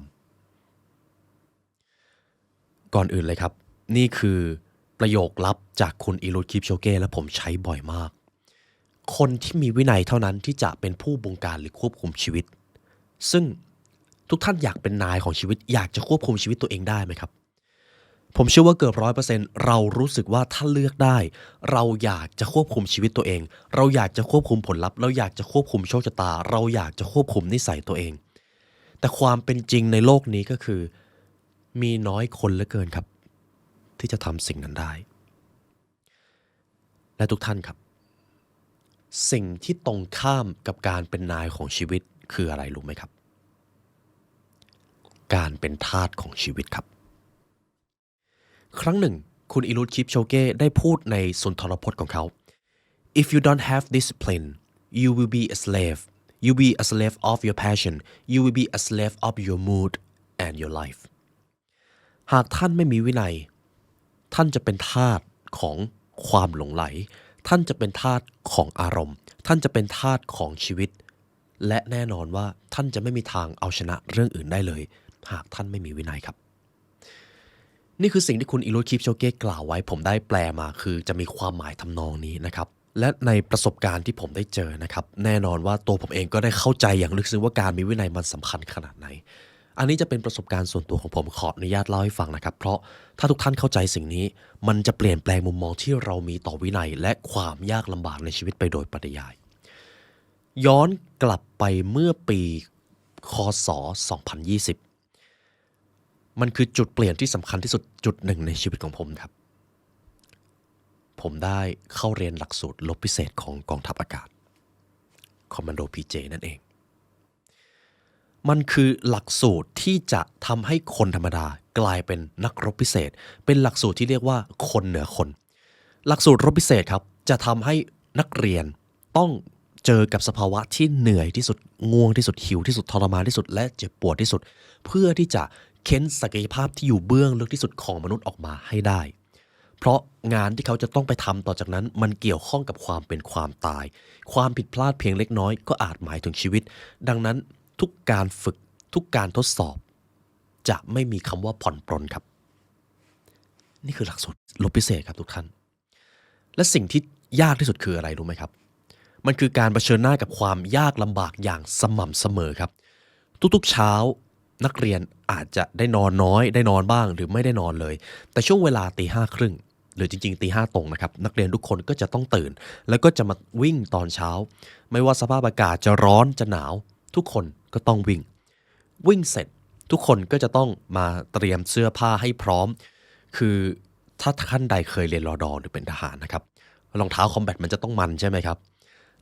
ำก่อนอื่นเลยครับนี่คือประโยคลับจากคุณอิรุคิปโชเก้และผมใช้บ่อยมากคนที่มีวินัยเท่านั้นที่จะเป็นผู้บงการหรือควบคุมชีวิตซึ่งทุกท่านอยากเป็นนายของชีวิตอยากจะควบคุมชีวิตตัวเองได้ไหมครับผมเชื่อว่าเกือบ100%เรารู้สึกว่าถ้าเลือกได้เราอยากจะควบคุมชีวิตตัวเองเราอยากจะควบคุมผลลัพธ์เราอยากจะควบคุมโชคชะตาเราอยากจะควบคุมนิสัยตัวเองแต่ความเป็นจริงในโลกนี้ก็คือมีน้อยคนเหลือเกินครับที่จะทำสิ่งนั้นได้และทุกท่านครับสิ่งที่ตรงข้ามกับการเป็นนายของชีวิตคืออะไรรู้ไหมครับการเป็นทาสของชีวิตครับครั้งหนึ่งคุณอิรุคิปโชเก้ได้พูดในสุนทรพจน์ของเขา If you don't have discipline you will be a slave you will be a slave of your passion you will be a slave of your mood and your life หากท่านไม่มีวินัยท่านจะเป็นทาสของความหลงไหลท่านจะเป็นทาสของอารมณ์ท่านจะเป็นทาสของชีวิตและแน่นอนว่าท่านจะไม่มีทางเอาชนะเรื่องอื่นได้เลยหากท่านไม่มีวินัยครับนี่คือสิ่งที่คุณอิรุคิปโชเก้กล่าวไว้ผมได้แปลมาคือจะมีความหมายทำนองนี้นะครับและในประสบการณ์ที่ผมได้เจอนะครับแน่นอนว่าตัวผมเองก็ได้เข้าใจอย่างลึกซึ้งว่าการมีวินัยมันสำคัญขนาดไหนอันนี้จะเป็นประสบการณ์ส่วนตัวของผมขออนุญาตเล่าให้ฟังนะครับเพราะถ้าทุกท่านเข้าใจสิ่งนี้มันจะเปลี่ยนแปลงมุมมองที่เรามีต่อวินัยและความยากลำบากในชีวิตไปโดยปริยายย้อนกลับไปเมื่อปีค.ศ. 2020มันคือจุดเปลี่ยนที่สำคัญที่สุดจุดหนึ่งในชีวิตของผมครับผมได้เข้าเรียนหลักสูตรรบพิเศษของกองทัพอากาศคอมมานโด PJ นั่นเองมันคือหลักสูตรที่จะทำให้คนธรรมดากลายเป็นนักรบพิเศษเป็นหลักสูตรที่เรียกว่าคนเหนือคนหลักสูตรรบพิเศษครับจะทำให้นักเรียนต้องเจอกับสภาวะที่เหนื่อยที่สุดง่วงที่สุดหิวที่สุดทรมานที่สุดและเจ็บปวดที่สุดเพื่อที่จะเค้นศักยภาพที่อยู่เบื้องลึกที่สุดของมนุษย์ออกมาให้ได้เพราะงานที่เขาจะต้องไปทำต่อจากนั้นมันเกี่ยวข้องกับความเป็นความตายความผิดพลาดเพียงเล็กน้อยก็อาจหมายถึงชีวิตดังนั้นทุกการฝึกทุกการทดสอบจะไม่มีคำว่าผ่อนปรนครับนี่คือหลักสูตรรบพิเศษครับทุกท่านและสิ่งที่ยากที่สุดคืออะไรรู้ไหมครับมันคือการเผชิญหน้ากับความยากลำบากอย่างสม่ำเสมอครับทุกๆเช้านักเรียนอาจจะได้นอนน้อยได้นอนบ้างหรือไม่ได้นอนเลยแต่ช่วงเวลา5:30หรือจริงๆ5:00ตรงนะครับนักเรียนทุกคนก็จะต้องตื่นแล้วก็จะมาวิ่งตอนเช้าไม่ว่าสภาพอากาศจะร้อนจะหนาวทุกคนก็ต้องวิ่งเสร็จทุกคนก็จะต้องมาเตรียมเสื้อผ้าให้พร้อมคือถ้าท่านใดเคยเรียนรอดอหรือเป็นทหารนะครับรองเท้าคอมแบทมันจะต้องมันใช่ไหมครับ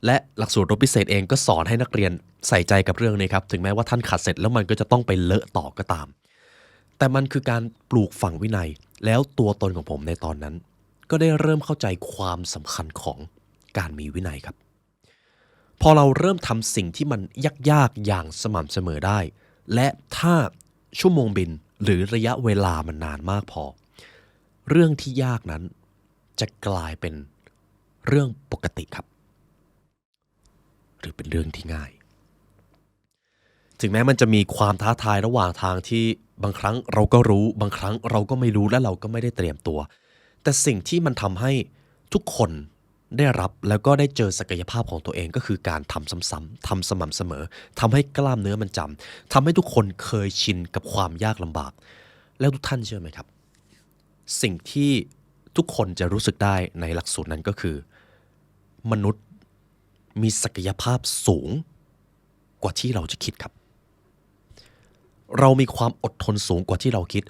และหลักสูตรรบพิเศษเองก็สอนให้นักเรียนใส่ใจกับเรื่องนี้ครับถึงแม้ว่าท่านขัดเสร็จแล้วมันก็จะต้องไปเลอะต่อก็ตามแต่มันคือการปลูกฝังวินัยแล้วตัวตนของผมในตอนนั้นก็ได้เริ่มเข้าใจความสำคัญของการมีวินัยครับพอเราเริ่มทำสิ่งที่มันยากๆอย่างสม่ำเสมอได้และถ้าชั่วโมงบินหรือระยะเวลามันนานมากพอเรื่องที่ยากนั้นจะกลายเป็นเรื่องปกติครับหรือเป็นเรื่องที่ง่ายถึงแม้มันจะมีความท้าทายระหว่างทางที่บางครั้งเราก็รู้บางครั้งเราก็ไม่รู้และเราก็ไม่ได้เตรียมตัวแต่สิ่งที่มันทำให้ทุกคนได้รับแล้วก็ได้เจอศักยภาพของตัวเองก็คือการทำซ้ำๆทำสม่ำเสมอทำให้กล้ามเนื้อมันจำทำให้ทุกคนเคยชินกับความยากลำบากแล้วทุกท่านเชื่อไหมครับสิ่งที่ทุกคนจะรู้สึกได้ในหลักสูตรนั้นก็คือมนุษย์มีศักยภาพสูงกว่าที่เราจะคิดครับเรามีความอดทนสูงกว่าที่เราคิด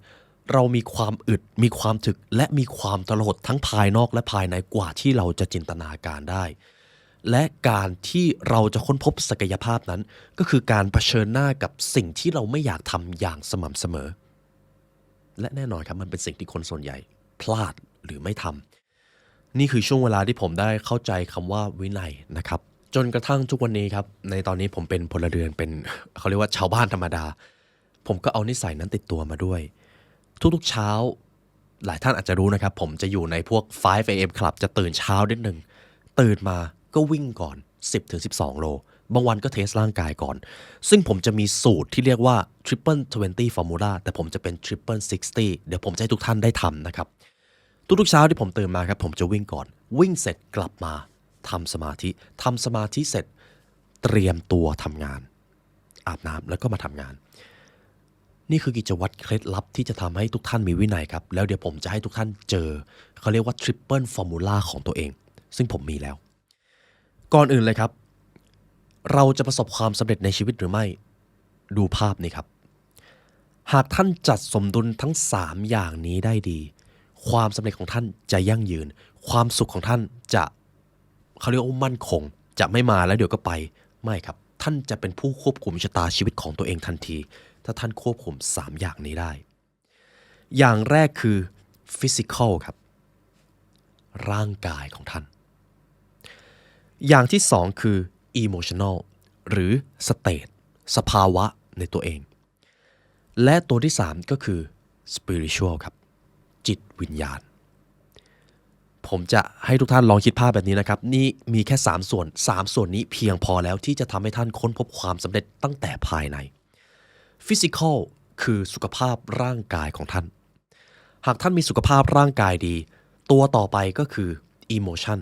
เรามีความอึดมีความถึกและมีความทรหดทั้งภายนอกและภายในกว่าที่เราจะจินตนาการได้ และการที่เราจะค้นพบศักยภาพนั้นก็คือการเผชิญหน้ากับสิ่งที่เราไม่อยากทำอย่างสม่ำเสมอและแน่นอนครับมันเป็นสิ่งที่คนส่วนใหญ่พลาดหรือไม่ทำนี่คือช่วงเวลาที่ผมได้เข้าใจคำว่าวินัยนะครับจนกระทั่งทุกวันนี้ครับในตอนนี้ผมเป็นพลเรือนเป็นเขาเรียกว่าชาวบ้านธรรมดาผมก็เอานิสัยนั้นติดตัวมาด้วยทุกๆเช้าหลายท่านอาจจะรู้นะครับผมจะอยู่ในพวก 5 AM Club จะตื่นเช้านิดนึงตื่นมาก็วิ่งก่อน 10-12 โลบางวันก็เทสร่างกายก่อนซึ่งผมจะมีสูตรที่เรียกว่า Triple 20 Formula แต่ผมจะเป็น Triple 60เดี๋ยวผมจะให้ทุกท่านได้ทำนะครับทุกๆเช้าที่ผมตื่นมาครับผมจะวิ่งก่อนวิ่งเสร็จกลับมาทำสมาธิเสร็จเตรียมตัวทำงานอาบน้ำแล้วก็มาทำงานนี่คือกิจวัตรเคล็ดลับที่จะทำให้ทุกท่านมีวินัยครับแล้วเดี๋ยวผมจะให้ทุกท่านเจอเขาเรียกว่า Triple Formula ของตัวเองซึ่งผมมีแล้วก่อนอื่นเลยครับเราจะประสบความสำเร็จในชีวิตหรือไม่ดูภาพนี้ครับหากท่านจัดสมดุลทั้ง3อย่างนี้ได้ดีความสำเร็จของท่านจะยั่งยืนความสุขของท่านจะเขาเรียกว่ามั่นคงจะไม่มาแล้วเดี๋ยวก็ไปไม่ครับท่านจะเป็นผู้ควบคุมชะตาชีวิตของตัวเองทันทีถ้าท่านควบคุม3อย่างนี้ได้อย่างแรกคือ physical ครับร่างกายของท่านอย่างที่2คือ emotional หรือ state สภาวะในตัวเองและตัวที่3ก็คือ spiritual ครับจิตวิญญาณผมจะให้ทุกท่านลองคิดภาพแบบนี้นะครับนี่มีแค่3ส่วนนี้เพียงพอแล้วที่จะทำให้ท่านค้นพบความสำเร็จตั้งแต่ภายใน Physical คือสุขภาพร่างกายของท่านหากท่านมีสุขภาพร่างกายดีตัวต่อไปก็คือ Emotion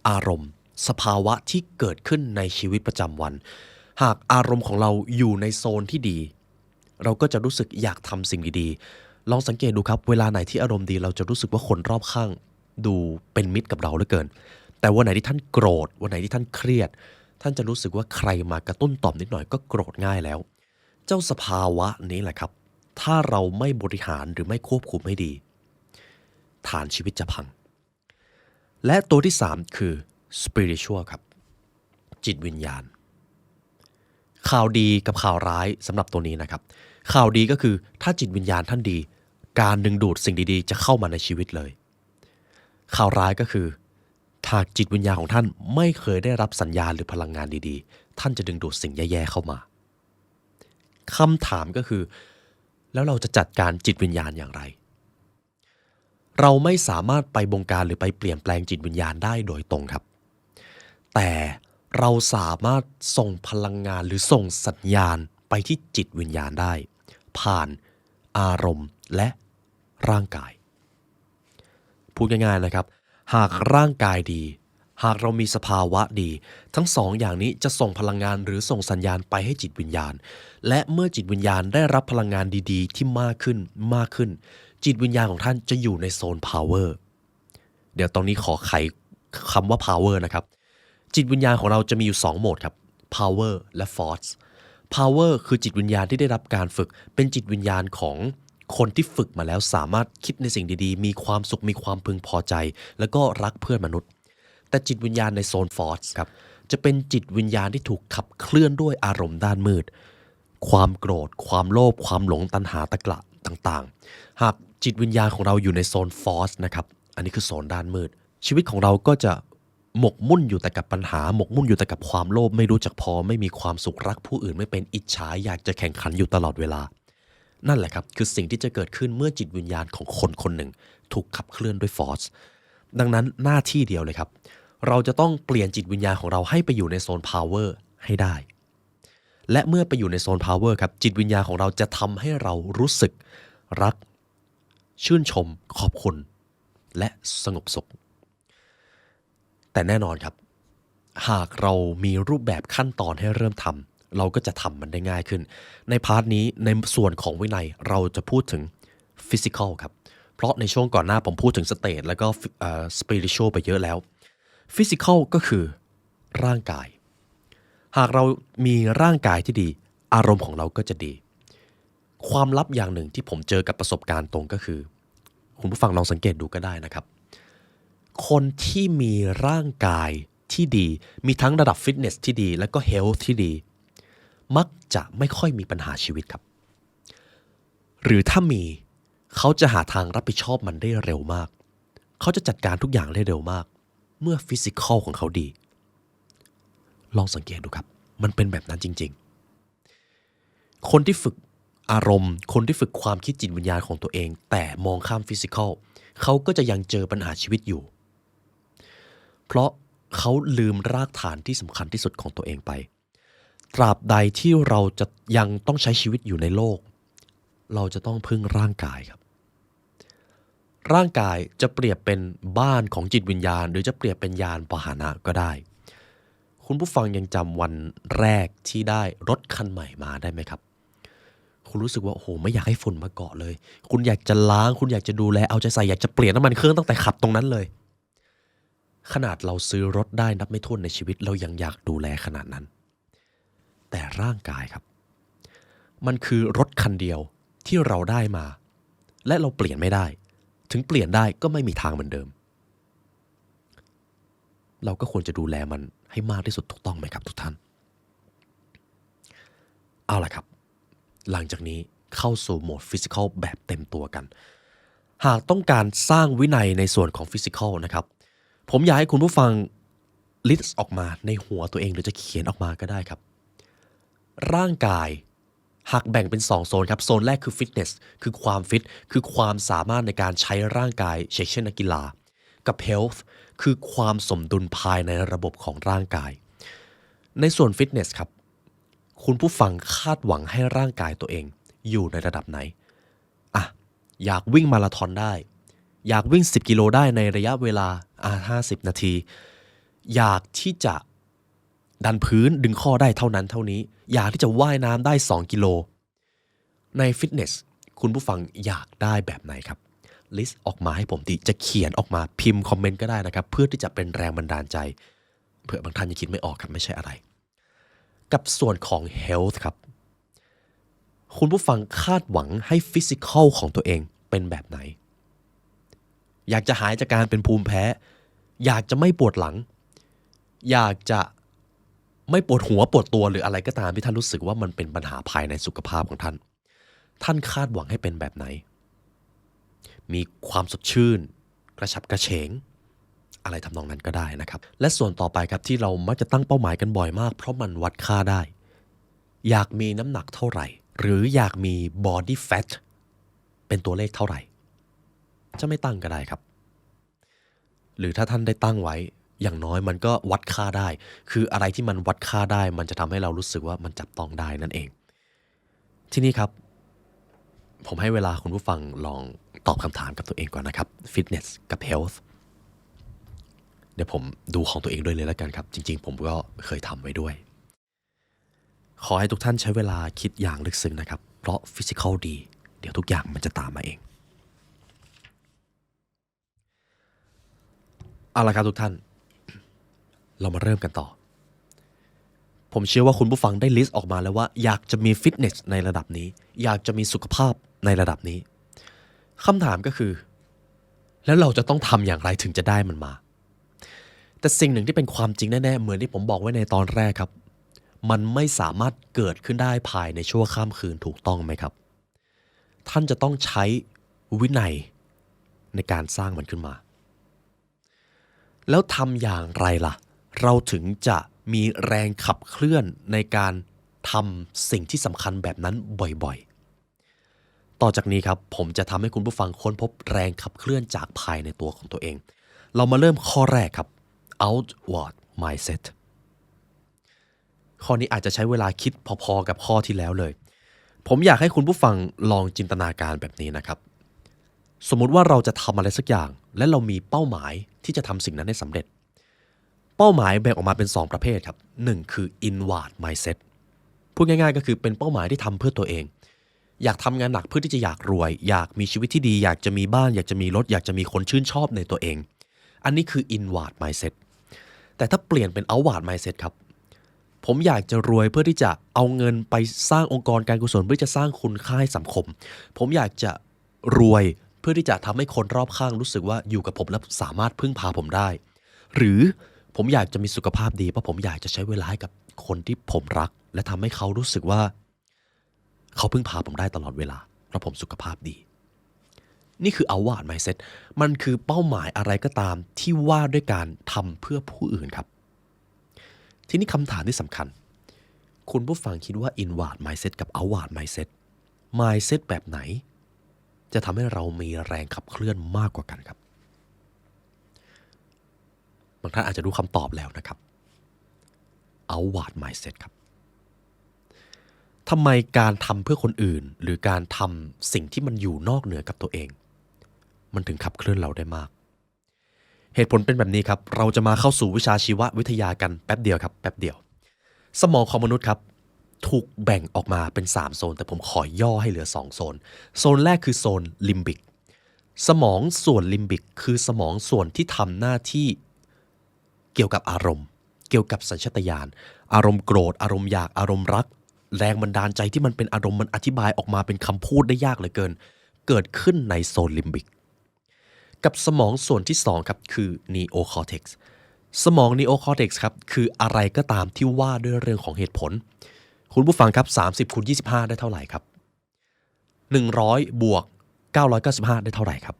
อารมณ์สภาวะที่เกิดขึ้นในชีวิตประจำวันหากอารมณ์ของเราอยู่ในโซนที่ดีเราก็จะรู้สึกอยากทำสิ่งดีๆลองสังเกตดูครับเวลาไหนที่อารมณ์ดีเราจะรู้สึกว่าคนรอบข้างดูเป็นมิตรกับเราเหลือเกินแต่วันไหนที่ท่านโกรธวันไหนที่ท่านเครียดท่านจะรู้สึกว่าใครมากระตุ้นต่อมนิดหน่อยก็โกรธง่ายแล้วเจ้าสภาวะนี้แหละครับถ้าเราไม่บริหารหรือไม่ควบคุมให้ดีฐานชีวิตจะพังและตัวที่3คือ spiritual ครับจิตวิญญาณข่าวดีกับข่าวร้ายสำหรับตัวนี้นะครับข่าวดีก็คือถ้าจิตวิญญาณท่านดีการดึงดูดสิ่งดีๆจะเข้ามาในชีวิตเลยข่าวร้ายก็คือหากจิตวิญญาณของท่านไม่เคยได้รับสัญญาณหรือพลังงานดีๆท่านจะดึงดูดสิ่งแย่ๆเข้ามาคำถามก็คือแล้วเราจะจัดการจิตวิญญาณอย่างไรเราไม่สามารถไปบงการหรือไปเปลี่ยนแปลงจิตวิญญาณได้โดยตรงครับแต่เราสามารถส่งพลังงานหรือส่งสัญญาณไปที่จิตวิญญาณได้ผ่านอารมณ์และร่างกายพูดง่ายๆนะครับหากร่างกายดีหากเรามีสภาวะดีทั้ง2อย่างนี้จะส่งพลังงานหรือส่งสัญญาณไปให้จิตวิญญาณและเมื่อจิตวิญญาณได้รับพลังงานดีๆที่มากขึ้นจิตวิญญาณของท่านจะอยู่ในโซน power เดี๋ยวตรงนี้ขอไขคำว่า power นะครับจิตวิญญาณของเราจะมีอยู่2โหมดครับ power และ force power คือจิตวิญญาณที่ได้รับการฝึกเป็นจิตวิญญาณของคนที่ฝึกมาแล้วสามารถคิดในสิ่งดีๆมีความสุขมีความพึงพอใจแล้วก็รักเพื่อนมนุษย์แต่จิตวิญญาณในโซน force ครับจะเป็นจิตวิญญาณที่ถูกขับเคลื่อนด้วยอารมณ์ด้านมืดความโกรธความโลภความหลงตัณหาตะกละต่างๆหากจิตวิญญาณของเราอยู่ในโซน force นะครับอันนี้คือโซนด้านมืดชีวิตของเราก็จะหมกมุ่นอยู่แต่กับปัญหาหมกมุ่นอยู่แต่กับความโลภไม่รู้จักพอไม่มีความสุขรักผู้อื่นไม่เป็นอิจฉาอยากจะแข่งขันอยู่ตลอดเวลานั่นแหละครับคือสิ่งที่จะเกิดขึ้นเมื่อจิตวิญญาณของคนคนหนึ่งถูกขับเคลื่อนด้วยฟอร์สดังนั้นหน้าที่เดียวเลยครับเราจะต้องเปลี่ยนจิตวิญญาณของเราให้ไปอยู่ในโซนพาวเวอร์ให้ได้และเมื่อไปอยู่ในโซนพาวเวอร์ครับจิตวิญญาณของเราจะทำให้เรารู้สึกรักชื่นชมขอบคุณและสงบสุขแต่แน่นอนครับหากเรามีรูปแบบขั้นตอนให้เริ่มทำเราก็จะทำมันได้ง่ายขึ้นในพาร์ทนี้ในส่วนของวินัยเราจะพูดถึง physical ครับเพราะในช่วงก่อนหน้าผมพูดถึง state แล้วก็spiritual ไปเยอะแล้ว physical ก็คือร่างกายหากเรามีร่างกายที่ดีอารมณ์ของเราก็จะดีความลับอย่างหนึ่งที่ผมเจอกับประสบการณ์ตรงก็คือคุณผู้ฟังลองสังเกตดูก็ได้นะครับคนที่มีร่างกาย ที่ดีมีทั้งระดับฟิตเนสที่ดีและก็เฮลท์ที่ดีมักจะไม่ค่อยมีปัญหาชีวิตครับหรือถ้ามีเขาจะหาทางรับผิดชอบมันได้เร็วมากเขาจะจัดการทุกอย่างได้เร็วมากเมื่อฟิสิกอลของเขาดีลองสังเกตดูครับมันเป็นแบบนั้นจริงๆคนที่ฝึกอารมณ์คนที่ฝึกความคิดจิตวิญญาณของตัวเองแต่มองข้ามฟิสิกอลเขาก็จะยังเจอปัญหาชีวิตอยู่เพราะเขาลืมรากฐานที่สำคัญที่สุดของตัวเองไปตราบใดที่เราจะยังต้องใช้ชีวิตอยู่ในโลกเราจะต้องพึ่งร่างกายครับร่างกายจะเปรียบเป็นบ้านของจิตวิญญาณหรือจะเปรียบเป็นยานพาหนะก็ได้คุณผู้ฟังยังจำวันแรกที่ได้รถคันใหม่มาได้ไหมครับคุณรู้สึกว่าโอ้โหไม่อยากให้ฝุ่นมาเกาะเลยคุณอยากจะล้างคุณอยากจะดูแลเอาใจใส่อยากจะเปลี่ยนน้ำมันเครื่องตั้งแต่ขับตรงนั้นเลยขนาดเราซื้อรถได้นับไม่ถ้วนในชีวิตเรายังอยากดูแลขนาดนั้นแต่ร่างกายครับมันคือรถคันเดียวที่เราได้มาและเราเปลี่ยนไม่ได้ถึงเปลี่ยนได้ก็ไม่มีทางเหมือนเดิมเราก็ควรจะดูแลมันให้มากที่สุดถูกต้องไหมครับทุกท่านเอาล่ะครับหลังจากนี้เข้าสู่โหมดฟิสิกอลแบบเต็มตัวกันหากต้องการสร้างวินัยในส่วนของฟิสิกอลนะครับผมอยากให้คุณผู้ฟังลิสต์ออกมาในหัวตัวเองหรือจะเขียนออกมาก็ได้ครับร่างกายหากแบ่งเป็น2โซนครับโซนแรกคือฟิตเนสคือความฟิตคือความสามารถในการใช้ร่างกายเช่นนักกีฬากับเฮลท์คือความสมดุลภายในระบบของร่างกายในส่วนฟิตเนสครับคุณผู้ฟังคาดหวังให้ร่างกายตัวเองอยู่ในระดับไหนอยากวิ่งมาราธอนได้อยากวิ่ง10กิโลได้ในระยะเวลา50นาทีอยากที่จะดันพื้นดึงข้อได้เท่านั้นเท่านี้อยากที่จะว่ายน้ำได้2กิโลในฟิตเนสคุณผู้ฟังอยากได้แบบไหนครับลิสต์ออกมาให้ผมดีจะเขียนออกมาพิมพ์คอมเมนต์ก็ได้นะครับเพื่อที่จะเป็นแรงบันดาลใจเผื่อบางท่านยังคิดไม่ออกครับไม่ใช่อะไรกับส่วนของ health ครับคุณผู้ฟังคาดหวังให้ฟิสิกอลของตัวเองเป็นแบบไหนอยากจะหายจากการเป็นภูมิแพ้อยากจะไม่ปวดหลังอยากจะไม่ปวดหัวปวดตัวหรืออะไรก็ตามที่ท่านรู้สึกว่ามันเป็นปัญหาภายในสุขภาพของท่านคาดหวังให้เป็นแบบไหนมีความสดชื่นกระฉับกระเฉงอะไรทำนองนั้นก็ได้นะครับและส่วนต่อไปครับที่เรามักจะตั้งเป้าหมายกันบ่อยมากเพราะมันวัดค่าได้อยากมีน้ำหนักเท่าไหร่หรืออยากมี body fat เป็นตัวเลขเท่าไหร่จะไม่ตั้งก็ได้ครับหรือถ้าท่านได้ตั้งไว้อย่างน้อยมันก็วัดค่าได้คืออะไรที่มันวัดค่าได้มันจะทำให้เรารู้สึกว่ามันจับต้องได้นั่นเองทีนี้ครับผมให้เวลาคุณผู้ฟังลองตอบคำถามกับตัวเองก่อนนะครับ Fitness กับ Health เดี๋ยวผมดูของตัวเองด้วยเลยแล้วกันครับจริงๆผมก็เคยทำไว้ด้วยขอให้ทุกท่านใช้เวลาคิดอย่างลึกซึ้งนะครับเพราะ Physical ดีเดี๋ยวทุกอย่างมันจะตามมาเองเอาล่ะครับทุกท่านเรามาเริ่มกันต่อผมเชื่อว่าคุณผู้ฟังได้ลิสต์ออกมาแล้วว่าอยากจะมีฟิตเนสในระดับนี้อยากจะมีสุขภาพในระดับนี้คำถามก็คือแล้วเราจะต้องทำอย่างไรถึงจะได้มันมาแต่สิ่งหนึ่งที่เป็นความจริงแน่ๆเหมือนที่ผมบอกไว้ในตอนแรกครับมันไม่สามารถเกิดขึ้นได้ภายในชั่วข้ามคืนถูกต้องไหมครับท่านจะต้องใช้วินัยในการสร้างมันขึ้นมาแล้วทำอย่างไรล่ะเราถึงจะมีแรงขับเคลื่อนในการทำสิ่งที่สำคัญแบบนั้นบ่อยๆต่อจากนี้ครับผมจะทำให้คุณผู้ฟังค้นพบแรงขับเคลื่อนจากภายในตัวของตัวเองเรามาเริ่มข้อแรกครับ outward mindset ข้อนี้อาจจะใช้เวลาคิดพอๆกับข้อที่แล้วเลยผมอยากให้คุณผู้ฟังลองจินตนาการแบบนี้นะครับสมมุติว่าเราจะทำอะไรสักอย่างและเรามีเป้าหมายที่จะทำสิ่งนั้นให้สำเร็จเป้าหมายแบ่งออกมาเป็น2ประเภทครับ1คือ inward mindset พูดง่ายๆก็คือเป็นเป้าหมายที่ทำเพื่อตัวเองอยากทำงานหนักเพื่อที่จะอยากรวยอยากมีชีวิตที่ดีอยากจะมีบ้านอยากจะมีรถอยากจะมีคนชื่นชอบในตัวเองอันนี้คือ inward mindset แต่ถ้าเปลี่ยนเป็น outward mindset ครับผมอยากจะรวยเพื่อที่จะเอาเงินไปสร้างองค์กรการกุศลเพื่อจะสร้างคุณค่าให้สังคมผมอยากจะรวยเพื่อที่จะทำให้คนรอบข้างรู้สึกว่าอยู่กับผมแล้วสามารถพึ่งพาผมได้หรือ ผมอยากจะมีสุขภาพดีเพราะผมอยากจะใช้เวลาให้กับคนที่ผมรักและทำให้เขารู้สึกว่าเขาพึ่งพาผมได้ตลอดเวลาเพราะผมสุขภาพดีนี่คือ outward mindset มันคือเป้าหมายอะไรก็ตามที่ว่าด้วยการทำเพื่อผู้อื่นครับทีนี้คำถามที่สำคัญคุณผู้ฟังคิดว่า inward mindset กับ outward mindset แบบไหนจะทำให้เรามีแรงขับเคลื่อนมากกว่ากันครับบางท่านอาจจะรู้คำตอบแล้วนะครับ outward mindset ครับทำไมการทำเพื่อคนอื่นหรือการทำสิ่งที่มันอยู่นอกเหนือกับตัวเองมันถึงขับเคลื่อนเราได้มากเหตุผลเป็นแบบนี้ครับเราจะมาเข้าสู่วิชาชีววิทยากันแป๊บเดียวครับแป๊บเดียวสมองของมนุษย์ครับถูกแบ่งออกมาเป็น3โซนแต่ผมขอย่อให้เหลือ2โซนโซนแรกคือโซนลิมบิกสมองส่วนลิมบิกคือสมองส่วนที่ทำหน้าที่เกี่ยวกับอารมณ์เกี่ยวกับสัญชาตญาณอารมณ์โกรธอารมณ์อยากอารมณ์รักแรงบันดาลใจที่มันเป็นอารมณ์มันอธิบายออกมาเป็นคำพูดได้ยากเหลือเกินเกิดขึ้นในโซนลิมบิกกับสมองส่วนที่2ครับคือ Neocortex สมอง Neocortex ครับคืออะไรก็ตามที่ว่าด้วยเรื่องของเหตุผลคุณผู้ฟังครับ30 คูณ 25ได้เท่าไหร่ครับ100บวก995ได้เท่าไหร่ครับ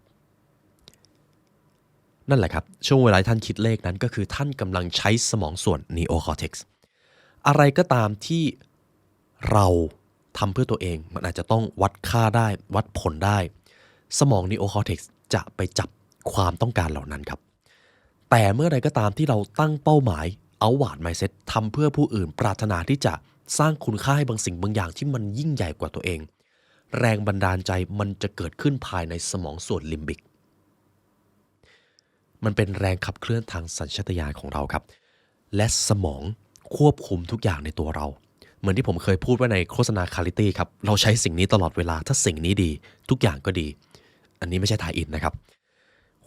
นั่นแหละครับช่วงเวลาท่านคิดเลขนั้นก็คือท่านกำลังใช้สมองส่วน Neocortex อะไรก็ตามที่เราทำเพื่อตัวเองมันอาจจะต้องวัดค่าได้วัดผลได้สมอง Neocortex จะไปจับความต้องการเหล่านั้นครับแต่เมื่อใดก็ตามที่เราตั้งเป้าหมาย outward mindset ทำเพื่อผู้อื่นปรารถนาที่จะสร้างคุณค่าให้บางสิ่งบางอย่างที่มันยิ่งใหญ่กว่าตัวเองแรงบันดาลใจมันจะเกิดขึ้นภายในสมองส่วนลิมบิกมันเป็นแรงขับเคลื่อนทางสัญชาตญาณของเราครับและสมองควบคุมทุกอย่างในตัวเราเหมือนที่ผมเคยพูดไว้ในโฆษณาคาลิตี้ครับเราใช้สิ่งนี้ตลอดเวลาถ้าสิ่งนี้ดีทุกอย่างก็ดีอันนี้ไม่ใช่ทายอินนะครับ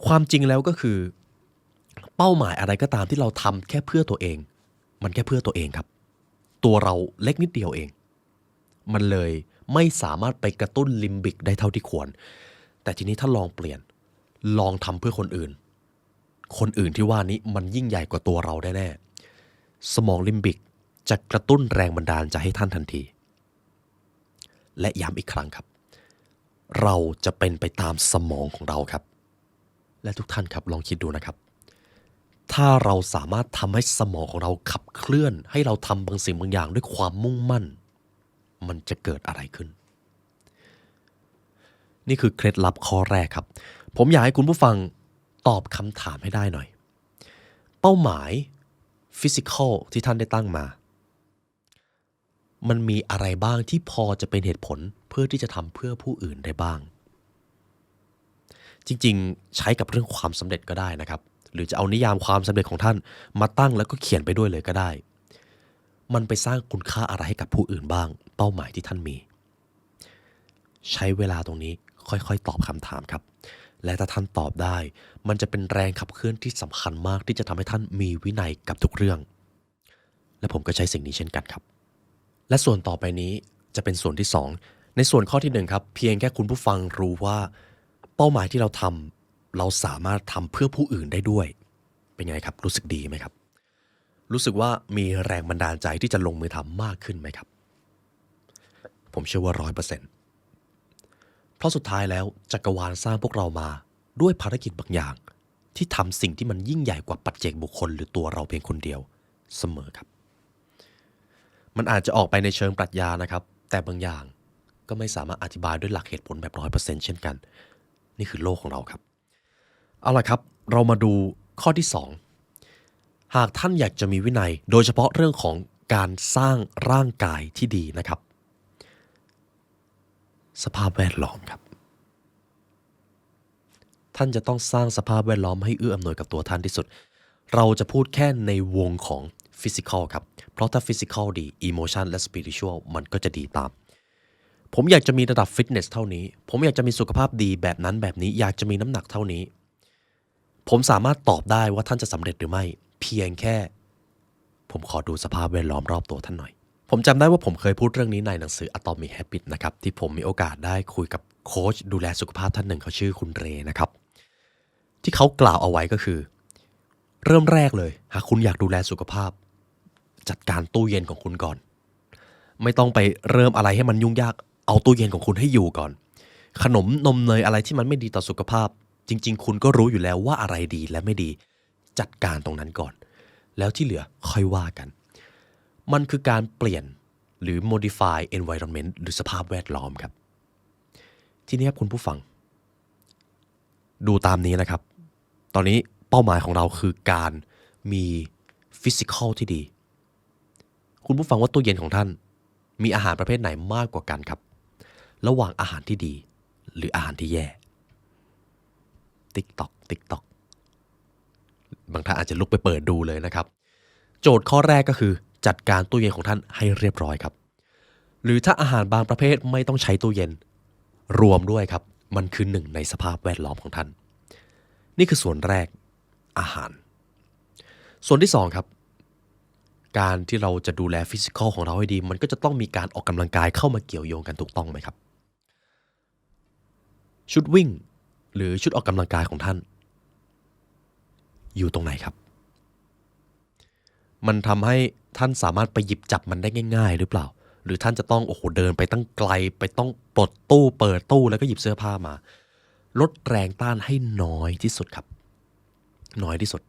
ความจริงแล้วก็คือเป้าหมายอะไรก็ตามที่เราทำแค่เพื่อตัวเองมันแค่เพื่อตัวเองครับตัวเราเล็กนิดเดียวเองมันเลยไม่สามารถไปกระตุ้นลิมบิกได้เท่าที่ควรแต่ทีนี้ถ้าลองเปลี่ยนลองทำเพื่อคนอื่นที่ว่านี้มันยิ่งใหญ่กว่าตัวเราแน่ๆสมองลิมบิกจะกระตุ้นแรงบันดาลใจให้ท่านทันทีและย้ำอีกครั้งครับเราจะเป็นไปตามสมองของเราครับและทุกท่านครับลองคิดดูนะครับถ้าเราสามารถทำให้สมองของเราขับเคลื่อนให้เราทำบางสิ่งบางอย่างด้วยความมุ่งมั่นมันจะเกิดอะไรขึ้นนี่คือเคล็ดลับข้อแรกครับผมอยากให้คุณผู้ฟังตอบคำถามให้ได้หน่อยเป้าหมายฟิสิกอลที่ท่านได้ตั้งมามันมีอะไรบ้างที่พอจะเป็นเหตุผลเพื่อที่จะทำเพื่อผู้อื่นได้บ้างจริงๆใช้กับเรื่องความสำเร็จก็ได้นะครับหรือจะเอานิยามความสำเร็จของท่านมาตั้งแล้วก็เขียนไปด้วยเลยก็ได้มันไปสร้างคุณค่าอะไรให้กับผู้อื่นบ้างเป้าหมายที่ท่านมีใช้เวลาตรงนี้ค่อยๆตอบคำถามครับและถ้าท่านตอบได้มันจะเป็นแรงขับเคลื่อนที่สำคัญมากที่จะทำให้ท่านมีวินัยกับทุกเรื่องและผมก็ใช้สิ่งนี้เช่นกันครับและส่วนต่อไปนี้จะเป็นส่วนที่2ในส่วนข้อที่1ครับเพียงแค่คุณผู้ฟังรู้ว่าเป้าหมายที่เราทำเราสามารถทำเพื่อผู้อื่นได้ด้วยเป็นไงครับรู้สึกดีไหมครับรู้สึกว่ามีแรงบันดาลใจที่จะลงมือทำมากขึ้นไหมครับผมเชื่อว่า 100%เพราะสุดท้ายแล้วจักรวาลสร้างพวกเรามาด้วยภารกิจบางอย่างที่ทำสิ่งที่มันยิ่งใหญ่กว่าปัจเจกบุคคลหรือตัวเราเพียงคนเดียวเสมอครับมันอาจจะออกไปในเชิงปรัชญานะครับแต่บางอย่างก็ไม่สามารถอธิบายด้วยหลักเหตุผลแบบ 100% เช่นกันนี่คือโลกของเราครับเอาล่ะครับเรามาดูข้อที่2หากท่านอยากจะมีวินัยโดยเฉพาะเรื่องของการสร้างร่างกายที่ดีนะครับสภาพแวดล้อมครับท่านจะต้องสร้างสภาพแวดล้อมให้เอื้ออำนวยกับตัวท่านที่สุดเราจะพูดแค่ในวงของฟิสิกอลครับเพราะถ้าฟิสิกอลดีอิโมชันและสปิริตชัลมันก็จะดีตามผมอยากจะมีระดับฟิตเนสเท่านี้ผมอยากจะมีสุขภาพดีแบบนั้นแบบนี้อยากจะมีน้ำหนักเท่านี้ผมสามารถตอบได้ว่าท่านจะสำเร็จหรือไม่เพียงแค่ผมขอดูสภาพแวดล้อมรอบตัวท่านหน่อยผมจำได้ว่าผมเคยพูดเรื่องนี้ในหนังสือ Atomic Habits นะครับที่ผมมีโอกาสได้คุยกับโค้ชดูแลสุขภาพท่านหนึ่งเขาชื่อคุณเรนะครับที่เขากล่าวเอาไว้ก็คือ เริ่มแรกเลยหากคุณอยากดูแลสุขภาพจัดการตู้เย็นของคุณก่อนไม่ต้องไปเริ่มอะไรให้มันยุ่งยากเอาตู้เย็นของคุณให้อยู่ก่อนขนมนมเนยอะไรที่มันไม่ดีต่อสุขภาพจริงๆคุณก็รู้อยู่แล้วว่าอะไรดีและไม่ดีจัดการตรงนั้นก่อนแล้วที่เหลือค่อยว่ากันมันคือการเปลี่ยนหรือ modify environment หรือสภาพแวดล้อมครับทีนี้ครับคุณผู้ฟังดูตามนี้นะครับตอนนี้เป้าหมายของเราคือการมีฟิสิกอลที่ดีคุณผู้ฟังว่าตู้เย็นของท่านมีอาหารประเภทไหนมากกว่ากันครับระหว่างอาหารที่ดีหรืออาหารที่แย่ติ๊กตอกบางท่านอาจจะลุกไปเปิดดูเลยนะครับโจทย์ข้อแรกก็คือจัดการตู้เย็นของท่านให้เรียบร้อยครับหรือถ้าอาหารบางประเภทไม่ต้องใช้ตู้เย็นรวมด้วยครับมันคือหนึ่งในสภาพแวดล้อมของท่านนี่คือส่วนแรกอาหารส่วนที่สองครับการที่เราจะดูแลฟิสิกอลของเราให้ดีมันก็จะต้องมีการออกกำลังกายเข้ามาเกี่ยวโยงกันถูกต้องไหมครับชุดวิ่งหรือชุดออกกำลังกายของท่านอยู่ตรงไหนครับมันทำให้ท่านสามารถไปหยิบจับมันได้ง่ายๆหรือเปล่าหรือท่านจะต้องเดินไปตั้งไกลไปต้องปลดตู้เปิดตู้แล้วก็หยิบเสื้อผ้ามาลดแรงต้านให้น้อยที่สุดครับน้อยที่สุด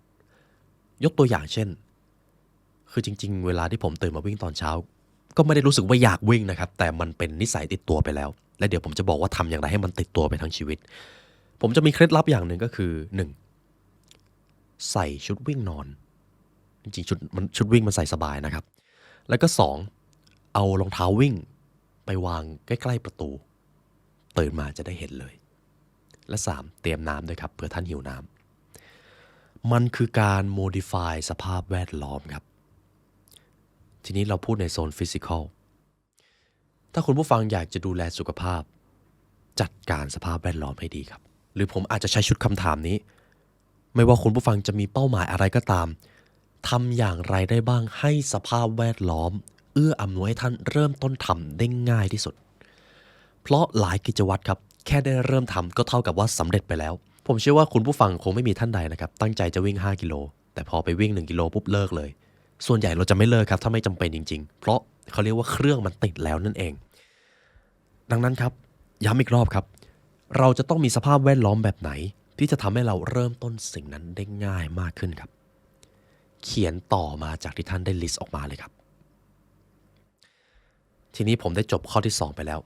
ยกตัวอย่างเช่นคือจริงๆเวลาที่ผมตื่นมาวิ่งตอนเช้าก็ไม่ได้รู้สึกว่าอยากวิ่งนะครับแต่มันเป็นนิสัยติดตัวไปแล้วและเดี๋ยวผมจะบอกว่าทำอย่างไรให้มันติดตัวไปทั้งชีวิตผมจะมีเคล็ดลับอย่างหนึ่งก็คือ 1. ใส่ชุดวิ่งนอนจริงๆชุดวิ่งมันใส่สบายนะครับแล้วก็ 2. เอารองเท้าวิ่งไปวางใกล้ๆประตูตื่นมาจะได้เห็นเลยและ 3. เตรียมน้ำด้วยครับเผื่อท่านหิวน้ำมันคือการ modify สภาพแวดล้อมครับทีนี้เราพูดในโซนฟิสิกอลถ้าคุณผู้ฟังอยากจะดูแลสุขภาพจัดการสภาพแวดล้อมให้ดีครับหรือผมอาจจะใช้ชุดคำถามนี้ไม่ว่าคุณผู้ฟังจะมีเป้าหมายอะไรก็ตามทำอย่างไรได้บ้างให้สภาพแวดล้อมเอื้ออำนวยให้ท่านเริ่มต้นทำได้ง่ายที่สุดเพราะหลายกิจวัตรครับแค่ได้เริ่มทำก็เท่ากับว่าสำเร็จไปแล้วผมเชื่อว่าคุณผู้ฟังคงไม่มีท่านใดนะครับตั้งใจจะวิ่ง5 กิโลแต่พอไปวิ่ง1 กิโลปุ๊บเลิกเลยส่วนใหญ่เราจะไม่เลิกครับถ้าไม่จำเป็นจริงๆเพราะเขาเรียกว่าเครื่องมันติดแล้วนั่นเองดังนั้นครับย้ำอีกรอบครับเราจะต้องมีสภาพแวดล้อมแบบไหนที่จะทำให้เราเริ่มต้นสิ่งนั้นได้ง่ายมากขึ้นครับเขียนต่อมาจากที่ท่านได้ลิสต์ออกมาเลยครับทีนี้ผมได้จบข้อที่2ไปแล้ว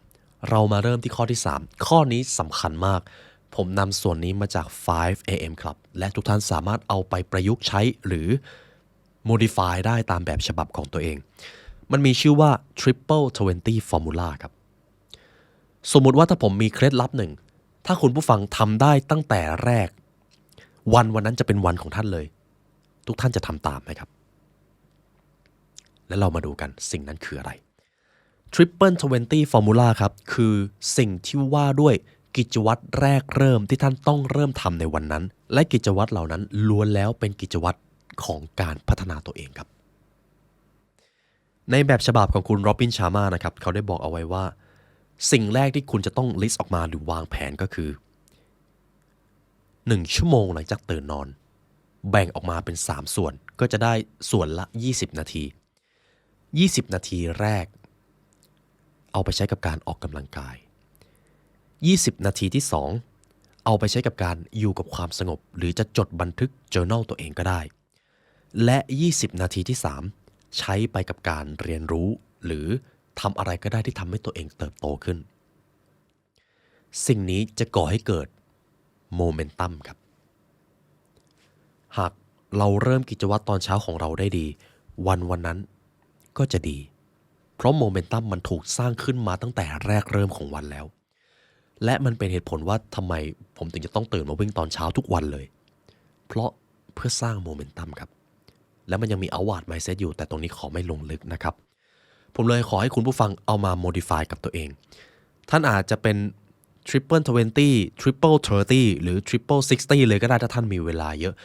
เรามาเริ่มที่ข้อที่3ข้อนี้สำคัญมากผมนำส่วนนี้มาจาก 5am Club และทุกท่านสามารถเอาไปประยุกต์ใช้หรือ modify ได้ตามแบบฉบับของตัวเองมันมีชื่อว่า Triple 20 Formula ครับสมมุติว่าถ้าผมมีเคล็ดลับหนึ่งถ้าคุณผู้ฟังทำได้ตั้งแต่แรกวันนั้นจะเป็นวันของท่านเลยทุกท่านจะทำตามไหมครับและเรามาดูกันสิ่งนั้นคืออะไร Triple 20 Formula ครับคือสิ่งที่ว่าด้วยกิจวัตรแรกเริ่มที่ท่านต้องเริ่มทำในวันนั้นและกิจวัตรเหล่านั้นล้วนแล้วเป็นกิจวัตรของการพัฒนาตัวเองครับในแบบฉบับของคุณโรบินชาร์มานะครับเขาได้บอกเอาไว้ว่าสิ่งแรกที่คุณจะต้องลิสต์ออกมาหรือวางแผนก็คือ1 ชั่วโมงหลังจากตื่นนอนแบ่งออกมาเป็น3ส่วนก็จะได้ส่วนละ20 นาที20 นาทีแรกเอาไปใช้กับการออกกำลังกาย20 นาทีที่2เอาไปใช้กับการอยู่กับความสงบหรือจะจดบันทึก journal ตัวเองก็ได้และ20 นาทีที่3ใช้ไปกับการเรียนรู้หรือทำอะไรก็ได้ที่ทำให้ตัวเองเติบโตขึ้นสิ่งนี้จะก่อให้เกิดโมเมนตัมครับหากเราเริ่มกิจวัตรตอนเช้าของเราได้ดีวันนั้นก็จะดีเพราะโมเมนตัมมันถูกสร้างขึ้นมาตั้งแต่แรกเริ่มของวันแล้วและมันเป็นเหตุผลว่าทำไมผมถึงจะต้องตื่นมาวิ่งตอนเช้าทุกวันเลยเพราะเพื่อสร้างโมเมนตัมครับและมันยังมีoutward mindsetอยู่แต่ตรงนี้ขอไม่ลงลึกนะครับผมเลยขอให้คุณผู้ฟังเอามา modify กับตัวเองท่านอาจจะเป็น Triple 20 Triple 30 หรือ Triple 60 เลยก็ได้ถ้าท่านมีเวลาเยอะ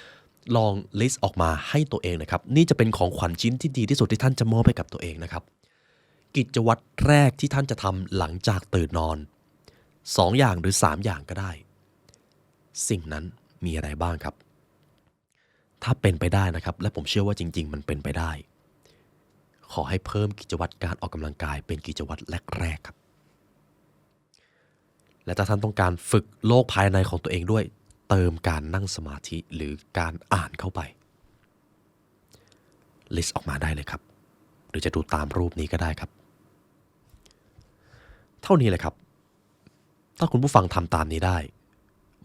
ลอง list ออกมาให้ตัวเองนะครับนี่จะเป็นของขวัญชิ้นที่ดีที่สุดที่ท่านจะมอบให้กับตัวเองนะครับกิจวัตรแรกที่ท่านจะทำหลังจากตื่นนอน2 อย่างหรือ3 อย่างก็ได้สิ่งนั้นมีอะไรบ้างครับ ถ้าเป็นไปได้นะครับและผมเชื่อว่าจริงๆมันเป็นไปได้ขอให้เพิ่มกิจวัตรการออกกำลังกายเป็นกิจวัตรแรกๆครับและถ้าท่านต้องการฝึกโลกภายในของตัวเองด้วยเติมการนั่งสมาธิหรือการอ่านเข้าไปลิสต์ออกมาได้เลยครับหรือจะดูตามรูปนี้ก็ได้ครับเท่านี้เลยครับถ้าคุณผู้ฟังทำตามนี้ได้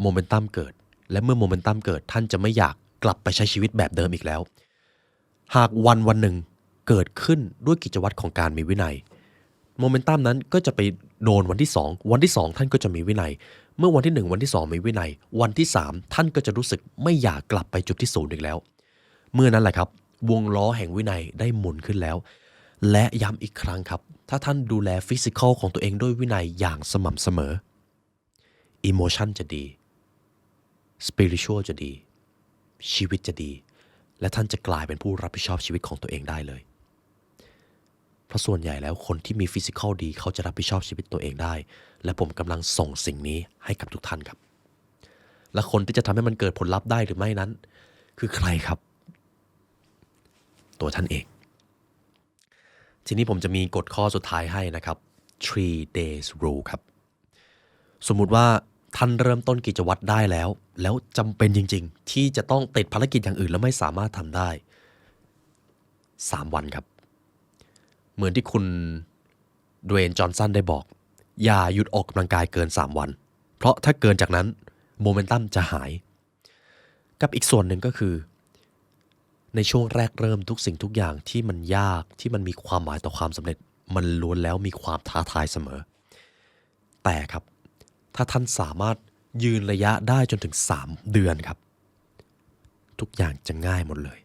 โมเมนตัมเกิดและเมื่อโมเมนตัมเกิดท่านจะไม่อยากกลับไปใช้ชีวิตแบบเดิมอีกแล้วหากวันหนึ่งเกิดขึ้นด้วยกิจวัตรของการมีวินัยโมเมนตัมนั้นก็จะไปโดนวันที่2วันที่2ท่านก็จะมีวินัยเมื่อวันที่1วันที่2มีวินัยวันที่3ท่านก็จะรู้สึกไม่อยากกลับไปจุดที่0อีกแล้วเมื่อนั้นแหละครับวงล้อแห่งวินัยได้หมุนขึ้นแล้วและย้ำอีกครั้งครับถ้าท่านดูแลฟิสิกอลของตัวเองด้วยวินัยอย่างสม่ำเสมออิโมชันจะดีสปิริตชัวลจะดีชีวิตจะดีและท่านจะกลายเป็นผู้รับผิดชอบชีวิตของตัวเองได้เลยเพราะส่วนใหญ่แล้วคนที่มีฟิสิกอลดีเขาจะรับผิดชอบชีวิตตัวเองได้และผมกำลังส่งสิ่งนี้ให้กับทุกท่านครับและคนที่จะทำให้มันเกิดผลลัพธ์ได้หรือไม่นั้นคือใครครับตัวท่านเองทีนี้ผมจะมีกฎข้อสุดท้ายให้นะครับ3 days rule ครับสมมุติว่าท่านเริ่มต้นกิจวัตรได้แล้วจำเป็นจริงๆที่จะต้องติดภารกิจอย่างอื่นแล้วไม่สามารถทำได้3วันครับเหมือนที่คุณดเวย์น จอห์นสันได้บอกอย่าหยุดออกกำลังกายเกิน3วันเพราะถ้าเกินจากนั้นโมเมนตัมจะหายกับอีกส่วนหนึ่งก็คือในช่วงแรกเริ่มทุกสิ่งทุกอย่างที่มันยากที่มันมีความหมายต่อความสำเร็จมันล้วนแล้วมีความท้าทายเสมอแต่ครับถ้าท่านสามารถยืนระยะได้จนถึง3 เดือนครับทุกอย่างจะง่ายหมดเลย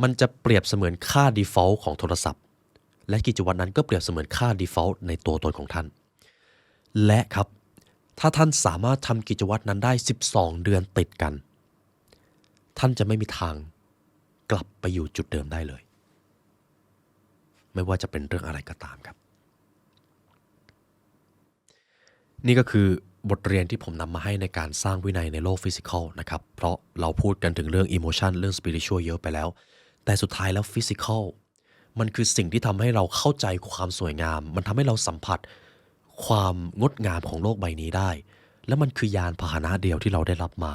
มันจะเปรียบเสมือนค่า default ของโทรศัพท์และกิจวัตรนั้นก็เปรียบเสมือนค่า default ในตัวตนของท่านและครับถ้าท่านสามารถทำกิจวัตรนั้นได้12 เดือนติดกันท่านจะไม่มีทางกลับไปอยู่จุดเดิมได้เลยไม่ว่าจะเป็นเรื่องอะไรก็ตามครับนี่ก็คือบทเรียนที่ผมนำมาให้ในการสร้างวินัยในโลกฟิสิกอลนะครับเพราะเราพูดกันถึงเรื่องอิโมชันเรื่องสปิริตชัวลเยอะไปแล้วแต่สุดท้ายแล้วฟิสิกอลมันคือสิ่งที่ทำให้เราเข้าใจความสวยงามมันทำให้เราสัมผัสความงดงามของโลกใบนี้ได้และมันคือยานพาหนะเดียวที่เราได้รับมา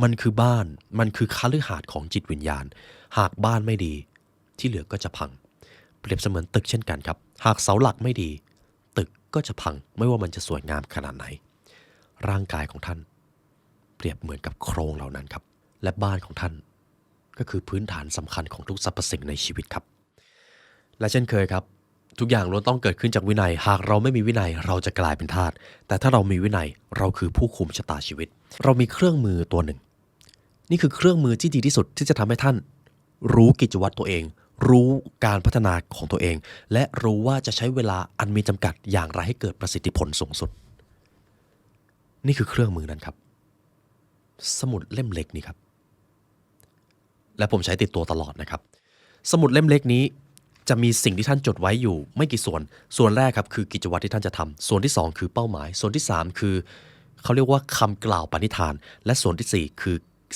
มันคือบ้านมันคือคฤหาสน์ของจิตวิญญาณหากบ้านไม่ดีที่เหลือก็จะพังเปรียบเสมือนตึกเช่นกันครับหากเสาหลักไม่ดีตึกก็จะพังไม่ว่ามันจะสวยงามขนาดไหนร่างกายของท่านเปรียบเหมือนกับโครงเหล่านั้นครับและบ้านของท่านก็คือพื้นฐานสำคัญของทุกสรรพสิ่งในชีวิตครับและเช่นเคยครับทุกอย่างล้วนต้องเกิดขึ้นจากวินัยหากเราไม่มีวินัยเราจะกลายเป็นทาสแต่ถ้าเรามีวินัยเราคือผู้คุมชะตาชีวิตเรามีเครื่องมือตัวหนึ่งนี่คือเครื่องมือที่ดีที่สุดที่จะทำให้ท่านรู้กิจวัตรตัวเองรู้การพัฒนาของตัวเองและรู้ว่าจะใช้เวลาอันมีจำกัดอย่างไรให้เกิดประสิทธิผลสูงสุดนี่คือเครื่องมือนั้นครับสมุดเล่มเล็กนี่ครับและผมใช้ติดตัวตลอดนะครับสมุดเล่มเล็กนี้จะมีสิ่งที่ท่านจดไว้อยู่ไม่กี่ส่วนแรกครับคือกิจวัตรที่ท่านจะทำส่วนที่2คือเป้าหมายส่วนที่3คือเขาเรียกว่าคำกล่าวปณิธานและส่วนที่4คือ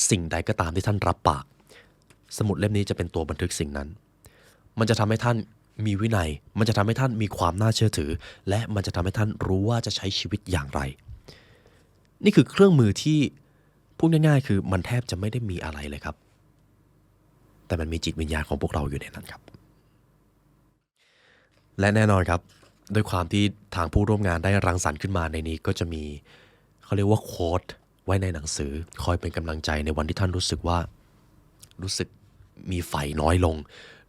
สิ่งใดก็ตามที่ท่านรับปากสมุดเล่มนี้จะเป็นตัวบันทึกสิ่งนั้นมันจะทำให้ท่านมีวินัยมันจะทำให้ท่านมีความน่าเชื่อถือและมันจะทำให้ท่านรู้ว่าจะใช้ชีวิตอย่างไรนี่คือเครื่องมือที่พูดง่ายๆคือมันแทบจะไม่ได้มีอะไรเลยครับแต่มันมีจิตวิญญาณของพวกเราอยู่ในนั้นครับและแน่นอนครับด้วยความที่ทางผู้ร่วมงานได้รังสรรค์ขึ้นมาในนี้ก็จะมีเขาเรียกว่าโค้ดไว้ในหนังสือคอยเป็นกำลังใจในวันที่ท่านรู้สึกมีไฟน้อยลง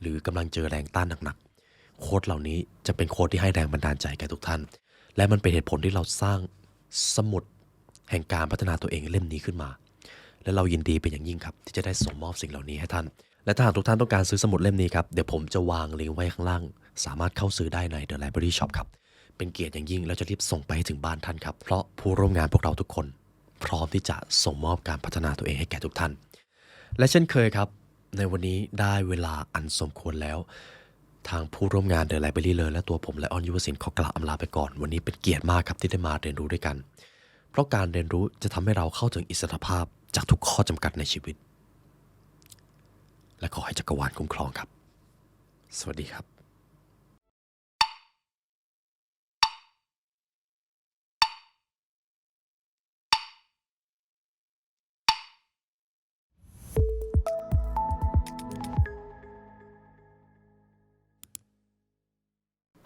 หรือกำลังเจอแรงต้านหนักๆโค้ดเหล่านี้จะเป็นโค้ดที่ให้แรงบันดาลใจแก่ทุกท่านและมันเป็นเหตุผลที่เราสร้างสมุดแห่งการพัฒนาตัวเองเล่มนี้ขึ้นมาและเรายินดีเป็นอย่างยิ่งครับที่จะได้ส่งมอบสิ่งเหล่านี้ให้ท่านและถ้าหากทุกท่านต้องการซื้อสมุดเล่มนี้ครับเดี๋ยวผมจะวางลิงก์ไว้ข้างล่างสามารถเข้าซื้อได้ใน The Library Shop ครับเป็นเกียรติอย่างยิ่งแล้วจะรีบส่งไปให้ถึงบ้านท่านครับเพราะผู้ร่วมงานพวกเราทุกคนพร้อมที่จะส่งมอบการพัฒนาตัวเองให้แก่ทุกท่านและเช่นเคยครับในวันนี้ได้เวลาอันสมควรแล้วทางผู้ร่วมงาน The Library เลยและตัวผมและออนยุวศิลป์ขอกล่าวอำลาไปก่อนวันนี้เป็นเกียรติมากครับที่ได้มาเรียนรู้ด้วยกันเพราะการเรียนรู้จะทำให้เราเข้าถึงอิสรภาพจากทุกข้อจำกัดในชีวิต และขอให้จักรวาลคุ้มครองครับสวัสดีครับ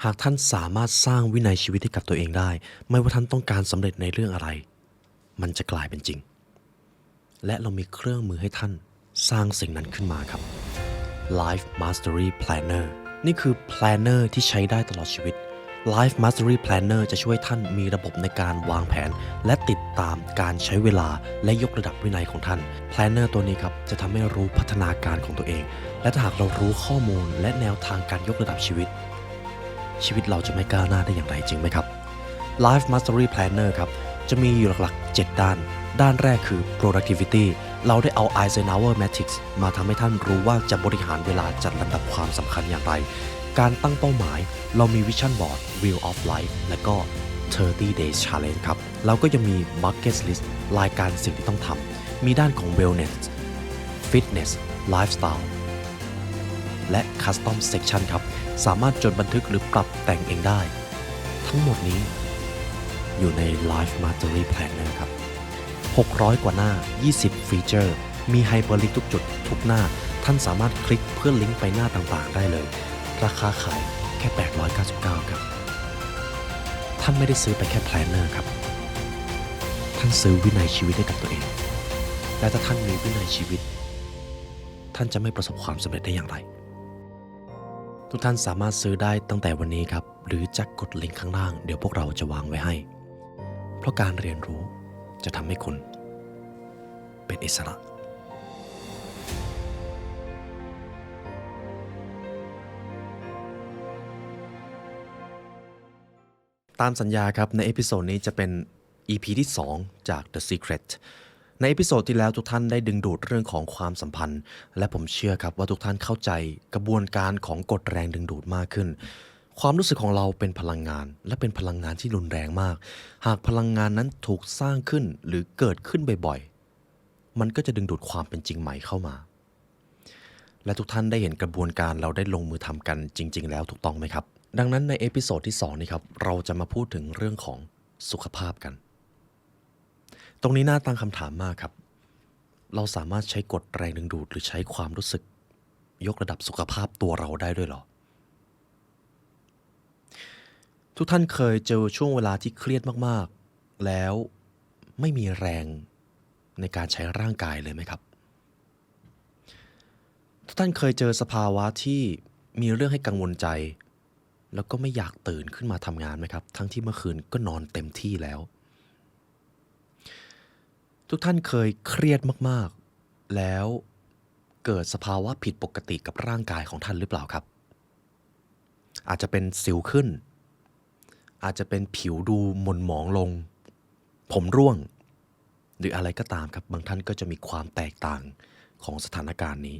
หากท่านสามารถสร้างวินัยชีวิตให้กับตัวเองได้ไม่ว่าท่านต้องการสำเร็จในเรื่องอะไรมันจะกลายเป็นจริงและเรามีเครื่องมือให้ท่านสร้างสิ่งนั้นขึ้นมาครับ Life Mastery Planner นี่คือ Planner ที่ใช้ได้ตลอดชีวิต Life Mastery Planner จะช่วยท่านมีระบบในการวางแผนและติดตามการใช้เวลาและยกระดับวินัยของท่าน Planner ตัวนี้ครับจะทำให้รู้พัฒนาการของตัวเองและถ้าหากเรารู้ข้อมูลและแนวทางการยกระดับชีวิตเราจะไม่ก้าวหน้าได้อย่างไรจริงไหมครับ Life Mastery Planner ครับจะมีอยู่หลักๆ7ด้านแรกคือ productivity เราได้เอา Eisenhower Matrix มาทำให้ท่านรู้ว่าจะบริหารเวลาจัดลำดับความสำคัญอย่างไรการตั้งเป้าหมายเรามี Vision Board Wheel of Life และก็ 30 Days Challenge ครับเราก็ยังมี Bucket List รายการสิ่งที่ต้องทำมีด้านของ Wellness Fitness Lifestyle และ Custom Section ครับสามารถจดบันทึกหรือปรับแต่งเองได้ทั้งหมดนี้อยู่ใน Life Mastery Planner ครับ600 กว่าหน้า20ฟีเจอร์มีไฮเปอร์ลิงก์ทุกจุดทุกหน้าท่านสามารถคลิกเพื่อลิงก์ไปหน้าต่างๆได้เลยราคาขายแค่899ครับท่านไม่ได้ซื้อไปแค่ Planner ครับท่านซื้อวินัยชีวิตให้กับตัวเองและถ้าท่านมีวินัยชีวิตท่านจะไม่ประสบความสำเร็จได้อย่างไรทุกท่านสามารถซื้อได้ตั้งแต่วันนี้ครับหรือจะกดลิงก์ข้างล่างเดี๋ยวพวกเราจะวางไว้ให้เพราะการเรียนรู้จะทำให้คุณเป็นอิสระตามสัญญาครับในเอพิโซดนี้จะเป็น EP ที่2จาก The Secret ในเอพิโซดที่แล้วทุกท่านได้ดึงดูดเรื่องของความสัมพันธ์และผมเชื่อครับว่าทุกท่านเข้าใจกระบวนการของกฎแรงดึงดูดมากขึ้นความรู้สึกของเราเป็นพลังงานและเป็นพลังงานที่รุนแรงมากหากพลังงานนั้นถูกสร้างขึ้นหรือเกิดขึ้นบ่อยๆมันก็จะดึงดูดความเป็นจริงใหม่เข้ามาและทุกท่านได้เห็นกระบวนการเราได้ลงมือทำกันจริงๆแล้วถูกต้องไหมครับดังนั้นในเอพิโซดที่2นี้ครับเราจะมาพูดถึงเรื่องของสุขภาพกันตรงนี้น่าตั้งคำถามมากครับเราสามารถใช้กฎแรงดึงดูดหรือใช้ความรู้สึกยกระดับสุขภาพตัวเราได้ด้วยหรอทุกท่านเคยเจอช่วงเวลาที่เครียดมากๆแล้วไม่มีแรงในการใช้ร่างกายเลยไหมครับทุกท่านเคยเจอสภาวะที่มีเรื่องให้กังวลใจแล้วก็ไม่อยากตื่นขึ้นมาทำงานไหมครับทั้งที่เมื่อคืนก็นอนเต็มที่แล้วทุกท่านเคยเครียดมากๆแล้วเกิดสภาวะผิดปกติกับร่างกายของท่านหรือเปล่าครับอาจจะเป็นสิวขึ้นอาจจะเป็นผิวดูหม่นหมองลงผมร่วงหรืออะไรก็ตามครับบางท่านก็จะมีความแตกต่างของสถานการณ์นี้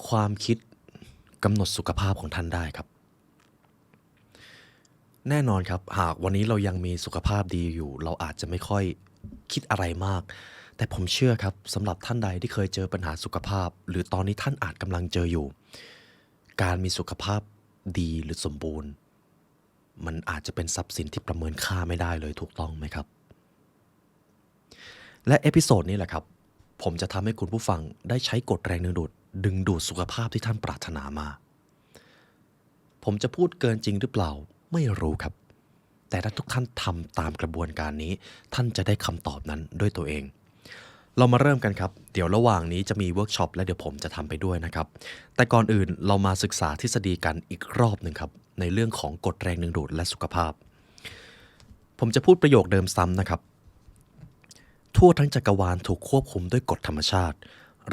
ความคิดกำหนดสุขภาพของท่านได้ครับแน่นอนครับหากวันนี้เรายังมีสุขภาพดีอยู่เราอาจจะไม่ค่อยคิดอะไรมากแต่ผมเชื่อครับสำหรับท่านใดที่เคยเจอปัญหาสุขภาพหรือตอนนี้ท่านอาจกำลังเจออยู่การมีสุขภาพดีหรือสมบูรณ์มันอาจจะเป็นทรัพย์สินที่ประเมินค่าไม่ได้เลยถูกต้องไหมครับและเอพิโซดนี้แหละครับผมจะทำให้คุณผู้ฟังได้ใช้กฎแรงดึงดูดสุขภาพที่ท่านปรารถนามาผมจะพูดเกินจริงหรือเปล่าไม่รู้ครับแต่ถ้าทุกท่านทำตามกระบวนการนี้ท่านจะได้คำตอบนั้นด้วยตัวเองเรามาเริ่มกันครับเดี๋ยวระหว่างนี้จะมีเวิร์กช็อปและเดี๋ยวผมจะทำไปด้วยนะครับแต่ก่อนอื่นเรามาศึกษาทฤษฎีกันอีกรอบหนึ่งครับในเรื่องของกฎแรงดึงดูดและสุขภาพผมจะพูดประโยคเดิมซ้ำนะครับทั่วทั้งจักรวาลถูกควบคุมด้วยกฎธรรมชาติ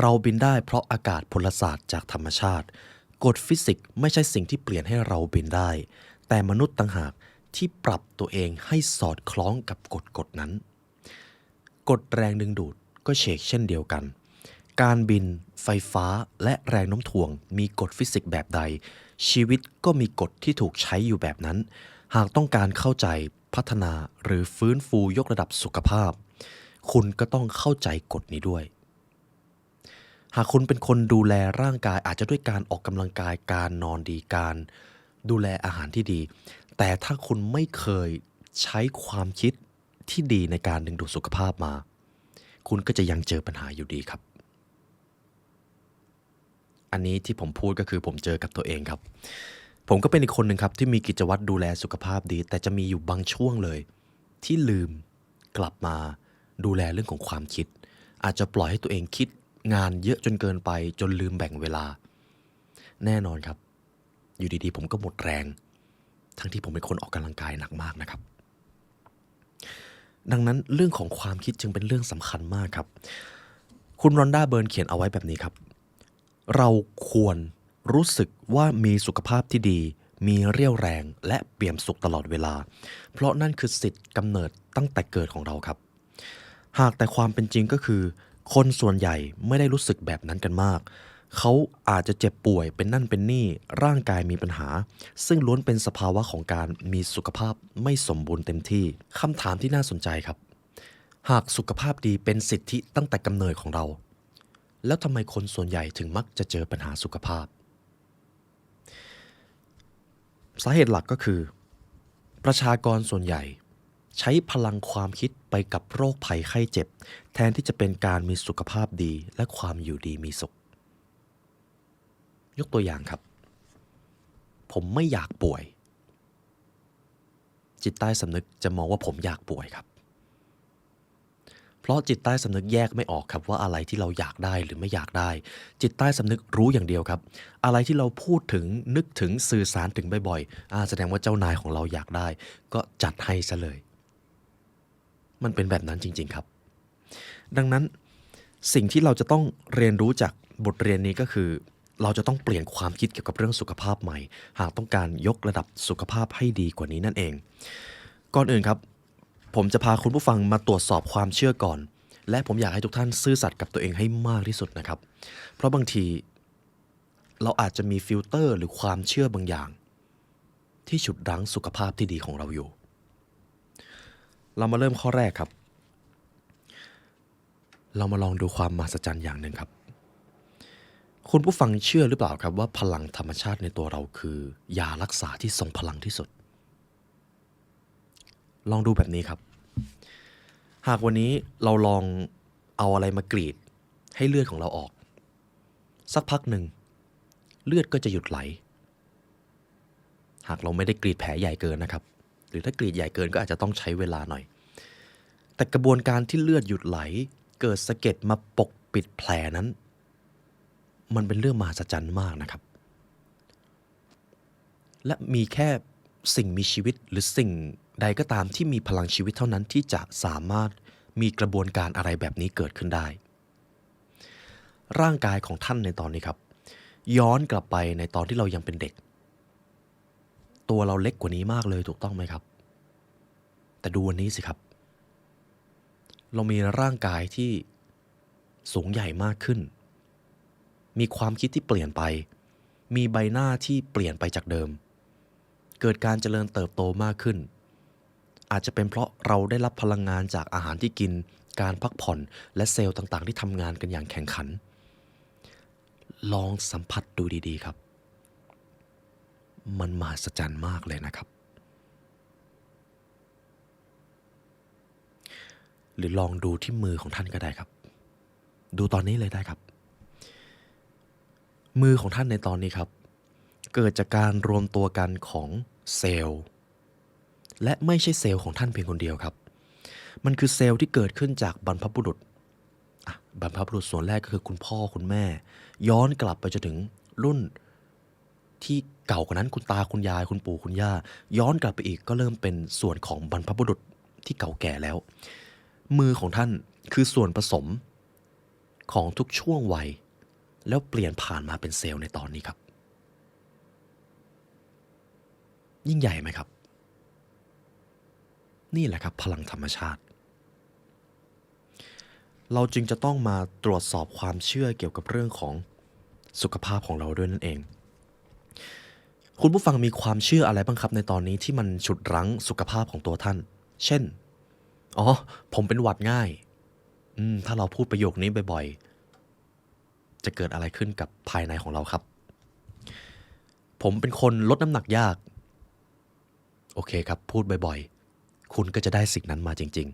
เราบินได้เพราะอากาศพลศาสตร์จากธรรมชาติกฎฟิสิกส์ไม่ใช่สิ่งที่เปลี่ยนให้เราบินได้แต่มนุษย์ต่างหากที่ปรับตัวเองให้สอดคล้องกับกฎนั้นกฎแรงดึงดูดก็เช่นเดียวกันการบินไฟฟ้าและแรงโน้มถ่วงมีกฎฟิสิกส์แบบใดชีวิตก็มีกฎที่ถูกใช้อยู่แบบนั้นหากต้องการเข้าใจพัฒนาหรือฟื้นฟูยกระดับสุขภาพคุณก็ต้องเข้าใจกฎนี้ด้วย หากคุณเป็นคนดูแลร่างกายอาจจะด้วยการออกกำลังกายการนอนดีการดูแลอาหารที่ดีแต่ถ้าคุณไม่เคยใช้ความคิดที่ดีในการดึงดูดสุขภาพมาคุณก็จะยังเจอปัญหาอยู่ดีครับอันนี้ที่ผมพูดก็คือผมเจอกับตัวเองครับผมก็เป็นอีกคนหนึ่งครับที่มีกิจวัตรดูแลสุขภาพดีแต่จะมีอยู่บางช่วงเลยที่ลืมกลับมาดูแลเรื่องของความคิดอาจจะปล่อยให้ตัวเองคิดงานเยอะจนเกินไปจนลืมแบ่งเวลาแน่นอนครับอยู่ดีๆผมก็หมดแรงทั้งที่ผมเป็นคนออกกำลังกายหนักมากนะครับดังนั้นเรื่องของความคิดจึงเป็นเรื่องสำคัญมากครับคุณรอนด้าเบิร์นเขียนเอาไว้แบบนี้ครับเราควรรู้สึกว่ามีสุขภาพที่ดีมีเรี่ยวแรงและเปี่ยมสุขตลอดเวลาเพราะนั่นคือสิทธิ์กำเนิดตั้งแต่เกิดของเราครับหากแต่ความเป็นจริงก็คือคนส่วนใหญ่ไม่ได้รู้สึกแบบนั้นกันมากเขาอาจจะเจ็บป่วยเป็นนั่นเป็นนี่ร่างกายมีปัญหาซึ่งล้วนเป็นสภาวะของการมีสุขภาพไม่สมบูรณ์เต็มที่คำถามที่น่าสนใจครับหากสุขภาพดีเป็นสิทธิตั้งแต่กำเนิดของเราแล้วทำไมคนส่วนใหญ่ถึงมักจะเจอปัญหาสุขภาพสาเหตุหลักก็คือประชากรส่วนใหญ่ใช้พลังความคิดไปกับโรคภัยไข้เจ็บแทนที่จะเป็นการมีสุขภาพดีและความอยู่ดีมีสุขยกตัวอย่างครับผมไม่อยากป่วยจิตใต้สำนึกจะมองว่าผมอยากป่วยครับเพราะจิตใต้สำนึกแยกไม่ออกครับว่าอะไรที่เราอยากได้หรือไม่อยากได้จิตใต้สำนึกรู้อย่างเดียวครับอะไรที่เราพูดถึงนึกถึงสื่อสารถึงบ่อยๆแสดงว่าเจ้านายของเราอยากได้ก็จัดให้ซะเลยมันเป็นแบบนั้นจริงๆครับดังนั้นสิ่งที่เราจะต้องเรียนรู้จากบทเรียนนี้ก็คือเราจะต้องเปลี่ยนความคิดเกี่ยวกับเรื่องสุขภาพใหม่หากต้องการยกระดับสุขภาพให้ดีกว่านี้นั่นเองก่อนอื่นครับผมจะพาคุณผู้ฟังมาตรวจสอบความเชื่อก่อนและผมอยากให้ทุกท่านซื่อสัตย์กับตัวเองให้มากที่สุดนะครับเพราะบางทีเราอาจจะมีฟิลเตอร์หรือความเชื่อบางอย่างที่ฉุดรั้งสุขภาพที่ดีของเราอยู่เรามาเริ่มข้อแรกครับเรามาลองดูความมหัศจรรย์อย่างหนึ่งครับคุณผู้ฟังเชื่อหรือเปล่าครับว่าพลังธรรมชาติในตัวเราคือยารักษาที่ทรงพลังที่สุดลองดูแบบนี้ครับหากวันนี้เราลองเอาอะไรมากรีดให้เลือดของเราออกสักพักหนึ่งเลือดก็จะหยุดไหลหากเราไม่ได้กรีดแผลใหญ่เกินนะครับหรือถ้ากรีดใหญ่เกินก็อาจจะต้องใช้เวลาหน่อยแต่กระบวนการที่เลือดหยุดไหลเกิดสะเก็ดมาปกปิดแผลนั้นมันเป็นเรื่องมหัศจรรย์มากนะครับและมีแค่สิ่งมีชีวิตหรือสิ่งใดก็ตามที่มีพลังชีวิตเท่านั้นที่จะสามารถมีกระบวนการอะไรแบบนี้เกิดขึ้นได้ร่างกายของท่านในตอนนี้ครับย้อนกลับไปในตอนที่เรายังเป็นเด็กตัวเราเล็กกว่านี้มากเลยถูกต้องไหมครับแต่ดูวันนี้สิครับเรามีร่างกายที่สูงใหญ่มากขึ้นมีความคิดที่เปลี่ยนไปมีใบหน้าที่เปลี่ยนไปจากเดิมเกิดการเจริญเติบโตมากขึ้นอาจจะเป็นเพราะเราได้รับพลังงานจากอาหารที่กินการพักผ่อนและเซลล์ต่างๆที่ทำงานกันอย่างแข่งขันลองสัมผัสดูดีๆครับมันมหัศจรรย์มากเลยนะครับหรือลองดูที่มือของท่านก็ได้ครับดูตอนนี้เลยได้ครับมือของท่านในตอนนี้ครับเกิดจากการรวมตัวกันของเซลล์และไม่ใช่เซลล์ของท่านเพียงคนเดียวครับมันคือเซลล์ที่เกิดขึ้นจากบรรพบุรุษบรรพบุรุษส่วนแรกก็คือคุณพ่อคุณแม่ย้อนกลับไปจนถึงรุ่นที่เก่ากว่านั้นคุณตาคุณยายคุณปู่คุณย่าย้อนกลับไปอีกก็เริ่มเป็นส่วนของบรรพบุรุษที่เก่าแก่แล้วมือของท่านคือส่วนผสมของทุกช่วงวัยแล้วเปลี่ยนผ่านมาเป็นเซลล์ในตอนนี้ครับยิ่งใหญ่ไหมครับนี่แหละครับพลังธรรมชาติเราจึงจะต้องมาตรวจสอบความเชื่อเกี่ยวกับเรื่องของสุขภาพของเราด้วยนั่นเองคุณผู้ฟังมีความเชื่ออะไรบ้างครับในตอนนี้ที่มันฉุดรั้งสุขภาพของตัวท่านเช่นผมเป็นหวัดง่ายถ้าเราพูดประโยคนี้บ่อย จะเกิดอะไรขึ้นกับภายในของเราครับผมเป็นคนลดน้ำหนักยากโอเคครับพูดบ่อยๆคุณก็จะได้สิ่งนั้นมาจริง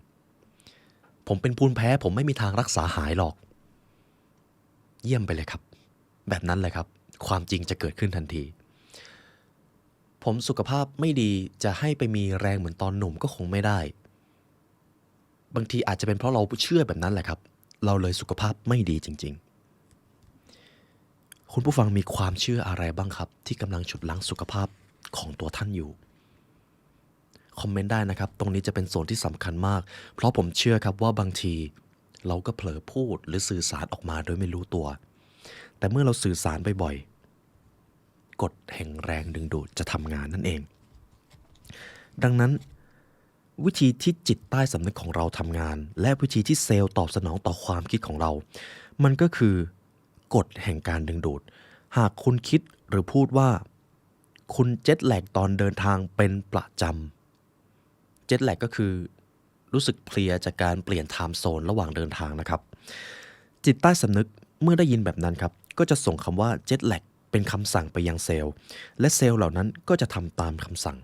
ๆผมเป็นภูมิแพ้ผมไม่มีทางรักษาหายหรอกเยี่ยมไปเลยครับแบบนั้นเลยครับความจริงจะเกิดขึ้นทันทีผมสุขภาพไม่ดีจะให้ไปมีแรงเหมือนตอนหนุ่มก็คงไม่ได้บางทีอาจจะเป็นเพราะเราเชื่อแบบนั้นแหละครับเราเลยสุขภาพไม่ดีจริงๆคุณผู้ฟังมีความเชื่ออะไรบ้างครับที่กำลังฉุดรั้งสุขภาพของตัวท่านอยู่คอมเมนต์ได้นะครับตรงนี้จะเป็นส่วนที่สำคัญมากเพราะผมเชื่อครับว่าบางทีเราก็เผลอพูดหรือสื่อสารออกมาโดยไม่รู้ตัวแต่เมื่อเราสื่อสารบ่อยๆกฎแห่งแรงดึงดูดจะทำงานนั่นเองดังนั้นวิธีที่จิตใต้สำนึกของเราทำงานและวิธีที่เซลล์ตอบสนองต่อความคิดของเรามันก็คือกฎแห่งการดึงดูดหากคุณคิดหรือพูดว่าคุณเจ็ตแลกตอนเดินทางเป็นประจำเจ็ตแลกก็คือรู้สึกเพลียจากการเปลี่ยนไทม์โซนระหว่างเดินทางนะครับจิตใต้สำนึกเมื่อได้ยินแบบนั้นครับก็จะส่งคำว่าเจ็ตแลกเป็นคำสั่งไปยังเซลล์และเซลล์เหล่านั้นก็จะทำตามคำสั่ง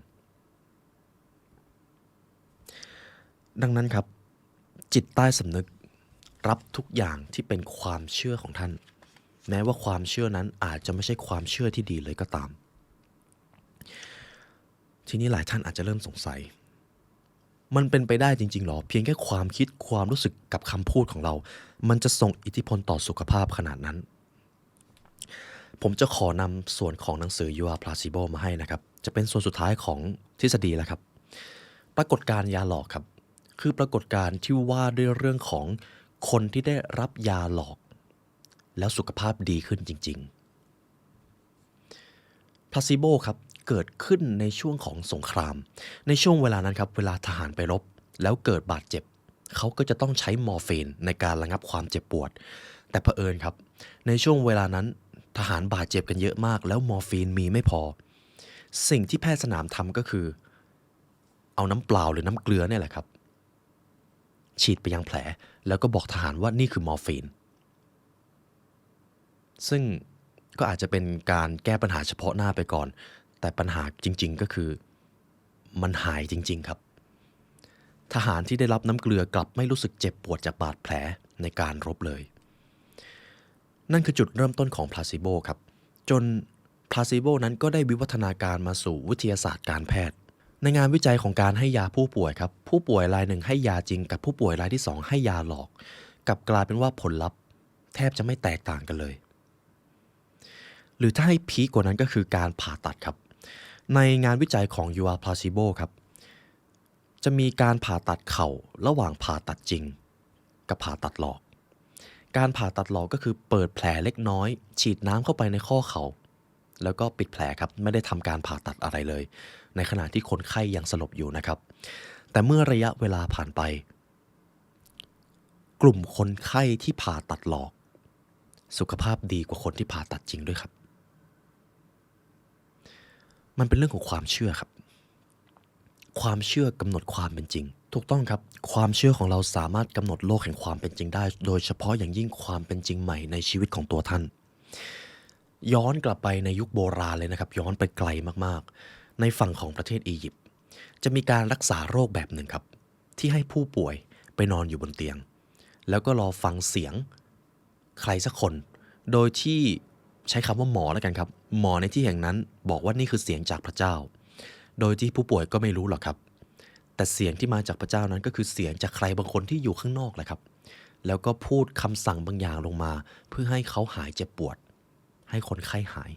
ดังนั้นครับจิตใต้สำนึกรับทุกอย่างที่เป็นความเชื่อของท่านแม้ว่าความเชื่อนั้นอาจจะไม่ใช่ความเชื่อที่ดีเลยก็ตามทีนี้หลายท่านอาจจะเริ่มสงสัยมันเป็นไปได้จริงๆหรอเพียงแค่ความคิดความรู้สึกกับคำพูดของเรามันจะส่งอิทธิพลต่อสุขภาพขนาดนั้นผมจะขอนำส่วนของหนังสือ You Are Placebo มาให้นะครับจะเป็นส่วนสุดท้ายของทฤษฎีแล้วครับปรากฏการณ์ยาหลอกครับคือปรากฏการณ์ที่ว่าด้วยเรื่องของคนที่ได้รับยาหลอกแล้วสุขภาพดีขึ้นจริงๆ placebo ครับเกิดขึ้นในช่วงของสงครามในช่วงเวลานั้นครับเวลาทหารไปรบแล้วเกิดบาดเจ็บเขาก็จะต้องใช้มอร์ฟีนในการระงับความเจ็บปวดแต่เผอิญครับในช่วงเวลานั้นทหารบาดเจ็บกันเยอะมากแล้วมอร์ฟีนมีไม่พอสิ่งที่แพทย์สนามทำก็คือเอาน้ำเปล่าหรือน้ำเกลือเนี่ยแหละครับฉีดไปยังแผลแล้วก็บอกทหารว่านี่คือมอร์ฟีนซึ่งก็อาจจะเป็นการแก้ปัญหาเฉพาะหน้าไปก่อนแต่ปัญหาจริงๆก็คือมันหายจริงๆครับทหารที่ได้รับน้ำเกลือกลับไม่รู้สึกเจ็บปวดจากบาดแผลในการรบเลยนั่นคือจุดเริ่มต้นของพลาซิโบครับจนพลาซิโบนั้นก็ได้วิวัฒนาการมาสู่วิทยาศาสตร์การแพทย์ในงานวิจัยของการให้ยาผู้ป่วยครับผู้ป่วยรายหนึ่งให้ยาจริงกับผู้ป่วยรายที่สองให้ยาหลอกกลับกลายเป็นว่าผลลัพธ์แทบจะไม่แตกต่างกันเลยหรือถ้าให้พีคกว่านั้นก็คือการผ่าตัดครับในงานวิจัยของ You Are Placebo ครับจะมีการผ่าตัดเข่าระหว่างผ่าตัดจริงกับผ่าตัดหลอกการผ่าตัดหลอกก็คือเปิดแผลเล็กน้อยฉีดน้ำเข้าไปในข้อเข่าแล้วก็ปิดแผลครับไม่ได้ทำการผ่าตัดอะไรเลยในขณะที่คนไข้ยังสลบอยู่นะครับแต่เมื่อระยะเวลาผ่านไปกลุ่มคนไข้ที่ผ่าตัดหลอกสุขภาพดีกว่าคนที่ผ่าตัดจริงด้วยครับมันเป็นเรื่องของความเชื่อครับความเชื่อกำหนดความเป็นจริงถูกต้องครับความเชื่อของเราสามารถกำหนดโลกแห่งความเป็นจริงได้โดยเฉพาะอย่างยิ่งความเป็นจริงใหม่ในชีวิตของตัวท่านย้อนกลับไปในยุคโบราณเลยนะครับย้อนไปไกลมากๆในฝั่งของประเทศอียิปต์จะมีการรักษาโรคแบบหนึ่งครับที่ให้ผู้ป่วยไปนอนอยู่บนเตียงแล้วก็รอฟังเสียงใครสักคนโดยที่ใช้คำว่าหมอแล้วกันครับหมอในที่แห่งนั้นบอกว่านี่คือเสียงจากพระเจ้าโดยที่ผู้ป่วยก็ไม่รู้หรอกครับแต่เสียงที่มาจากพระเจ้านั้นก็คือเสียงจากใครบางคนที่อยู่ข้างนอกแหละครับแล้วก็พูดคำสั่งบางอย่างลงมาเพื่อให้เขาหายเจ็บปวดให้คนไข้หาย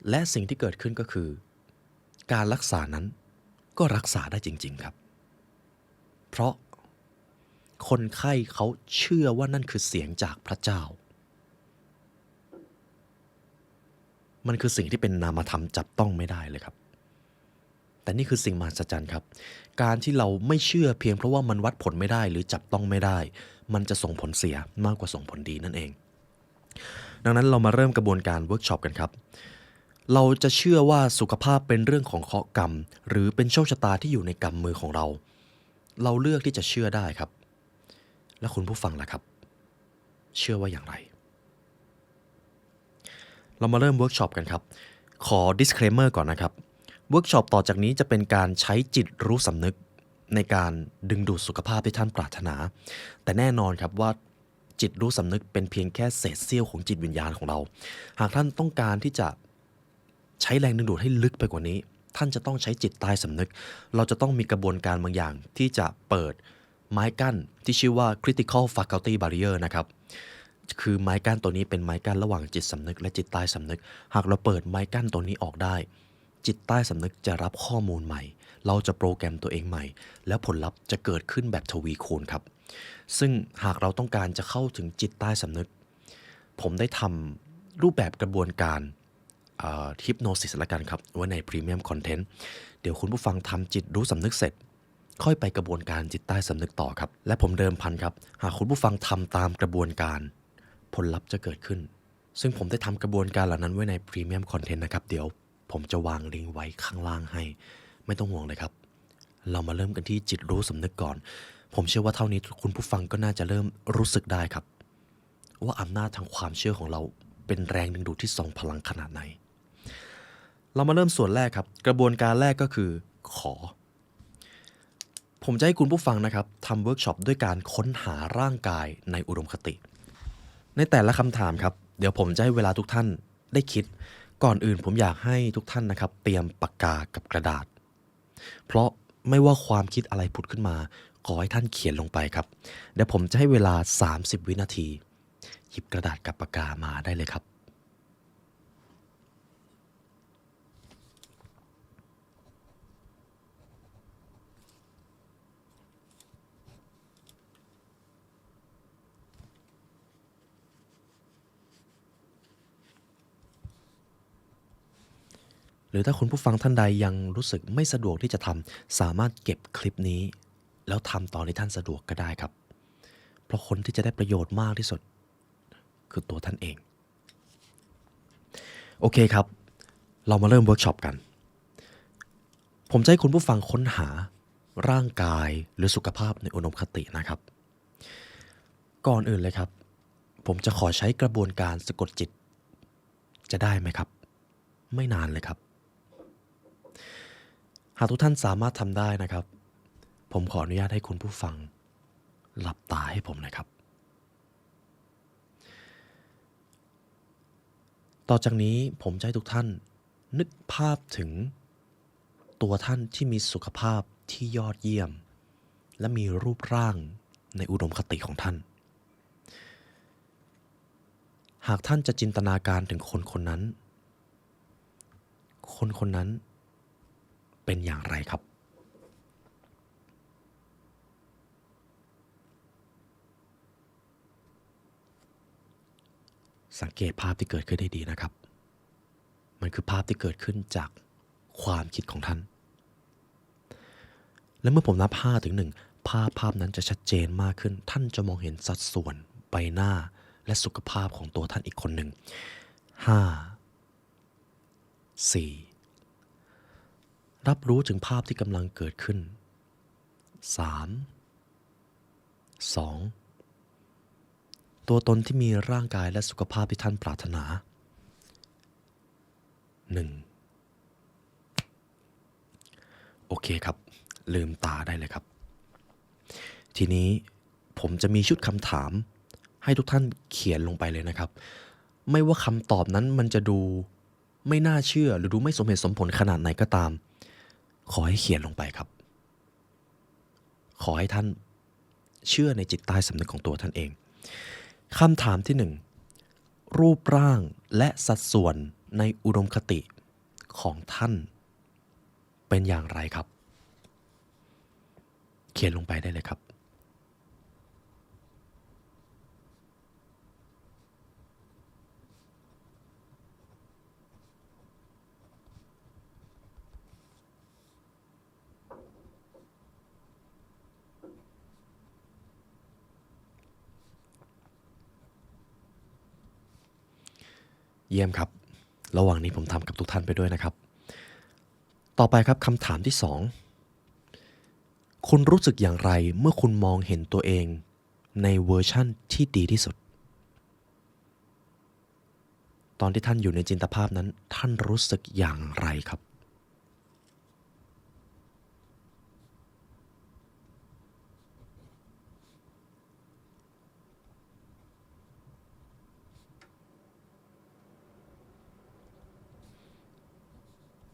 และสิ่งที่เกิดขึ้นก็คือการรักษานั้นก็รักษาได้จริงๆครับเพราะคนไข้เขาเชื่อว่านั่นคือเสียงจากพระเจ้ามันคือสิ่งที่เป็นนามธรรมจับต้องไม่ได้เลยครับแต่นี่คือสิ่งมหัศจรรย์ครับการที่เราไม่เชื่อเพียงเพราะว่ามันวัดผลไม่ได้หรือจับต้องไม่ได้มันจะส่งผลเสียมากกว่าส่งผลดีนั่นเองดังนั้นเรามาเริ่มกระบวนการเวิร์กช็อปกันครับเราจะเชื่อว่าสุขภาพเป็นเรื่องของเคราะห์กรรมหรือเป็นโชคชะตาที่อยู่ในกำมือของเราเราเลือกที่จะเชื่อได้ครับและคุณผู้ฟังล่ะครับเชื่อว่าอย่างไร เรามาเริ่มเวิร์กช็อปกันครับขอ disclaimer ก่อนนะครับเวิร์กช็อปต่อจากนี้จะเป็นการใช้จิตรู้สำนึกในการดึงดูดสุขภาพที่ท่านปรารถนาแต่แน่นอนครับว่าจิตรู้สำนึกเป็นเพียงแค่เศษเสี้ยวของจิตวิญญาณของเราหากท่านต้องการที่จะใช้แรงดึงดูดให้ลึกไปกว่านี้ท่านจะต้องใช้จิตใต้สำนึกเราจะต้องมีกระบวนการบางอย่างที่จะเปิดไม้กั้นที่ชื่อว่า critical faculty barrier นะครับคือไม้กั้นตัวนี้เป็นไม้กั้นระหว่างจิตสำนึกและจิตใต้สำนึกหากเราเปิดไม้กั้นตัวนี้ออกได้จิตใต้สำนึกจะรับข้อมูลใหม่เราจะโปรแกรมตัวเองใหม่แล้วผลลัพธ์จะเกิดขึ้นแบบทวีคูณครับซึ่งหากเราต้องการจะเข้าถึงจิตใต้สำนึกผมได้ทำรูปแบบกระบวนการฮิปโนซิสละกันครับไว้ในพรีเมียมคอนเทนต์เดี๋ยวคุณผู้ฟังทำจิตรู้สำนึกเสร็จค่อยไปกระบวนการจิตใต้สำนึกต่อครับและผมเดิมพันครับหากคุณผู้ฟังทำตามกระบวนการผลลัพธ์จะเกิดขึ้นซึ่งผมได้ทำกระบวนการเหล่านั้นไว้ในพรีเมียมคอนเทนต์นะครับเดี๋ยวผมจะวางลิงก์ไว้ข้างล่างให้ไม่ต้องห่วงเลยครับเรามาเริ่มกันที่จิตรู้สำนึกก่อนผมเชื่อว่าเท่านี้คุณผู้ฟังก็น่าจะเริ่มรู้สึกได้ครับว่าอำนาจทางความเชื่อของเราเป็นแรงดึงดูดที่ทรงพลังขนาดไหนเรามาเริ่มส่วนแรกครับกระบวนการแรกก็คือขอผมจะให้คุณผู้ฟังนะครับทำเวิร์กช็อปด้วยการค้นหาร่างกายในอุดมคติในแต่ละคำถามครับเดี๋ยวผมจะให้เวลาทุกท่านได้คิดก่อนอื่นผมอยากให้ทุกท่านนะครับเตรียมปากกากับกระดาษเพราะไม่ว่าความคิดอะไรผุดขึ้นมาขอให้ท่านเขียนลงไปครับเดี๋ยวผมจะให้เวลา30 วินาทีหยิบกระดาษกับปากกามาได้เลยครับหรือถ้าคุณผู้ฟังท่านใดยังรู้สึกไม่สะดวกที่จะทำสามารถเก็บคลิปนี้แล้วทำตอนที่ท่านสะดวกก็ได้ครับเพราะคนที่จะได้ประโยชน์มากที่สุดคือตัวท่านเองโอเคครับเรามาเริ่มเวิร์กช็อปกันผมจะให้คุณผู้ฟังค้นหาร่างกายหรือสุขภาพในอุดมคตินะครับก่อนอื่นเลยครับผมจะขอใช้กระบวนการสะกดจิตจะได้ไหมครับไม่นานเลยครับหากทุกท่านสามารถทำได้นะครับผมขออนุญาตให้คุณผู้ฟังหลับตาให้ผมนะครับ ต่อจากนี้ผมจะให้ทุกท่านนึกภาพถึงตัวท่านที่มีสุขภาพที่ยอดเยี่ยมและมีรูปร่างในอุดมคติของท่านหากท่านจะจินตนาการถึงคนคนนั้นคนคนนั้นเป็นอย่างไรครับสังเกตภาพที่เกิดขึ้นได้ดีนะครับมันคือภาพที่เกิดขึ้นจากความคิดของท่านและเมื่อผมนับ5 ถึง 1ภาพนั้นจะชัดเจนมากขึ้นท่านจะมองเห็นสัดส่วนใบหน้าและสุขภาพของตัวท่านอีกคนหนึ่ง5 4รับรู้ถึงภาพที่กำลังเกิดขึ้น3 2ตัวตนที่มีร่างกายและสุขภาพที่ท่านปรารถนา1โอเคครับลืมตาได้เลยครับทีนี้ผมจะมีชุดคำถามให้ทุกท่านเขียนลงไปเลยนะครับไม่ว่าคำตอบนั้นมันจะดูไม่น่าเชื่อหรือดูไม่สมเหตุสมผลขนาดไหนก็ตามขอให้เขียนลงไปครับขอให้ท่านเชื่อในจิตใต้สำนึกของตัวท่านเองคำถามที่1รูปร่างและสัดส่วนในอุดมคติของท่านเป็นอย่างไรครับเขียนลงไปได้เลยครับเยี่ยมครับระหว่างนี้ผมทำกับทุกท่านไปด้วยนะครับต่อไปครับคำถามที่2คุณรู้สึกอย่างไรเมื่อคุณมองเห็นตัวเองในเวอร์ชั่นที่ดีที่สุด ตอนที่ท่านอยู่ในจินตภาพนั้นท่านรู้สึกอย่างไรครับ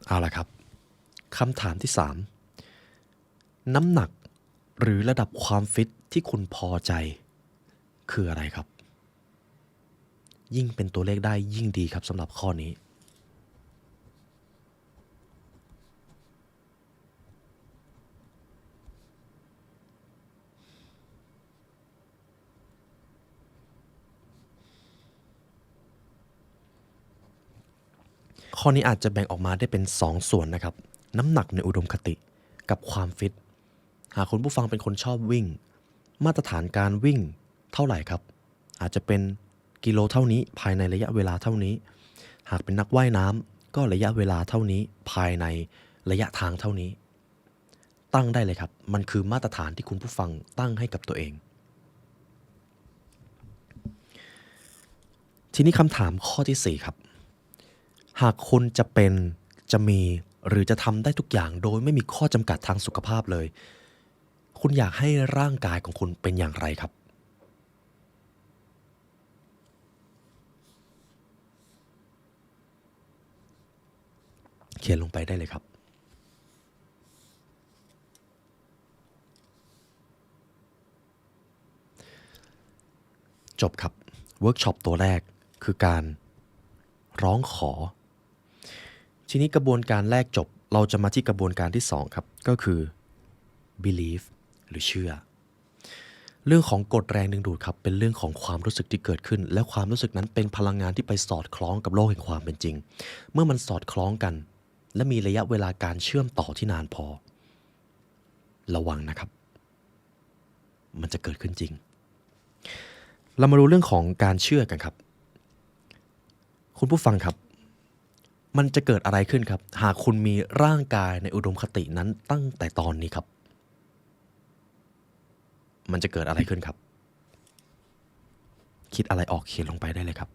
เอาล่ะครับคำถามที่3น้ำหนักหรือระดับความฟิตที่คุณพอใจคืออะไรครับยิ่งเป็นตัวเลขได้ยิ่งดีครับสำหรับข้อนี้ข้อนี้อาจจะแบ่งออกมาได้เป็น2ส่วนนะครับน้ำหนักในอุดมคติกับความฟิตหากคุณผู้ฟังเป็นคนชอบวิ่งมาตรฐานการวิ่งเท่าไหร่ครับอาจจะเป็นกิโลเท่านี้ภายในระยะเวลาเท่านี้หากเป็นนักว่ายน้ำก็ระยะเวลาเท่านี้ภายในระยะทางเท่านี้ตั้งได้เลยครับมันคือมาตรฐานที่คุณผู้ฟังตั้งให้กับตัวเองทีนี้คำถามข้อที่4ครับหากคุณจะเป็นจะมีหรือจะทำได้ทุกอย่างโดยไม่มีข้อจำกัดทางสุขภาพเลยคุณอยากให้ร่างกายของคุณเป็นอย่างไรครับเขียนลงไปได้เลยครับจบครับเวิร์กช็อปตัวแรกคือการร้องขอทีนี้กระบวนการแรกจบเราจะมาที่กระบวนการที่2ครับก็คือ believe หรือเชื่อเรื่องของกฎแรงดึงดูดครับเป็นเรื่องของความรู้สึกที่เกิดขึ้นและความรู้สึกนั้นเป็นพลังงานที่ไปสอดคล้องกับโลกแห่งความเป็นจริงเมื่อมันสอดคล้องกันและมีระยะเวลาการเชื่อมต่อที่นานพอระวังนะครับมันจะเกิดขึ้นจริงเรามาดูเรื่องของการเชื่อกันครับคุณผู้ฟังครับมันจะเกิดอะไรขึ้นครับหากคุณมีร่างกายในอุดมคตินั้นตั้งแต่ตอนนี้ครับมันจะเกิดอะไรขึ้นครับคิดอะไรออกเขียนลงไปได้เลยครับ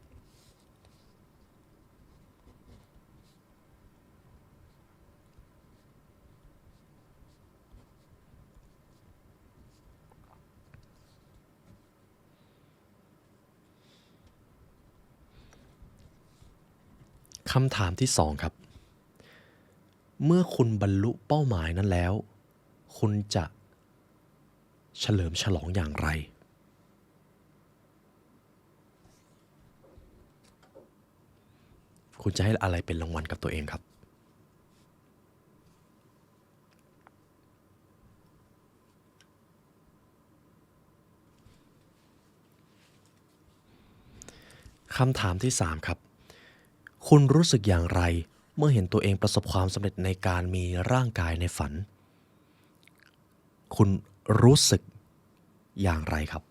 คำถามที่2ครับเมื่อคุณบรรลุเป้าหมายนั้นแล้วคุณจะเฉลิมฉลองอย่างไรคุณจะให้อะไรเป็นรางวัลกับตัวเองครับคำถามที่3ครับคุณรู้สึกอย่างไรเมื่อเห็นตัวเองประสบความสำเร็จในการมีร่างกายในฝันคุณรู้สึกอย่างไรครับ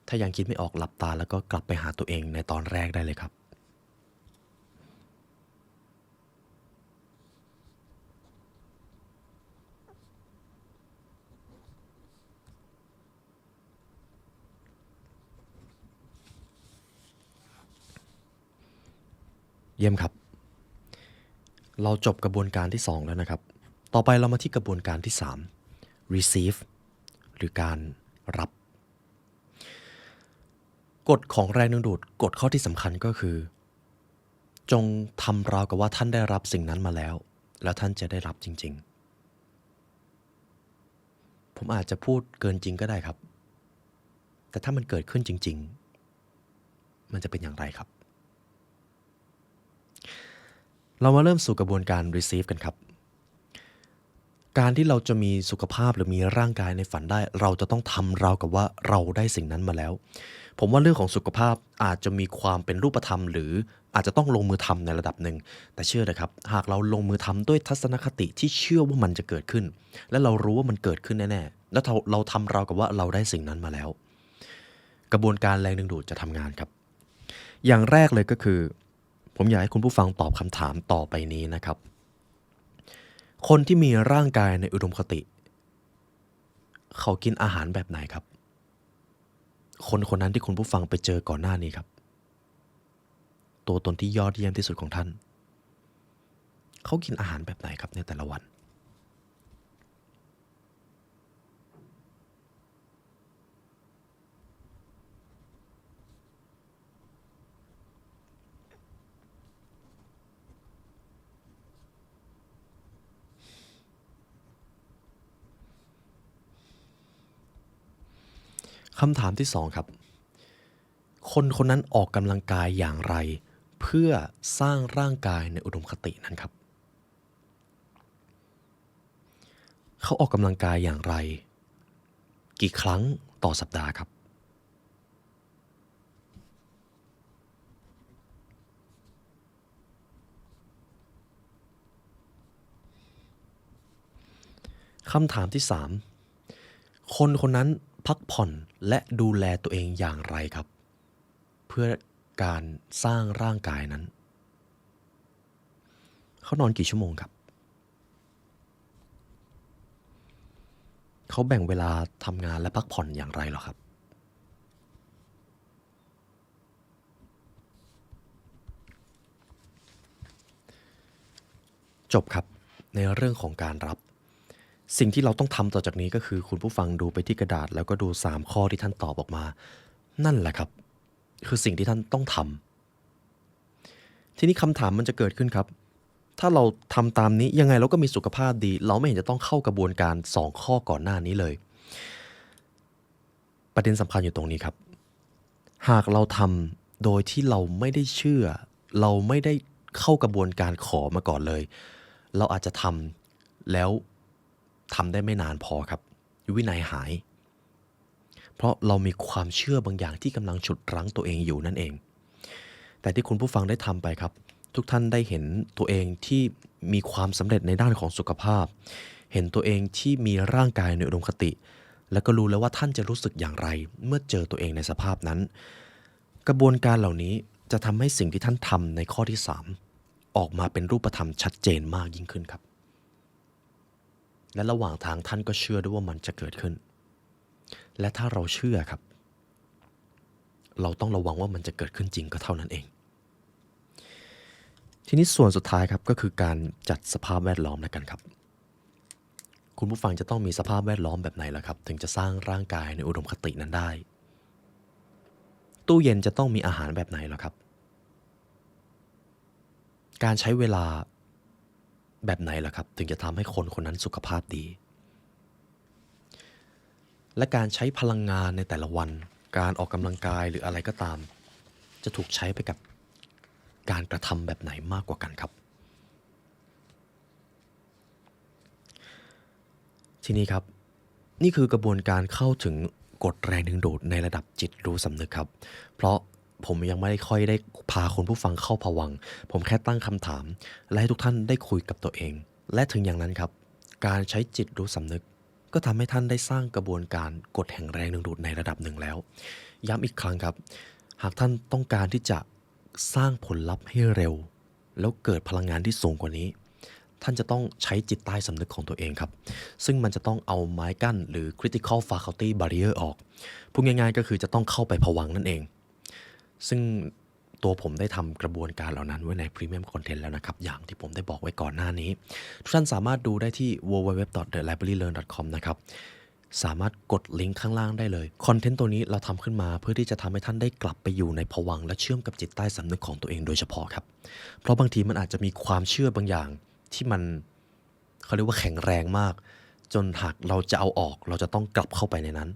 ถ้ายังคิดไม่ออกหลับตาแล้วก็กลับไปหาตัวเองในตอนแรกได้เลยครับเยี่ยมครับเราจบกระบวนการที่2แล้วนะครับต่อไปเรามาที่กระบวนการที่3 receive หรือการรับกฎของแรงดึงดูดกฎข้อที่สำคัญก็คือจงทำราวกับว่าท่านได้รับสิ่งนั้นมาแล้วแล้วท่านจะได้รับจริงๆผมอาจจะพูดเกินจริงก็ได้ครับแต่ถ้ามันเกิดขึ้นจริงๆมันจะเป็นอย่างไรครับเรามาเริ่มสู่กระบวนการ receive กันครับการที่เราจะมีสุขภาพหรือมีร่างกายในฝันได้เราจะต้องทำราวกับว่าเราได้สิ่งนั้นมาแล้วผมว่าเรื่องของสุขภาพอาจจะมีความเป็นรูปธรรมหรืออาจจะต้องลงมือทำในระดับหนึ่งแต่เชื่อนะครับหากเราลงมือทำด้วยทัศนคติที่เชื่อว่ามันจะเกิดขึ้นและเรารู้ว่ามันเกิดขึ้นแน่ๆแล้วเราทำราวกับว่าเราได้สิ่งนั้นมาแล้วกระบวนการแรงดึงดูดจะทำงานครับอย่างแรกเลยก็คือผมอยากให้คุณผู้ฟังตอบคำถามต่อไปนี้นะครับคนที่มีร่างกายในอุดมคติเขากินอาหารแบบไหนครับคนคนนั้นที่คุณผู้ฟังไปเจอก่อนหน้านี้ครับ ตัวตนที่ยอดเยี่ยมที่สุดของท่านเขากินอาหารแบบไหนครับในแต่ละวันคำถามที่2ครับคนคนนั้นออกกำลังกายอย่างไรเพื่อสร้างร่างกายในอุดมคตินั้นครับเขาออกกำลังกายอย่างไรกี่ครั้งต่อสัปดาห์ครับคำถามที่3คนคนนั้นพักผ่อนและดูแลตัวเองอย่างไรครับเพื่อการสร้างร่างกายนั้นเขานอนกี่ชั่วโมงครับเขาแบ่งเวลาทำงานและพักผ่อนอย่างไรเหรอครับจบครับในเรื่องของการรับสิ่งที่เราต้องทำต่อจากนี้ก็คือคุณผู้ฟังดูไปที่กระดาษแล้วก็ดู3ข้อที่ท่านตอบออกมานั่นแหละครับคือสิ่งที่ท่านต้องทำทีนี้คำถามมันจะเกิดขึ้นครับถ้าเราทำตามนี้ยังไงเราก็มีสุขภาพดีเราไม่เห็นจะต้องเข้ากระบวนการ2ข้อก่อนหน้านี้เลยประเด็นสำคัญอยู่ตรงนี้ครับหากเราทำโดยที่เราไม่ได้เชื่อเราไม่ได้เข้ากระบวนการขอมาก่อนเลยเราอาจจะทำแล้วทำได้ไม่นานพอครับวินัยหายเพราะเรามีความเชื่อบางอย่างที่กำลังฉุดรั้งตัวเองอยู่นั่นเองแต่ที่คุณผู้ฟังได้ทำไปครับทุกท่านได้เห็นตัวเองที่มีความสำเร็จในด้านของสุขภาพเห็นตัวเองที่มีร่างกายในอุดมคติแล้วก็รู้แล้วว่าท่านจะรู้สึกอย่างไรเมื่อเจอตัวเองในสภาพนั้นกระบวนการเหล่านี้จะทำให้สิ่งที่ท่านทำในข้อที่3ออกมาเป็นรูปธรรมชัดเจนมากยิ่งขึ้นครับและระหว่างทางท่านก็เชื่อด้วยว่ามันจะเกิดขึ้นและถ้าเราเชื่อครับเราต้องระวังว่ามันจะเกิดขึ้นจริงก็เท่านั้นเองทีนี้ส่วนสุดท้ายครับก็คือการจัดสภาพแวดล้อมแล้วกันครับคุณผู้ฟังจะต้องมีสภาพแวดล้อมแบบไหนล่ะครับถึงจะสร้างร่างกายในอุดมคตินั้นได้ตู้เย็นจะต้องมีอาหารแบบไหนล่ะครับการใช้เวลาแบบไหนล่ะครับถึงจะทำให้คนคนนั้นสุขภาพดีและการใช้พลังงานในแต่ละวันการออกกำลังกายหรืออะไรก็ตามจะถูกใช้ไปกับการกระทำแบบไหนมากกว่ากันครับทีนี้ครับนี่คือกระบวนการเข้าถึงกฎแรงดึงดูดในระดับจิตรู้สำนึกครับเพราะผมยังไม่ค่อยได้พาคุณผู้ฟังเข้าภวังค์ผมแค่ตั้งคำถามและให้ทุกท่านได้คุยกับตัวเองและถึงอย่างนั้นครับการใช้จิตรู้สำนึกก็ทำให้ท่านได้สร้างกระบวนการกฎแห่งแรงดึงดูดในระดับหนึ่งแล้วย้ำอีกครั้งครับหากท่านต้องการที่จะสร้างผลลัพธ์ให้เร็วแล้วเกิดพลังงานที่สูงกว่านี้ท่านจะต้องใช้จิตใต้สำนึกของตัวเองครับซึ่งมันจะต้องเอาไม้กั้นหรือ critical faculty barrier ออกพูดง่ายๆก็คือจะต้องเข้าไปภวังค์นั่นเองซึ่งตัวผมได้ทำกระบวนการเหล่านั้นไว้ใน Premium Content แล้วนะครับอย่างที่ผมได้บอกไว้ก่อนหน้านี้ทุกท่านสามารถดูได้ที่ www.thelibrarylearn.com นะครับสามารถกดลิงก์ข้างล่างได้เลยคอนเทนต์ตัวนี้เราทำขึ้นมาเพื่อที่จะทำให้ท่านได้กลับไปอยู่ในภวังค์และเชื่อมกับจิตใต้สำนึกของตัวเองโดยเฉพาะครับเพราะบางทีมันอาจจะมีความเชื่อบางอย่างที่มันเขาเรียกว่าแข็งแรงมากจนหากเราจะเอาออกเราจะต้องกลับเข้าไปในนั้น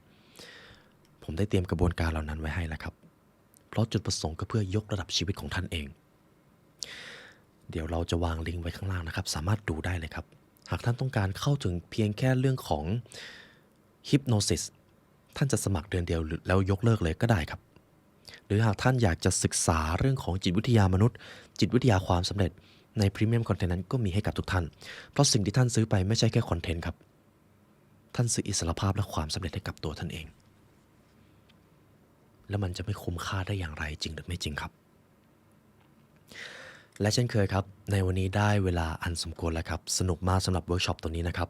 ผมได้เตรียมกระบวนการเหล่านั้นไว้ให้แล้วครับเพราะจุดประสงค์ก็เพื่อยกระดับชีวิตของท่านเองเดี๋ยวเราจะวางลิงก์ไว้ข้างล่างนะครับสามารถดูได้เลยครับหากท่านต้องการเข้าถึงเพียงแค่เรื่องของ Hypnosis ท่านจะสมัครเดือนเดียวแล้วยกเลิกเลยก็ได้ครับหรือหากท่านอยากจะศึกษาเรื่องของจิตวิทยามนุษย์จิตวิทยาความสำเร็จใน Premium Content นั้นก็มีให้กับทุกท่านเพราะสิ่งที่ท่านซื้อไปไม่ใช่แค่คอนเทนต์ครับท่านซื้ออิสรภาพและความสำเร็จให้กับตัวท่านเองแล้วมันจะไม่คุ้มค่าได้อย่างไรจริงหรือไม่จริงครับและเช่นเคยครับในวันนี้ได้เวลาอันสมควรแล้วครับสนุกมากสำหรับเวิร์กช็อปตัวนี้นะครับ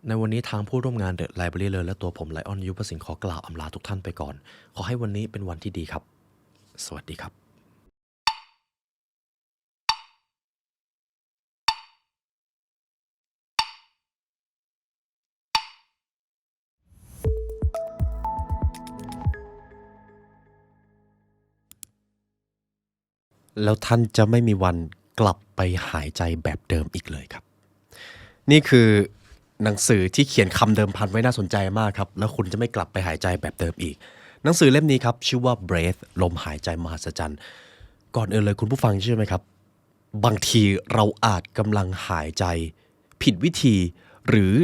ในวันนี้ทางผู้ร่วมงาน The Library Learn และตัวผมไลออนยุพสินขอกล่าวอำลาทุกท่านไปก่อนขอให้วันนี้เป็นวันที่ดีครับสวัสดีครับ แล้วท่านจะไม่มีวันกลับไปหายใจแบบเดิมอีกเลยครับนี่คือหนังสือที่เขียนคำเดิมพันไว้น่าสนใจมากครับแล้วคุณจะไม่กลับไปหายใจแบบเดิมอีกหนังสือเล่มนี้ครับชื่อว่า Breath ลมหายใจมหัศจรรย์ก่อนอื่นเลยคุณผู้ฟังเชื่อไหมครับบางทีเราอาจกำลังหายใจผิดวิธีหรือ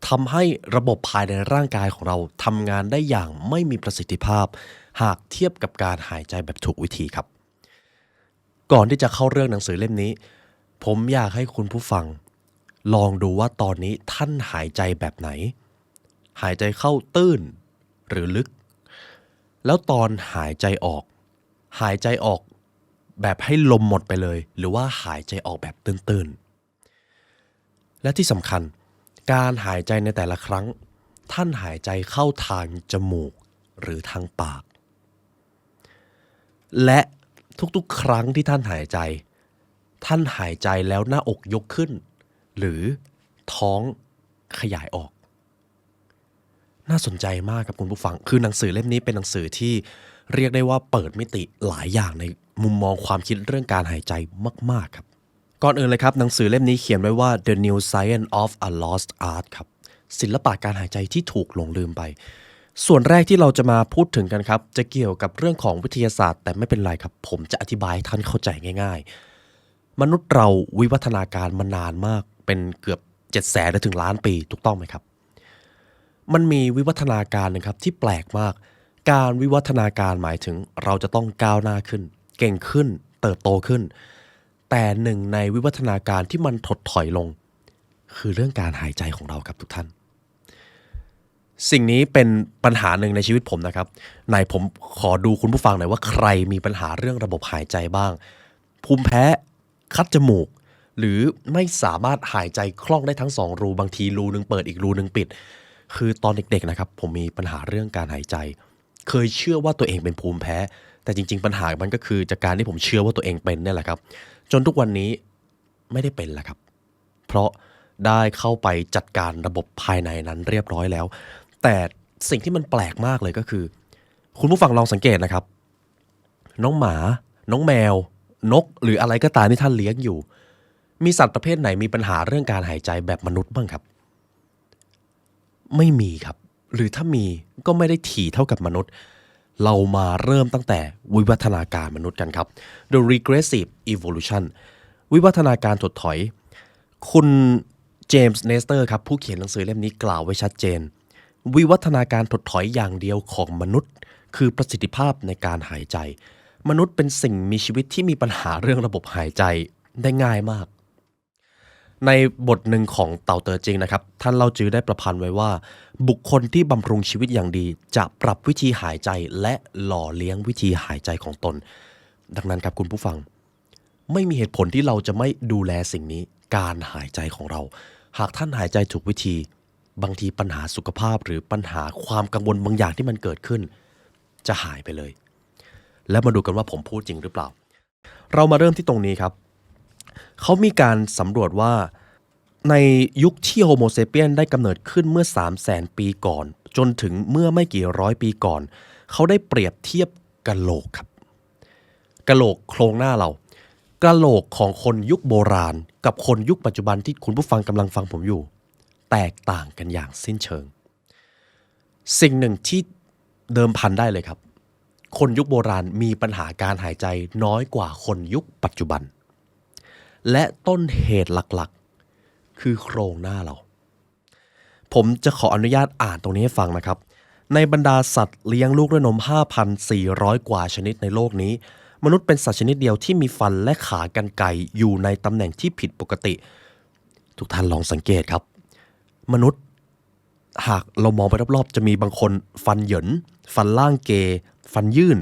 ทำให้ระบบภายในร่างกายของเราทำงานได้อย่างไม่มีประสิทธิภาพหากเทียบกับการหายใจแบบถูกวิธีครับก่อนที่จะเข้าเรื่องหนังสือเล่มนี้ผมอยากให้คุณผู้ฟังลองดูว่าตอนนี้ท่านหายใจแบบไหนหายใจเข้าตื้นหรือลึกแล้วตอนหายใจออกแบบให้ลมหมดไปเลยหรือว่าหายใจออกแบบตื้นๆและที่สำคัญการหายใจในแต่ละครั้งท่านหายใจเข้าทางจมูกหรือทางปากและทุกๆครั้งที่ท่านหายใจแล้วหน้าอกยกขึ้นหรือท้องขยายออกน่าสนใจมากครับคุณผู้ฟังคือหนังสือเล่มนี้เป็นหนังสือที่เรียกได้ว่าเปิดมิติหลายอย่างในมุมมองความคิดเรื่องการหายใจมากๆครับก่อนอื่นเลยครับหนังสือเล่มนี้เขียนไว้ว่า The New Science of a Lost Art ครับศิลปะการหายใจที่ถูกหลงลืมไปส่วนแรกที่เราจะมาพูดถึงกันครับจะเกี่ยวกับเรื่องของวิทยาศาสตร์แต่ไม่เป็นไรครับผมจะอธิบายให้ท่านเข้าใจง่ายๆมนุษย์เราวิวัฒนาการมานานมากเป็นเกือบ700,000 ถึงล้านปีถูกต้องไหมครับมันมีวิวัฒนาการนึงครับที่แปลกมากการวิวัฒนาการหมายถึงเราจะต้องก้าวหน้าขึ้นเก่งขึ้นเติบโตขึ้นแต่หนึ่งในวิวัฒนาการที่มันถดถอยลงคือเรื่องการหายใจของเราครับทุกท่านสิ่งนี้เป็นปัญหาหนึ่งในชีวิตผมนะครับไหนผมขอดูคุณผู้ฟังหน่อยว่าใครมีปัญหาเรื่องระบบหายใจบ้างภูมิแพ้คัดจมูกหรือไม่สามารถหายใจคล่องได้ทั้ง2 รูบางทีรูนึงเปิดอีกรูนึงปิดคือตอนเด็กๆนะครับผมมีปัญหาเรื่องการหายใจเคยเชื่อว่าตัวเองเป็นภูมิแพ้แต่จริงๆปัญหามันก็คือจากการที่ผมเชื่อว่าตัวเองเป็นนี่แหละครับจนทุกวันนี้ไม่ได้เป็นแล้วครับเพราะได้เข้าไปจัดการระบบภายในนั้นเรียบร้อยแล้วแต่สิ่งที่มันแปลกมากเลยก็คือคุณผู้ฟังลองสังเกตนะครับน้องหมาน้องแมวนกหรืออะไรก็ตามที่ท่านเลี้ยงอยู่มีสัตว์ประเภทไหนมีปัญหาเรื่องการหายใจแบบมนุษย์บ้างครับไม่มีครับหรือถ้ามีก็ไม่ได้ถี่เท่ากับมนุษย์เรามาเริ่มตั้งแต่วิวัฒนาการมนุษย์กันครับ The Regressive Evolution วิวัฒนาการถดถอยคุณเจมส์เนสเตอร์ครับผู้เขียนหนังสือเล่มนี้กล่าวไว้ชัดเจนวิวัฒนาการถดถอยอย่างเดียวของมนุษย์คือประสิทธิภาพในการหายใจมนุษย์เป็นสิ่งมีชีวิตที่มีปัญหาเรื่องระบบหายใจได้ง่ายมากในบทหนึ่งของเต่าเต๋อจริงนะครับท่านเล่าจื้อได้ประพันธ์ไว้ว่าบุคคลที่บำรุงชีวิตอย่างดีจะปรับวิธีหายใจและหล่อเลี้ยงวิธีหายใจของตนดังนั้นครับคุณผู้ฟังไม่มีเหตุผลที่เราจะไม่ดูแลสิ่งนี้การหายใจของเราหากท่านหายใจถูกวิธีบางทีปัญหาสุขภาพหรือปัญหาความกังวลบางอย่างที่มันเกิดขึ้นจะหายไปเลยแล้วมาดูกันว่าผมพูดจริงหรือเปล่าเรามาเริ่มที่ตรงนี้ครับเขามีการสำรวจว่าในยุคที่โฮโมเซเปียนได้กำเนิดขึ้นเมื่อ 300,000 ปีก่อนจนถึงเมื่อไม่กี่ร้อยปีก่อนเขาได้เปรียบเทียบกะโหลกครับกะโหลกโครงหน้าเรากะโหลกของคนยุคโบราณกับคนยุคปัจจุบันที่คุณผู้ฟังกำลังฟังผมอยู่แตกต่างกันอย่างสิ้นเชิงสิ่งหนึ่งที่เดิมพันได้เลยครับคนยุคโบราณมีปัญหาการหายใจน้อยกว่าคนยุคปัจจุบันและต้นเหตุหลักๆคือโครงหน้าเราผมจะขออนุญาตอ่านตรงนี้ให้ฟังนะครับในบรรดาสัตว์เลี้ยงลูกด้วยนม 5,400 กว่าชนิดในโลกนี้มนุษย์เป็นสัตว์ชนิดเดียวที่มีฟันและขากรรไกรอยู่ในตำแหน่งที่ผิดปกติทุกท่านลองสังเกตครับมนุษย์หากเรามองไปรอบๆจะมีบางคนฟันเหยินฟันล่างเกฟันยื่น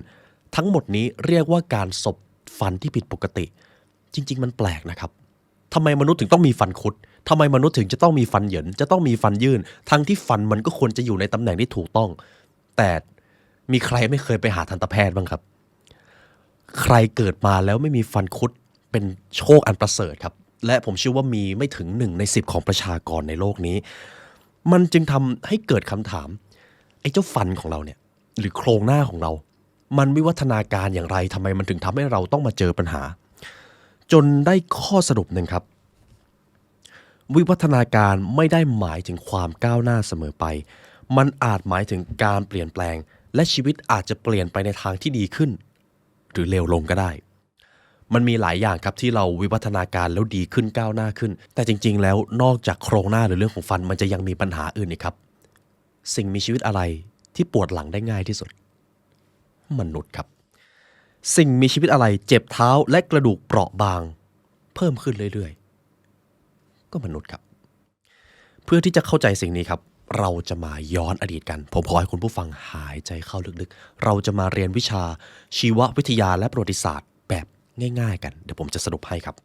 ทั้งหมดนี้เรียกว่าการสบฟันที่ผิดปกติจริงๆมันแปลกนะครับทำไมมนุษย์ถึงต้องมีฟันคุดทำไมมนุษย์ถึงจะต้องมีฟันเหยินจะต้องมีฟันยื่นทั้งที่ฟันมันก็ควรจะอยู่ในตำแหน่งที่ถูกต้องแต่มีใครไม่เคยไปหาทันตแพทย์บ้างครับใครเกิดมาแล้วไม่มีฟันคุดเป็นโชคอันประเสริฐครับและผมเชื่อว่ามีไม่ถึง1 ใน 10ของประชากรในโลกนี้มันจึงทำให้เกิดคำถามไอ้เจ้าฟันของเราเนี่ยหรือโครงหน้าของเรา มันวิวัฒนาการอย่างไรทำไมมันถึงทำให้เราต้องมาเจอปัญหาจนได้ข้อสรุปหนึ่งครับวิวัฒนาการไม่ได้หมายถึงความก้าวหน้าเสมอไปมันอาจหมายถึงการเปลี่ยนแปลงและชีวิตอาจจะเปลี่ยนไปในทางที่ดีขึ้นหรือเลวลงก็ได้มันมีหลายอย่างครับที่เราวิวัฒนาการแล้วดีขึ้นก้าวหน้าขึ้นแต่จริงๆแล้วนอกจากโครงหน้าหรือเรื่องของฟันมันจะยังมีปัญหาอื่นอีกครับสิ่งมีชีวิตอะไรที่ปวดหลังได้ง่ายที่สุดมนุษย์ครับสิ่งมีชีวิตอะไรเจ็บเท้าและกระดูกเปราะบางเพิ่มขึ้นเรื่อยๆก็มนุษย์ครับเพื่อที่จะเข้าใจสิ่งนี้ครับเราจะมาย้อนอดีตกันผมขอให้คุณผู้ฟังหายใจเข้าลึกๆเราจะมาเรียนวิชาชีววิทยาและประวัติศาสตร์แบบง่ายๆกันเดี๋ยวผมจะสรุปให้ครับ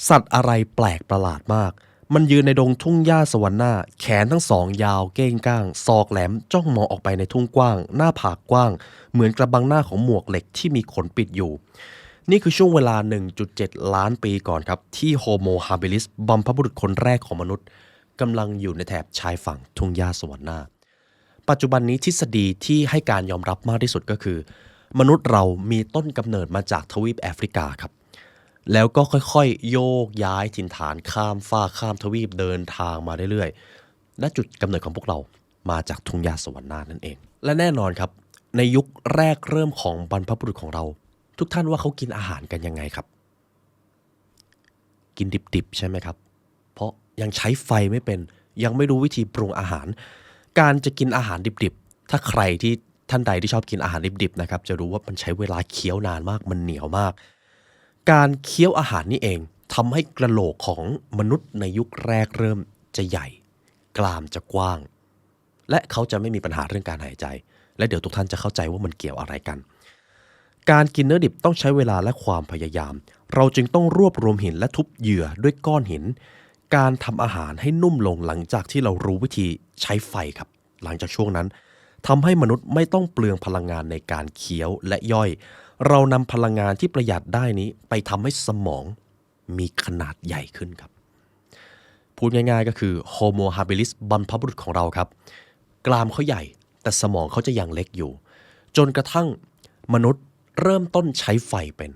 สัตว์อะไรแปลกประหลาดมากมันยืนในดงทุ่งหญ้าสวรรค์หน้าแขนทั้งสองยาวเก้งก้างศอกแหลมจ้องมองออกไปในทุ่งกว้างหน้าผากกว้างเหมือนกระบังหน้าของหมวกเหล็กที่มีขนปิดอยู่นี่คือช่วงเวลา 1.7 ล้านปีก่อนครับที่โฮโมฮาบิลิสบัมพบุรุษคนแรกของมนุษย์กำลังอยู่ในแถบชายฝั่งทุ่งหญ้าสวรรค์หน้าปัจจุบันนี้ทฤษฎีที่ให้การยอมรับมากที่สุดก็คือมนุษย์เรามีต้นกำเนิดมาจากทวีปแอฟริกาครับแล้วก็ค่อยๆโยกย้ายถิ่นฐานข้ามฟ้ากข้ามทวีปเดินทางมาเรื่อยๆและจุดกำเนิดของพวกเรามาจากทุ่งหญ้าสวรรค์หน้านั่นเองและแน่นอนครับในยุคแรกเริ่มของบรรพบุรุษของเราทุกท่านว่าเขากินอาหารกันยังไงครับกินดิบๆใช่ไหมครับเพราะยังใช้ไฟไม่เป็นยังไม่รู้วิธีปรุงอาหารการจะกินอาหารดิบๆถ้าใครที่ท่านใดที่ชอบกินอาหารดิบๆนะครับจะรู้ว่ามันใช้เวลาเคี้ยวนานมากมันเหนียวมากการเคี้ยวอาหารนี่เองทำให้กระโหลกของมนุษย์ในยุคแรกเริ่มจะใหญ่กรามจะกว้างและเขาจะไม่มีปัญหาเรื่องการหายใจและเดี๋ยวทุกท่านจะเข้าใจว่ามันเกี่ยวอะไรกันการกินเนื้อดิบต้องใช้เวลาและความพยายามเราจึงต้องรวบรวมหินและทุบเหยื่อด้วยก้อนหินการทำอาหารให้นุ่มลงหลังจากที่เรารู้วิธีใช้ไฟครับหลังจากช่วงนั้นทำให้มนุษย์ไม่ต้องเปลืองพลังงานในการเคี้ยวและย่อยเรานำพลังงานที่ประหยัดได้นี้ไปทำให้สมองมีขนาดใหญ่ขึ้นครับพูดง่ายๆก็คือ Homo habilis บรรพบุรุษของเราครับกรามเขาใหญ่แต่สมองเขาจะยังเล็กอยู่จนกระทั่งมนุษย์เริ่มต้นใช้ไฟเป็น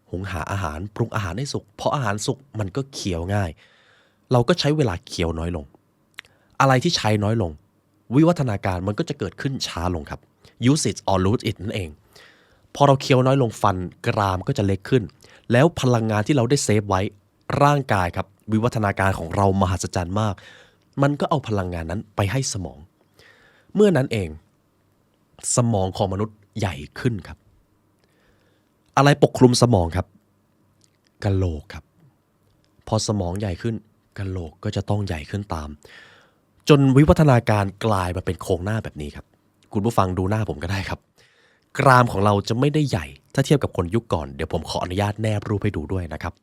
หุงหาอาหารปรุงอาหารให้สุกพออาหารสุกมันก็เคี้ยวง่ายเราก็ใช้เวลาเคี้ยวน้อยลงอะไรที่ใช้น้อยลงวิวัฒนาการมันก็จะเกิดขึ้นช้าลงครับ use it or lose it นั่นเองพอเราเคี้ยวน้อยลงฟันกรามก็จะเล็กขึ้นแล้วพลังงานที่เราได้เซฟไว้ร่างกายครับวิวัฒนาการของเรามหัศจรรย์มากมันก็เอาพลังงานนั้นไปให้สมองเมื่อนั้นเองสมองของมนุษย์ใหญ่ขึ้นครับอะไรปกคลุมสมองครับกะโหลกครับพอสมองใหญ่ขึ้นกะโหลกก็จะต้องใหญ่ขึ้นตามจนวิวัฒนาการกลายมาเป็นโครงหน้าแบบนี้ครับคุณผู้ฟังดูหน้าผมก็ได้ครับกรามของเราจะไม่ได้ใหญ่ถ้าเทียบกับคนยุคก่อนเดี๋ยวผมขออนุญาตแนบรูปให้ดูด้วยนะครับ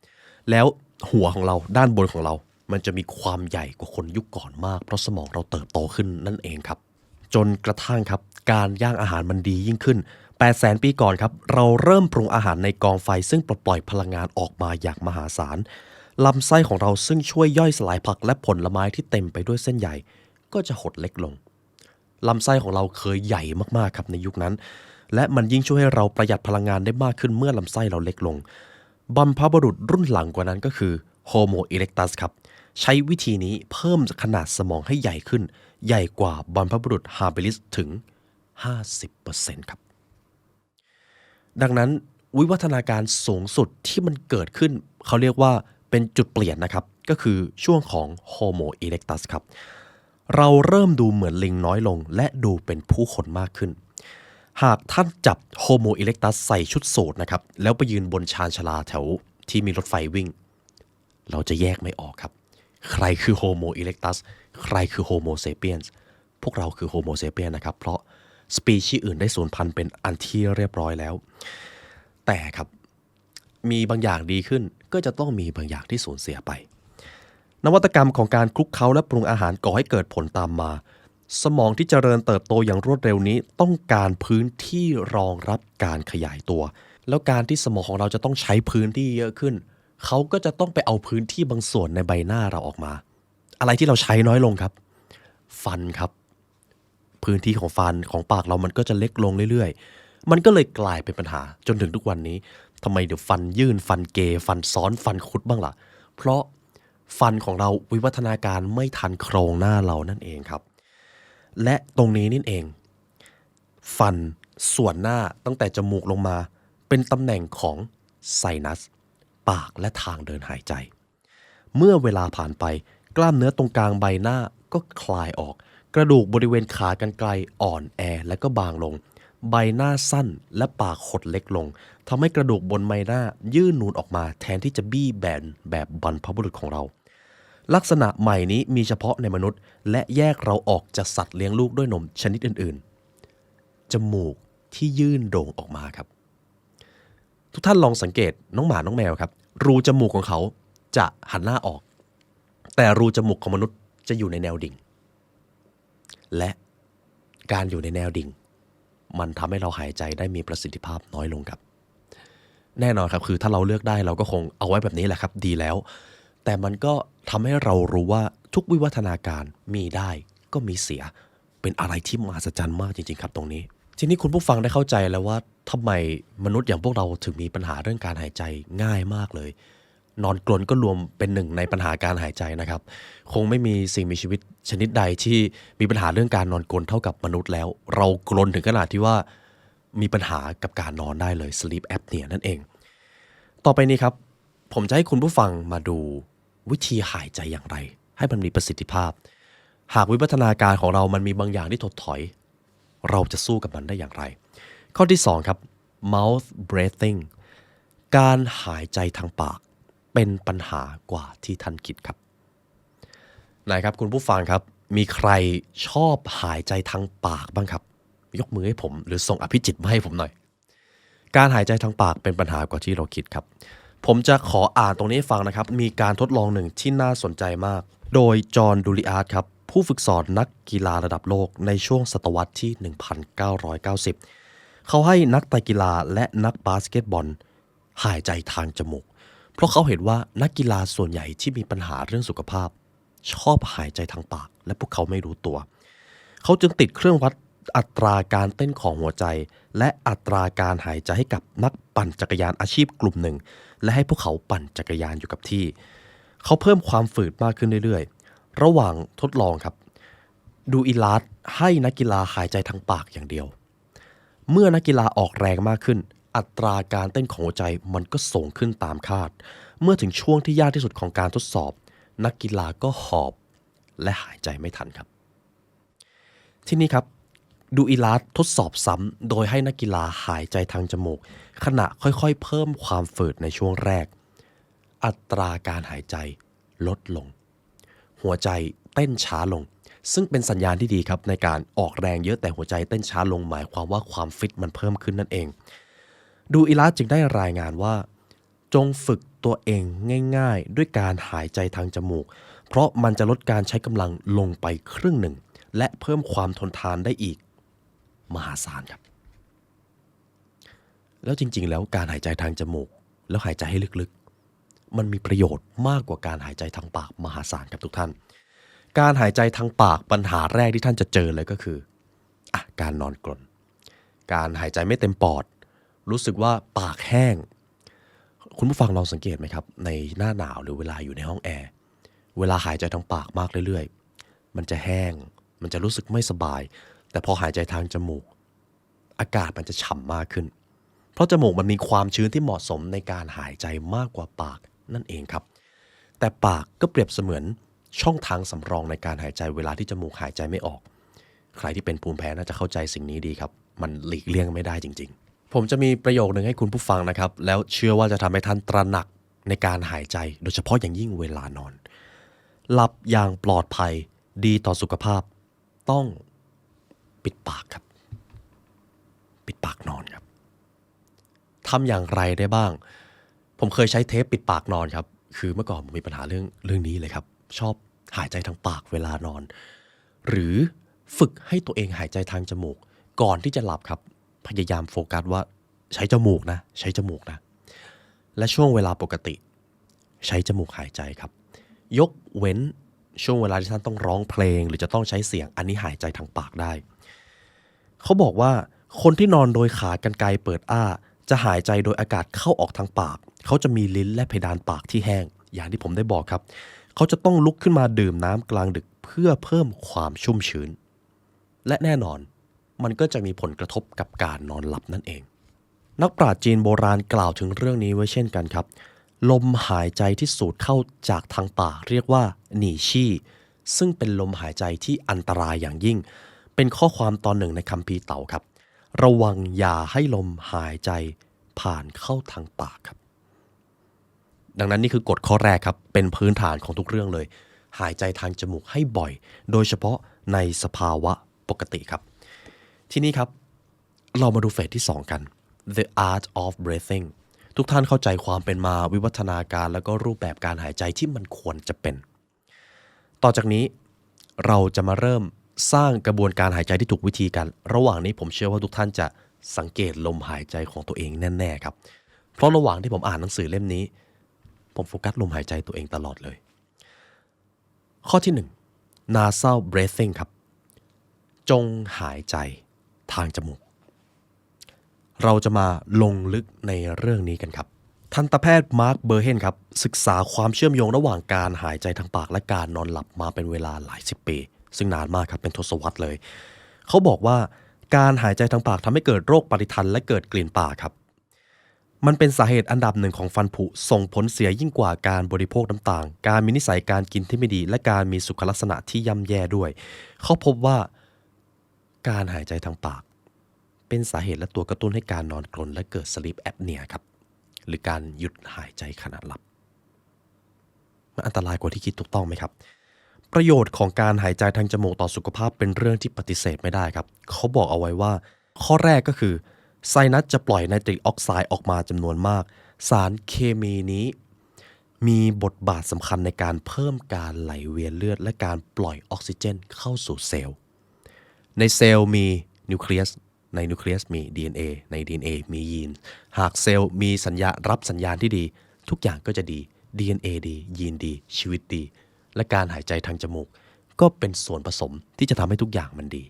แล้วหัวของเราด้านบนของเรามันจะมีความใหญ่กว่าคนยุคก่อนมากเพราะสมองเราเติบโตขึ้นนั่นเองครับจนกระทั่งครับการย่างอาหารมันดียิ่งขึ้น800,000 ปีก่อนครับเราเริ่มปรุงอาหารในกองไฟซึ่งปลดปล่อยพลังงานออกมาอย่างมหาศาลลำไส้ของเราซึ่งช่วยย่อยสลายผักและผลไม้ที่เต็มไปด้วยเส้นใยก็จะหดเล็กลงลำไส้ของเราเคยใหญ่มากๆครับในยุคนั้นและมันยิ่งช่วยให้เราประหยัดพลังงานได้มากขึ้นเมื่อลำไส้เราเล็กลงบรรพบุรุษรุ่นหลังกว่านั้นก็คือ Homo erectus ครับใช้วิธีนี้เพิ่มขนาดสมองให้ใหญ่ขึ้นใหญ่กว่าบรรพบุรุษ habilis ถึง 50% ครับดังนั้นวิวัฒนาการสูงสุดที่มันเกิดขึ้นเขาเรียกว่าเป็นจุดเปลี่ยนนะครับก็คือช่วงของ Homo erectus ครับเราเริ่มดูเหมือนลิงน้อยลงและดูเป็นผู้คนมากขึ้นหากท่านจับ Homo erectus ใส่ชุดสูทนะครับแล้วไปยืนบนชานชาลาแถวที่มีรถไฟวิ่งเราจะแยกไม่ออกครับใครคือ Homo erectus ใครคือ Homo sapiens พวกเราคือ Homo sapiens นะครับเพราะสปีชีส์อื่นได้สูญพันธุ์เป็นอันที่เรียบร้อยแล้วแต่ครับมีบางอย่างดีขึ้นก็จะต้องมีบางอย่างที่สูญเสียไปนวัตกรรมของการคลุกเคล้าและปรุงอาหารก่อให้เกิดผลตามมาสมองที่เจริญเติบโตอย่างรวดเร็วนี้ต้องการพื้นที่รองรับการขยายตัวแล้วการที่สมองของเราจะต้องใช้พื้นที่เยอะขึ้นเขาก็จะต้องไปเอาพื้นที่บางส่วนในใบหน้าเราออกมาอะไรที่เราใช้น้อยลงครับฟันครับ พื้นที่ของฟันของปากเรามันก็จะเล็กลงเรื่อยๆมันก็เลยกลายเป็นปัญหาจนถึงทุกวันนี้ทำไมเดี๋ยวฟันยื่นฟันเกยฟันซ้อนฟันคุดบ้างล่ะเพราะฟันของเราวิวัฒนาการไม่ทันโครงหน้าเรานั่นเองครับและตรงนี้นี่เองฟันส่วนหน้าตั้งแต่จมูกลงมาเป็นตำแหน่งของไซนัสปากและทางเดินหายใจเมื่อเวลาผ่านไปกล้ามเนื้อตรงกลางใบหน้าก็คลายออกกระดูกบริเวณขากรรไกรอ่อนแอและก็บางลงใบหน้าสั้นและปากขดเล็กลงทำให้กระดูกบนใบหน้ายื่นนูนออกมาแทนที่จะบี้แบนแบบบรรพบุรุษของเราลักษณะใหม่นี้มีเฉพาะในมนุษย์และแยกเราออกจากสัตว์เลี้ยงลูกด้วยนมชนิดอื่นๆจมูกที่ยื่นโด่งออกมาครับทุกท่านลองสังเกตน้องหมาน้องแมวครับรูจมูกของเขาจะหันหน้าออกแต่รูจมูกของมนุษย์จะอยู่ในแนวดิ่งและการอยู่ในแนวดิ่งมันทำให้เราหายใจได้มีประสิทธิภาพน้อยลงครับแน่นอนครับคือถ้าเราเลือกได้เราก็คงเอาไว้แบบนี้แหละครับดีแล้วแต่มันก็ทำให้เรารู้ว่าทุกวิวัฒนาการมีได้ก็มีเสียเป็นอะไรที่มหัศจรรย์มากจริงๆครับตรงนี้ทีนี้คุณผู้ฟังได้เข้าใจแล้วว่าทำไมมนุษย์อย่างพวกเราถึงมีปัญหาเรื่องการหายใจง่ายมากเลยนอนกรนก็รวมเป็นหนึ่งในปัญหาการหายใจนะครับคงไม่มีสิ่งมีชีวิตชนิดใดที่มีปัญหาเรื่องการนอนกรนเท่ากับมนุษย์แล้วเรากรนถึงขนาดที่ว่ามีปัญหากับการนอนได้เลย sleep apnea นั่นเองต่อไปนี้ครับผมจะให้คุณผู้ฟังมาดูวิธีหายใจอย่างไรให้มันมีประสิทธิภาพหากวิวัฒนาการของเรามันมีบางอย่างที่ถดถอยเราจะสู้กับมันได้อย่างไรข้อที่2ครับ mouth breathing การหายใจทางปากเป็นปัญหากว่าที่ท่านคิดครับไหนครับคุณผู้ฟังครับมีใครชอบหายใจทางปากบ้างครับยกมือให้ผมหรือส่งอภิจิตมาให้ผมหน่อยการหายใจทางปากเป็นปัญหากว่าที่เราคิดครับผมจะขออ่านตรงนี้ให้ฟังนะครับมีการทดลองหนึ่งที่น่าสนใจมากโดยจอห์นดูริอาร์ตครับผู้ฝึกสอนนักกีฬาระดับโลกในช่วงศตวรรษที่ 1990 เขาให้นักไตรกีฬาและนักบาสเกตบอลหายใจทางจมูกเพราะเขาเห็นว่านักกีฬาส่วนใหญ่ที่มีปัญหาเรื่องสุขภาพชอบหายใจทางปากและพวกเขาไม่รู้ตัวเขาจึงติดเครื่องวัดอัตราการเต้นของหัวใจและอัตราการหายใจให้กับนักปั่นจักรยานอาชีพกลุ่มหนึ่งและให้พวกเขาปั่นจักรยานอยู่กับที่เขาเพิ่มความฝืดมากขึ้นเรื่อยๆระหว่างทดลองครับดูอิลาสให้นักกีฬาหายใจทางปากอย่างเดียวเมื่อนักกีฬาออกแรงมากขึ้นอัตราการเต้นของหัวใจมันก็สูงขึ้นตามคาดเมื่อถึงช่วงที่ยากที่สุดของการทดสอบนักกีฬาก็หอบและหายใจไม่ทันครับที่นี่ครับดูอิลาสทดสอบซ้ำโดยให้นักกีฬาหายใจทางจมูกขณะค่อยๆเพิ่มความฝืดในช่วงแรกอัตราการหายใจลดลงหัวใจเต้นช้าลงซึ่งเป็นสัญญาณที่ดีครับในการออกแรงเยอะแต่หัวใจเต้นช้าลงหมายความว่าความฟิตมันเพิ่มขึ้นนั่นเองดูอิลาสจึงได้รายงานว่าจงฝึกตัวเองง่ายๆด้วยการหายใจทางจมูกเพราะมันจะลดการใช้กำลังลงไปครึ่งหนึ่งและเพิ่มความทนทานได้อีกมหาศาลครับแล้วจริงๆแล้วการหายใจทางจมูกแล้วหายใจให้ลึกๆมันมีประโยชน์มากกว่าการหายใจทางปากมหาศาลครับทุกท่านการหายใจทางปากปัญหาแรกที่ท่านจะเจอเลยก็คือการนอนกรนการหายใจไม่เต็มปอดรู้สึกว่าปากแห้งคุณผู้ฟังลองสังเกตไหมครับในหน้าหนาวหรือเวลาอยู่ในห้องแอร์เวลาหายใจทางปากมากเรื่อยๆมันจะแห้งมันจะรู้สึกไม่สบายแต่พอหายใจทางจมูกอากาศมันจะฉ่ำมากขึ้นเพราะจมูกมันมีความชื้นที่เหมาะสมในการหายใจมากกว่าปากนั่นเองครับแต่ปากก็เปรียบเสมือนช่องทางสำรองในการหายใจเวลาที่จมูกหายใจไม่ออกใครที่เป็นภูมิแพ้น่าจะเข้าใจสิ่งนี้ดีครับมันหลีกเลี่ยงไม่ได้จริงๆผมจะมีประโยคนึงให้คุณผู้ฟังนะครับแล้วเชื่อว่าจะทำให้ท่านตระหนักในการหายใจโดยเฉพาะอย่างยิ่งเวลานอนหลับอย่างปลอดภัยดีต่อสุขภาพต้องปิดปากครับปิดปากนอนครับทำอย่างไรได้บ้างผมเคยใช้เทปปิดปากนอนครับคือเมื่อก่อนผมมีปัญหาเรื่องนี้เลยครับชอบหายใจทางปากเวลานอนหรือฝึกให้ตัวเองหายใจทางจมูกก่อนที่จะหลับครับพยายามโฟกัสว่าใช้จมูกนะใช้จมูกนะและช่วงเวลาปกติใช้จมูกหายใจครับยกเว้นช่วงเวลาที่ท่านต้องร้องเพลงหรือจะต้องใช้เสียงอันนี้หายใจทางปากได้ เขาบอกว่าคนที่นอนโดยขากรรไกรเปิดอ้าจะหายใจโดยอากาศเข้าออกทางปากเขาจะมีลิ้นและเพดานปากที่แห้งอย่างที่ผมได้บอกครับเขาจะต้องลุกขึ้นมาดื่มน้ำกลางดึกเพื่อเพิ่มความชุ่มชื้นและแน่นอนมันก็จะมีผลกระทบกับการนอนหลับนั่นเองนักปราชญ์จีนโบราณกล่าวถึงเรื่องนี้ไว้เช่นกันครับลมหายใจที่สูดเข้าจากทางปากเรียกว่าหนีชี่ซึ่งเป็นลมหายใจที่อันตรายอย่างยิ่งเป็นข้อความตอนหนึ่งในคัมภีร์เต่าครับระวังอย่าให้ลมหายใจผ่านเข้าทางปากครับดังนั้นนี่คือกฎข้อแรกครับเป็นพื้นฐานของทุกเรื่องเลยหายใจทางจมูกให้บ่อยโดยเฉพาะในสภาวะปกติครับทีนี้ครับเรามาดูเฟสที่2กัน The Art of Breathing ทุกท่านเข้าใจความเป็นมาวิวัฒนาการแล้วก็รูปแบบการหายใจที่มันควรจะเป็นต่อจากนี้เราจะมาเริ่มสร้างกระบวนการหายใจที่ถูกวิธีกันระหว่างนี้ผมเชื่อว่าทุกท่านจะสังเกตลมหายใจของตัวเองแน่ๆครับเพราะระหว่างที่ผมอ่านหนังสือเล่มนี้ผมโฟกัสลมหายใจตัวเองตลอดเลยข้อที่1 nasal breathing ครับจงหายใจทางจมูกเราจะมาลงลึกในเรื่องนี้กันครับทันตแพทย์มาร์คเบอร์เฮนครับศึกษาความเชื่อมโยงระหว่างการหายใจทางปากและการนอนหลับมาเป็นเวลาหลายสิบปีซึ่งนานมากครับเป็นทศวรรษเลยเขาบอกว่าการหายใจทางปากทำให้เกิดโรคปฏิทันและเกิดกลิ่นปากครับมันเป็นสาเหตุอันดับหนึ่งของฟันผุส่งผลเสียยิ่งกว่าการบริโภคน้ำตาลการมีนิสัยการกินที่ไม่ดีและการมีสุขลักษณะที่ย่ำแย่ด้วยเขาพบว่าการหายใจทางปากเป็นสาเหตุและตัวกระตุ้นให้การนอนกรนและเกิด sleep apnea ครับหรือการหยุดหายใจขณะหลับมันอันตรายกว่าที่คิดถูกต้องไหมครับประโยชน์ของการหายใจทางจมูกต่อสุขภาพเป็นเรื่องที่ปฏิเสธไม่ได้ครับเขาบอกเอาไว้ว่าข้อแรกก็คือไซนัสจะปล่อยไนตริกออกไซด์ออกมาจำนวนมากสารเคมีนี้มีบทบาทสำคัญในการเพิ่มการไหลเวียนเลือดและการปล่อยออกซิเจนเข้าสู่เซลล์ในเซลล์มีนิวเคลียสในนิวเคลียสมี DNA ใน DNA มียีนหากเซลล์มีสัญญารับสัญญาณที่ดีทุกอย่างก็จะดี DNA ดียีนดีชีวิตดีและการหายใจทางจมูกก็เป็นส่วนผสมที่จะทำให้ทุกอย่างมันดี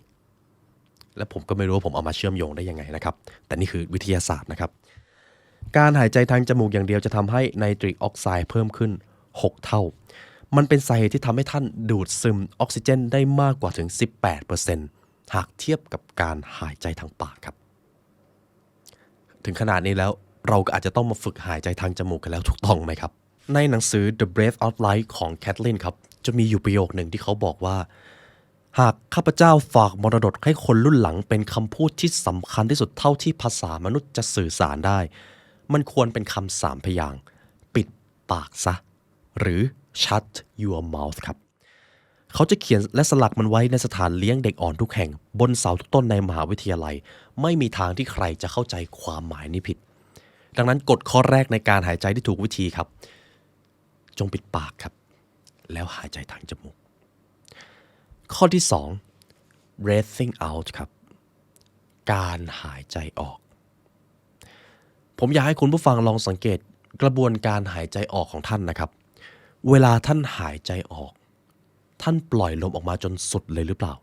และผมก็ไม่รู้ว่าผมเอามาเชื่อมโยงได้ยังไงนะครับแต่นี่คือวิทยาศาสตร์นะครับการหายใจทางจมูกอย่างเดียวจะทำให้ไนตริกออกไซด์เพิ่มขึ้น6เท่ามันเป็นสาเหตุที่ทำให้ท่านดูดซึมออกซิเจนได้มากกว่าถึง 18%หากเทียบกับการหายใจทางปากครับถึงขนาดนี้แล้วเราก็อาจจะต้องมาฝึกหายใจทางจมูกกันแล้วถูกต้องไหมครับในหนังสือ The Breath of Life ของแคทลินครับจะมีอยู่ประโยคหนึ่งที่เขาบอกว่าหากข้าพเจ้าฝากมรดกให้คนรุ่นหลังเป็นคำพูดที่สำคัญที่สุดเท่าที่ภาษามนุษย์จะสื่อสารได้มันควรเป็นคำ3 พยางค์ปิดปากซะหรือ shut your mouth ครับเขาจะเขียนและสลักมันไว้ในสถานเลี้ยงเด็กอ่อนทุกแห่งบนเสาทุกต้นในมหาวิทยาลัยไม่มีทางที่ใครจะเข้าใจความหมายนี้ผิดดังนั้นกฎข้อแรกในการหายใจที่ถูกวิธีครับจงปิดปากครับแล้วหายใจทางจมูกข้อที่2 breathing out ครับการหายใจออกผมอยากให้คุณผู้ฟังลองสังเกตกระบวนการหายใจออกของท่านนะครับเวลาท่านหายใจออกท่านปล่อยลมออกมาจนสุดเลยหรือเปล่า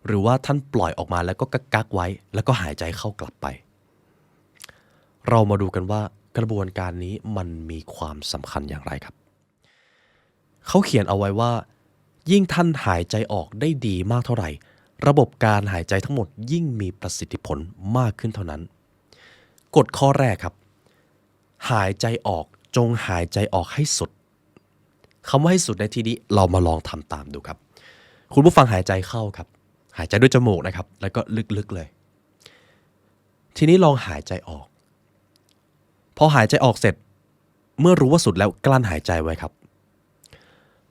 หรือว่าท่านปล่อยออกมาแล้วก็กักไว้แล้วก็หายใจเข้ากลับไปเรามาดูกันว่ากระบวนการนี้มันมีความสำคัญอย่างไรครับเขาเขียนเอาไว้ว่ายิ่งท่านหายใจออกได้ดีมากเท่าไหร่ระบบการหายใจทั้งหมดยิ่งมีประสิทธิผลมากขึ้นเท่านั้นกฎข้อแรกครับหายใจออกจงหายใจออกให้สุดคำว่าให้สุดในที่นี้เรามาลองทำตามดูครับคุณผู้ฟังหายใจเข้าครับหายใจด้วยจมูกนะครับแล้วก็ลึกๆเลยทีนี้ลองหายใจออกพอหายใจออกเสร็จเมื่อรู้ว่าสุดแล้วกลั้นหายใจไว้ครับ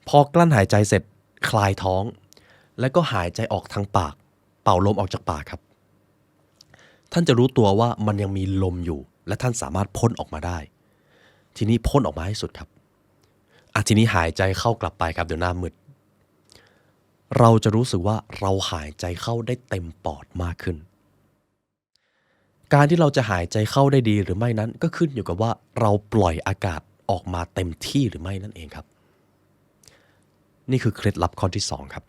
พอกลั้นหายใจเสร็จคลายท้องแล้วก็หายใจออกทางปากเป่าลมออกจากปากครับท่านจะรู้ตัวว่ามันยังมีลมอยู่และท่านสามารถพ่นออกมาได้ทีนี้พ่นออกมาให้สุดครับทีนี้หายใจเข้ากลับไปครับเดี๋ยวหน้ามืดเราจะรู้สึกว่าเราหายใจเข้าได้เต็มปอดมากขึ้นการที่เราจะหายใจเข้าได้ดีหรือไม่นั้นก็ขึ้นอยู่กับว่าเราปล่อยอากาศออกมาเต็มที่หรือไม่นั่นเองครับนี่คือเคล็ดลับข้อที่2ครับ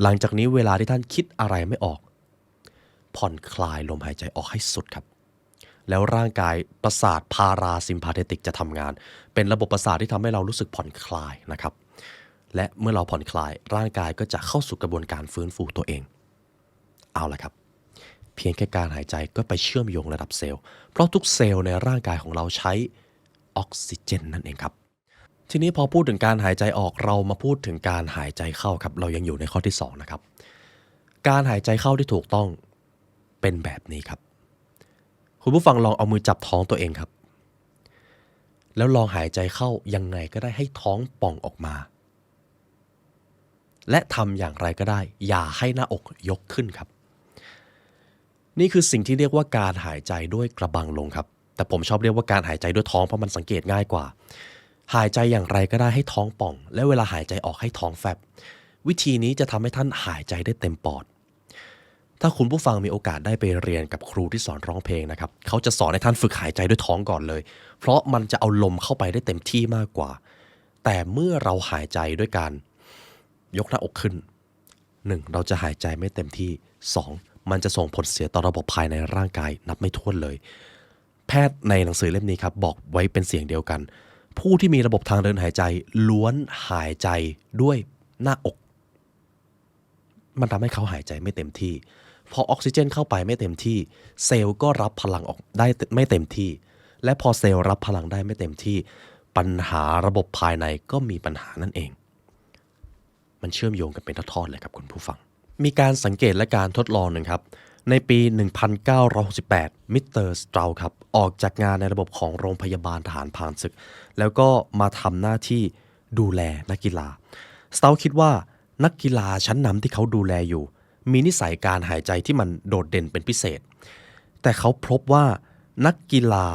หลังจากนี้เวลาที่ท่านคิดอะไรไม่ออก ผ่อนคลายลมหายใจออกให้สุดครับแล้วร่างกายประสาทพาราซิมพาเทติกจะทำงานเป็นระบบประสาทที่ทำให้เรารู้สึกผ่อนคลายนะครับและเมื่อเราผ่อนคลายร่างกายก็จะเข้าสู่กระบวนการฟื้นฟูตัวเองเอาละครับเพียงแค่การหายใจก็ไปเชื่อมโยงระดับเซลล์เพราะทุกเซลล์ในร่างกายของเราใช้ออกซิเจนนั่นเองครับทีนี้พอพูดถึงการหายใจออกเรามาพูดถึงการหายใจเข้าครับเรายังอยู่ในข้อที่2นะครับการหายใจเข้าที่ถูกต้องเป็นแบบนี้ครับคุณผู้ฟังลองเอามือจับท้องตัวเองครับแล้วลองหายใจเข้ายังไงก็ได้ให้ท้องป่องออกมาและทำอย่างไรก็ได้อย่าให้หน้าอกยกขึ้นครับนี่คือสิ่งที่เรียกว่าการหายใจด้วยกระบังลมครับแต่ผมชอบเรียกว่าการหายใจด้วยท้องเพราะมันสังเกตง่ายกว่าหายใจอย่างไรก็ได้ให้ท้องป่องและเวลาหายใจออกให้ท้องแฟบวิธีนี้จะทำให้ท่านหายใจได้เต็มปอดถ้าคุณผู้ฟังมีโอกาสได้ไปเรียนกับครูที่สอนร้องเพลงนะครับเขาจะสอนให้ท่านฝึกหายใจด้วยท้องก่อนเลยเพราะมันจะเอาลมเข้าไปได้เต็มที่มากกว่าแต่เมื่อเราหายใจด้วยการยกหน้าอกขึ้น 1. เราจะหายใจไม่เต็มที่ 2. มันจะส่งผลเสียต่อระบบภายในร่างกายนับไม่ถ้วนเลยแพทย์ในหนังสือเล่มนี้ครับบอกไว้เป็นเสียงเดียวกันผู้ที่มีระบบทางเดินหายใจล้วนหายใจด้วยหน้าอกมันทำให้เขาหายใจไม่เต็มที่พอออกซิเจนเข้าไปไม่เต็มที่เซลล์ก็รับพลังออกได้ไม่เต็มที่และพอเซลล์รับพลังได้ไม่เต็มที่ปัญหาระบบภายในก็มีปัญหานั่นเองมันเชื่อมโยงกันเป็นทอดๆเลยครับคุณผู้ฟังมีการสังเกตและการทดลองหนึ่งครับในปี 1968 มิสเตอร์สตราวครับออกจากงานในระบบของโรงพยาบาลทหารผ่านศึกแล้วก็มาทำหน้าที่ดูแลนักกีฬาสตราวคิดว่านักกีฬาชั้นนำที่เขาดูแลอยู่มีนิสัยการหายใจที่มันโดดเด่นเป็นพิเศษแต่เขาพบว่านักกีฬา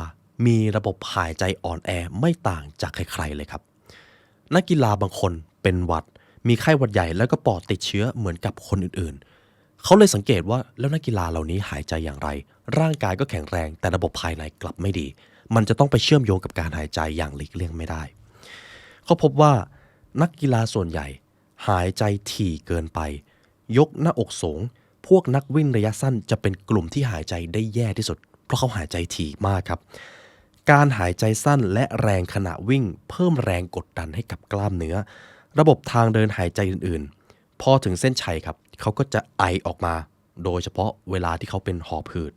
มีระบบหายใจอ่อนแอไม่ต่างจากใครๆเลยครับนักกีฬาบางคนเป็นหวัดมีไข้หวัดใหญ่แล้วก็ปอดติดเชื้อเหมือนกับคนอื่นๆเขาเลยสังเกตว่าแล้วนักกีฬาเหล่านี้หายใจอย่างไรร่างกายก็แข็งแรงแต่ระบบภายในกลับไม่ดีมันจะต้องไปเชื่อมโยงกับการหายใจอย่างหลีกเลี่ยงไม่ได้เขาพบว่านักกีฬาส่วนใหญ่หายใจถี่เกินไปยกหน้าอกสูงพวกนักวิ่งระยะสั้นจะเป็นกลุ่มที่หายใจได้แย่ที่สุดเพราะเขาหายใจถี่มากครับการหายใจสั้นและแรงขณะวิ่งเพิ่มแรงกดดันให้กับกล้ามเนื้อระบบทางเดินหายใจอื่นๆพอถึงเส้นชัยครับเขาก็จะไอออกมาโดยเฉพาะเวลาที่เขาเป็นหอบหืด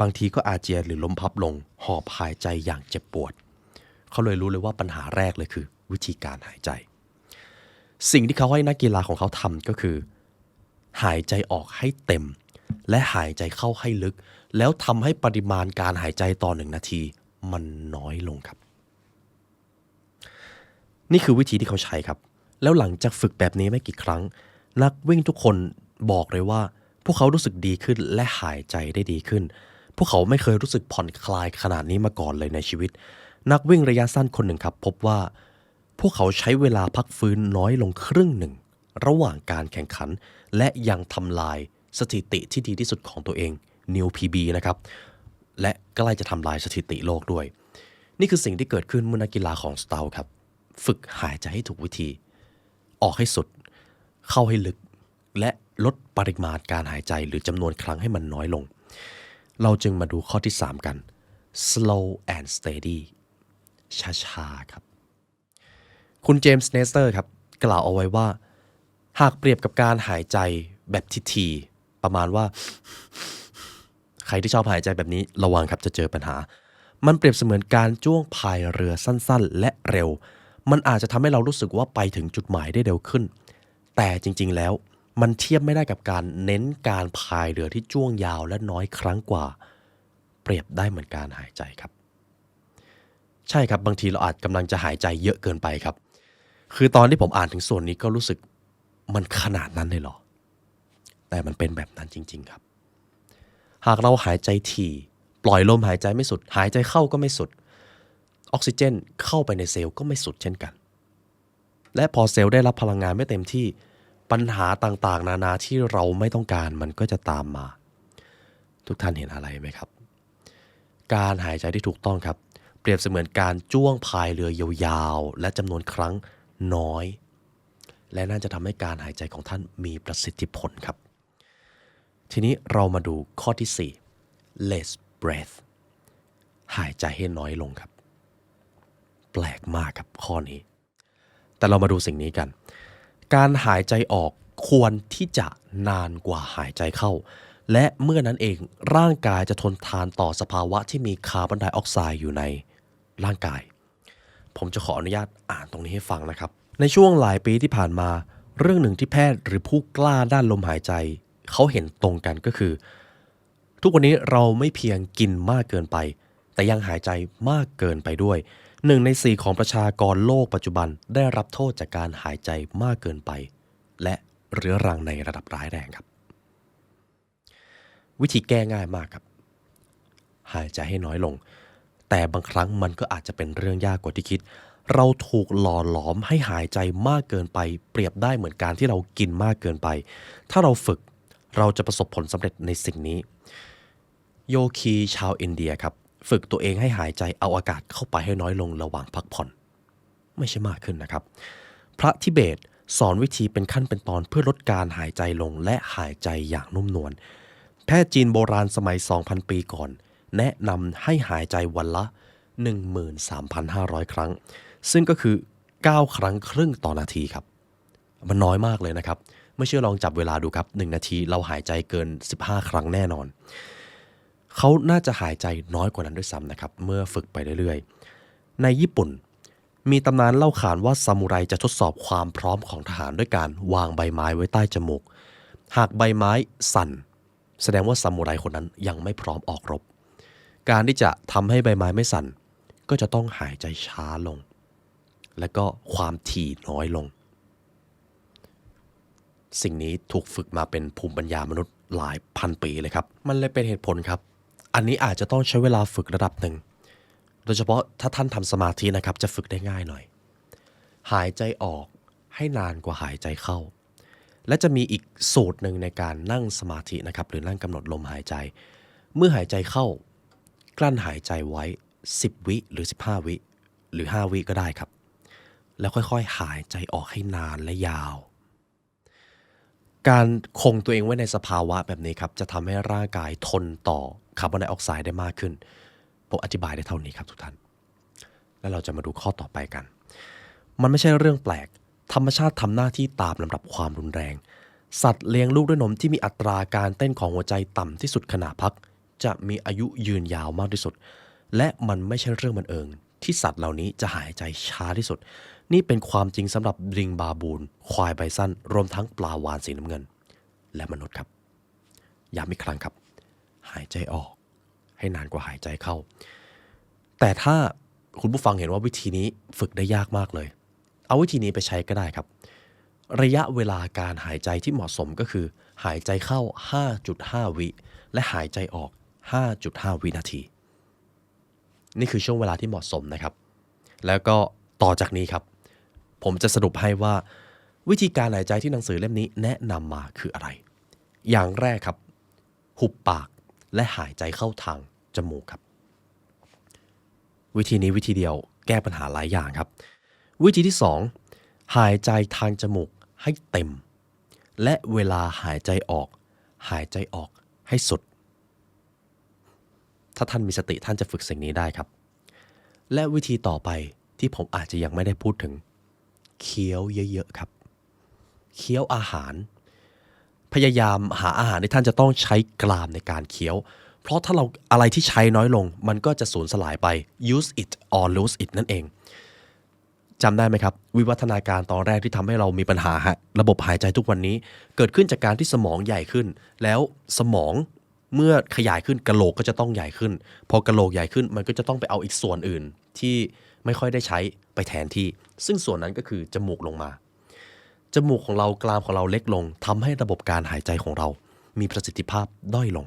บางทีก็อาเจียนหรือล้มพับลงหอบหายใจอย่างเจ็บปวดเขาเลยรู้เลยว่าปัญหาแรกเลยคือวิธีการหายใจสิ่งที่เขาให้นักกีฬาของเขาทำก็คือหายใจออกให้เต็มและหายใจเข้าให้ลึกแล้วทำให้ปริมาณการหายใจต่อ1 นาทีมันน้อยลงครับนี่คือวิธีที่เขาใช้ครับแล้วหลังจากฝึกแบบนี้ไม่กี่ครั้งนักวิ่งทุกคนบอกเลยว่าพวกเขารู้สึกดีขึ้นและหายใจได้ดีขึ้นพวกเขาไม่เคยรู้สึกผ่อนคลายขนาดนี้มาก่อนเลยในชีวิตนักวิ่งระยะสั้นคนหนึ่งครับพบว่าพวกเขาใช้เวลาพักฟื้นน้อยลงครึ่งหนึ่งระหว่างการแข่งขันและยังทำลายสถิติที่ดีที่สุดของตัวเอง New PB นะครับและใกล้จะทำลายสถิติโลกด้วยนี่คือสิ่งที่เกิดขึ้นเมื่อนักกีฬาของสตาร์ครับฝึกหายใจให้ถูกวิธีออกให้สุดเข้าให้ลึกและลดปริมาณการหายใจหรือจำนวนครั้งให้มันน้อยลงเราจึงมาดูข้อที่3กัน slow and steady ช้าๆครับคุณเจมส์เนสเตอร์ครับกล่าวเอาไว้ว่าหากเปรียบกับการหายใจแบบถี่ๆประมาณว่าใครที่ชอบหายใจแบบนี้ระวังครับจะเจอปัญหามันเปรียบเสมือนการจ้วงพายเรือสั้นๆและเร็วมันอาจจะทำให้เรารู้สึกว่าไปถึงจุดหมายได้เร็วขึ้นแต่จริงๆแล้วมันเทียบไม่ได้กับการเน้นการพายเรือที่จ้วงยาวและน้อยครั้งกว่าเปรียบได้เหมือนการหายใจครับใช่ครับบางทีเราอาจกำลังจะหายใจเยอะเกินไปครับคือตอนที่ผมอ่านถึงส่วนนี้ก็รู้สึกมันขนาดนั้นเลยเหรอแต่มันเป็นแบบนั้นจริงๆครับหากเราหายใจถี่ปล่อยลมหายใจไม่สุดหายใจเข้าก็ไม่สุดออกซิเจนเข้าไปในเซลล์ก็ไม่สุดเช่นกันและพอเซลล์ได้รับพลังงานไม่เต็มที่ปัญหาต่างๆนานาที่เราไม่ต้องการมันก็จะตามมาทุกท่านเห็นอะไรไหมครับการหายใจที่ถูกต้องครับเปรียบเสมือนการจ้วงพายเรือยาวๆและจำนวนครั้งน้อยและน่าจะทำให้การหายใจของท่านมีประสิทธิผลครับ ทีนี้เรามาดูข้อที่ 4 less breath หายใจให้น้อยลงครับแปลกมากครับข้อนี้แต่เรามาดูสิ่งนี้กันการหายใจออกควรที่จะนานกว่าหายใจเข้าและเมื่อนั้นเองร่างกายจะทนทานต่อสภาวะที่มีคาร์บอนไดออกไซด์อยู่ในร่างกายผมจะขออนุญาตอ่านตรงนี้ให้ฟังนะครับในช่วงหลายปีที่ผ่านมาเรื่องหนึ่งที่แพทย์หรือผู้กล้าด้านลมหายใจเขาเห็นตรงกันก็คือทุกวันนี้เราไม่เพียงกินมากเกินไปแต่ยังหายใจมากเกินไปด้วย1 ใน 4ของประชากรโลกปัจจุบันได้รับโทษจากการหายใจมากเกินไปและเรื้อรังในระดับร้ายแรงครับวิธีแก้ง่ายมากครับหายใจให้น้อยลงแต่บางครั้งมันก็อาจจะเป็นเรื่องยากกว่าที่คิดเราถูกหล่อหลอมให้หายใจมากเกินไปเปรียบได้เหมือนการที่เรากินมากเกินไปถ้าเราฝึกเราจะประสบผลสำเร็จในสิ่งนี้โยคีชาวอินเดียครับฝึกตัวเองให้หายใจเอาอากาศเข้าไปให้น้อยลงระหว่างพักผ่อนไม่ใช่มากขึ้นนะครับพระทิเบตสอนวิธีเป็นขั้นเป็นตอนเพื่อลดการหายใจลงและหายใจอย่างนุ่มนวลแพทย์จีนโบราณสมัย 2,000 ปีก่อนแนะนำให้หายใจวันละ 13,500 ครั้งซึ่งก็คือ9 ครั้งครึ่งต่อนาทีครับมันน้อยมากเลยนะครับไม่เชื่อลองจับเวลาดูครับ1 นาทีเราหายใจเกิน15 ครั้งแน่นอนเขาน่าจะหายใจน้อยกว่านั้นด้วยซ้ำนะครับเมื่อฝึกไปเรื่อยๆในญี่ปุ่นมีตำนานเล่าขานว่าซามูไรจะทดสอบความพร้อมของทหารด้วยการวางใบไม้ไว้ใต้จมูกหากใบไม้สั่นแสดงว่าซามูไรคนนั้นยังไม่พร้อมออกรบการที่จะทำให้ใบไม้ไม่สั่นก็จะต้องหายใจช้าลงและก็ความถี่น้อยลงสิ่งนี้ถูกฝึกมาเป็นภูมิปัญญามนุษย์หลายพันปีเลยครับมันเลยเป็นเหตุผลครับอันนี้อาจจะต้องใช้เวลาฝึกระดับหนึ่งโดยเฉพาะถ้าท่านทำสมาธินะครับจะฝึกได้ง่ายหน่อยหายใจออกให้นานกว่าหายใจเข้าและจะมีอีกสูตรหนึ่งในการนั่งสมาธินะครับหรือนั่งกำหนดลมหายใจเมื่อหายใจเข้ากลั้นหายใจไว้10 วิหรือ15 วิหรือ5 วิก็ได้ครับแล้วค่อยๆหายใจออกให้นานและยาวการคงตัวเองไว้ในสภาวะแบบนี้ครับจะทำให้ร่างกายทนต่อคาร์บอนไดออกไซด์ได้มากขึ้นผมอธิบายได้เท่านี้ครับทุกท่านแล้วเราจะมาดูข้อต่อไปกันมันไม่ใช่เรื่องแปลกธรรมชาติทำหน้าที่ตามลำดับความรุนแรงสัตว์เลี้ยงลูกด้วยนมที่มีอัตราการเต้นของหัวใจต่ำที่สุดขณะพักจะมีอายุยืนยาวมากที่สุดและมันไม่ใช่เรื่องบังเอิญที่สัตว์เหล่านี้จะหายใจช้าที่สุดนี่เป็นความจริงสำหรับลิงบาบูนควายไบซันรวมทั้งปลาวาฬสีน้ำเงินและมนุษย์ครับย้ำอีกครั้งครับหายใจออกให้นานกว่าหายใจเข้าแต่ถ้าคุณผู้ฟังเห็นว่าวิธีนี้ฝึกได้ยากมากเลยเอาวิธีนี้ไปใช้ก็ได้ครับระยะเวลาการหายใจที่เหมาะสมก็คือหายใจเข้า 5.5 วิและหายใจออก 5.5 วินาทีนี่คือช่วงเวลาที่เหมาะสมนะครับแล้วก็ต่อจากนี้ครับผมจะสรุปให้ว่าวิธีการหายใจที่หนังสือเล่มนี้แนะนำมาคืออะไรอย่างแรกครับหุบปากและหายใจเข้าทางจมูกครับวิธีนี้วิธีเดียวแก้ปัญหาหลายอย่างครับวิธีที่2หายใจทางจมูกให้เต็มและเวลาหายใจออกให้สุดถ้าท่านมีสติท่านจะฝึกสิ่งนี้ได้ครับและวิธีต่อไปที่ผมอาจจะยังไม่ได้พูดถึงเคี้ยวเยอะๆครับเคี้ยวอาหารพยายามหาอาหารที่ท่านจะต้องใช้กรามในการเคี้ยวเพราะถ้าเราอะไรที่ใช้น้อยลงมันก็จะสูญสลายไป use it or lose it นั่นเองจำได้ไหมครับวิวัฒนาการตอนแรกที่ทำให้เรามีปัญหาระบบหายใจทุกวันนี้เกิดขึ้นจากการที่สมองใหญ่ขึ้นแล้วสมองเมื่อขยายขึ้นกะโหลกก็จะต้องใหญ่ขึ้นพอกะโหลกใหญ่ขึ้นมันก็จะต้องไปเอาอีกส่วนอื่นที่ไม่ค่อยได้ใช้ไปแทนที่ซึ่งส่วนนั้นก็คือจมูกลงมาจมูกของเรากรามของเราเล็กลงทำให้ระบบการหายใจของเรามีประสิทธิภาพด้อยลง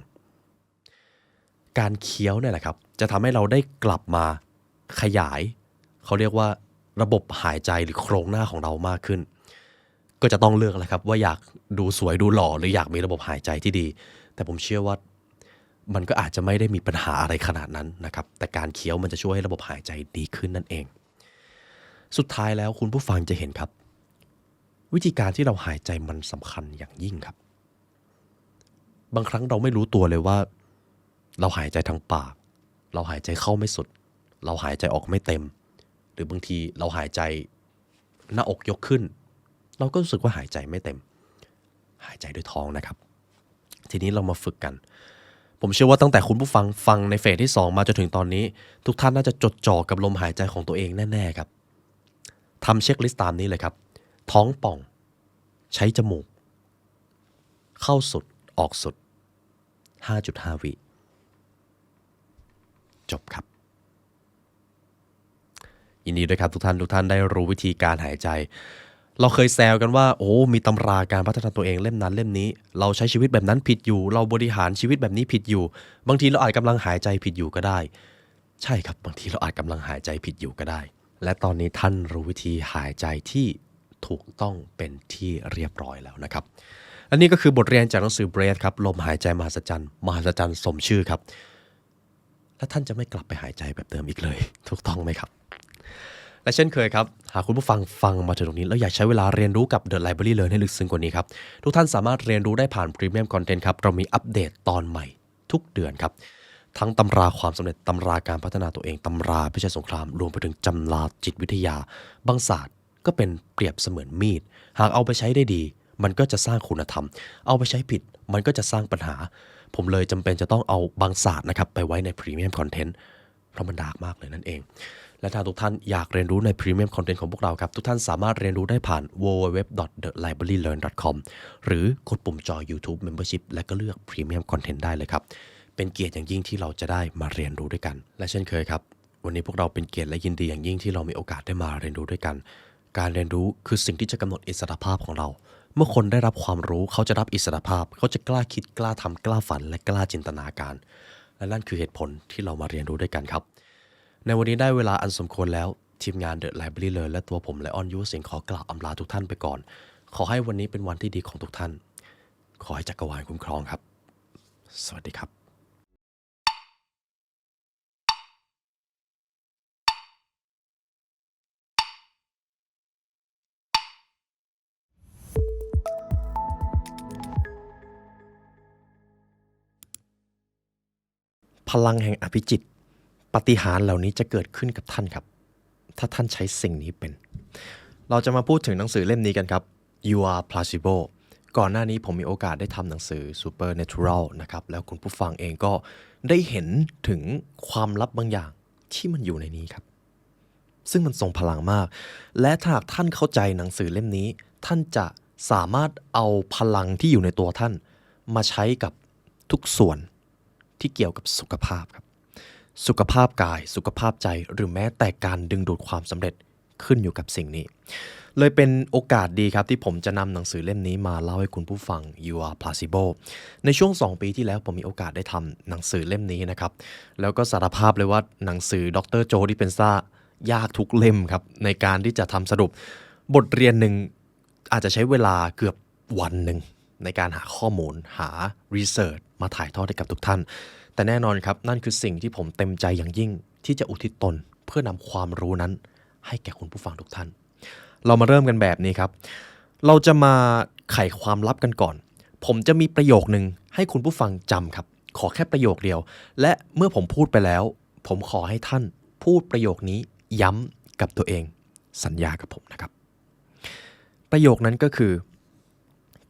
การเคี้ยวเนี่ยแหละครับจะทำให้เราได้กลับมาขยายเขาเรียกว่าระบบหายใจหรือโครงหน้าของเรามากขึ้นก็จะต้องเลือกแหละครับว่าอยากดูสวยดูหล่อหรืออยากมีระบบหายใจที่ดีแต่ผมเชื่อว่ามันก็อาจจะไม่ได้มีปัญหาอะไรขนาดนั้นนะครับแต่การเคี้ยวมันจะช่วยให้ระบบหายใจดีขึ้นนั่นเองสุดท้ายแล้วคุณผู้ฟังจะเห็นครับวิธีการที่เราหายใจมันสำคัญอย่างยิ่งครับ บางครั้งเราไม่รู้ตัวเลยว่าเราหายใจทางปากเราหายใจเข้าไม่สุดเราหายใจออกไม่เต็มหรือบางทีเราหายใจหน้าอกยกขึ้นเราก็รู้สึกว่าหายใจไม่เต็มหายใจด้วยท้องนะครับทีนี้เรามาฝึกกันผมเชื่อว่าตั้งแต่คุณผู้ฟังในเฟสที่2มาจนถึงตอนนี้ทุกท่านน่าจะจดจ่อกับลมหายใจของตัวเองแน่ๆครับทำเช็คลิสต์ตามนี้เลยครับท้องป่องใช้จมูกเข้าสุดออกสุด 5.5 วิจบครับยินดีด้วยครับทุกท่านได้รู้วิธีการหายใจเราเคยแซวกันว่าโอ้มีตำราการพัฒนาตัวเองเล่มนั้นเล่มนี้เราใช้ชีวิตแบบนั้นผิดอยู่เราบริหารชีวิตแบบนี้ผิดอยู่บางทีเราอาจกำลังหายใจผิดอยู่ก็ได้ใช่ครับบางทีเราอาจกำลังหายใจผิดอยู่ก็ได้และตอนนี้ท่านรู้วิธีหายใจที่ถูกต้องเป็นที่เรียบร้อยแล้วนะครับและนี่ก็คือบทเรียนจากหนังสือ Breath ครับลมหายใจมหัศจรรย์สมชื่อครับและท่านจะไม่กลับไปหายใจแบบเดิมอีกเลยถูกต้องไหมครับและเช่นเคยครับหากคุณผู้ฟังมาถึงตรงนี้แล้วอยากใช้เวลาเรียนรู้กับ The Library Learn ให้ลึกซึ้งกว่านี้ครับทุกท่านสามารถเรียนรู้ได้ผ่าน Premium Content ครับเรามีอัปเดตตอนใหม่ทุกเดือนครับทั้งตำราความสำเร็จตำราการพัฒนาตัวเองตำราพิชิตสงครามรวมไปถึงตำราจิตวิทยาบางศาสตร์ก็เป็นเปรียบเสมือนมีดหากเอาไปใช้ได้ดีมันก็จะสร้างคุณธรรมเอาไปใช้ผิดมันก็จะสร้างปัญหาผมเลยจำเป็นจะต้องเอาบางศาสตร์นะครับไปไว้ใน Premium Content เพราะมันดาร์กมากเลยนั่นเองและถ้าทุกท่านอยากเรียนรู้ใน Premium Content ของพวกเราครับทุกท่านสามารถเรียนรู้ได้ผ่าน www.thelibrarylearn.com หรือกดปุ่มจอย YouTube Membership และก็เลือก Premium Content ได้เลยครับเป็นเกียรติอย่างยิ่งที่เราจะได้มาเรียนรู้ด้วยกันและเช่นเคยครับวันนี้พวกเราเป็นเกียรติและยินดีอย่างยิ่งที่เรามีโอกาสได้มาเรียนรู้ด้วยกันการเรียนรู้คือสิ่งที่จะกำหนดอิสรภาพของเราเมื่อคนได้รับความรู้เขาจะรับอิสรภาพเขาจะกล้าคิดกล้าทำกล้าฝันและกล้าจินตนาการและนั่นคือเหตุผลที่เรามาเรียนรู้ด้วยกันครับในวันนี้ได้เวลาอันสมควรแล้วทีมงาน The Library Learn และตัวผมและออนยูสิงขอกล่าวอำลาทุกท่านไปก่อนขอให้วันนี้เป็นวันที่ดีของทุกท่านขอให้จักรวาลคุ้มครองครับสวัสดีครับพลังแห่งอภิจิตรปาฏิหาริย์เหล่านี้จะเกิดขึ้นกับท่านครับถ้าท่านใช้สิ่งนี้เป็นเราจะมาพูดถึงหนังสือเล่มนี้กันครับ You are Placebo ก่อนหน้านี้ผมมีโอกาสได้ทำหนังสือ Supernatural นะครับแล้วคุณผู้ฟังเองก็ได้เห็นถึงความลับบางอย่างที่มันอยู่ในนี้ครับซึ่งมันทรงพลังมากและถ้าหากท่านเข้าใจหนังสือเล่มนี้ท่านจะสามารถเอาพลังที่อยู่ในตัวท่านมาใช้กับทุกส่วนที่เกี่ยวกับสุขภาพครับสุขภาพกายสุขภาพใจหรือแม้แต่การดึงดูดความสำเร็จขึ้นอยู่กับสิ่งนี้เลยเป็นโอกาสดีครับที่ผมจะนำหนังสือเล่มนี้มาเล่าให้คุณผู้ฟัง You are Placebo ในช่วง2ปีที่แล้วผมมีโอกาสได้ทำหนังสือเล่มนี้นะครับแล้วก็สารภาพเลยว่าหนังสือดร. โจ ดิสเพนซายากทุกเล่มครับในการที่จะทำสรุปบทเรียนหนึ่งอาจจะใช้เวลาเกือบวันหนึ่งในการหาข้อมูลหารีเสิร์ชมาถ่ายทอดให้กับทุกท่านแต่แน่นอนครับนั่นคือสิ่งที่ผมเต็มใจอย่างยิ่งที่จะอุทิศตนเพื่อนำความรู้นั้นให้แก่คุณผู้ฟังทุกท่านเรามาเริ่มกันแบบนี้ครับเราจะมาไขความลับกันก่อนผมจะมีประโยคนึงให้คุณผู้ฟังจำครับขอแค่ประโยคเดียวและเมื่อผมพูดไปแล้วผมขอให้ท่านพูดประโยคนี้ย้ำกับตัวเองสัญญากับผมนะครับประโยคนั้นก็คือ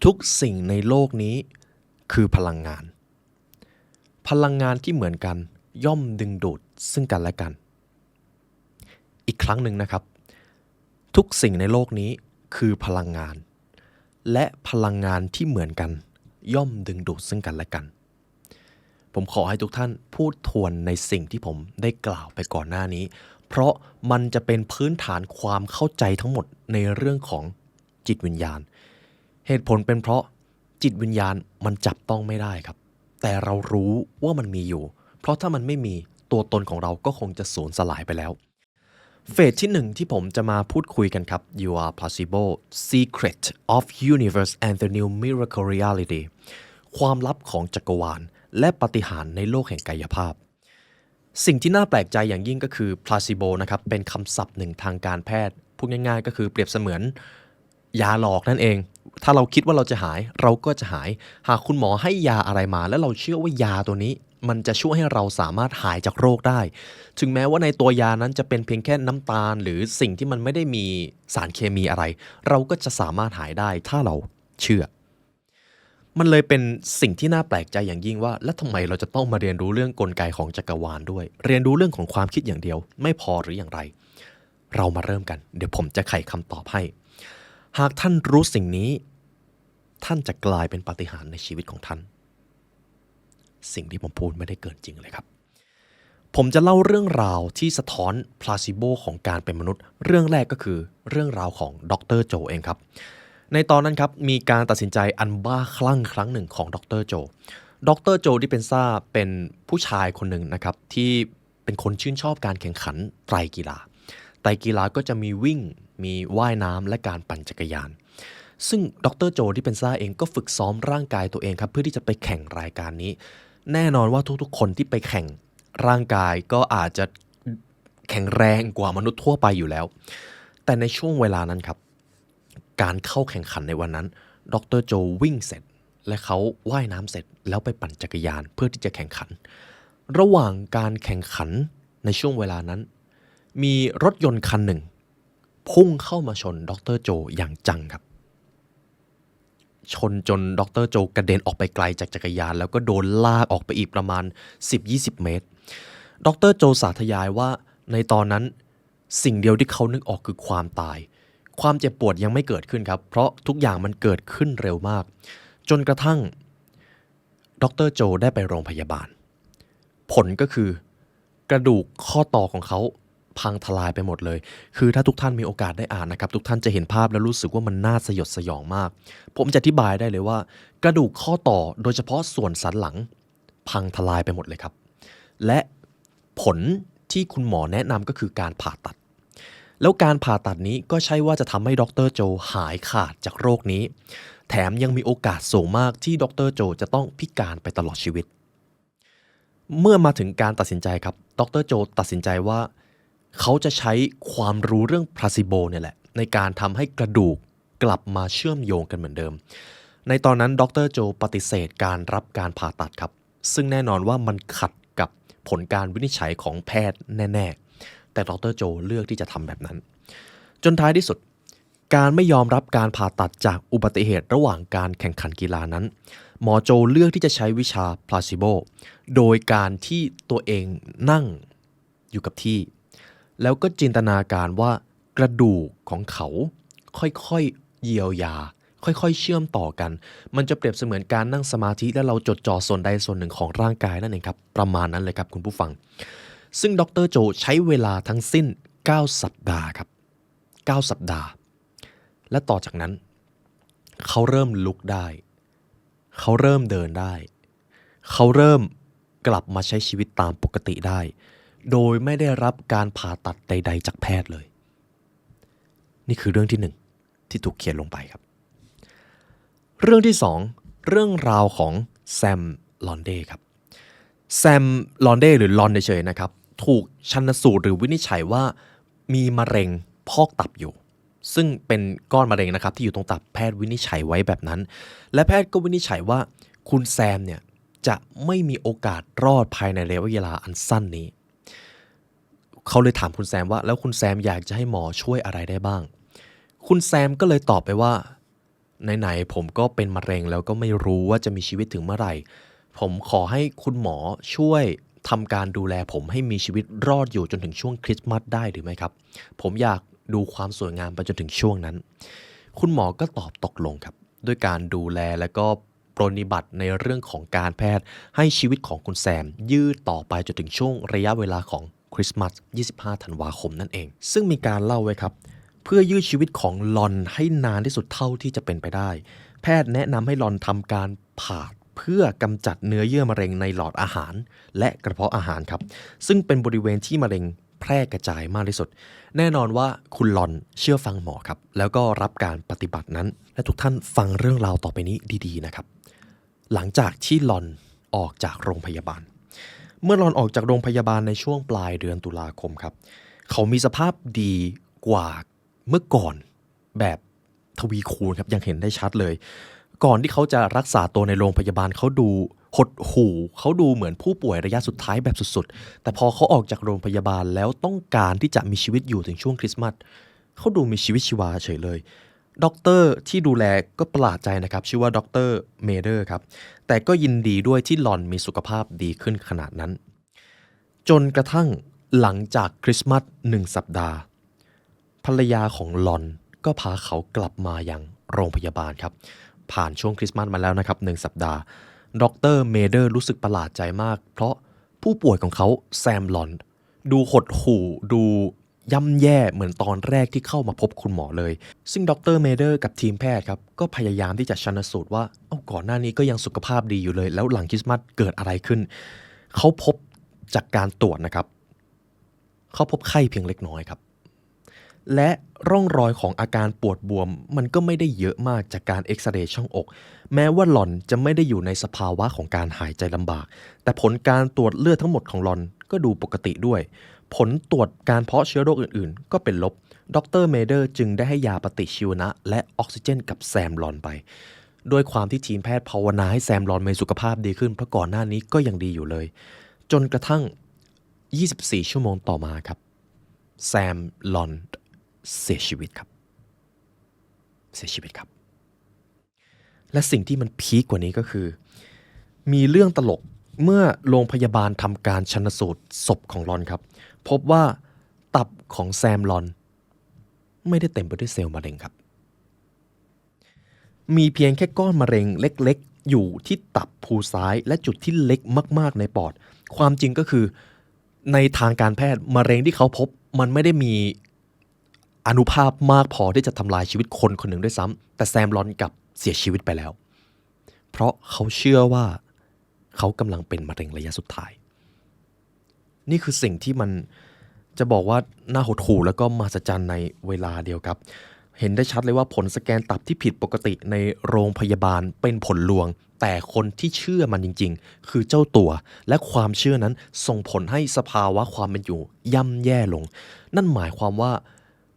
ทุกสิ่งในโลกนี้คือพลังงานพลังงานที่เหมือนกันย่อมดึงดูดซึ่งกันและกันอีกครั้งหนึ่งนะครับทุกสิ่งในโลกนี้คือพลังงานและพลังงานที่เหมือนกันย่อมดึงดูดซึ่งกันและกันผมขอให้ทุกท่านพูดทวนในสิ่งที่ผมได้กล่าวไปก่อนหน้านี้เพราะมันจะเป็นพื้นฐานความเข้าใจทั้งหมดในเรื่องของจิตวิญญาณเหตุผลเป็นเพราะจิตวิญญาณมันจับต้องไม่ได้ครับแต่เรารู้ว่ามันมีอยู่เพราะถ้ามันไม่มีตัวตนของเราก็คงจะสูญสลายไปแล้วเฟสที่1ที่ผมจะมาพูดคุยกันครับ You are Placebo Secret of Universe and the New Miracle Reality ความลับของจักรวาลและปาฏิหาริย์ในโลกแห่งกายภาพสิ่งที่น่าแปลกใจอย่างยิ่งก็คือ placebo นะครับเป็นคำศัพท์หนึ่งทางการแพทย์พูดง่ายๆก็คือเปรียบเสมือน ยาหลอกนั่นเอง ถ้าเราคิดว่าเราจะหายเราก็จะหาย หากคุณหมอให้ยาอะไรมาแล้วเราเชื่อว่ายาตัวนี้มันจะช่วยให้เราสามารถหายจากโรคได้ ถึงแม้ว่าในตัวยานั้นจะเป็นเพียงแค่น้ำตาลหรือสิ่งที่มันไม่ได้มีสารเคมีอะไร เราก็จะสามารถหายได้ถ้าเราเชื่อ มันเลยเป็นสิ่งที่น่าแปลกใจอย่างยิ่งว่าแล้วทำไมเราจะต้องมาเรียนรู้เรื่องกลไกของจักรวาลด้วย เรียนรู้เรื่องของความคิดอย่างเดียวไม่พอหรืออย่างไร เรามาเริ่มกันเดี๋ยวผมจะไขคำตอบให้ หากท่านรู้สิ่งนี้ ท่านจะกลายเป็นปาฏิหาริย์ในชีวิตของท่าน สิ่งที่ผมพูดไม่ได้เกินจริงเลยครับ ผมจะเล่าเรื่องราวที่สะท้อนพลาซิโบของการเป็นมนุษย์ เรื่องแรกก็คือเรื่องราวของดรโจเองครับ ในตอนนั้นครับมีการตัดสินใจอันบ้าคลั่งครั้งหนึ่งของดรโจดรโจดิเปนซ่าเป็นผู้ชายคนหนึ่งนะครับที่เป็นคนชื่นชอบการแข่งขันไตรกีฬาก็จะมีวิ่งมีว่ายน้ำและการปั่นจักรยาน ซึ่งดรโจดิเปนซ่าเองก็ฝึกซ้อมร่างกายตัวเองครับเพื่อที่จะไปแข่งรายการนี้ แน่นอนว่าทุกๆคนที่ไปแข่งร่างกายก็อาจจะแข็งแรงกว่ามนุษย์ทั่วไปอยู่แล้ว แต่ในช่วงเวลานั้นครับการเข้าแข่งขันในวันนั้นดรโจวิ่งเสร็จและเขาว่ายน้ำเสร็จแล้วไปปั่นจักรยานเพื่อที่จะแข่งขัน ระหว่างการแข่งขันในช่วงเวลานั้นมีรถยนต์คันหนึ่งพุ่งเข้ามาชนดรโจอย่างจังครับชนจนดรโจกระเด็นออกไปไกลจากจักรยานแล้วก็โดนลากออกไปอีกประมาณ 10-20 เมตรดรโจสาธยายว่าในตอนนั้นสิ่งเดียวที่เขานึกออกคือความตายความเจ็บปวดยังไม่เกิดขึ้นครับเพราะทุกอย่างมันเกิดขึ้นเร็วมากจนกระทั่งดรโจได้ไปโรงพยาบาลผลก็คือกระดูกข้อต่อของเขาพังทลายไปหมดเลยคือถ้าทุกท่านมีโอกาสได้อ่านนะครับทุกท่านจะเห็นภาพแล้วรู้สึกว่ามันน่าสยดสยองมากผมจะอธิบายได้เลยว่ากระดูกข้อต่อโดยเฉพาะส่วนสันหลังพังทลายไปหมดเลยครับและผลที่คุณหมอแนะนำก็คือการผ่าตัดแล้วการผ่าตัดนี้ก็ใช่ว่าจะทำให้ดรโจหายขาดจากโรคนี้แถมยังมีโอกาสสูงมากที่ดรโจจะต้องพิการไปตลอดชีวิตเมื่อมาถึงการตัดสินใจครับดรโจตัดสินใจว่าเขาจะใช้ความรู้เรื่องพลาซิโบเนี่ยแหละในการทำให้กระดูกกลับมาเชื่อมโยงกันเหมือนเดิมในตอนนั้นดรโจปฏิเสธการรับการผ่าตัดครับซึ่งแน่นอนว่ามันขัดกับผลการวินิจฉัยของแพทย์แน่ๆแต่ดรโจเลือกที่จะทำแบบนั้นจนท้ายที่สุดการไม่ยอมรับการผ่าตัดจากอุบัติเหตุระหว่างการแข่งขันกีฬานั้นหมอโจเลือกที่จะใช้วิชาพลาซิโบโดยการที่ตัวเองนั่งอยู่กับที่แล้วก็จินตนาการว่ากระดูกของเขาค่อยๆเยียวยาค่อยๆเชื่อมต่อกันมันจะเปรียบเสมือนการนั่งสมาธิและเราจดจ่อส่วนใดส่วนหนึ่งของร่างกายนั่นเองครับประมาณนั้นเลยครับคุณผู้ฟังซึ่งดรโจใช้เวลาทั้งสิ้น9สัปดาห์ครับ9สัปดาห์และต่อจากนั้นเขาเริ่มลุกได้เขาเริ่มเดินได้เขาเริ่มกลับมาใช้ชีวิตตามปกติได้โดยไม่ได้รับการผ่าตัดใดๆจากแพทย์เลยนี่คือเรื่องที่หนึ่งที่ถูกเขียนลงไปครับเรื่องที่สองเรื่องราวของแซมลอนเดครับแซมลอนเดหรือลอนเฉยๆนะครับถูกชันสูตรหรือวินิจฉัยว่ามีมะเร็งพอกตับอยู่ซึ่งเป็นก้อนมะเร็งนะครับที่อยู่ตรงตับแพทย์วินิจฉัยไว้แบบนั้นและแพทย์ก็วินิจฉัยว่าคุณแซมเนี่ยจะไม่มีโอกาสรอดภายในระยะเวลาอันสั้นนี้เขาเลยถามคุณแซมว่าแล้วคุณแซมอยากจะให้หมอช่วยอะไรได้บ้างคุณแซมก็เลยตอบไปว่าไหนๆผมก็เป็นมะเร็งแล้วก็ไม่รู้ว่าจะมีชีวิตถึงเมื่อไหร่ผมขอให้คุณหมอช่วยทำการดูแลผมให้มีชีวิตรอดอยู่จนถึงช่วงคริสต์มาสได้หรือไม่ครับผมอยากดูความสวยงามไปจนถึงช่วงนั้นคุณหมอก็ตอบตกลงครับด้วยการดูแลและก็ปรนนิบัติในเรื่องของการแพทย์ให้ชีวิตของคุณแซมยืดต่อไปจนถึงช่วงระยะเวลาของคริสต์มาส 25 ธันวาคมนั่นเองซึ่งมีการเล่าไว้ครับเพื่อยืดชีวิตของลอนให้นานที่สุดเท่าที่จะเป็นไปได้แพทย์แนะนำให้ลอนทำการผ่าเพื่อกำจัดเนื้อเยื่อมะเร็งในหลอดอาหารและกระเพาะอาหารครับซึ่งเป็นบริเวณที่มะเร็งแพร่กระจายมากที่สุดแน่นอนว่าคุณลอนเชื่อฟังหมอครับแล้วก็รับการปฏิบัตินั้นและทุกท่านฟังเรื่องราวต่อไปนี้ดีๆนะครับหลังจากที่ลอนออกจากโรงพยาบาลเมื่อลอนออกจากโรงพยาบาลในช่วงปลายเดือนตุลาคมครับเขามีสภาพดีกว่าเมื่อก่อนแบบ ทวีคูณครับยังเห็นได้ชัดเลย ก่อนที่เขาจะรักษาตัวในโรงพยาบาลเขาดูหดหู่เขาดูเหมือนผู้ป่วยระยะสุดท้ายแบบสุดๆแต่พอเขาออกจากโรงพยาบาลแล้วต้องการที่จะมีชีวิตอยู่ถึงช่วงคริสต์มาสเขาดูมีชีวิตชีวาเฉยเลยด็อกเตอร์ที่ดูแลก็ประหลาดใจนะครับชื่อว่าด็อกเตอร์เมเดอร์ครับแต่ก็ยินดีด้วยที่ลอนมีสุขภาพดีขึ้นขนาดนั้นจนกระทั่งหลังจากคริสต์มาส1 สัปดาห์ภรรยาของลอนก็พาเขากลับมายังโรงพยาบาลครับผ่านช่วงคริสต์มาสมาแล้วนะครับ1 สัปดาห์ด็อกเตอร์เมเดอร์รู้สึกประหลาดใจมากเพราะผู้ป่วยของเขาแซมลอนดูหดหู่ดูย่ำแย่เหมือนตอนแรกที่เข้ามาพบคุณหมอเลยซึ่งด็อกเตอร์เมเดอร์กับทีมแพทย์ครับก็พยายามที่จะชันสูตรว่าก่อนหน้านี้ก็ยังสุขภาพดีอยู่เลยแล้วหลังคริสต์มาสเกิดอะไรขึ้นเขาพบจากการตรวจนะครับเขาพบไข้เพียงเล็กน้อยครับและร่องรอยของอาการปวดบวมมันก็ไม่ได้เยอะมากจากการเอ็กซเรย์ช่องอกแม้ว่าหล่อนจะไม่ได้อยู่ในสภาวะของการหายใจลำบากแต่ผลการตรวจเลือดทั้งหมดของหล่อนก็ดูปกติด้วยผลตรวจการเพาะเชื้อโรคอื่นๆก็เป็นลบดรเมเดอร์จึงได้ให้ยาปฏิชีวนะและออกซิเจนกับแซมลอนไปด้วยความที่ทีมแพทย์ภาวนาให้แซมลอนมีสุขภาพดีขึ้นเพราะก่อนหน้านี้ก็ยังดีอยู่เลยจนกระทั่ง24 ชั่วโมงต่อมาครับแซมลอนเสียชีวิตครับและสิ่งที่มันพีคกว่านี้ก็คือมีเรื่องตลกเมื่อโรงพยาบาลทำการชันสูตรศพของลอนครับพบว่าตับของแซมลอนไม่ได้เต็มไปด้วยเซลล์มะเร็งครับมีเพียงแค่ก้อนมะเร็งเล็กๆอยู่ที่ตับผูซ้ายและจุดที่เล็กมากๆในปอดความจริงก็คือในทางการแพทย์มะเร็งที่เขาพบมันไม่ได้มีอานุภาพมากพอที่จะทำลายชีวิตคนคนหนึ่งด้วยซ้ำแต่แซมลอนกลับเสียชีวิตไปแล้วเพราะเขาเชื่อว่าเขากำลังเป็นมะเร็งระยะสุดท้ายนี่คือสิ่งที่มันจะบอกว่าน่าหดหู่แล้วก็มหัศจรรย์ในเวลาเดียวครับเห็นได้ชัดเลยว่าผลสแกนตับที่ผิดปกติในโรงพยาบาลเป็นผลลวงแต่คนที่เชื่อมันจริงๆคือเจ้าตัวและความเชื่อนั้นส่งผลให้สภาวะความเป็นอยู่ย่ำแย่ลงนั่นหมายความว่า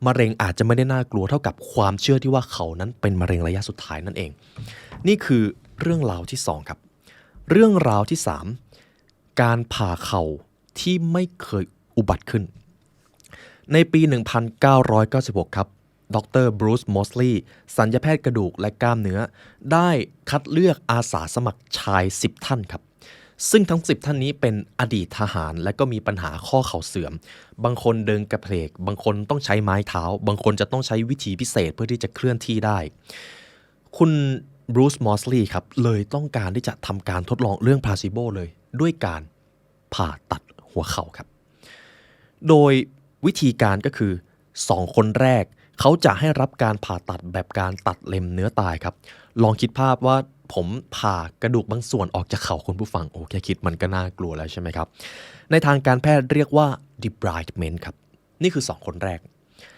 มะเร็งอาจจะไม่ได้น่ากลัวเท่ากับความเชื่อที่ว่าเขานั้นเป็นมะเร็งระยะสุดท้ายนั่นเองนี่คือเรื่องราวที่2ครับเรื่องราวที่3การผ่าเข่าที่ไม่เคยอุบัติขึ้นในปี 1996 ครับดร. บรูซ มอสลีย์ศัลยแพทย์กระดูกและกล้ามเนื้อได้คัดเลือกอาสาสมัครชาย10 ท่านครับซึ่งทั้ง10 ท่านนี้เป็นอดีตทหารและก็มีปัญหาข้อเข่าเสื่อมบางคนเดินกระเพกบางคนต้องใช้ไม้เท้าบางคนจะต้องใช้วิธีพิเศษเพื่อที่จะเคลื่อนที่ได้คุณบรูซ มอสลีย์ครับเลยต้องการที่จะทำการทดลองเรื่องพลาซิโบเลยด้วยการผ่าตัดหัวเข่าครับโดยวิธีการก็คือ2 คนแรกเขาจะให้รับการผ่าตัดแบบการตัดเล็มเนื้อตายครับลองคิดภาพว่าผมผ่ากระดูกบางส่วนออกจากเข่าคุณผู้ฟังแค่คิดมันก็น่ากลัวแล้วใช่ไหมครับในทางการแพทย์เรียกว่า debridement ครับนี่คือ2 คนแรก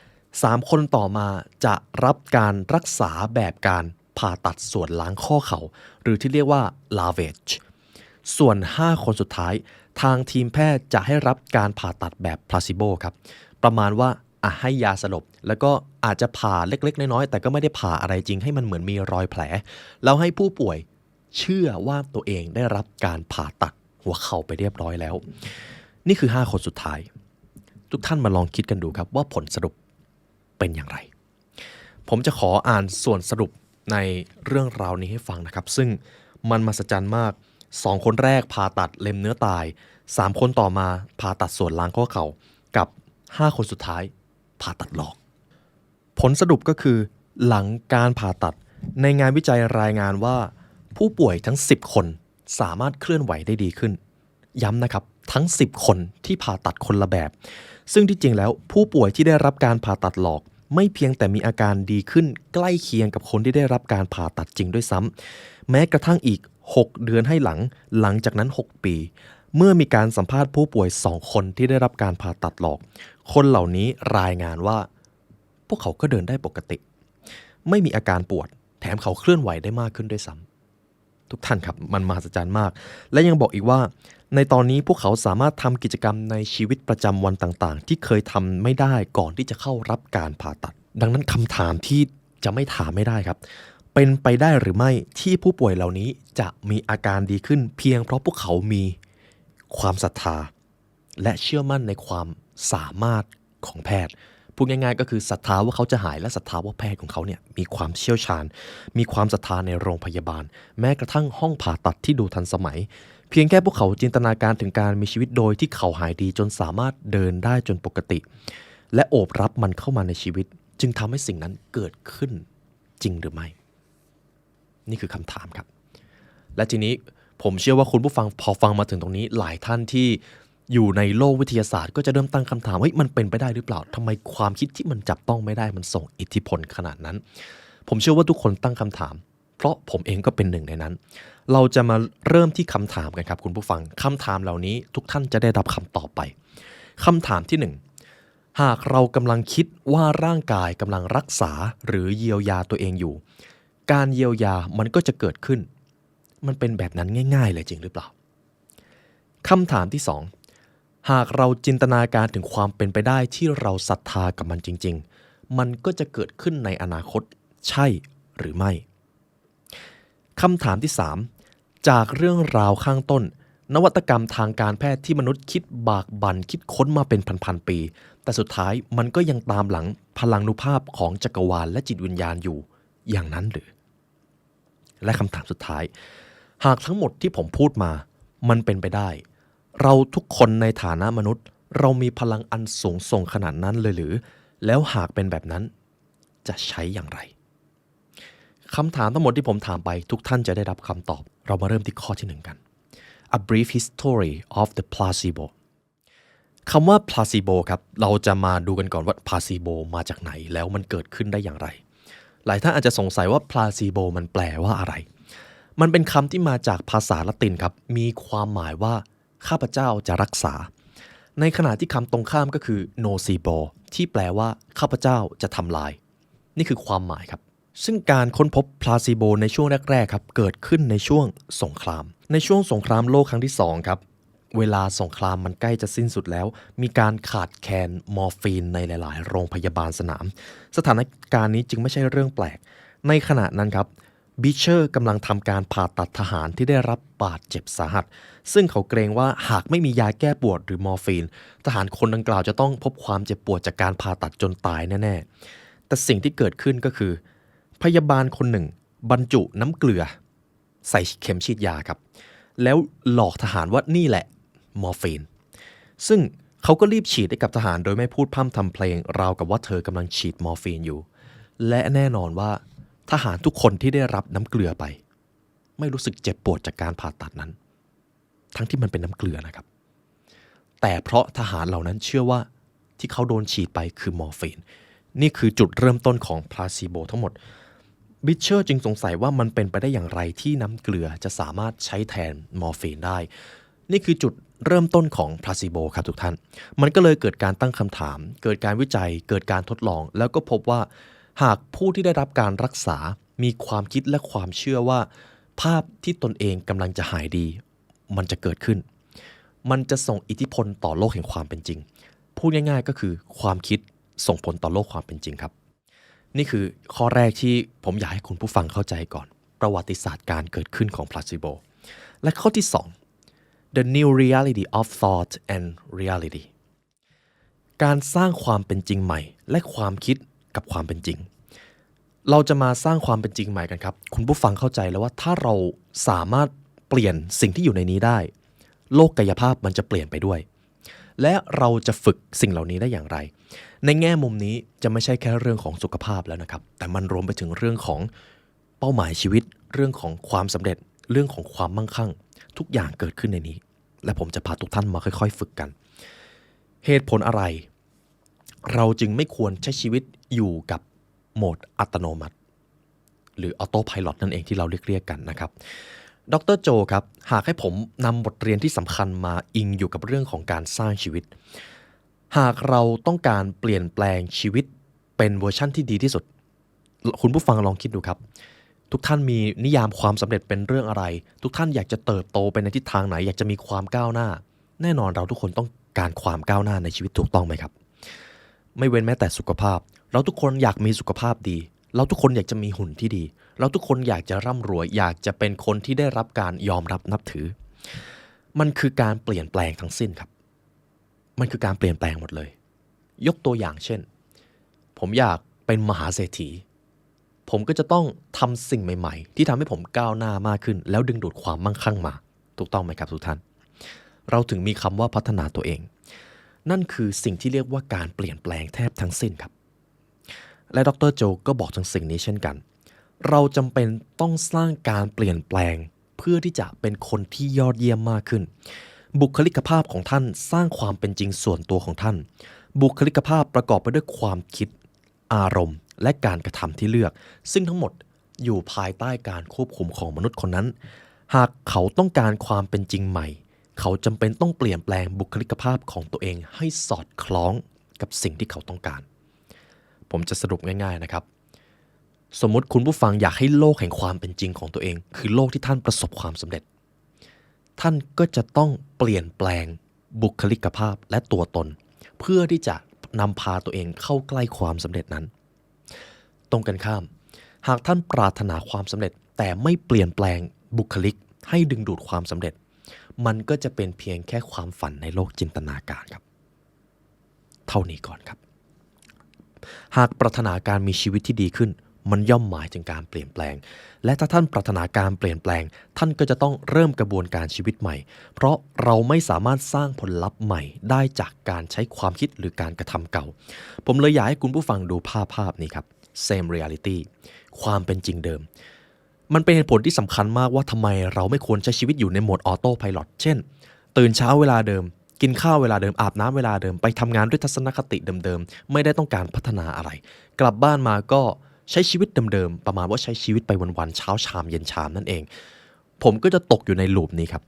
3 คนต่อมาจะรับการรักษาแบบการผ่าตัดส่วนล้างข้อเข่าหรือที่เรียกว่า lavage ส่วน5 คนสุดท้ายทางทีมแพทย์จะให้รับการผ่าตัดแบบ placebo ครับประมาณว่าให้ยาสลบแล้วก็อาจจะผ่าเล็กๆน้อยๆแต่ก็ไม่ได้ผ่าอะไรจริงให้มันเหมือนมีรอยแผลแล้วให้ผู้ป่วยเชื่อว่าตัวเองได้รับการผ่าตัดหัวเข่าไปเรียบร้อยแล้วนี่คือ5 คนสุดท้ายทุกท่านมาลองคิดกันดูครับว่าผลสรุปเป็นอย่างไรผมจะขออ่านส่วนสรุปในเรื่องราวนี้ให้ฟังนะครับซึ่งมันมหัศจรรย์มาก2 คนแรกผ่าตัดเล็มเนื้อตาย3 คนต่อมาผ่าตัดส่วนล้างข้อเข่ากับ5 คนสุดท้ายผ่าตัดหลอกผลสรุปก็คือหลังการผ่าตัดในงานวิจัยรายงานว่าผู้ป่วยทั้ง10 คนสามารถเคลื่อนไหวได้ดีขึ้นย้ำนะครับทั้ง10 คนที่ผ่าตัดคนละแบบซึ่งที่จริงแล้วผู้ป่วยที่ได้รับการผ่าตัดหลอกไม่เพียงแต่มีอาการดีขึ้นใกล้เคียงกับคนที่ได้รับการผ่าตัดจริงด้วยซ้ำแม้กระทั่งอีก6 เดือนให้หลังจากนั้น6 ปีเมื่อมีการสัมภาษณ์ผู้ป่วย2 คนที่ได้รับการผ่าตัดหลอกคนเหล่านี้รายงานว่าพวกเขาก็เดินได้ปกติไม่มีอาการปวดแถมเขาเคลื่อนไหวได้มากขึ้นด้วยซ้ำทุกท่านครับมันมหัศจรรย์มากและยังบอกอีกว่าในตอนนี้พวกเขาสามารถทำกิจกรรมในชีวิตประจำวันต่างๆที่เคยทำไม่ได้ก่อนที่จะเข้ารับการผ่าตัดดังนั้นคำถามที่ จะไม่ถามไม่ได้ครับ เป็นไปได้หรือไม่ที่ผู้ป่วยเหล่านี้จะมีอาการดีขึ้นเพียงเพราะพวกเขามีความศรัทธาและเชื่อมั่นในความสามารถของแพทย์พูดง่ายๆก็คือศรัทธาว่าเขาจะหายและศรัทธาว่าแพทย์ของเขาเนี่ยมีความเชี่ยวชาญมีความศรัทธาในโรงพยาบาลแม้กระทั่งห้องผ่าตัดที่ดูทันสมัยเพียงแค่พวกเขาจินตนาการถึงการมีชีวิตโดยที่เขาหายดีจนสามารถเดินได้จนปกติและโอบรับมันเข้ามาในชีวิตจึงทำให้สิ่งนั้นเกิดขึ้นจริงหรือไม่นี่คือคำถามครับและทีนี้ผมเชื่อว่าคุณผู้ฟังพอฟังมาถึงตรงนี้หลายท่านที่อยู่ในโลกวิทยาศาสตร์ก็จะเริ่มตั้งคำถามเฮ้ยมันเป็นไปได้หรือเปล่าทำไมความคิดที่มันจับต้องไม่ได้มันส่งอิทธิพลขนาดนั้นผมเชื่อว่าทุกคนตั้งคำถามเพราะผมเองก็เป็นหนึ่งในนั้นเราจะมาเริ่มที่คำถามกันครับคุณผู้ฟังคำถามเหล่านี้ทุกท่านจะได้รับคำตอบไปคำถามที่1หากเรากำลังคิดว่าร่างกายกำลังรักษาหรือเยียวยาตัวเองอยู่การเยียวยามันก็จะเกิดขึ้นมันเป็นแบบนั้นง่ายๆเลยจริงหรือเปล่าคำถามที่2หากเราจินตนาการถึงความเป็นไปได้ที่เราศรัทธากับมันจริงๆมันก็จะเกิดขึ้นในอนาคตใช่หรือไม่คำถามที่3จากเรื่องราวข้างต้นนวัตกรรมทางการแพทย์ที่มนุษย์คิดบากบั่นคิดค้นมาเป็นพันๆปีแต่สุดท้ายมันก็ยังตามหลังพลังนุภาพของจักรวาลและจิตวิญญาณอยู่อย่างนั้นหรือและคำถามสุดท้ายหากทั้งหมดที่ผมพูดมามันเป็นไปได้เราทุกคนในฐานะมนุษย์เรามีพลังอันสูงส่งขนาดนั้นเลยหรือแล้วหากเป็นแบบนั้นจะใช้อย่างไรคำถามทั้งหมดที่ผมถามไปทุกท่านจะได้รับคำตอบเรามาเริ่มที่ข้อที่1กัน A brief history of the placebo คำว่า placebo ครับเราจะมาดูกันก่อนว่า placebo มาจากไหนแล้วมันเกิดขึ้นได้อย่างไรหลายท่านอาจจะสงสัยว่า placebo มันแปลว่าอะไรมันเป็นคำที่มาจากภาษาละตินครับมีความหมายว่าข้าพเจ้าจะรักษาในขณะที่คำตรงข้ามก็คือ nocebo ที่แปลว่าข้าพเจ้าจะทำลายนี่คือความหมายครับซึ่งการค้นพบ placebo ในช่วงแรกๆครับเกิดขึ้นในช่วงสงครามในช่วงสงครามโลกครั้งที่2ครับเวลาสงครามมันใกล้จะสิ้นสุดแล้วมีการขาดแคลนมอร์ฟีนในหลายๆโรงพยาบาลสนามสถานการณ์นี้จึงไม่ใช่เรื่องแปลกในขณะนั้นครับบิเชอร์กำลังทำการผ่าตัดทหารที่ได้รับบาดเจ็บสาหัสซึ่งเขาเกรงว่าหากไม่มียาแก้ปวดหรือมอร์ฟีนทหารคนดังกล่าวจะต้องพบความเจ็บปวดจากการผ่าตัดจนตายแน่ๆแต่สิ่งที่เกิดขึ้นก็คือพยาบาลคนหนึ่งบรรจุน้ำเกลือใส่เข็มฉีดยาครับแล้วหลอกทหารว่านี่แหละมอร์ฟีนซึ่งเขาก็รีบฉีดให้กับทหารโดยไม่พูดพร่ำทำเพลงราวกับว่าเธอกำลังฉีดมอร์ฟีนอยู่และแน่นอนว่าทหารทุกคนที่ได้รับน้ำเกลือไปไม่รู้สึกเจ็บปวดจากการผ่าตัดนั้นทั้งที่มันเป็นน้ำเกลือนะครับแต่เพราะทหารเหล่านั้นเชื่อว่าที่เขาโดนฉีดไปคือมอร์ฟีนนี่คือจุดเริ่มต้นของพลาซิโบทั้งหมดบิชเชอร์จึงสงสัยว่ามันเป็นไปได้อย่างไรที่น้ำเกลือจะสามารถใช้แทนมอร์ฟีนได้นี่คือจุดเริ่มต้นของพลาซิโบครับทุกท่านมันก็เลยเกิดการตั้งคำถามเกิดการวิจัยเกิดการทดลองแล้วก็พบว่าหากผู้ที่ได้รับการรักษามีความคิดและความเชื่อว่าภาพที่ตนเองกำลังจะหายดีมันจะเกิดขึ้นมันจะส่งอิทธิพลต่อโลกแห่งความเป็นจริงพูดง่ายๆก็คือความคิดส่งผลต่อโลกความเป็นจริงครับนี่คือข้อแรกที่ผมอยากให้คุณผู้ฟังเข้าใจก่อนประวัติศาสตร์การเกิดขึ้นของพลาซิโบและข้อที่2 The new reality of thought and reality การสร้างความเป็นจริงใหม่และความคิดกับความเป็นจริงเราจะมาสร้างความเป็นจริงใหม่กันครับคุณผู้ฟังเข้าใจแล้วว่าถ้าเราสามารถเปลี่ยนสิ่งที่อยู่ในนี้ได้โลกกายภาพมันจะเปลี่ยนไปด้วยและเราจะฝึกสิ่งเหล่านี้ได้อย่างไรในแง่มุมนี้จะไม่ใช่แค่เรื่องของสุขภาพแล้วนะครับแต่มันรวมไปถึงเรื่องของเป้าหมายชีวิตเรื่องของความสำเร็จเรื่องของความมั่งคั่งทุกอย่างเกิดขึ้นในนี้และผมจะพาทุกท่านมาค่อยๆฝึกกันเหตุผลอะไรเราจึงไม่ควรใช้ชีวิตอยู่กับโหมดอัตโนมัติหรือออโต้ไพลอตนั่นเองที่เราเรียกกันนะครับดร.โจครับหากให้ผมนำบทเรียนที่สำคัญมาอิงอยู่กับเรื่องของการสร้างชีวิตหากเราต้องการเปลี่ยนแปลงชีวิตเป็นเวอร์ชั่นที่ดีที่สุดคุณผู้ฟังลองคิดดูครับทุกท่านมีนิยามความสำเร็จเป็นเรื่องอะไรทุกท่านอยากจะเติบโตไปในทิศทางไหนอยากจะมีความก้าวหน้าแน่นอนเราทุกคนต้องการความก้าวหน้าในชีวิตถูกต้องไหมครับไม่เว้นแม้แต่สุขภาพเราทุกคนอยากมีสุขภาพดี เราทุกคนอยากจะมีหุ่นที่ดีเราทุกคนอยากจะร่ำรวยอยากจะเป็นคนที่ได้รับการยอมรับนับถือมันคือการเปลี่ยนแปลงทั้งสิ้นครับมันคือการเปลี่ยนแปลงหมดเลยยกตัวอย่างเช่นผมอยากเป็นมหาเศรษฐีผมก็จะต้องทำสิ่งใหม่ๆที่ทำให้ผมก้าวหน้ามากขึ้นแล้วดึงดูดความมั่งคั่งมาถูกต้องไหมครับทุกท่านเราถึงมีคำว่าพัฒนาตัวเองนั่นคือสิ่งที่เรียกว่าการเปลี่ยนแปลงแทบทั้งสิ้นครับและดร.โจก็บอกถึงสิ่งนี้เช่นกันเราจำเป็นต้องสร้างการเปลี่ยนแปลงเพื่อที่จะเป็นคนที่ยอดเยี่ยมมากขึ้นบุคลิกภาพของท่านสร้างความเป็นจริงส่วนตัวของท่านบุคลิกภาพประกอบไปด้วยความคิดอารมณ์และการกระทำที่เลือกซึ่งทั้งหมดอยู่ภายใต้การควบคุมของมนุษย์คนนั้นหากเขาต้องการความเป็นจริงใหม่เขาจำเป็นต้องเปลี่ยนแปลงบุคลิกภาพของตัวเองให้สอดคล้องกับสิ่งที่เขาต้องการผมจะสรุปง่ายๆนะครับสมมุติคุณผู้ฟังอยากให้โลกแห่งความเป็นจริงของตัวเองคือโลกที่ท่านประสบความสำเร็จท่านก็จะต้องเปลี่ยนแปลงบุคลิกภาพและตัวตนเพื่อที่จะนำพาตัวเองเข้าใกล้ความสำเร็จนั้นตรงกันข้ามหากท่านปรารถนาความสำเร็จแต่ไม่เปลี่ยนแปลงบุคลิกให้ดึงดูดความสำเร็จมันก็จะเป็นเพียงแค่ความฝันในโลกจินตนาการครับเท่านี้ก่อนครับหากปรารถนาการมีชีวิตที่ดีขึ้นมันย่อมหมายถึงการเปลี่ยนแปลงและถ้าท่านปรารถนาการเปลี่ยนแปลงท่านก็จะต้องเริ่มกระบวนการชีวิตใหม่เพราะเราไม่สามารถสร้างผลลัพธ์ใหม่ได้จากการใช้ความคิดหรือการกระทำเก่าผมเลยอยากให้คุณผู้ฟังดูภาพนี้ครับ same reality ความเป็นจริงเดิมมันเป็นเหตุผลที่สำคัญมากว่าทำไมเราไม่ควรใช้ชีวิตอยู่ในโหมดออโต้ไพลอตเช่นตื่นเช้าเวลาเดิมกินข้าวเวลาเดิมอาบน้ำเวลาเดิมไปทำงานด้วยทัศนคติเดิมๆไม่ได้ต้องการพัฒนาอะไรกลับบ้านมาก็ใช้ชีวิตเดิมๆประมาณว่าใช้ชีวิตไปวันๆเช้าชามเย็นชามนั่นเองผมก็จะตกอยู่ในลูปนี้ครับ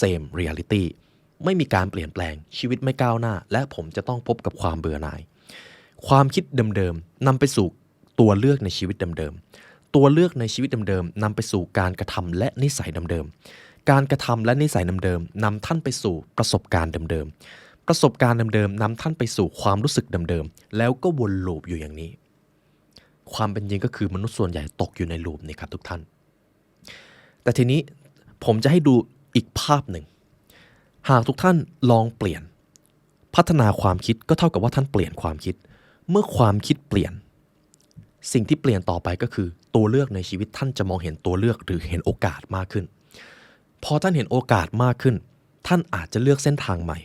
same reality ไม่มีการเปลี่ยนแปลงชีวิตไม่ก้าวหน้าและผมจะต้องพบกับความเบื่อหน่ายความคิดเดิมๆนำไปสู่ตัวเลือกในชีวิตเดิมๆตัวเลือกในชีวิตเดิมๆนำไปสู่การกระทำและนิสัยเดิมๆการกระทำและนิสัยเดิมๆนำท่านไปสู่ประสบการณ์เดิมๆประสบการณ์เดิมๆนำท่านไปสู่ความรู้สึกเดิมๆแล้วก็วนลูปอยู่อย่างนี้ความเป็นจริงก็คือมนุษย์ส่วนใหญ่ตกอยู่ในลูปนี้ครับทุกท่านแต่ทีนี้ผมจะให้ดูอีกภาพหนึ่งหากทุกท่านลองเปลี่ยนพัฒนาความคิดก็เท่ากับว่าท่านเปลี่ยนความคิดเมื่อความคิดเปลี่ยนสิ่งที่เปลี่ยนต่อไปก็คือตัวเลือกในชีวิตท่านจะมองเห็นตัวเลือกหรือเห็นโอกาสมากขึ้นพอท่านเห็นโอกาสมากขึ้นท่านอาจจะเลือกเส้นทางใหม่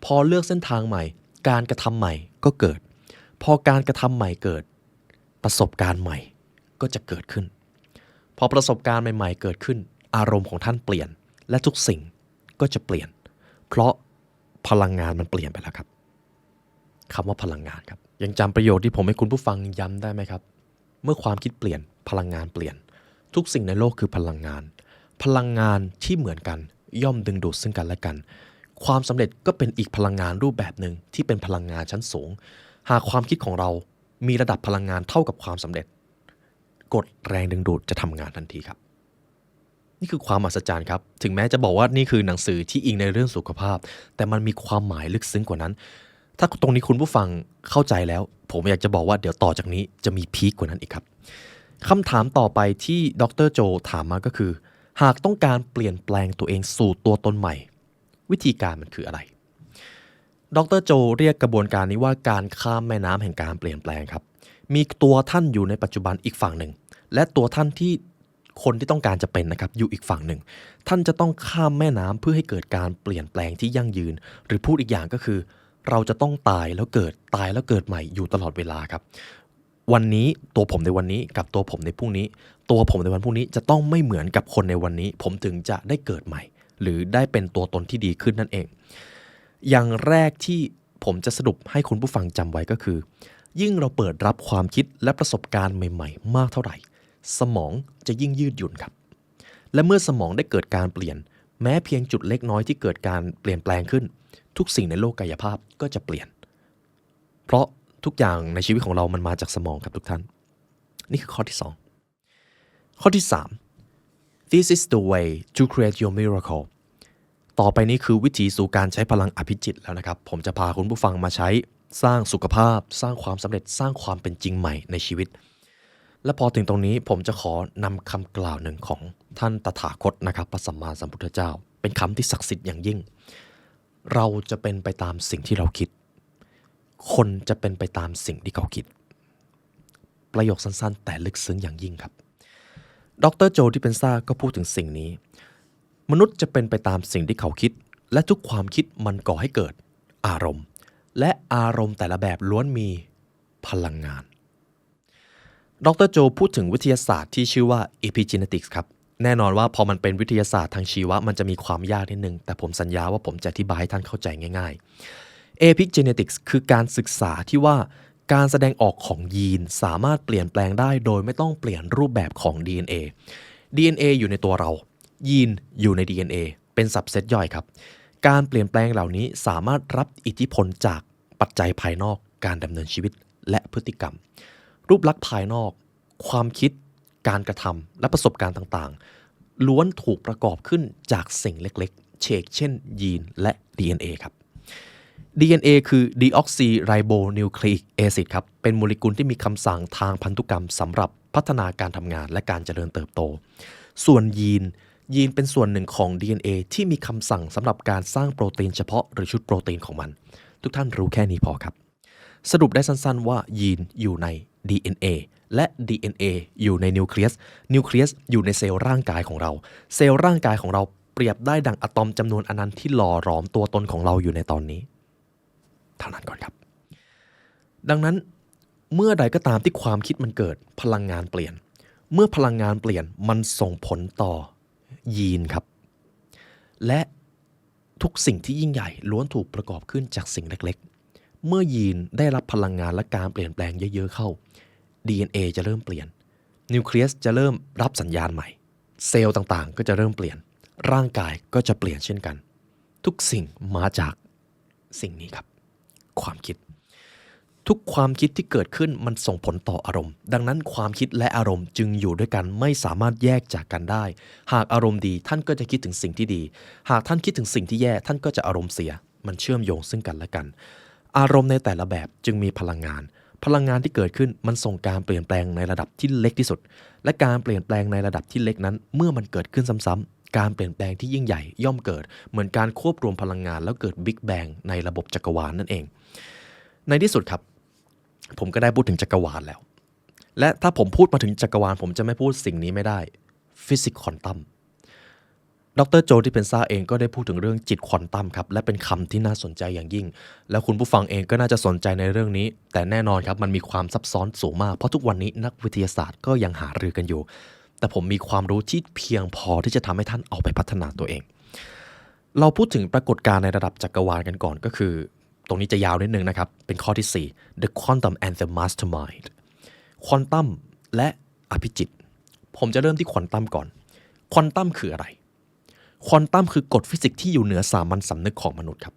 พอเลือกเส้นทางใหม่การกระทำใหม่ก็เกิดพอการกระทำใหม่เกิดประสบการณ์ใหม่ก็จะเกิดขึ้นพอประสบการณ์ใหม่ๆเกิดขึ้นอารมณ์ของท่านเปลี่ยนและทุกสิ่งก็จะเปลี่ยนเพราะพลังงานมันเปลี่ยนไปแล้วครับคำว่าพลังงานครับยังจำประโยชน์ที่ผมให้คุณผู้ฟังย้ำได้ไหมครับเมื่อความคิดเปลี่ยนพลังงานเปลี่ยนทุกสิ่งในโลกคือพลังงานพลังงานที่เหมือนกันย่อมดึงดูดซึ่งกันและกันความสำเร็จก็เป็นอีกพลังงานรูปแบบหนึ่งที่เป็นพลังงานชั้นสูงหากความคิดของเรามีระดับพลังงานเท่ากับความสำเร็จกฎแรงดึงดูดจะทำงานทันทีครับนี่คือความมหัศจรรย์ครับถึงแม้จะบอกว่านี่คือหนังสือที่อิงในเรื่องสุขภาพแต่มันมีความหมายลึกซึ้งกว่านั้นถ้าตรงนี้คุณผู้ฟังเข้าใจแล้วผมอยากจะบอกว่าเดี๋ยวต่อจากนี้จะมีพีคกว่านั้นอีกครับคำถามต่อไปที่ดร.โจถามมาก็คือหากต้องการเปลี่ยนแปลงตัวเองสู่ตัวตนใหม่วิธีการมันคืออะไรดร.โจเรียกกระบวนการนี้ว่าการข้ามแม่น้ำแห่งการเปลี่ยนแปลงครับมีตัวท่านอยู่ในปัจจุบันอีกฝั่งหนึ่งและตัวท่านที่คนที่ต้องการจะเป็นนะครับอยู่อีกฝั่งหนึ่งท่านจะต้องข้ามแม่น้ำเพื่อให้เกิดการเปลี่ยนแปลงที่ยั่งยืนหรือพูดอีกอย่างก็คือเราจะต้องตายแล้วเกิดใหม่อยู่ตลอดเวลาครับวันนี้ตัวผมในวันนี้กับตัวผมในพรุ่งนี้ตัวผมในวันพรุ่งนี้จะต้องไม่เหมือนกับคนในวันนี้ผมถึงจะได้เกิดใหม่หรือได้เป็นตัวตนที่ดีขึ้นนั่นเองอย่างแรกที่ผมจะสรุปให้คุณผู้ฟังจำไว้ก็คือยิ่งเราเปิดรับความคิดและประสบการณ์ใหม่ๆมากเท่าไหร่สมองจะยิ่งยืดหยุ่นครับและเมื่อสมองได้เกิดการเปลี่ยนแม้เพียงจุดเล็กน้อยที่เกิดการเปลี่ยนแปลงขึ้นทุกสิ่งในโลกกายภาพก็จะเปลี่ยนเพราะทุกอย่างในชีวิตของเรามันมาจากสมองครับทุกท่านนี่คือข้อที่2ข้อที่3 This is the way to create your miracle ต่อไปนี้คือวิธีสู่การใช้พลังอภิจิตแล้วนะครับผมจะพาคุณผู้ฟังมาใช้สร้างสุขภาพสร้างความสำเร็จสร้างความเป็นจริงใหม่ในชีวิต และพอถึงตรงนี้ผมจะขอนำคำกล่าวหนึ่งของท่านตถาคตนะครับพระสัมมาสัมพุทธเจ้าเป็นคำที่ศักดิ์สิทธิ์อย่างยิ่งเราจะเป็นไปตามสิ่งที่เราคิดคนจะเป็นไปตามสิ่งที่เขาคิดประโยคสั้นๆแต่ลึกซึ้งอย่างยิ่งครับดรโจดิสเพนซาก็พูดถึงสิ่งนี้มนุษย์จะเป็นไปตามสิ่งที่เขาคิดและทุกความคิดมันก่อให้เกิดอารมณ์และอารมณ์แต่ละแบบล้วนมีพลังงานดรโจพูดถึงวิทยาศาสตร์ที่ชื่อว่า epigenetics ครับแน่นอนว่าพอมันเป็นวิทยาศาสตร์ทางชีวะมันจะมีความยากนิดนึงแต่ผมสัญญาว่าผมจะอธิบายให้ท่านเข้าใจง่ายๆ epigenetics คือการศึกษาที่ว่าการแสดงออกของยีนสามารถเปลี่ยนแปลงได้โดยไม่ต้องเปลี่ยนรูปแบบของ DNA DNA อยู่ในตัวเรายีนอยู่ใน DNA เป็นสับเซตย่อยครับการเปลี่ยนแปลงเหล่านี้สามารถรับอิทธิพลจากปัจจัยภายนอกการดำเนินชีวิตและพฤติกรรมรูปลักษณ์ภายนอกความคิดการกระทำและประสบการณ์ต่างๆล้วนถูกประกอบขึ้นจากสิ่งเล็กๆเช่นยีนและ DNA ครับ DNA คือ deoxyribonucleic acid ครับเป็นโมเลกุลที่มีคำสั่งทางพันธุกรรมสำหรับพัฒนาการทำงานและการเจริญเติบโตส่วนยีนเป็นส่วนหนึ่งของ DNA ที่มีคำสั่งสำหรับการสร้างโปรตีนเฉพาะหรือชุดโปรตีนของมันทุกท่านรู้แค่นี้พอครับสรุปได้สั้นๆว่ายีนอยู่ใน DNA และ DNA อยู่ในนิวเคลียสอยู่ในเซลล์ร่างกายของเราเซลล์ร่างกายของเราเปรียบได้ดังอะตอมจำนวนอนันต์ที่หล่อหลอมตัวตนของเราอยู่ในตอนนี้เท่านั้นก่อนครับดังนั้นเมื่อใดก็ตามที่ความคิดมันเกิดพลังงานเปลี่ยนเมื่อพลังงานเปลี่ยนมันส่งผลต่อยีนครับและทุกสิ่งที่ยิ่งใหญ่ล้วนถูกประกอบขึ้นจากสิ่งเล็กๆเมื่อยีนได้รับพลังงานและการเปลี่ยนแปลงเยอะๆเข้า DNA จะเริ่มเปลี่ยนนิวเคลียสจะเริ่มรับสัญญาณใหม่เซลล์ต่างๆก็จะเริ่มเปลี่ยนร่างกายก็จะเปลี่ยนเช่นกันทุกสิ่งมาจากสิ่งนี้ครับความคิดทุกความคิดที่เกิดขึ้นมันส่งผลต่ออารมณ์ดังนั้นความคิดและอารมณ์จึงอยู่ด้วยกันไม่สามารถแยกจากกันได้หากอารมณ์ดีท่านก็จะคิดถึงสิ่งที่ดีหากท่านคิดถึงสิ่งที่แย่ท่านก็จะอารมณ์เสียมันเชื่อมโยงซึ่งกันและกันอารมณ์ในแต่ละแบบจึงมีพลังงานที่เกิดขึ้นมันส่งการเปลี่ยนแปลงในระดับที่เล็กที่สุดและการเปลี่ยนแปลงในระดับที่เล็กนั้นเมื่อมันเกิดขึ้นซ้ำๆการเปลี่ยนแปลงที่ยิ่งใหญ่ย่อมเกิดเหมือนการควบรวมพลังงานแล้วเกิดบิ๊กแบงในระบบจักรวาลนั่นเองในที่สุดครับผมก็ได้พูดถึงจักรวาลแล้วและถ้าผมพูดมาถึงจักรวาลผมจะไม่พูดสิ่งนี้ไม่ได้ฟิสิกส์ควอนตัมดรโจดิสเพนซาเองก็ได้พูดถึงเรื่องจิตควอนตัมครับและเป็นคำที่น่าสนใจอย่างยิ่งแล้วคุณผู้ฟังเองก็น่าจะสนใจในเรื่องนี้แต่แน่นอนครับมันมีความซับซ้อนสูงมากเพราะทุกวันนี้นักวิทยาศาสตร์ก็ยังหารือกันอยู่แต่ผมมีความรู้ที่เพียงพอที่จะทำให้ท่านเอาไปพัฒนาตัวเองเราพูดถึงปรากฏการณ์ในระดับจักรวาลกันก่อนก็คือตรงนี้จะยาวนิดนึงนะครับเป็นข้อที่4 The Quantum and the Mastermind ควอนตัมและอภิจิตผมจะเริ่มที่ควอนตัมก่อนควอนตัมคืออะไรควอนตัมคือกฎฟิสิกส์ที่อยู่เหนือสามัญสำนึกของมนุษย์ครับ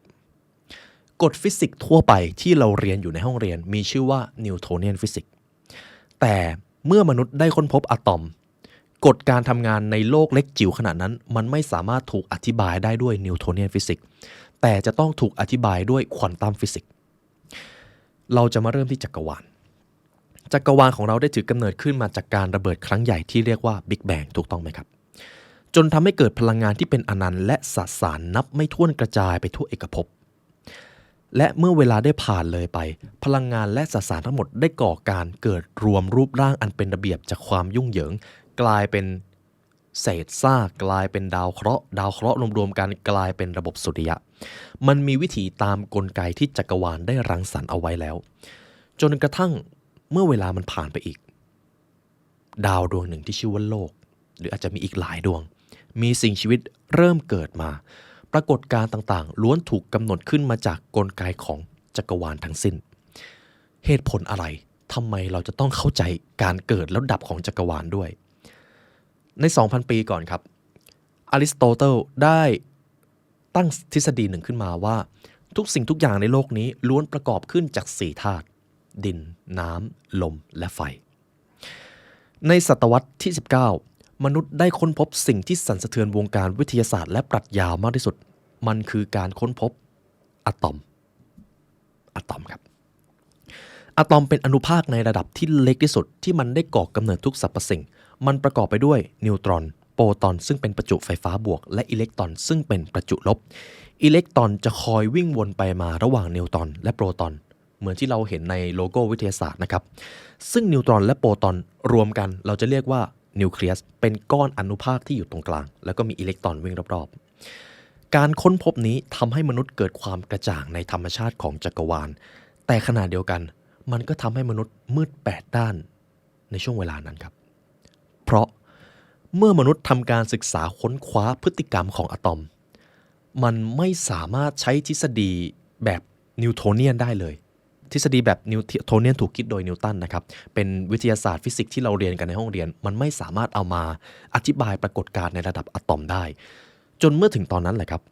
กฎฟิสิกส์ทั่วไปที่เราเรียนอยู่ในห้องเรียนมีชื่อว่านิวโทเนียนฟิสิกส์แต่เมื่อมนุษย์ได้ค้นพบอะตอมกฎการทำงานในโลกเล็กจิ๋วขนาดนั้นมันไม่สามารถถูกอธิบายได้ด้วยนิวโทเนียนฟิสิกส์แต่จะต้องถูกอธิบายด้วยควอนตัมฟิสิกส์เราจะมาเริ่มที่จักรวาลของเราได้ถือกำเนิดขึ้นมาจากการระเบิดครั้งใหญ่ที่เรียกว่าบิ๊กแบงถูกต้องไหมครับจนทำให้เกิดพลังงานที่เป็นอนันต์และสสารนับไม่ถ้วนกระจายไปทั่วเอกภพและเมื่อเวลาได้ผ่านเลยไปพลังงานและสสารทั้งหมดได้ก่อการเกิดรวมรูปร่างอันเป็นระเบียบจากความยุ่งเหยิงกลายเป็นเศษซากกลายเป็นดาวเคราะห์รวมๆกันกลายเป็นระบบสุริยะมันมีวิถีตามกลไกที่จักรวาลได้รังสรรค์เอาไว้แล้วจนกระทั่งเมื่อเวลามันผ่านไปอีกดาวดวงหนึ่งที่ชื่อว่าโลกหรืออาจจะมีอีกหลายดวงมีสิ่งชีวิตเริ่มเกิดมาปรากฏการณ์ต่างๆล้วนถูกกำหนดขึ้นมาจากกลไกของจักรวาลทั้งสิ้นเหตุผลอะไรทำไมเราจะต้องเข้าใจการเกิดแล้วดับของจักรวาลด้วยใน 2,000 ปีก่อนครับอริสโตเติลได้ตั้งทฤษฎีหนึ่งขึ้นมาว่าทุกสิ่งทุกอย่างในโลกนี้ล้วนประกอบขึ้นจาก4ธาตุดินน้ำลมและไฟในศตวรรษที่19มนุษย์ได้ค้นพบสิ่งที่สั่นสะเทือนวงการวิทยาศาสตร์และปรัชญามากที่สุดมันคือการค้นพบอะตอมครับ อะตอมเป็นอนุภาคในระดับที่เล็กที่สุดที่มันได้ก่อกำเนิดทุกสรรพสิ่งมันประกอบไปด้วยนิวตรอนโปรตอนซึ่งเป็นประจุไฟฟ้าบวกและอิเล็กตรอนซึ่งเป็นประจุลบอิเล็กตรอนจะคอยวิ่งวนไปมาระหว่างนิวตรอนและโปรตอนเหมือนที่เราเห็นในโลโก้วิทยาศาสตร์นะครับซึ่งนิวตรอนและโปรตอนรวมกันเราจะเรียกว่านิวเคลียสเป็นก้อนอนุภาคที่อยู่ตรงกลางแล้วก็มีอิเล็กตรอนวิ่งรอบๆการค้นพบนี้ทำให้มนุษย์เกิดความกระจ่างในธรรมชาติของจักรวาลแต่ขณะเดียวกันมันก็ทำให้มนุษย์มืด8ด้านในช่วงเวลานั้นครับเพราะเมื่อมนุษย์ทำการศึกษาค้นคว้าพฤติกรรมของอะตอมมันไม่สามารถใช้ทฤษฎีแบบนิวโทเนียนได้เลยทฤษฎีแบบนิวโทเนียนถูกคิดโดยนิวตันนะครับเป็นวิทยาศาสตร์ฟิสิกส์ที่เราเรียนกันในห้องเรียนมันไม่สามารถเอามาอธิบายปรากฏการณ์ในระดับอะตอมได้จนเมื่อถึงตอนนั้นแหละครับ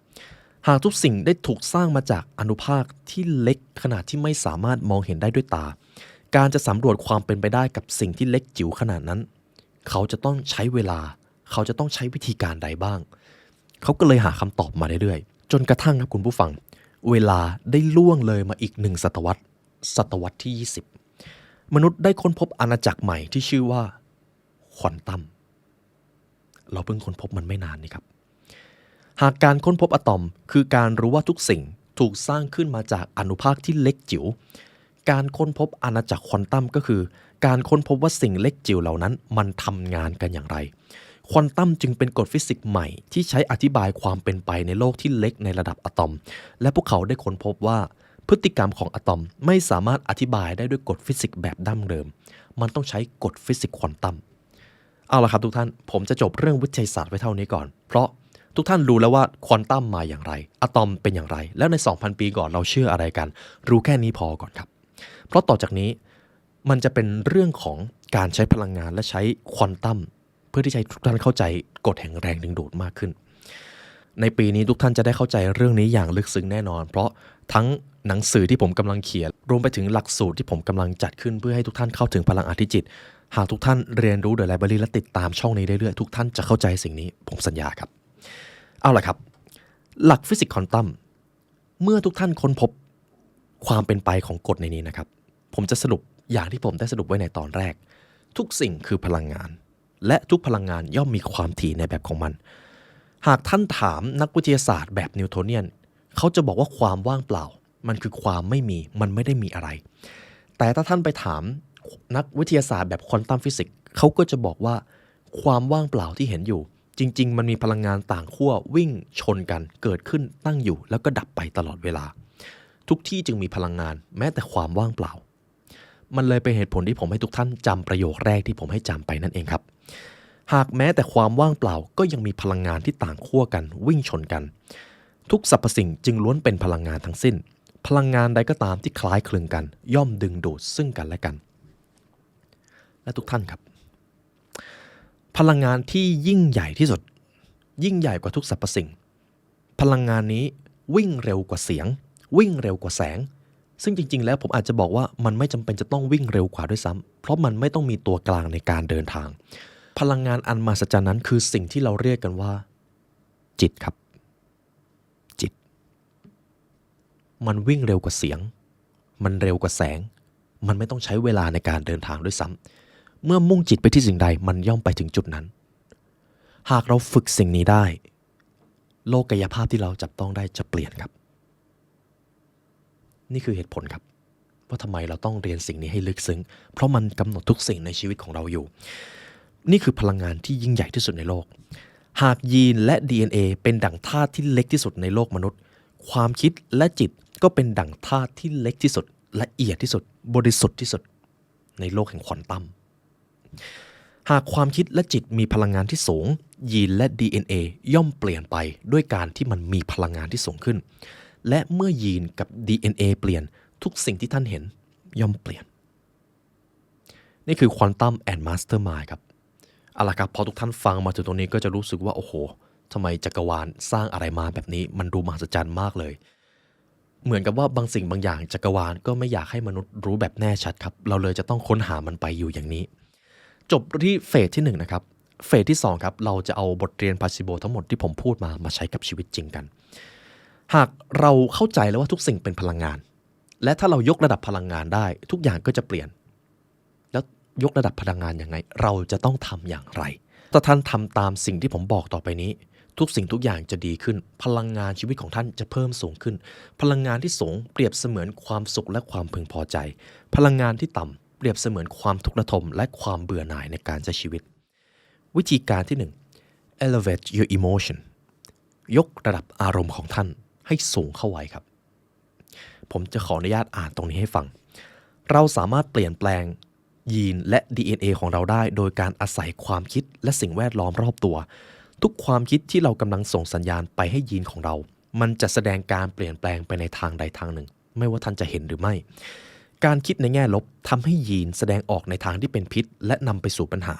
หากทุกสิ่งได้ถูกสร้างมาจากอนุภาคที่เล็กขนาดที่ไม่สามารถมองเห็นได้ด้วยตาการจะสำรวจความเป็นไปได้กับสิ่งที่เล็กจิ๋วขนาดนั้นเขาจะต้องใช้เวลาเขาจะต้องใช้วิธีการใดบ้างเขาก็เลยหาคำตอบมาเรื่อยๆจนกระทั่งครับคุณผู้ฟังเวลาได้ล่วงเลยมาอีก1 ศตวรรษศตวรรษที่20มนุษย์ได้ค้นพบอาณาจักรใหม่ที่ชื่อว่าควอนตัมเราเพิ่งค้นพบมันไม่นานนี่ครับหากการค้นพบอะตอมคือการรู้ว่าทุกสิ่งถูกสร้างขึ้นมาจากอนุภาคที่เล็กจิ๋วการค้นพบอาณาจักรควอนตัมก็คือการค้นพบว่าสิ่งเล็กจิ๋วเหล่านั้นมันทำงานกันอย่างไรควอนตัมจึงเป็นกฎฟิสิกส์ใหม่ที่ใช้อธิบายความเป็นไปในโลกที่เล็กในระดับอะตอมและพวกเขาได้ค้นพบว่าพฤติกรรมของอะตอมไม่สามารถอธิบายได้ด้วยกฎฟิสิกส์แบบดั้งเดิมมันต้องใช้กฎฟิสิกส์ควอนตัมเอาล่ะครับทุกท่านผมจะจบเรื่องวิทยาศาสตร์ไว้เท่านี้ก่อนเพราะทุกท่านรู้แล้วว่าควอนตัมมาอย่างไรอะตอมเป็นอย่างไรแล้วใน 2,000 ปีก่อนเราเชื่ออะไรกันรู้แค่นี้พอก่อนครับเพราะต่อจากนี้มันจะเป็นเรื่องของการใช้พลังงานและใช้ควอนตัมเพื่อที่จะให้ทุกท่านเข้าใจกฎแห่งแรงดึงดูดมากขึ้นในปีนี้ทุกท่านจะได้เข้าใจเรื่องนี้อย่างลึกซึ้งแน่นอนเพราะทั้งหนังสือที่ผมกำลังเขียนรวมไปถึงหลักสูตรที่ผมกำลังจัดขึ้นเพื่อให้ทุกท่านเข้าถึงพลังอธิจิตหากทุกท่านเรียนรู้ The Library และติดตามช่องนี้เรื่อยๆทุกท่านจะเข้าใจสิ่งนี้ผมสัญญาครับเอาล่ะครับหลักฟิสิกส์ควอนตัมเมื่อทุกท่านค้นพบความเป็นไปของกฎในนี้นะครับผมจะสรุปอย่างที่ผมได้สรุปไว้ในตอนแรกทุกสิ่งคือพลังงานและทุกพลังงานย่อมมีความถี่ในแบบของมันหากท่านถามนักวิทยาศาสตร์แบบนิวโทเนียนเขาจะบอกว่าความว่างเปล่ามันคือความไม่มีมันไม่ได้มีอะไรแต่ถ้าท่านไปถามนักวิทยาศาสตร์แบบควอนตัมฟิสิกส์เขาก็จะบอกว่าความว่างเปล่าที่เห็นอยู่จริงๆมันมีพลังงานต่างขั้ววิ่งชนกันเกิดขึ้นตั้งอยู่แล้วก็ดับไปตลอดเวลาทุกที่จึงมีพลังงานแม้แต่ความว่างเปล่ามันเลยเป็นเหตุผลที่ผมให้ทุกท่านจำประโยคแรกที่ผมให้จำไปนั่นเองครับหากแม้แต่ความว่างเปล่าก็ยังมีพลังงานที่ต่างขั้วกันวิ่งชนกันทุกสรรพสิ่งจึงล้วนเป็นพลังงานทั้งสิ้นพลังงานใดก็ตามที่คล้ายคลึงกันย่อมดึงดูดซึ่งกันและกันและทุกท่านครับพลังงานที่ยิ่งใหญ่ที่สุดยิ่งใหญ่กว่าทุกสรรพสิ่งพลังงานนี้วิ่งเร็วกว่าเสียงวิ่งเร็วกว่าแสงซึ่งจริงๆแล้วผมอาจจะบอกว่ามันไม่จำเป็นจะต้องวิ่งเร็วกว่าด้วยซ้ำเพราะมันไม่ต้องมีตัวกลางในการเดินทางพลังงานอันมหัศจรรย์นั้นคือสิ่งที่เราเรียกกันว่าจิตครับจิตมันวิ่งเร็วกว่าเสียงมันเร็วกว่าแสงมันไม่ต้องใช้เวลาในการเดินทางด้วยซ้ำเมื่อมุ่งจิตไปที่สิ่งใดมันย่อมไปถึงจุดนั้นหากเราฝึกสิ่งนี้ได้โลกกายภาพที่เราจับต้องได้จะเปลี่ยนครับนี่คือเหตุผลครับว่าทำไมเราต้องเรียนสิ่งนี้ให้ลึกซึ้งเพราะมันกำหนดทุกสิ่งในชีวิตของเราอยู่นี่คือพลังงานที่ยิ่งใหญ่ที่สุดในโลกหากยีนและ DNA เป็นดั่งธาตุที่เล็กที่สุดในโลกมนุษย์ความคิดและจิตก็เป็นดั่งธาตุที่เล็กที่สุดละเอียดที่สุดบริสุทธิ์ที่สุดในโลกแห่งควอนตัมหากความคิดและจิตมีพลังงานที่สูงยีนและ DNA ย่อมเปลี่ยนไปด้วยการที่มันมีพลังงานที่สูงขึ้นและเมื่อยีนกับ DNA เปลี่ยนทุกสิ่งที่ท่านเห็นย่อมเปลี่ยนนี่คือควอนตัมแอนด์มาสเตอร์มายด์ครับเอาล่ะครับพอทุกท่านฟังมาถึงตรงนี้ก็จะรู้สึกว่าโอ้โหทำไมจักรวาลสร้างอะไรมาแบบนี้มันดูมหัศจรรย์มากเลยเหมือนกับว่าบางสิ่งบางอย่างจักรวาลก็ไม่อยากให้มนุษย์รู้แบบแน่ชัดครับเราเลยจะต้องค้นหามันไปอยู่อย่างนี้จบที่เฟสที่1นะครับเฟสที่2ครับเราจะเอาบทเรียนพาซิโบทั้งหมดที่ผมพูดมาใช้กับชีวิตจริงกันหากเราเข้าใจแล้วว่าทุกสิ่งเป็นพลังงาน และถ้าเรายกระดับพลังงานได้ทุกอย่างก็จะเปลี่ยนแล้วยกระดับพลังงานยังไงเราจะต้องทำอย่างไรถ้าท่านทำตามสิ่งที่ผมบอกต่อไปนี้ทุกสิ่งทุกอย่างจะดีขึ้นพลังงานชีวิตของท่านจะเพิ่มสูงขึ้นพลังงานที่สูงเปรียบเสมือนความสุขและความพึงพอใจพลังงานที่ต่ำเปรียบเสมือนความทุกข์ระทมและความเบื่อหน่ายในการใช้ชีวิตวิธีการที่ 1 elevate your emotion ยกระดับอารมณ์ของท่านให้สูงเข้าไว้ครับผมจะขออนุญาตอ่านตรงนี้ให้ฟังเราสามารถเปลี่ยนแปลงยีนและ DNA ของเราได้โดยการอาศัยความคิดและสิ่งแวดล้อมรอบตัวทุกความคิดที่เรากำลังส่งสัญญาณไปให้ยีนของเรามันจะแสดงการเปลี่ยนแปลงไปในทางใดทางหนึ่งไม่ว่าท่านจะเห็นหรือไม่การคิดในแง่ลบทำให้ยีนแสดงออกในทางที่เป็นพิษและนำไปสู่ปัญหา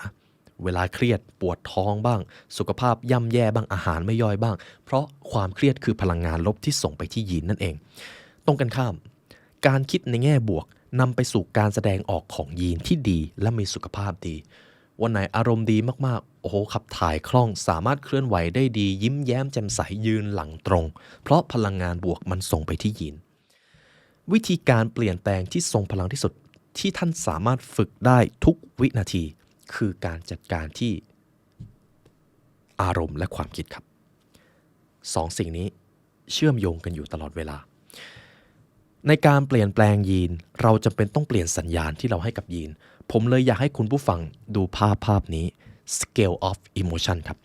เวลาเครียดปวดท้องบ้างสุขภาพย่ำแย่บ้างอาหารไม่ย่อยบ้างเพราะความเครียดคือพลังงานลบที่ส่งไปที่ยีนนั่นเองตรงกันข้ามการคิดในแง่บวกนำไปสู่การแสดงออกของยีนที่ดีและมีสุขภาพดีวันไหนอารมณ์ดีมากๆโอ้โหขับถ่ายคล่องสามารถเคลื่อนไหวได้ดียิ้มแย้มแจ่มใสยืนหลังตรงเพราะพลังงานบวกมันส่งไปที่ยีนวิธีการเปลี่ยนแปลงที่ทรงพลังที่สุดที่ท่านสามารถฝึกได้ทุกวินาทีคือการจัดการที่อารมณ์และความคิดครับสองสิ่งนี้เชื่อมโยงกันอยู่ตลอดเวลาในการเปลี่ยนแปลงยีนเราจำเป็นต้องเปลี่ยนสัญญาณที่เราให้กับยีนผมเลยอยากให้คุณผู้ฟังดูภาพนี้ Scale of Emotion ครับ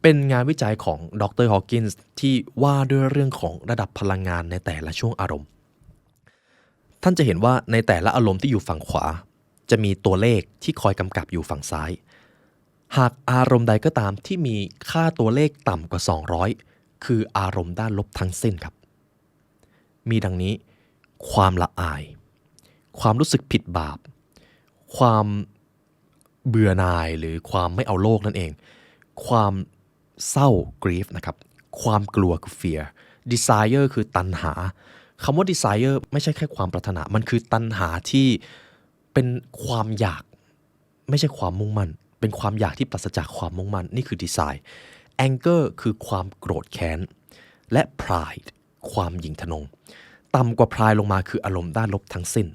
เป็นงานวิจัยของดร. Hawkins ที่ว่าด้วยเรื่องของระดับพลังงานในแต่ละช่วงอารมณ์ท่านจะเห็นว่าในแต่ละอารมณ์ที่อยู่ฝั่งขวาจะมีตัวเลขที่คอยกำกับอยู่ฝั่งซ้ายหากอารมณ์ใดก็ตามที่มีค่าตัวเลขต่ำกว่า200คืออารมณ์ด้านลบทั้งสิ้นครับมีดังนี้ความละอายความรู้สึกผิดบาปความเบื่อหน่ายหรือความไม่เอาโลกนั่นเองความเศร้า grief นะครับความกลัวคือ fear desire คือตัณหาคำว่า desire ไม่ใช่แค่ความปรารถนามันคือตัณหาที่เป็นความอยากไม่ใช่ความมุ่งมั่นเป็นความอยากที่ปราศจากความมุ่งมั่นนี่คือ desire anger คือความโกรธแค้นและ pride ความหยิ่งทะนงต่ำกว่า pride ลงมาคืออารมณ์ด้านลบทั้งสิ้น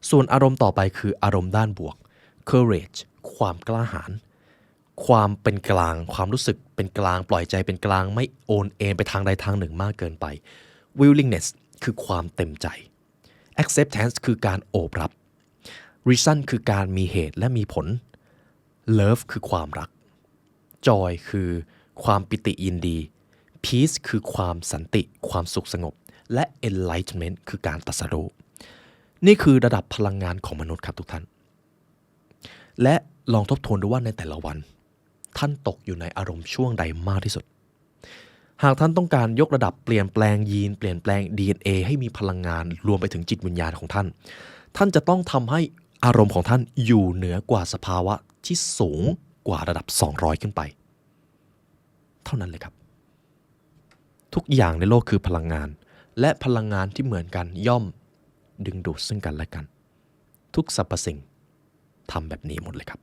ส่วนอารมณ์ต่อไปคืออารมณ์ด้านบวก courage ความกล้าหาญความเป็นกลางความรู้สึกเป็นกลางปล่อยใจเป็นกลางไม่โอนเอ็นไปทางใดทางหนึ่งมากเกินไป willingness คือความเต็มใจ acceptance คือการโอบรับ reason คือการมีเหตุและมีผล love คือความรัก joy คือความปิติยินดี peace คือความสันติความสุขสงบและ enlightenment คือการตรัสรู้นี่คือระดับพลังงานของมนุษย์ครับทุกท่านและลองทบทวนดูว่าในแต่ละวันท่านตกอยู่ในอารมณ์ช่วงใดมากที่สุดหากท่านต้องการยกระดับเปลี่ยนแปลงยีนเปลี่ยนแปลง DNA ให้มีพลังงานรวมไปถึงจิตวิญญาณของท่านท่านจะต้องทำให้อารมณ์ของท่านอยู่เหนือกว่าสภาวะที่สูงกว่าระดับ200ขึ้นไปเท่านั้นเลยครับทุกอย่างในโลกคือพลังงานและพลังงานที่เหมือนกันย่อมดึงดูดซึ่งกันและกันทุกสรรพสิ่งทำแบบนี้หมดเลยครับ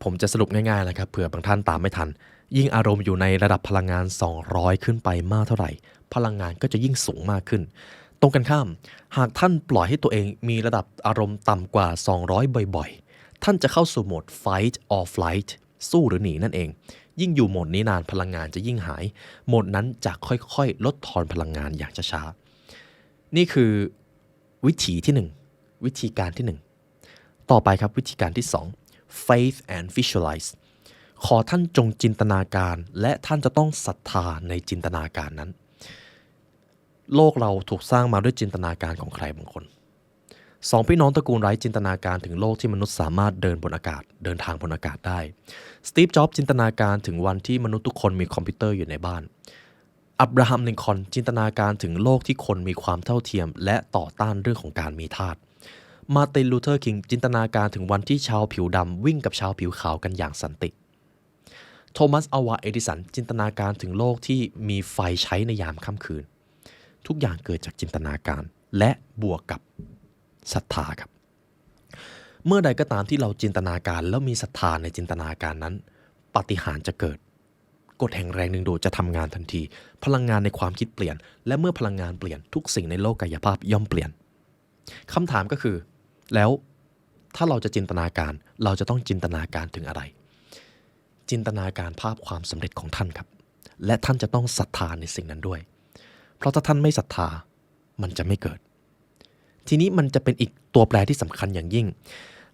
ผมจะสรุปง่ายๆนะครับเผื่อบางท่านตามไม่ทันยิ่งอารมณ์อยู่ในระดับพลังงาน200ขึ้นไปมากเท่าไหร่พลังงานก็จะยิ่งสูงมากขึ้นตรงกันข้ามหากท่านปล่อยให้ตัวเองมีระดับอารมณ์ต่ำกว่า200บ่อยๆท่านจะเข้าสู่โหมด fight or flight สู้หรือหนีนั่นเองยิ่งอยู่โหมดนี้นานพลังงานจะยิ่งหายโหมดนั้นจะค่อยๆลดทอนพลังงานอย่างช้าๆนี่คือวิธีที่1วิธีการที่1ต่อไปครับวิธีการที่2 faith and visualize ขอท่านจงจินตนาการและท่านจะต้องศรัทธาในจินตนาการนั้นโลกเราถูกสร้างมาด้วยจินตนาการของใครบางคนสองพี่น้องตระกูลไร้จินตนาการถึงโลกที่มนุษย์สามารถเดินบนอากาศเดินทางบนอากาศได้สตีฟ จ็อบส์จินตนาการถึงวันที่มนุษย์ทุกคนมีคอมพิวเตอร์อยู่ในบ้านอับราฮัม ลินคอล์นจินตนาการถึงโลกที่คนมีความเท่าเทียมและต่อต้านเรื่องของการมีทาสมาร์ติน ลูเทอร์ คิงจินตนาการถึงวันที่ชาวผิวดำวิ่งกับชาวผิวขาวกันอย่างสันติโทมัส อัลวา เอดิสันจินตนาการถึงโลกที่มีไฟใช้ในยามค่ำคืนทุกอย่างเกิดจากจินตนาการและบวกกับศรัทธาครับเมื่อใดก็ตามที่เราจินตนาการแล้วมีศรัทธาในจินตนาการนั้นปาฏิหาริย์จะเกิด กฎแห่งแรงดึงดูดจะทำงานทันทีพลังงานในความคิดเปลี่ยนและเมื่อพลังงานเปลี่ยนทุกสิ่งในโลกกายภาพย่อมเปลี่ยนคำถามก็คือแล้วถ้าเราจะจินตนาการเราจะต้องจินตนาการถึงอะไรจินตนาการภาพความสำเร็จของท่านครับและท่านจะต้องศรัทธาในสิ่งนั้นด้วยเพราะถ้าท่านไม่ศรัทธามันจะไม่เกิดทีนี้มันจะเป็นอีกตัวแปรที่สำคัญอย่างยิ่ง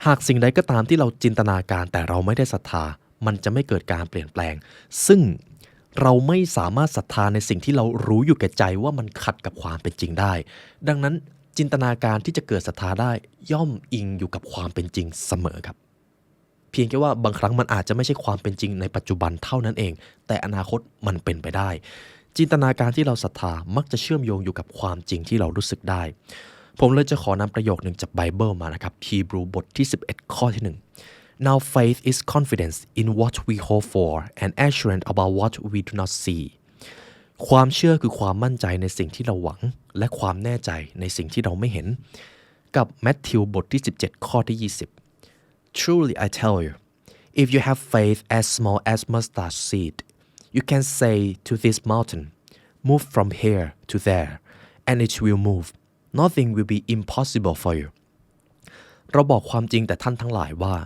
หากสิ่งใดก็ตามที่เราจินตนาการแต่เราไม่ได้ศรัทธามันจะไม่เกิดการเปลี่ยนแปลงซึ่งเราไม่สามารถศรัทธาในสิ่งที่เรารู้อยู่แก่ใจว่ามันขัดกับความเป็นจริงได้ดังนั้นจินตนาการที่จะเกิดศรัทธาได้ย่อมอิงอยู่กับความเป็นจริงเสมอครับเพียงแค่ว่าบางครั้งมันอาจจะไม่ใช่ความเป็นจริงในปัจจุบันเท่านั้นเองแต่อนาคตมันเป็นไปได้จินตนาการที่เราศรัทธามักจะเชื่อมโยงอยู่กับความจริงที่เรารู้สึกได้ผมเลยจะขอนำประโยคหนึ่งจากไบเบิลมานะครับฮีบรูบทที่11ข้อที่1 Now faith is confidence in what we hope for and assurance about what we do not see ความเชื่อคือความมั่นใจในสิ่งที่เราหวังและความแน่ใจในสิ่งที่เราไม่เห็นกับแมทธิวบทที่17ข้อที่20 Truly I tell you if you have faith as small as mustard seed you can say to this mountain move from here to there and it will move nothing will be impossible for you เราบอกความจริงแต่ท่านทั้งหลายว่า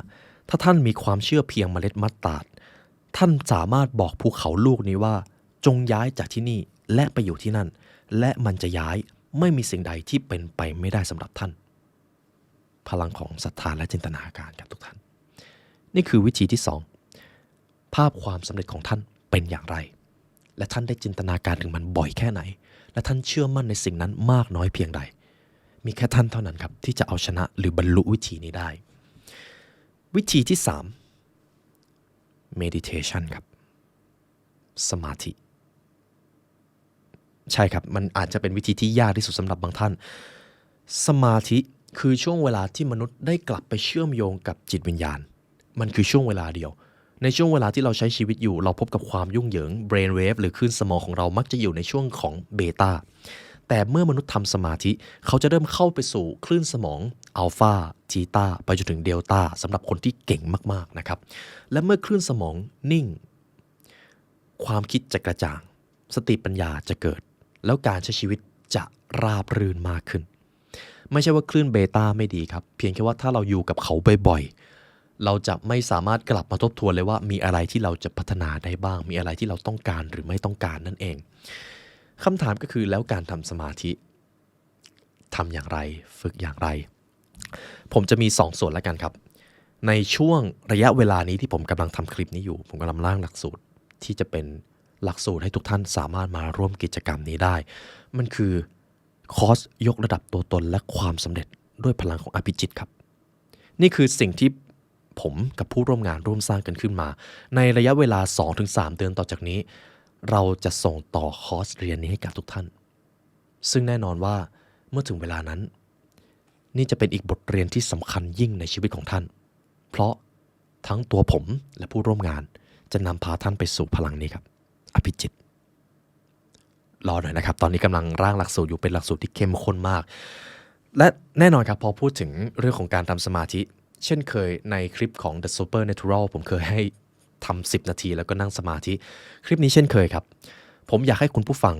ถ้าท่านมีความเชื่อเพียงเมล็ดมัสตาร์ดท่านสามารถบอกภูเขาลูกนี้ว่าจงย้ายจากที่นี่และไปอยู่ที่นั่นและมันจะย้ายไม่มีสิ่งใดที่เป็นไปไม่ได้สำหรับท่านพลังของศรัทธาและจินตนาการครับทุกท่านนี่คือวิธีที่2ภาพความสำเร็จของท่านเป็นอย่างไรและท่านได้จินตนาการถึงมันบ่อยแค่ไหนและท่านเชื่อมั่นในสิ่งนั้นมากน้อยเพียงใดมีแค่ท่านเท่านั้นครับที่จะเอาชนะหรือบรรลุวิธีนี้ได้วิธีที่3 meditation ครับสมาธิใช่ครับมันอาจจะเป็นวิธีที่ยากที่สุดสำหรับบางท่านสมาธิคือช่วงเวลาที่มนุษย์ได้กลับไปเชื่อมโยงกับจิตวิญญาณมันคือช่วงเวลาเดียวในช่วงเวลาที่เราใช้ชีวิตอยู่เราพบกับความยุ่งเหยิง brain wave หรือคลื่นสมองของเรามักจะอยู่ในช่วงของเบต้าแต่เมื่อมนุษย์ทำสมาธิเขาจะเริ่มเข้าไปสู่คลื่นสมองอัลฟาทีตาไปจนถึงเดลต้าสำหรับคนที่เก่งมากๆนะครับและเมื่อคลื่นสมองนิ่งความคิดจะกระจ่างสติปัญญาจะเกิดแล้วการใช้ชีวิตจะราบรื่นมากขึ้นไม่ใช่ว่าคลื่นเบต้าไม่ดีครับเพียงแค่ว่าถ้าเราอยู่กับเขาบ่อยๆเราจะไม่สามารถกลับมาทบทวนเลยว่ามีอะไรที่เราจะพัฒนาได้บ้างมีอะไรที่เราต้องการหรือไม่ต้องการนั่นเองคำถามก็คือแล้วการทำสมาธิทำอย่างไรฝึกอย่างไรผมจะมี2ส่วนแล้วกันครับในช่วงระยะเวลานี้ที่ผมกำลังทำคลิปนี้อยู่ผมกำลังร่างหลักสูตรที่จะเป็นหลักสูตรให้ทุกท่านสามารถมาร่วมกิจกรรมนี้ได้มันคือคอร์สยกระดับตัวตนและความสำเร็จด้วยพลังของอภิจิตครับนี่คือสิ่งที่ผมกับผู้ร่วมงานร่วมสร้างกันขึ้นมาในระยะเวลา 2-3 เดือนต่อจากนี้เราจะส่งต่อคอร์สเรียนนี้ให้กับทุกท่านซึ่งแน่นอนว่าเมื่อถึงเวลานั้นนี่จะเป็นอีกบทเรียนที่สำคัญยิ่งในชีวิตของท่านเพราะทั้งตัวผมและผู้ร่วมงานจะนำพาท่านไปสู่พลังนี้ครับอภิจิตรอหน่อยนะครับตอนนี้กำลังร่างหลักสูตรอยู่เป็นหลักสูตรที่เข้มข้นมากและแน่นอนครับพอพูดถึงเรื่องของการทำสมาธิเช่นเคยในคลิปของ The Supernatural ผมเคยให้ทำ10 นาทีแล้วก็นั่งสมาธิคลิปนี้เช่นเคยครับผมอยากให้คุณผู้ฟัง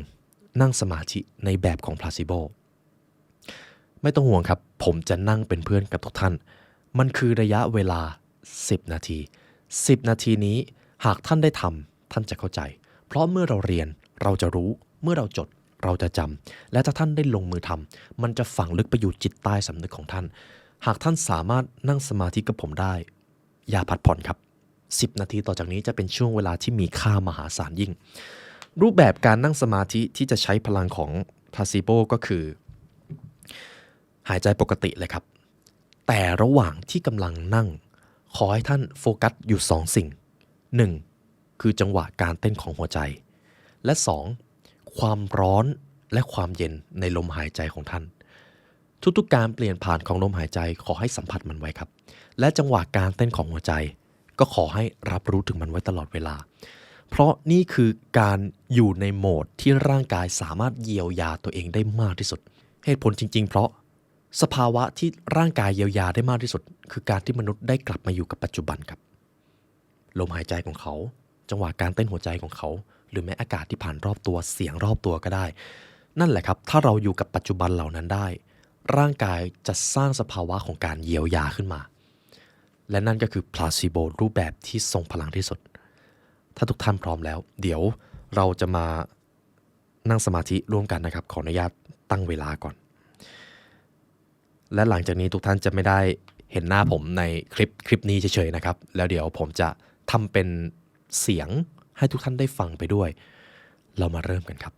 นั่งสมาธิในแบบของ Placebo ไม่ต้องห่วงครับผมจะนั่งเป็นเพื่อนกับทุกท่านมันคือระยะเวลา10 นาที10 นาทีนี้หากท่านได้ทำท่านจะเข้าใจเพราะเมื่อเราเรียนเราจะรู้เมื่อเราจดเราจะจำและถ้าท่านได้ลงมือทำมันจะฝังลึกไปอยู่จิตใต้สำนึกของท่านหากท่านสามารถนั่งสมาธิกับผมได้อย่าพักผ่อนครับ10 นาทีต่อจากนี้จะเป็นช่วงเวลาที่มีค่ามหาศาลยิ่งรูปแบบการนั่งสมาธิที่จะใช้พลังของ Placebo ก็คือหายใจปกติเลยครับแต่ระหว่างที่กำลังนั่งขอให้ท่านโฟกัสอยู่2 สิ่ง 1. คือจังหวะการเต้นของหัวใจและ 2. ความร้อนและความเย็นในลมหายใจของท่านทุกๆการเปลี่ยนผ่านของลมหายใจขอให้สัมผัสมันไว้ครับและจังหวะการเต้นของหัวใจก็ขอให้รับรู้ถึงมันไว้ตลอดเวลาเพราะนี่คือการอยู่ในโหมดที่ร่างกายสามารถเยียวยาตัวเองได้มากที่สุดเหตุผลจริงๆเพราะสภาวะที่ร่างกายเยียวยาได้มากที่สุดคือการที่มนุษย์ได้กลับมาอยู่กับปัจจุบันครับลมหายใจของเขา จังหวะการเต้นหัวใจของเขา หรือแม้อากาศที่ผ่านรอบตัวเสียงรอบตัวก็ได้ นั่นแหละครับถ้าเราอยู่กับปัจจุบันเหล่านั้นได้ ร่างกายจะสร้างสภาวะของการเยียวยาขึ้นมา และนั่นก็คือ placebo รูปแบบที่ทรงพลังที่สุด ถ้าทุกท่านพร้อมแล้ว เดี๋ยวเราจะมานั่งสมาธิร่วมกันนะครับขออนุญาตตั้งเวลาก่อน และหลังจากนี้ทุกท่านจะไม่ได้เห็นหน้าผมในคลิปนี้เฉยๆนะครับแล้วเดี๋ยวผมจะทำเป็นเสียงให้ทุกท่านได้ฟังไปด้วย เรามาเริ่มกันครับ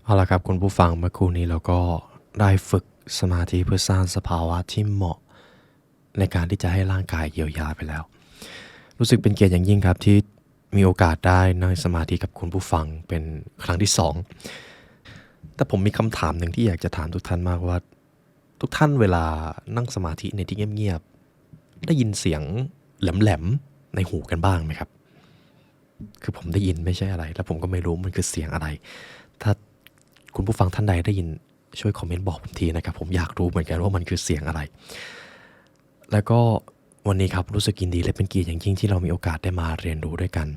เอาละครับคุณผู้ฟังเมื่อครู่นี้เราก็ได้ฝึกสมาธิเพื่อสร้างสภาวะที่เหมาะในการที่จะให้ร่างกายเยียวยาไปแล้วรู้สึกเป็นเกียรติอย่างยิ่งครับที่มีโอกาสได้นั่งสมาธิกับคุณผู้ฟังเป็นครั้งที่2แต่ผมมีคำถามหนึ่งที่อยากจะถามทุกท่านมากว่าทุกท่านเวลานั่งสมาธิในที่เงียบๆได้ยินเสียงแหลมๆในหูกันบ้างไหมครับคือผมได้ยินไม่ใช่อะไรแล้วผมก็ไม่รู้มันคือเสียงอะไรถ้าคุณผู้ฟังท่านใดได้ยินช่วยคอมเมนต์บอกผมทีนะครับผมอยากรู้เหมือนกันว่ามันคือเสียงอะไรแล้วก็วันนี้ครับรู้สึกยินดีและเป็นเกียรติอย่างยิ่งที่เรามีโอกาสได้มาเรียนรู้ด้วยกัน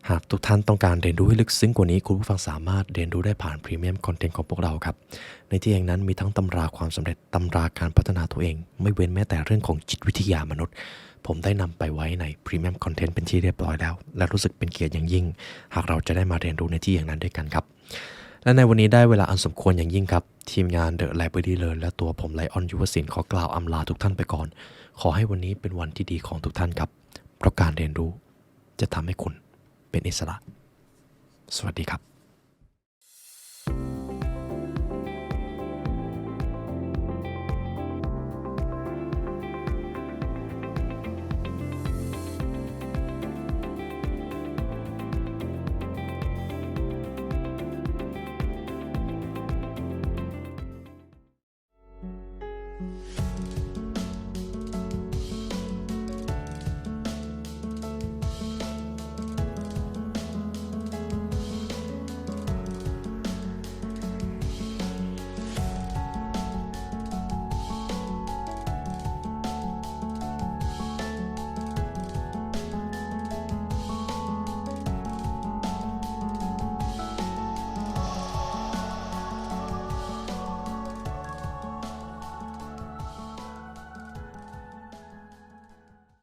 หากทุกท่านต้องการเรียนรู้ให้ลึกซึ้งกว่านี้คุณผู้ฟังสามารถเรียนรู้ได้ผ่านพรีเมียมคอนเทนต์ของพวกเราครับในที่แห่งนั้นมีทั้งตำราความสำเร็จตำราการพัฒนาตัวเองไม่เว้นแม้แต่เรื่องของจิตวิทยามนุษย์ผมได้นำไปไว้ในพรีเมียมคอนเทนต์เป็นที่เรียบร้อยแล้วและรู้สึกเป็นเกียรติอย่างยิ่งหากเราจะได้มาเรียนรู้ในที่แห่งนั้นด้วยกันครับและในวันนี้ได้เวลาอันสมควรอย่างยิ่งครับทีมงาน The Library Learn และตัวผมไลออนยุวศิลป์ขอกล่าวอำลาทุกท่านไปก่อนขอให้วันนี้เป็นวันที่ดีของทุกท่านครับเพราะการเรียนรู้จะทำให้คุณเป็นอิสระสวัสดีครับ